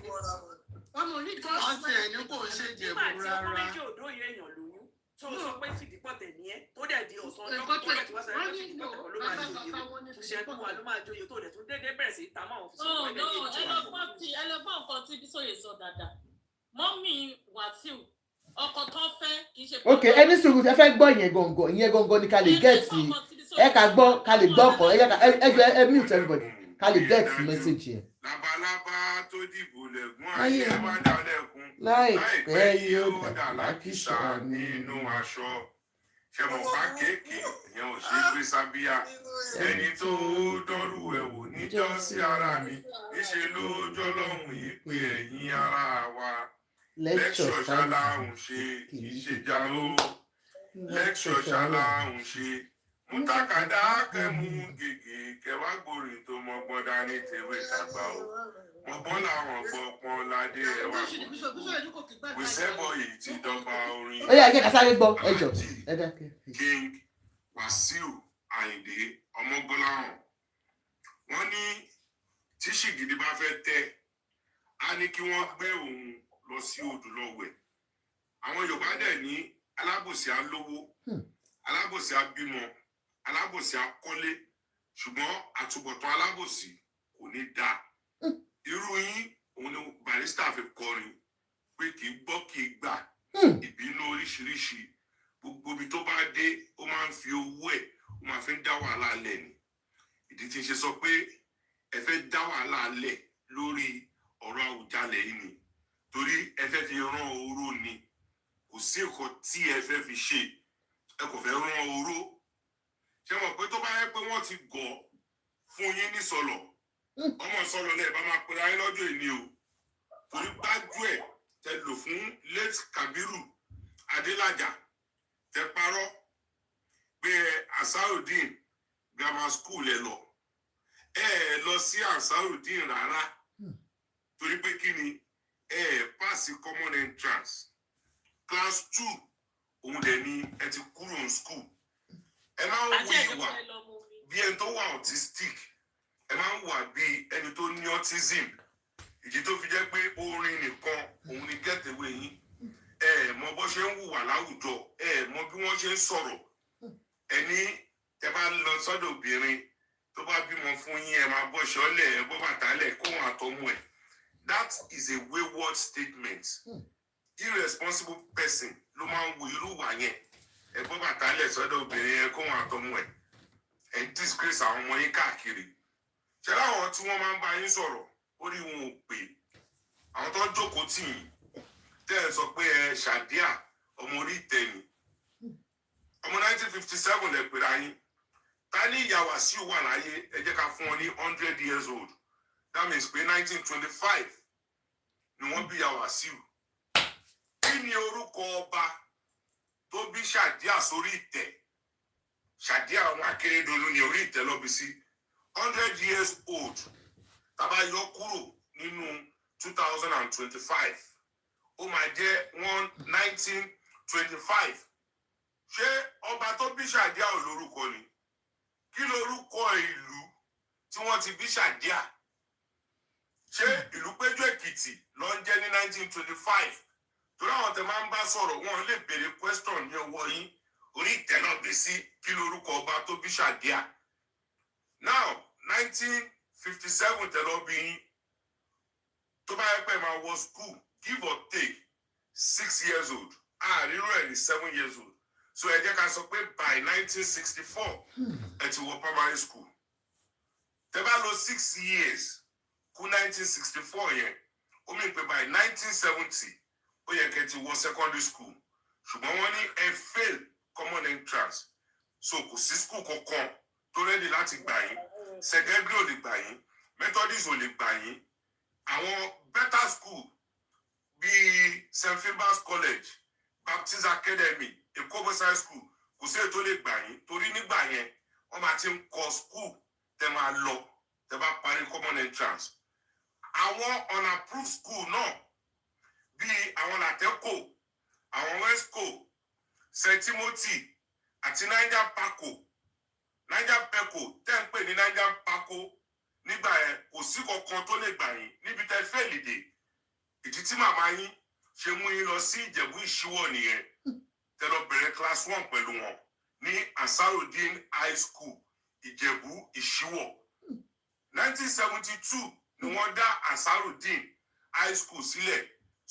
Wọ́n mọ̀ ní ìdílé ẹ̀ tó Wọ́n bá ti dé. ẹ̀ ní kò ṣe jẹ̀bù Nígbà tí ọmọ rárá. méjì òdó yẹ èèyàn lóyún tó sọ pé Fìdípọ̀tẹ̀ ni ẹ́ tó dẹ̀ di ọ̀sán ọjọ́ kan tó dẹ̀ tí wọ́n sọ pé Fìdípọ̀tẹ̀ kan ló máa joyè Ṣẹ́gun wa ló máa joyè tó dẹ̀ tún dédé bẹ̀rẹ̀ sí ta máa fi sọ pé ẹlọgbọ́n nǹkan tí Bísọ̀yè sọ dáadáa. Mọ́mì Wasiu ọkọ tó fẹ́ kì í ṣe. Ok, ẹni sùúrù ẹ fẹ́ gbọ́ ìyẹn gangan ni ká lè gẹ́ẹ̀tì ẹ ká gbọ́ ká lè gbọ́ ọkọ̀ ẹ mute everybody ká lè gẹ́ẹ̀tì message yẹn. Labalábá tó dìbò lẹ́gùn Ayé. ayé má dá lẹ́kùn. Láìpẹ́ yóò dà lákìsà nínú aṣọ. Ṣẹ̀mọ̀pá kéèkì ìyẹn ò ṣe gbé sábíà. Ẹni tó dọ́rù ẹ̀ wò níjọ́ sí ara mi. Níṣe ló jọ́ lọ́hùn yìí pé ẹ̀yin ara wa. Lẹ́kṣọ̀ ṣáláhùn ṣe kì í ṣe já ó. Lẹ́kṣọ̀ ṣáláhùn ṣe. Mútàkàdá kẹ́mú gègé kẹwàá gbòòrìn tó mọ́gbọ́n dání tèwé tàgbà o. Mọ̀gbọ́n làwọn gbọ́pọ́n ládé ẹwà. Wíṣẹ́bọ̀ yìí ti dọ́gba orin. Ó yá jẹ́ ká sáré gbọ́ ẹjọ́ ẹ dákẹ́. King Wasiu Àyìndé Ọmọgbọ́láhàn. Wọ́n ní tí Ṣìgìdì bá fẹ́ tẹ́ á ní kí wọ́n gbé òun lọ sí odò lọ́wẹ̀. Àwọn Yorùbá dẹ̀ ní alábòsí á lówó, alábòsí á bímọ, alábòsí á kọ́lé, ṣùgbọ́n àtúbọ̀tán alábòsí kò ní dáa. Irú yín òun ni Barrister fi kọrin pé kì í gbọ́ kì í gbà ìbínú oríṣiríṣi gbogbo ibi tó bá dé ó máa ń fi owó ẹ̀ ó máa fi ń dá wàhálà lẹ̀ ni. Ìdí tí ń ṣe sọ pé ẹ fẹ́ dá wàhálà lẹ̀ lórí ọ̀rọ̀ Awùjalẹ̀ yìí ni torí ẹ fẹ́ fi rán oró ni kò sí nǹkan tí ẹ fẹ́ fi ṣe ẹ kò fẹ́ rán oró ṣé mọ̀ pé tó bá yẹ pé wọ́n ti gọ̀ fún yín ní sọ̀lọ̀ ọmọ sọ̀lọ̀ lẹ́ẹ̀ bá máa pera yín lọ́jọ́ ìní o torí gbájú ẹ̀ tẹ lò fún late Kabiru Adélájà tẹ parọ́ pé Ansarudeen grammar school ẹ lọ sí Ansarudeen rárá torí pé kí ni pass common entrance class 2 òun dẹ̀ ni ẹ ti kúrò ní school ẹ máa ń wí ìwà bí ẹni tó wà autistic ẹ máa ń wà bí ẹni tó ní autism ìdí tó fi jẹ́ pé orin nìkan òun ni gẹ́tẹ̀wé yín mọ bó ṣe ń hùwà láwùjọ mọ bí wọ́n ṣe ń sọ̀rọ̀ ẹni tẹ bá lọ sọ́dọ̀ obìnrin tó bá bímọ fún yín ẹ máa bọ́ ṣọ́lẹ̀ ẹ bọ́ bàtálẹ̀ kóhun àtọmú ẹ̀ that is a wayward statement irresponsible person ló máa ń wo irú wà yẹn ẹ bọ́ bàtálẹ̀ sọ́dọ̀ obìnrin ẹ kóhun àtọmú ẹ̀ ẹ ń disgrace àwọn ọmọ yín káàkiri ṣe láwọn tí wọ́n máa ń bá yín sọ̀rọ̀ orí wọn ò pé àwọn tó jókòó tì yín tẹ́ ẹ sọ pé ẹ ṣàdíà ọmọ orí ìtẹ́ni ọmọ 1957 lẹ pèrè ayín ta ní ìyá Wasiu wà láyé ẹ jẹ́ ká fún wọn ní 100 years old that means pé 1925 ni wọ́n bí ìyá Wasiu kí ni orúkọ ọba tó bí ṣàdíà sórí ìtẹ́ ṣàdíà àwọn Akérédolú ní orí ìtẹ́ lọ́bi sí 100 years old tàbá yọ kúrò nínú 2025 ó máa jẹ́ 1925 ṣé ọba tó bí ṣàdíà ò lórúkọ ni kí lórúkọ ìlú tí wọ́n ti bí ṣàdíà ṣé ìlú Péjú Èkìtì ló ń jẹ́ ní 1925 torí àwọn tẹ máa ń bá sọ̀rọ̀ wọn lè béèrè question ní ọwọ́ yín orí ìtẹ́lọ́gbé sí kí lórúkọ ọba tó bí ṣàdíà now 1957 tẹ́lọ́bí yín tó bá yẹ pé máa wọ school give or take 6 years old àárírò ẹ̀ ní 7 years old so ẹ jẹ́ ká sọ pé by 1964 ẹ ti wọ primary school tẹ́ bá lò 6 years kú 1964 yẹn ó mì pé by 1970 ó yẹ kẹ́ ti wọ secondary school ṣùgbọ́n wọ́n ní ẹ fail common entrance so kò sí school kankan tó ready láti gbà yín secondary ò lè gbà yín Methodist ò lè gbà yín àwọn better school bíi St. Philbert College Baptist Academy Èkó Boys High School kò sí ètò lè gbà yín torí nígbà yẹn wọ́n máa ti ń kọ́ school tẹ́ máa lọ tẹ́ bá parí common entrance àwọn unapproved school náà bíi àwọn Lateko àwọn Wesco St. Timothy àti Niger Peco tẹ́ ń pè ní Niger Paco nígbà yẹn kò sí kankan tó lè gbà yín níbi tẹ́ fẹ́ lìdè ìdí tí màmá yín ṣe mú yín lọ sí Ìjẹ̀bú Ìṣíwọ̀ nìyẹn tẹ́ lọ bẹ̀rẹ̀ class 1 pẹ̀lú wọn ní Ansarudeen High School Ìjẹ̀bú Ìṣíwọ̀ 1972 ni wọ́n dá Ansarudeen High School sílẹ̀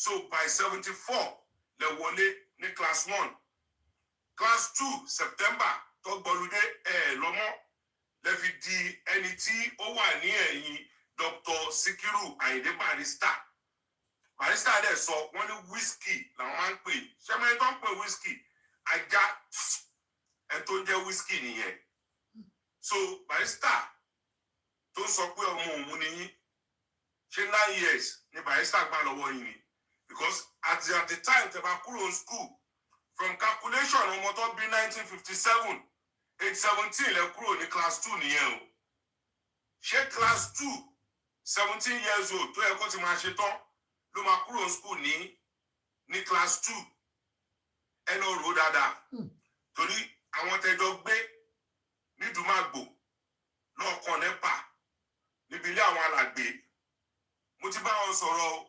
so by 74 lẹ wọlé ní class 1 class 2 September tó gbọlúdé lọ́mọ́ lẹ fi di ẹni tí ó wà ní ẹ̀yìn Dr. Sikiru Ayinde Barrister dẹ̀ sọ wọ́n ní whisky làwọn máa ń pè ṣẹ́mẹ́rin tó ń pè whisky ajá ẹ̀ tó ń jẹ́ whisky nìyẹn so Barrister tó sọ pé ọmọ òun ni yín ṣé 9 years ni Barrister gbà lọ́wọ́ yín ni because at the time tẹ́ bá kúrò school from calculation ọmọ tó bí 1957 age 17 lẹ kúrò ní class 2 nìyẹn o ṣé class 2 17 years old tó yẹ kó ti máa ṣe tán ló máa kúrò school ní class 2 ẹ lọ rò dáadáa torí àwọn tẹjọ gbé ní Dùmágbò lọ́ọ̀kan nẹ́pà níbi ilé àwọn alàgbé mo ti bá wọn sọ̀rọ̀ o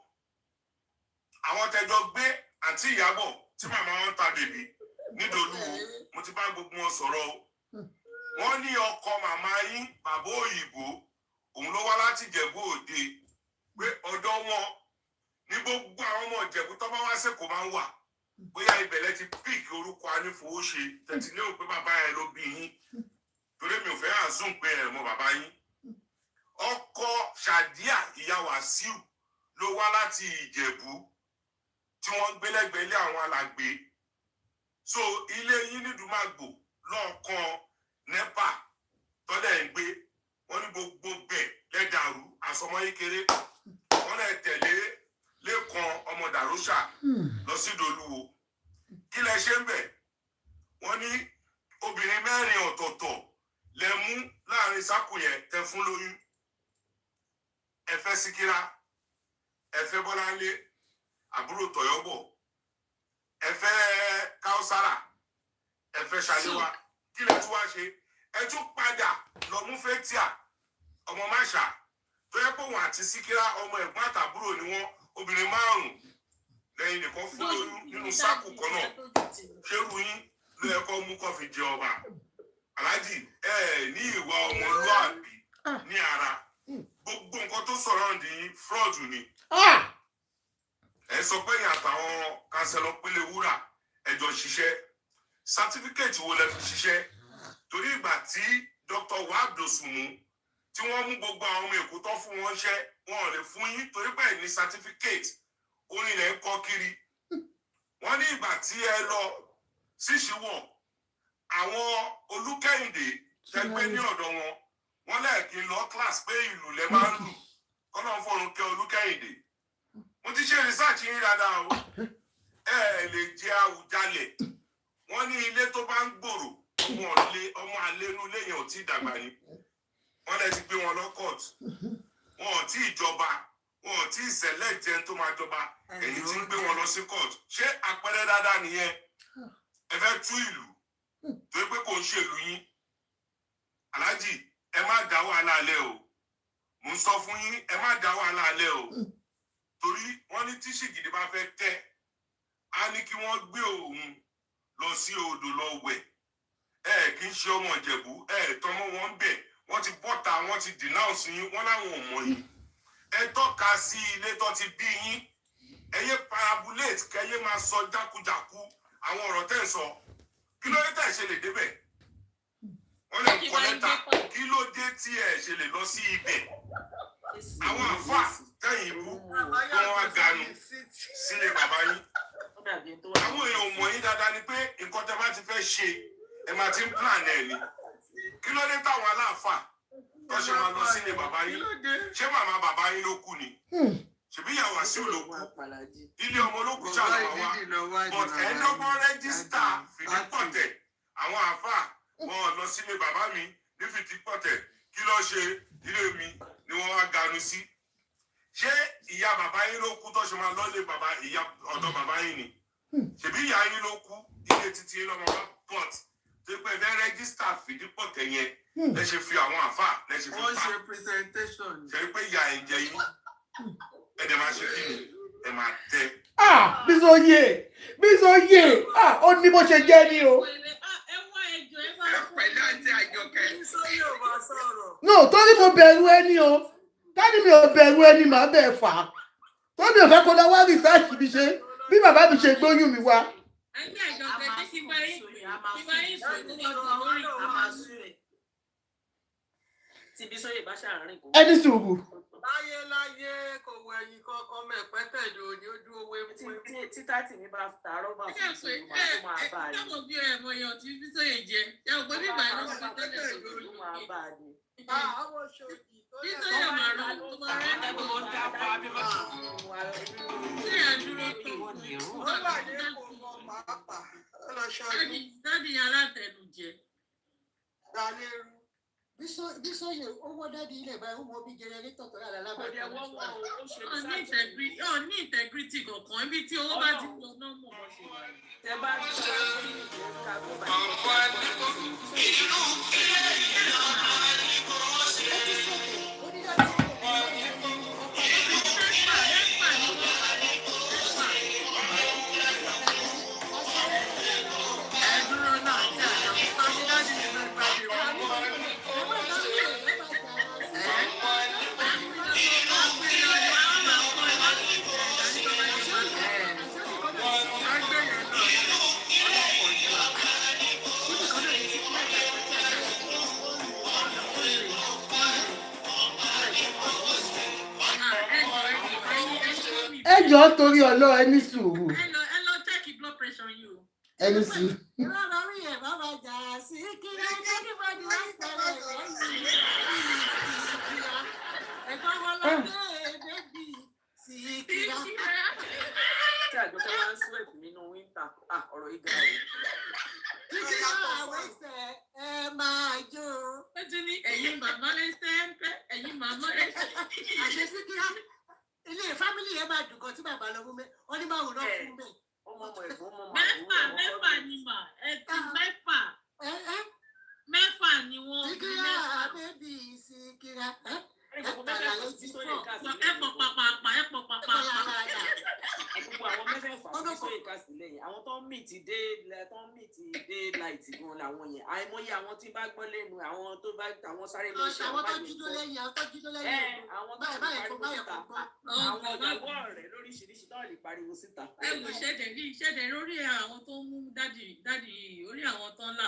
àwọn tẹjọ gbé àǹtí Ìyábọ̀ tí màmá wọn ta bèbí nídòlú o mo ti bá gbogbo wọn sọ̀rọ̀ o wọ́n ní ọkọ màmá yín bàbá òyìnbó òun ló wá láti Ìjẹ̀bú Òde pé ọ̀dọ̀ wọn ní gbogbo àwọn ọmọ Ìjẹ̀bú tó bá wá sẹ́kọ̀ọ́ máa ń wà bóyá ibẹ̀lẹ̀ ti píìkì orúkọ anífowóṣe tẹ̀tí lérò pé bàbá yẹn ló bí yín torí mi ò fẹ́ àzùn pé ẹ̀ mọ bàbá yín ọkọ Ṣàdíà ìyá Wàsíù ló wá láti Ìjẹ̀bú tí wọ́n ń gbé lẹ́gbẹ̀ẹ́ ilé àwọn alàgbé. So ilé yín ní Dùmágbò lọ́ọ̀kan NEPA tọ́lẹ̀ ń gbé wọ́n ní gbogbo bẹ̀ lẹ́dàrú àsọmọ́ kékeré wọ́n lè tẹ̀lé lẹ́kan ọmọ dàrúṣà lọ sí Ìdòlúwo. Kí lẹ ṣe ń bẹ̀? Wọ́n ní obìnrin 4 ọ̀tọ̀ọ̀tọ̀ lẹ mú láàrin sákù yẹn tẹ fún lóyún. Ẹ fẹ́ Síkírá, ẹ fẹ́ Bọ́láńlé àbúrò Tọ̀yọ́bọ̀, ẹ fẹ́ Káúsárà, ẹ fẹ́ Ṣaléwá. Kí lẹ tún wá ṣe? Ẹ tún padà lọ mú Fétíà ọmọ Máṣà tó yẹ pé òun àti Síkírá ọmọ ẹ̀gbọ́n àtàbúrò ni wọ́n, obìnrin 5 lẹ́yìn nìkan fún lóyún nínú sákù kan náà. Ṣérú yín ló yẹ kó mú kó fi jẹ ọba. Aláàjì ẹ ní ìwà ọmọlúàbí ní ara. Gbogbo nǹkan tó sọ̀rọ̀ ǹdí fraud ni. Ẹ sọ pé àtàwọn Kánsẹ́lọ̀ Pélé Wúrà ẹjọ́ ṣiṣẹ́. Sátífíkẹ̀tì wo lẹ fi ṣiṣẹ́? Torí ìgbà tí Dr. Wahab Dosunmu tí wọ́n mú gbogbo àwọn ọmọ Èkó tó fún wọn ṣẹ́ wọn ò lè fún yín torí pé ní sátífíkẹ̀tì orin ilẹ̀ ń kọ́ kiri. Wọ́n ní ìgbà tí ẹ lọ síṣíwọ̀ àwọn Olúkẹ́yìndé tẹgbẹ́ ní ọ̀dọ̀ wọn wọ́n lẹ́ẹ̀kí lọ class pé ìlú lẹ máa ń lù kọ́nà fọ́run kẹ́ Olúkẹ́yìndé. Mo ti ṣe research yín dáadáa o. Ẹ lè jẹ Awùjalè. Wọ́n ní ilé tó bá ń gbòòrò ọmọ àlénú léyìn ò tí dàgbà ni. Wọ́n lè ti gbé wọn lọ court. Wọn ò tí ìjọba wọn ò tí select ẹni tó máa jọba èyí tí ń gbé wọn lọ sí court. Ṣé àpẹẹrẹ dáadáa nìyẹn? Ẹ fẹ́ tú ìlú torí pé kò ń ṣèlú yín. Aláàjì ẹ má dá wàhálà alẹ́ o. Mo ń sọ fún yín ẹ má dá wàhálà alẹ́ o. Torí wọ́n ní tí ṣìgìdì bá fẹ́ tẹ́ á ní kí wọ́n gbé òun lọ sí odò lọ wẹ̀. Kì í ṣe ọmọ Ìjẹ̀bú tọmọ wọn bẹ̀ wọ́n ti bọ́ta wọ́n ti denounce yín wọ́n láwọn ò mọ̀ yín. Ẹ tọ́ka sí ilé tó ti bí yín. Ẹ yé parabulate kẹ́yé máa sọ jákujàku àwọn ọ̀rọ̀ tẹ́ ń sọ. Kí ló dé tẹ́ ṣe lè débẹ̀? Wọ́n lè kọ́ lẹ́tà kí ló dé tí ẹ ṣe lè lọ sí ibẹ̀? Àwọn àfà tẹ̀yìn ibú tó wọ́n ganu sílé bàbá yín. Àwọn èèyàn mọ̀ yín dáadáa ni pé nǹkan tẹ́ bá ti fẹ́ ṣe ẹ máa ti ń plan ẹ̀ ni. Kí ló dé táwọn aláàfà tó ṣe máa lọ sílé bàbá yín? Ṣé màmá bàbá yín ló kú ni? Ṣèbí ìyá Wasiu ló kú? Ilé ọmọ ló kú ṣàlàyé wa. But ẹ̀ẹ́dọ́gbọ́n rẹ́gísítà Fìdípọ̀tẹ̀ àwọn àfà wọn lọ sílé bàbá mi ní Fìdípọ̀tẹ̀ kí ló ṣe ilé mi ni wọ́n wá ganu sí. Ṣé ìyá bàbá yín ló kú tó ṣe máa lọ́lé bàbá ìyá ọ̀dọ̀ bàbá yín ni? Ṣèbí ìyá yín ló kú ilé títí lọ́mọ wá port tó pẹ́ fẹ́ rẹ́gísítà Fìdípọ̀tẹ̀ yẹn lẹ ṣe fi àwọn àfà lẹ ṣe fi pa. Wọ́n ṣe presentation. Ṣé pé ìyá ẹ̀ jẹ yín ẹ̀ dẹ̀ máa ṣe kí ni ẹ̀ máa tẹ. Bísóyè ó ní bó ṣe jẹ́ ní o. Pẹ̀lú àti Àjọkẹ́. No, torí mo bẹ̀rù ẹni o. Tádì mi ò bẹ̀rù ẹni màá bẹ̀ fà á. Tó mi ò fẹ́ kó lọ wá research mi ṣe bí bàbá mi ṣe gbóyún mi wá. Ẹni sùúrù. Láyé kò wọ ẹyin kankan mẹ́pẹ́tẹ̀ ló ní ojú owó ewu. Títà tì mí bá tààrọ́ bá fún ìṣòro tó máa bá a ní. Ẹ̀ẹ́dọ́gbọ̀n bí ẹ̀mọ èèyàn tí Bísóyè jẹ. Ẹ ò pé bíbá ẹ̀ ló ń fi tẹ́lẹ̀ sọ̀rọ̀ ló máa bá a ní. Àwọn oṣooṣì tó yẹ Bísóyè máa rán tó máa rẹ́ ní gbogbo ṣé àdúró tó kù. ó wà ní kò mọ pàápàá ó lọ ṣọdún. Dádì yẹn alátẹnujẹ. Dálérú. Bísóyè owó dádì ilẹ̀ báyìí ó wọ bí jẹnẹrétọ̀ tó rà lálábàá. Ó ní integrity kankan ibi tí owó bá ti lọ náà mọ̀ ọ́ ṣe wà. Tẹ bá ń ṣe ká kó bá Ẹjọ́ torí Ọlọ́run ẹni sùúrù. ẹni sùn. Ìwọ lórí ẹ̀ bá máa jà sí kíra everybody wá sọ̀rọ̀ lẹ́yìn síkírá. Ẹ̀gbọ́n wọn lọ dé bébì síkírá. Tí àjọkẹ́ máa ń sweat nínú winter, ọ̀rọ̀ yìí gan-an. Kíkírá àwọn ẹsẹ̀ ẹ máa jó. Ó ti ní ẹ̀yin màmá lẹ́sẹ̀ ń pẹ́, ẹ̀yin màmá lẹ́sẹ̀. Àṣẹ síkírá. Ilé fámìlì yẹn máa dùn kan tí bàbá lọ mú mẹ́. Wọ́n ní báwo náà fún mẹ́. Mẹ́fà ni mà, ẹ̀ka mẹ́fà. Mẹ́fà ni wọ́n. Síkírá bébì síkírá. Ẹ pọ̀ pàpàpà. Gbogbo àwọn mẹ́fẹ̀ẹ̀fà tí sóyè ká sílẹ̀ yẹn, àwọn tó ń mì ti dé light gan làwọn yẹn. Àìmọye àwọn tí bá gbọ́ lẹ́nu, àwọn tó bá àwọn sáré lọ ṣe àwọn tó jíjó lẹ́yìn, àwọn tó jíjó lẹ́yìn. Àwọn tó lè pariwo síta. Àwọn ìyàwó ọ̀rẹ́ lóríṣiríṣi tó lè pariwo síta. Ẹ wò ṣẹ̀dẹ̀ lórí àwọn tó ń mú dádì orí àwọn tó ń là.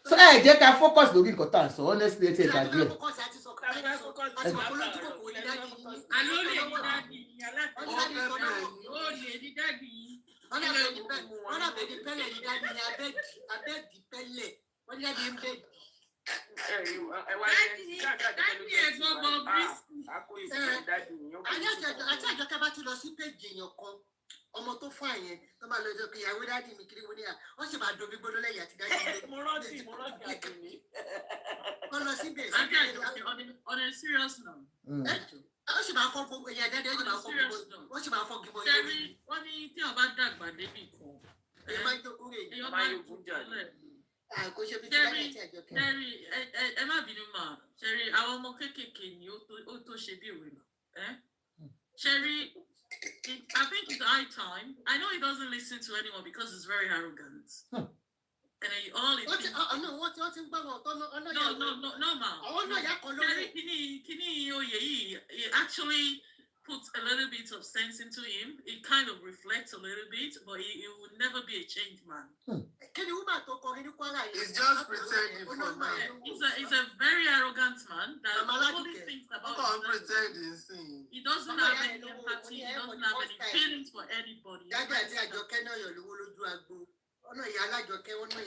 So ẹ jẹ́ ká focus lórí nǹkan tá à ń sọ honestly ẹ ti ẹ̀ gbàgbé ẹ̀. Àlórí ẹ̀yìn dádì yìí olè ní dádì yìí. Wọ́n náà bẹ̀rẹ̀ pẹ́lẹ̀ ní dádì ní abẹ́ẹ̀dì pẹ́lẹ̀ wọ́n ní dádì ń bẹ̀ẹ̀dì. Dádì ẹ̀gbọ́n bọ̀ bírísì. Àti àjọkẹ́ bá ti lọ sí péjì èèyàn kan ọmọ tó fún àyẹn tó máa lọ ìjọkẹ́ ìyàwó dádì mi kiri wọlé à wọ́n sì máa domi gbóná lẹ́yìn àti dádì mi. Mo rántí àjùmí. Wọ́n lọ síbẹ̀ on a serious note. Ó sì máa fọ́ gbogbo èèyàn dáadáa, wọ́n sì máa fọ́ gbogbo èèyàn. Ṣẹ́rí wọ́n ní tí ọba dàgbà débì kan. Èèyàn máa ń jókòó rè é. Èèyàn máa ń jókòó lẹ̀. Kò ṣe bí ti dáadáa tí àjọkẹ́. Ṣẹ́rí ẹ má bínú mà. Ṣẹ́rí àwọn ọmọ kéékèèké ni ó tó ṣe bí òwe mà. Ṣẹ́rí I think it's high time. I know he doesn't listen to anyone because he's very arrogant. And all it is. No, ma. Kini Oye, it actually puts a little bit of sense into him. It kind of reflects a little bit, but he would never be a changed man. He's just pretending for now. He's a very arrogant man that only thinks about pretending. He doesn't have any empathy, he doesn't have any feelings for anybody.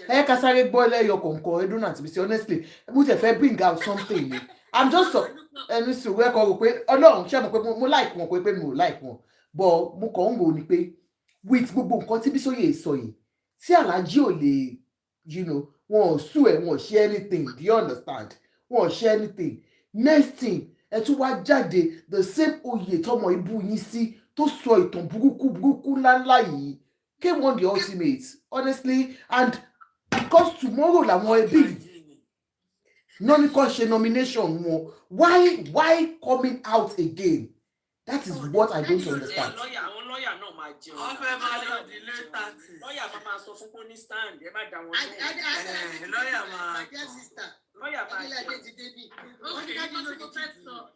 Ẹ ká sáré gbọ́ lẹ́yọ kọ̀ọ̀kan Edun àti Bisi honestly mo tẹ̀ fẹ́ bring out something ni I'm just ẹni sùn wẹ́ kọ́ rò pé Ọlọ́run ṣé mo pé mo like wọn pé mi ò like wọn but mo kàn ń wò ni pé with gbogbo nǹkan tí Bísóyè sọ yìí tí Alhaji ò lè wọn ò sue ẹ̀ wọn ò ṣe anything do you understand wọn ò ṣe anything next thing ẹ tún wá jáde the same oyè tọmọ ibú yín sí tó sọ ìtàn burúkú ńláńlá yìí came on the ultimate honestly and because tomorrow làwọn ẹbí nọ́ni kan ṣe nomination wọn why coming out again that is what I don't understand. Àwọn lọ́ọ̀yà náà máa jẹun. Wọ́n fẹ́ máa lọ delay taxes. Lọ́ọ̀yà máa sọ fún pé ní stand ẹ má dá wọn lóhùn. Lọ́ọ̀yà máa Okay,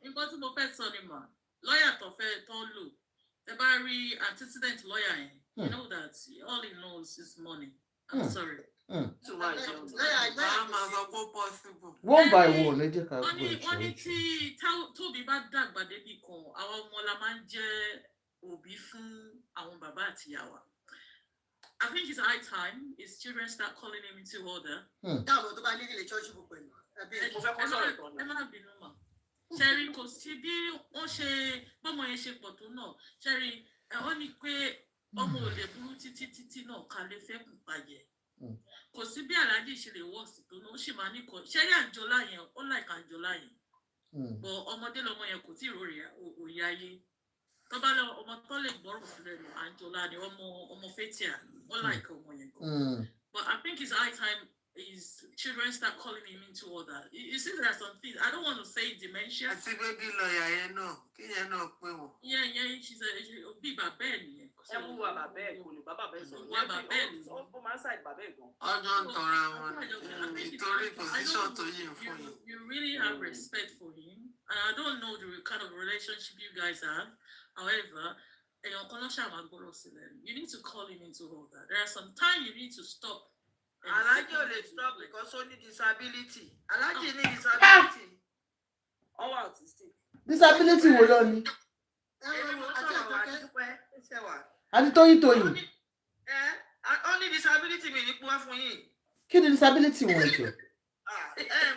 nǹkan tí mo fẹ́ sọ ni mà lọ́ọ̀yà tó ń lò ẹ bá rí antecedent lọ́ọ̀yà yẹn. You know that all he knows is money. I'm sorry. Too much. One by one, ẹ jẹ́ ká gbọ́ ìṣòro. Wọ́n ní tí Tóbi bá dàgbà débì kan, àwọn ọmọ la máa ń jẹ́ òbí fún àwọn bàbá àti ìyá wa. I think it's high time his children start calling him into order. Táwọn tó bá ní ilé church book pẹ̀lú. Ẹ má bínú mà. Ṣẹ́rí kò sí bí wọ́n ṣe bọ́mọ yẹn ṣe pọ̀ tó náà. Ṣẹ́rí wọ́n ní pé ọmọ ò lè burú títí náà ká lè fẹ́ kù pàjẹ́ kò sí bí Alhaji ṣe lè wọ́ sí tó náà ó sì máa ní kọ ṣẹ́rí Àǹjọ́lá yẹn ó láìka Àǹjọ́lá yẹn bọ̀ ọmọdé lọmọ yẹn kò tí ì rò òye ayé tó bá lọ ọmọ tó lè gbọ́rọ̀ sílẹ̀ nù Àǹjọ́lá ni ọmọ Fathia ó láìka ọmọ yẹn gan but I think it's high time his children start calling him into order. You see, there are some things I don't want to say dementia. Àti baby lawyer yẹn náà kí yẹn náà pé wọn. Yeah, she's a bí bàbá ẹ̀ nìyẹn. Ẹ mú wa bàbá ẹ̀ kò lè bá bàbá ẹ̀ sọ̀rọ̀. Wá bàbá ẹ̀ ni. Ó máa ń ṣàì bàbá ẹ̀ gan. Ọjọ́ ń tanra wọn nítorí position tó yìn fún yín. You really have respect for him. And I don't know the kind of relationship you guys have. However, you need to call him into order. There are some time you need to stop. Alhaji ò lè stop because ó ní disability. Alhaji ní disability. All autistic. Disability wo ló ní? àti Tóyìn. Only disability mi ní púpọ̀ fún yín. Kí ni disability wọn jọ?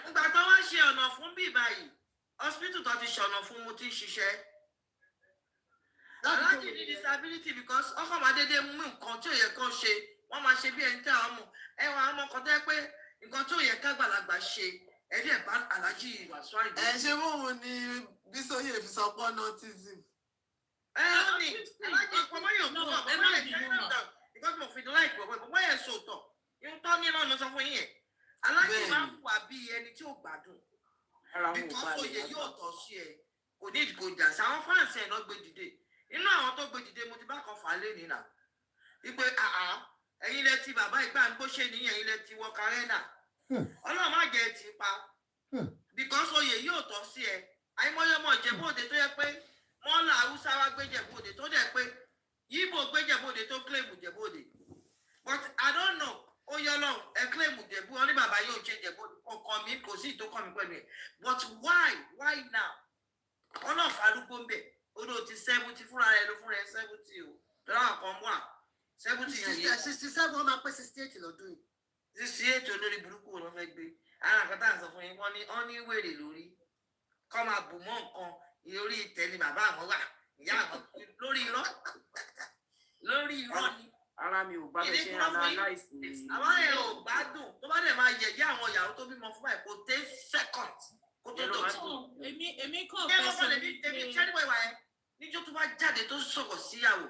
Ìgbà tó wá ṣe ọ̀nà fún bí báyìí, hospital tó ti ṣọ̀nà fún mo ti ń ṣiṣẹ́. Aláàjì ní disability because ọkọ̀ máa dédé mú nǹkan tí ò yẹ kán ṣe, wọ́n máa ṣe bí ẹni tí àwọn ọmọ ẹwà ọmọ kan tẹ́ pé nǹkan tí ò yẹ kágbàlagbà ṣe ẹ̀dí ẹ̀bá Aláàjì Wasiu Ayinde. Ṣé bóun ni Bísóyè fi sọ pé autism? Ó ní Aláàjì ọmọ yóò kú ọ̀bọ̀ báyìí because mo fi like ọ̀bọ̀ yẹn sòtọ̀ yóò tọ́ ní náà lọ sọ fún yín. Aláàjì máa ń wà bí ẹni tí ò gbádùn because oyè yóò tọ́ sí ẹ kò ní ìdìbò jà sí àwọn fáǹsì ẹ̀ náà gbé dìde inú àwọn tó gbé dìde mo ti bá kan fà á lé nínà wípé ẹ̀yin lẹ ti bàbá ìgbà ń gbóṣe nìyẹn ẹ̀yin lẹ ti wọ kárẹ́nà Ọlọ́run má jẹ́ ti pa because oyè yóò tọ́ sí ẹ àìmọye ọmọ Ìjẹ̀bú-Òde tó yẹ pé wọ́n là Haúsá wá gbé Ìjẹ̀bú-Òde tó dẹ̀ pé Yíbò gbé Ìjẹ̀bú-Òde tó claim Ìjẹ̀bú-Òde but I don't know ó yọ lọ ẹ claim Ìjẹ̀bú ọ ní bàbá yóò ṣe Ìjẹ̀bú-Òde ọkàn mi kò sí ìtókàn mi pẹ̀lú ẹ̀ but why now ọlọ́ọ̀fà arúgbó ń bẹ̀ odò ti 70 fúnra rẹ̀ ló fúnra ẹ̀ 70 o lọ́wọ́ kan wà 70 yẹn yẹn 67 wọ́n máa pé 68 lọ́dún yìí. 68 olórí burúkú wọn fẹ́ gbé ara nǹkan tá à ń sọ fún yín wọ́n ní wèrè lórí kọ́ máa bù mọ́ nǹkan lórí ìtẹ́ ni bàbá àwọn wà ìyá àwọn lórí irọ́ ni. Ara mi ò bá mi ṣe analyze ni. Àwọn ẹ̀ ò gbádùn tó bá dẹ̀ máa yẹ̀yẹ́ àwọn ìyàwó tó bímọ fún báyìí kò 10 seconds kó tó tó tó. Èmi kàn fẹ́ sọ wípé ṣẹ́niwọ̀ ìwà ẹ̀ níjọ́ tó bá jáde tó sọ̀rọ̀ síyàwó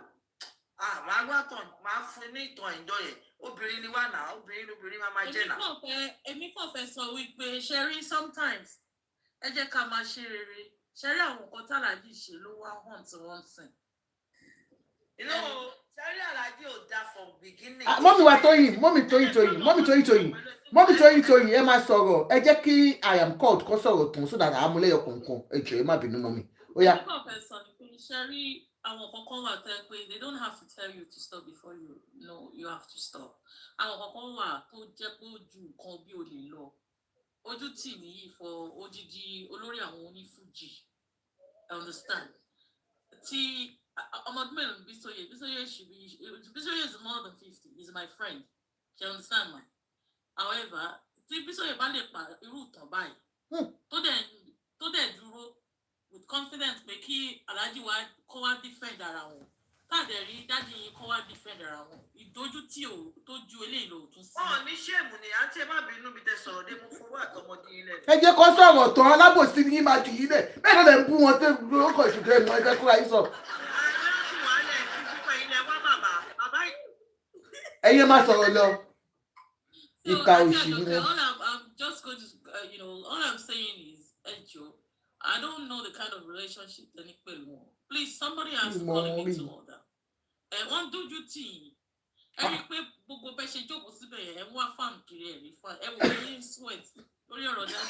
máa gbọ́ tán máa fún ní ìtàn ìjọ yẹn obìnrin ni wà náà obìnrin máa jẹ́ náà. Èmi kàn fẹ́ sọ wípé ṣẹ́rí sometimes ẹ jẹ́ ká máa ṣe rere ṣẹ́rí àwọn nǹkan tàlàjì ṣe ló wá hàn tí wọ́n ń sìn. Ṣẹ́rí Àlàjì ò dáa from beginning. Mọ́mì wa Tóyìn ẹ máa sọ̀rọ̀ ẹ jẹ́ kí I am called kó sọ̀rọ̀ tán so that àmúlẹ́yọ̀ kọ̀ọ̀kan ẹ jọ̀ọ́ ẹ má bínú mọ́mì. Ó yá. Èmi kàn fẹ́ sọ ni pé ṣẹ́rí àwọn kankan wà tẹ́ pé they don't have to tell you to stop before you know you have to stop. Àwọn kankan wà tó jẹ́ pé ó ju nǹkan bí o lè lọ. Ojú tì níyì fọ odidi olórí àwọn onífújì. I understand. Tí ọmọdún mélòó Bísóyè is more than 50. He's my friend. You understand ma? However, tí Bísóyè bá lè pa irú ìtàn báyìí tó dẹ̀ dúró with confidence pé kí Aláàjì wa kó wá defend ara wọn káàdé rí dájú yìí kó wá defend ara wọn ìdójútì tó ju eléyìí lọ tún sí. Ní ṣéèmù ni àǹtí ẹ má bínú mi tẹ sọ̀rọ̀ dé mo fowó àtọmọdé yín lẹ́nu. Ẹ jẹ́ kó sọ̀rọ̀ tán alábòsí ni yín máa jù yín lẹ̀ bẹ́ẹ̀ ló lè ń bú wọn tẹ́ lóko ìṣùkẹ́ ẹ̀nu ẹgbẹ́ kúrò ayé sọ. Ẹyẹ máa sọ̀rọ̀ lọ. Ìka òṣì ni wọn. I'm just going to all I'm saying is Ejo, I don't know the kind of relationship that you pẹ̀lú. Please, somebody has to call me to order. Wọ́n dójú tì yín. Ẹ rí i pé gbogbo bẹ́ẹ̀ ṣe jókòó síbẹ̀ yẹn, ẹ ń wá fáàmù kiri ẹ̀ rí fáàmù. Ẹ wò ó yín sweat lórí ọ̀rọ̀ dájú.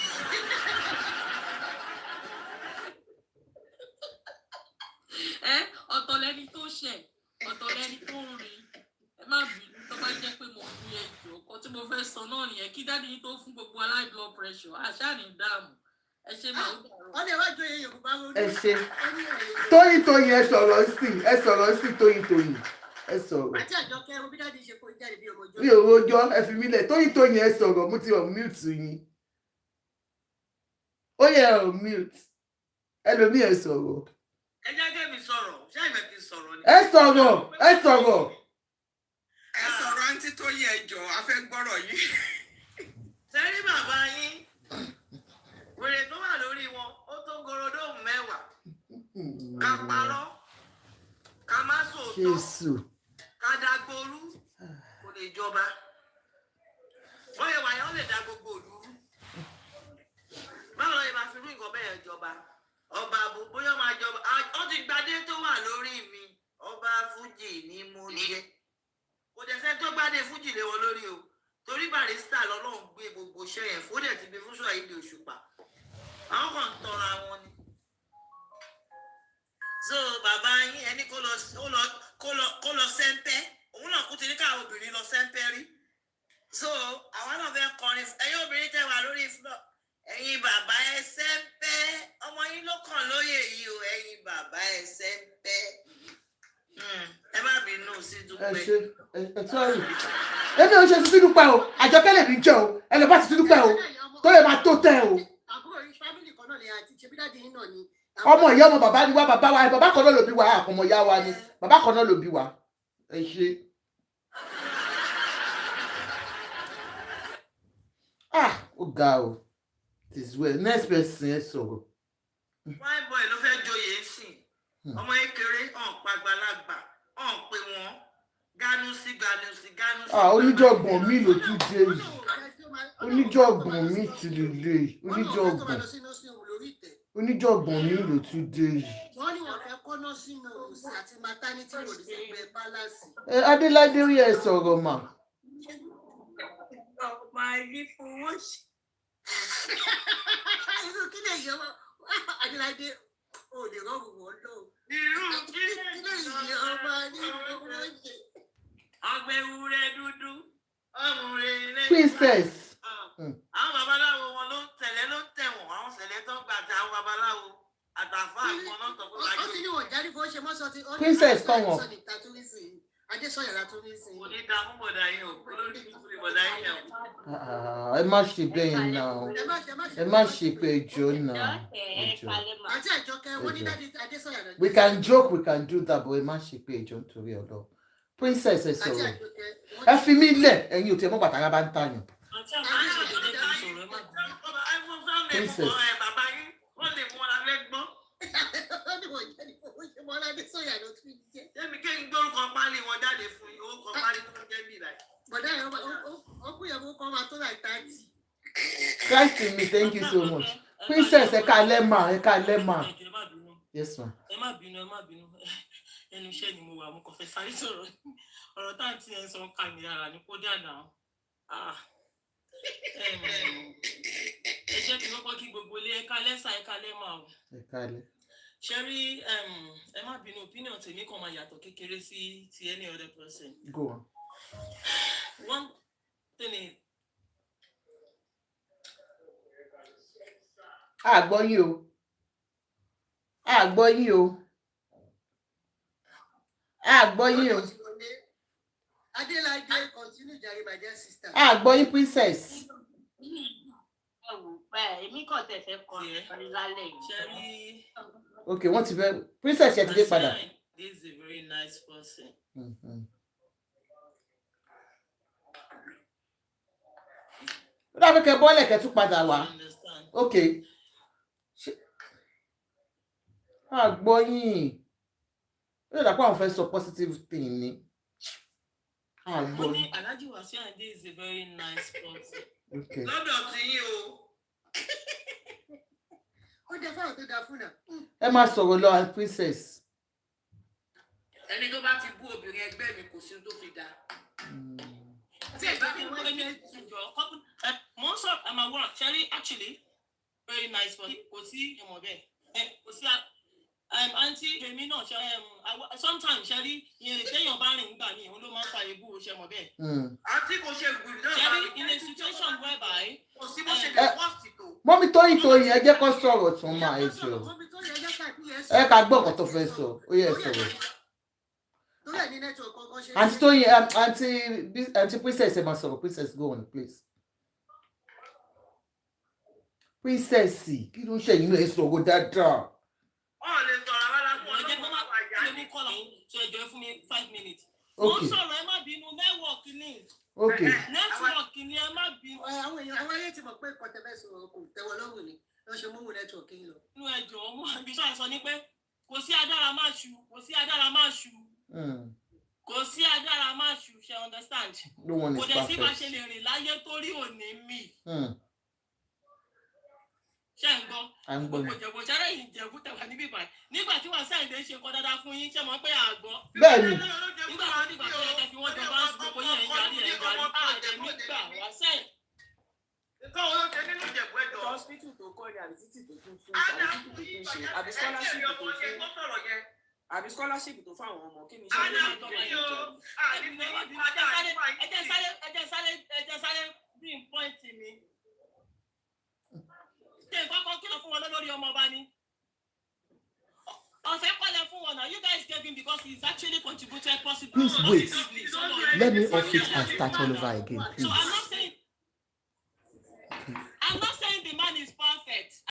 Ọ̀tọ̀ lẹni tó ṣẹ̀, ọ̀tọ̀ lẹni tó ń rìn. Ẹ má bínú tó bá jẹ́ pé mo fi ẹjọ́ ọkọ tí mo fẹ́ sọ náà nìyẹn kí dáàdi yín tó fún gbogbo high blood pressure àṣà ní dáàmú. Ẹ ṣe máa ń dàrú. Wọ́n lè wá jó iye Yorùbá wọn. Ẹ ṣe Tóyìn ẹ sọ̀rọ̀ sí Tóyìn ẹ sọ̀rọ̀. Àti Àjọkẹ́ ẹ̀rọ bí dáàdi ṣe kó jáde bí ọmọ ọjọ́. Mi ò rojọ́ ẹ fi mí lẹ̀ Tóyìn ẹ sọ̀rọ̀ mo ti mute yín. Ó yẹ mute ẹlòmíì ẹ sọ̀rọ̀. Ẹ jẹ́ kí mi sọ̀rọ̀ ṣé ìfẹ́ kí n sọ̀rọ̀ ni. Ẹ sọ̀rọ̀. Ẹ sọ̀rọ̀ àǹtí Tóyìn ẹjọ́ a fẹ́ gbọ́rọ̀ yìí. Sẹ́rí bàbá yín wèrè tó wà lórí wọn ó tó gorodóòmù 10. Ká parọ́ ká má sòótọ́ ká dagboru kò lè jọba. Wọ́n yẹ wàyà ó lè dá gbogbo òlu. Báwo ló yẹ máa fi rú nǹkan bẹ́ẹ̀ jọba? Ọba àbò bóyá máa jọba ó ti gbadé tó wà lórí mi ọba Fújì ni mo jẹ. Kò dẹ̀ sẹ́ tó gbádé Fújì lé wọn lórí o torí Barrister lọ́lọ́run gbé gbogbo iṣẹ́ yẹn fún dẹ̀ ti gbé fún Wasiu Ayinde Òṣùpá àwọn kan ń tọrọ àwọn ni. So bàbá yín ẹni kó lọ sẹ́ńpẹ́ òun náà kú ti ní káwọn obìnrin lọ sẹ́ńpẹ́ rí. So àwa náà fẹ́ kọrin ẹ̀yin obìnrin tẹ́ wà lórí floor ẹ̀yin bàbá ẹ sẹ́ńpẹ́ ọmọ yín ló kàn lóye yìí o ẹ̀yin bàbá ẹsẹ̀ ń pẹ́ ẹ má bínú sí Dúpẹ́. ẹ sọ́ọ̀rì èmi ò ṣe sí Dúpẹ́ o Àjọkẹ́ lè ní jẹ́ o ẹ lè bá sí Dúpẹ́ o tó lè máa tó tẹ́ o. àbúrò yìí fámìlì kan náà lè àti ṣe bí dáàdi yín náà ni. ọmọ ìyá ọmọ bàbá ni wá bàbá wa bàbá kan náà ló bí wa àpọ̀mọ̀ ìyá wa ni bàbá kan náà ló bí wa ẹ ṣe. Ó ga o this way next person ẹ sọ̀rọ̀. fine boy ló fẹ́ joyè sí ọmọ kékeré ọ̀n pàgbàlagbà ọ̀n pé wọ́n ganu sí. Oníjọ̀gbọ̀n mi ló tún dé yìí oníjọ̀gbọ̀n mi ti lè lè oníjọ̀gbọ̀n mi ló tún dé yìí. wọ́n ní wọ́n fẹ́ kọ́nà sínú òsì àti maternity road sẹ́gbẹ̀ẹ́ palace. Adéládé rí ẹ sọ̀rọ̀ mà. máa rí fowó ṣe. irú kí lè yọ Adéládé ò lè rọrùn wọn lọ. irú kí lè yọ ọmọ ní fowó ṣe. ọgbẹ́ ewúrẹ́ dúdú ọmọrin ilé. Princess. àwọn babaláwo wọn ló tẹ̀lé ló tẹ̀wọ̀n àwọn sẹ̀lẹ̀ tó gbà tẹ àwọn babaláwo àtàfà àgbọn náà tó kó wájú. ó ti ní wọ́n jáde fún ṣe mọ́sọ́ ti. Princess kọ́wọ̀n. Adésọyà la tún ní sí. kò ní da fún bọ̀dà yín o olórí kúkúrú bọ̀dà yín yẹn o. Ẹ má ṣe bẹ́ẹ̀ náà ẹ má ṣe pé ẹjọ́ náà ẹjọ́. àti Àjọkẹ́ wọ́n ní dáàdi Adésọyà lọ. We can joke we can do that but ẹ má ṣe pé ẹjọ́ nítorí ọ̀dọ́. Princess ẹ sọ̀rọ̀ ẹ fi mí lẹ̀ ẹ̀yin ò tí ẹ mọ́ bàtà bá ń tàyàn. Princess. bàbá yín wọ́n lè mú ọ lálẹ́ gbọ́n. Jẹ́mi kéyìn gbórúkọ pálí wọn jáde fún yín, orúkọ pálí tó jẹ́ bí ìlà. Bọ̀dá yẹn ọkùnrin yẹn kọ́ máa tó láì táàtì. Christ in me, thank you so much. Princess ẹ káalẹ́ mà. Yes ma. Ẹ má bínú ẹnu iṣẹ́ ni mo wà mo kàn fẹ́ sáré sọ̀rọ̀ ọ̀rọ̀ tá à ń tí ẹ sọ ń kà mí lára ní kó dànà. Ẹ jẹ́ kí wọ́n kọ́ kí gbogbo ilé ẹ káalẹ́ sà ẹ káalẹ́ mà o. Ẹ káalẹ́. Ṣé rí ẹ má bínú opinion tèmi kan máa yàtọ̀ kékeré sí ti any other person. Go on. One thing is. Àgbọ̀ yín o. Adéládé continue jàre my dear sister. Àgbọ̀ yín Princess. Èmi kàn tẹ̀ fẹ́ kọrin lálẹ́ yìí. Ok, wọ́n ti fẹ́ Princess yẹn ti dé padà. This is a very nice person. Ó dàbí kẹ́ bọ́ọ̀lù ẹ̀kẹ́ tún padà wá. Ok. Àgbọ̀ yín. Ó lè dàpọ̀ àwọn fẹ́ sọ positive thing ni. Àgbọ̀ yín. Alhaji Wasiu Ayinde is a very nice person. Okay. Lọ́dọ̀ tí yín o. Ó jẹ́ fáwọn tó dáa fún náà. Ẹ máa sọ̀rọ̀ lọ Princess. Ẹni tó bá ti bú obìnrin ẹgbẹ́ mi kò sí tó fi dá. Tí ẹ bá mi wọ́n ẹni ìjọ mo ń sọ àmà wọ́n ṣẹ́rí actually very nice person kò sí ẹ̀mọ̀ bẹ́ẹ̀ kò sí àǹtí èmi náà ṣe sometimes ṣẹ́rí ìyẹn téèyàn bá rìn nígbà míì òun ló máa ń fa ebú ṣe mọ̀ bẹ́ẹ̀. Àǹtí kò ṣe gbùn náà. ṣẹ́rí in a situation whereby. Kò sí bó ṣe lè wọ́ọ̀sì tó. Mọ́mí Tóyìn ẹ jẹ́ kó sọ̀rọ̀ tún máa ẹ jọ. Ẹ ká gbọ́ ọ̀kan tó fẹ́ sọ ó yẹ sọ̀rọ̀. Àǹtí Tóyìn àǹtí Princess ẹ máa sọ̀rọ̀ Princess go on please. Princess kí ló ń ṣe yín ẹ sọ̀rọ̀ dáadáa. Wọ́n lè sọ̀rọ̀ rárá fún ọjọ́ tó máa wà ní kọ́lá tó ẹjọ́ fún mi 5 minutes. Okay. Mo sọ̀rọ̀ ẹ má bínú nẹ́wọ̀kì ni. Okay. Nẹ́tíwọ̀kì ni ẹ má bínú. Àwọn èèyàn àwọn ayé ti mọ̀ pé kọ̀tẹ́fẹ́ sọ̀rọ̀ kò tẹ́wọ́ lọ́rùn ni lọ́ ṣe mú nẹ́tíwọ̀kì yín lọ. Inú ẹjọ́ ọmọ àbí sọ àìsàn ni pé kò sí adára má ṣu kò sí adára má ṣu ṣe understand. Kò dẹ̀ sí bá ṣe lè rìn láyé torí òní mi. Ṣé ń gbọ́? Gbogbo Ìjẹ̀bú ṣẹ́rẹ́ Ìjẹ̀bú tẹ̀wá níbí báyìí. Nígbà tí Wasiu Ayinde ṣe kọ́ dáadáa fún yín ṣé mọ̀ pé àgbọ̀. Bẹ́ẹ̀ni. Nígbà tó dìgbà tó yẹ kẹ́ fi wọ́n jọba gbogbo yẹn ń yarí àjẹ nígbà Wasiu. Nǹkan wo ló ṣe nínú Ìjẹ̀bú ẹ̀jọ̀? Hospital tó kọ́ ni àbí títì tó tún fún àbí títì tó tún ṣe àbí scholarship tó fún àbí scholarship tó fún àwọn ọmọ kí ni iṣẹ́ tó ń bí point mi. Ṣé nǹkan kan kí ló fún wọn lórí nítorí ọmọ ọba ni. Ọ̀fẹ́ kọ́lẹ̀ fún wọn now. You guys gave him because he's actually contributed Please wait. positively. Let me off it and start all over again, please. So I'm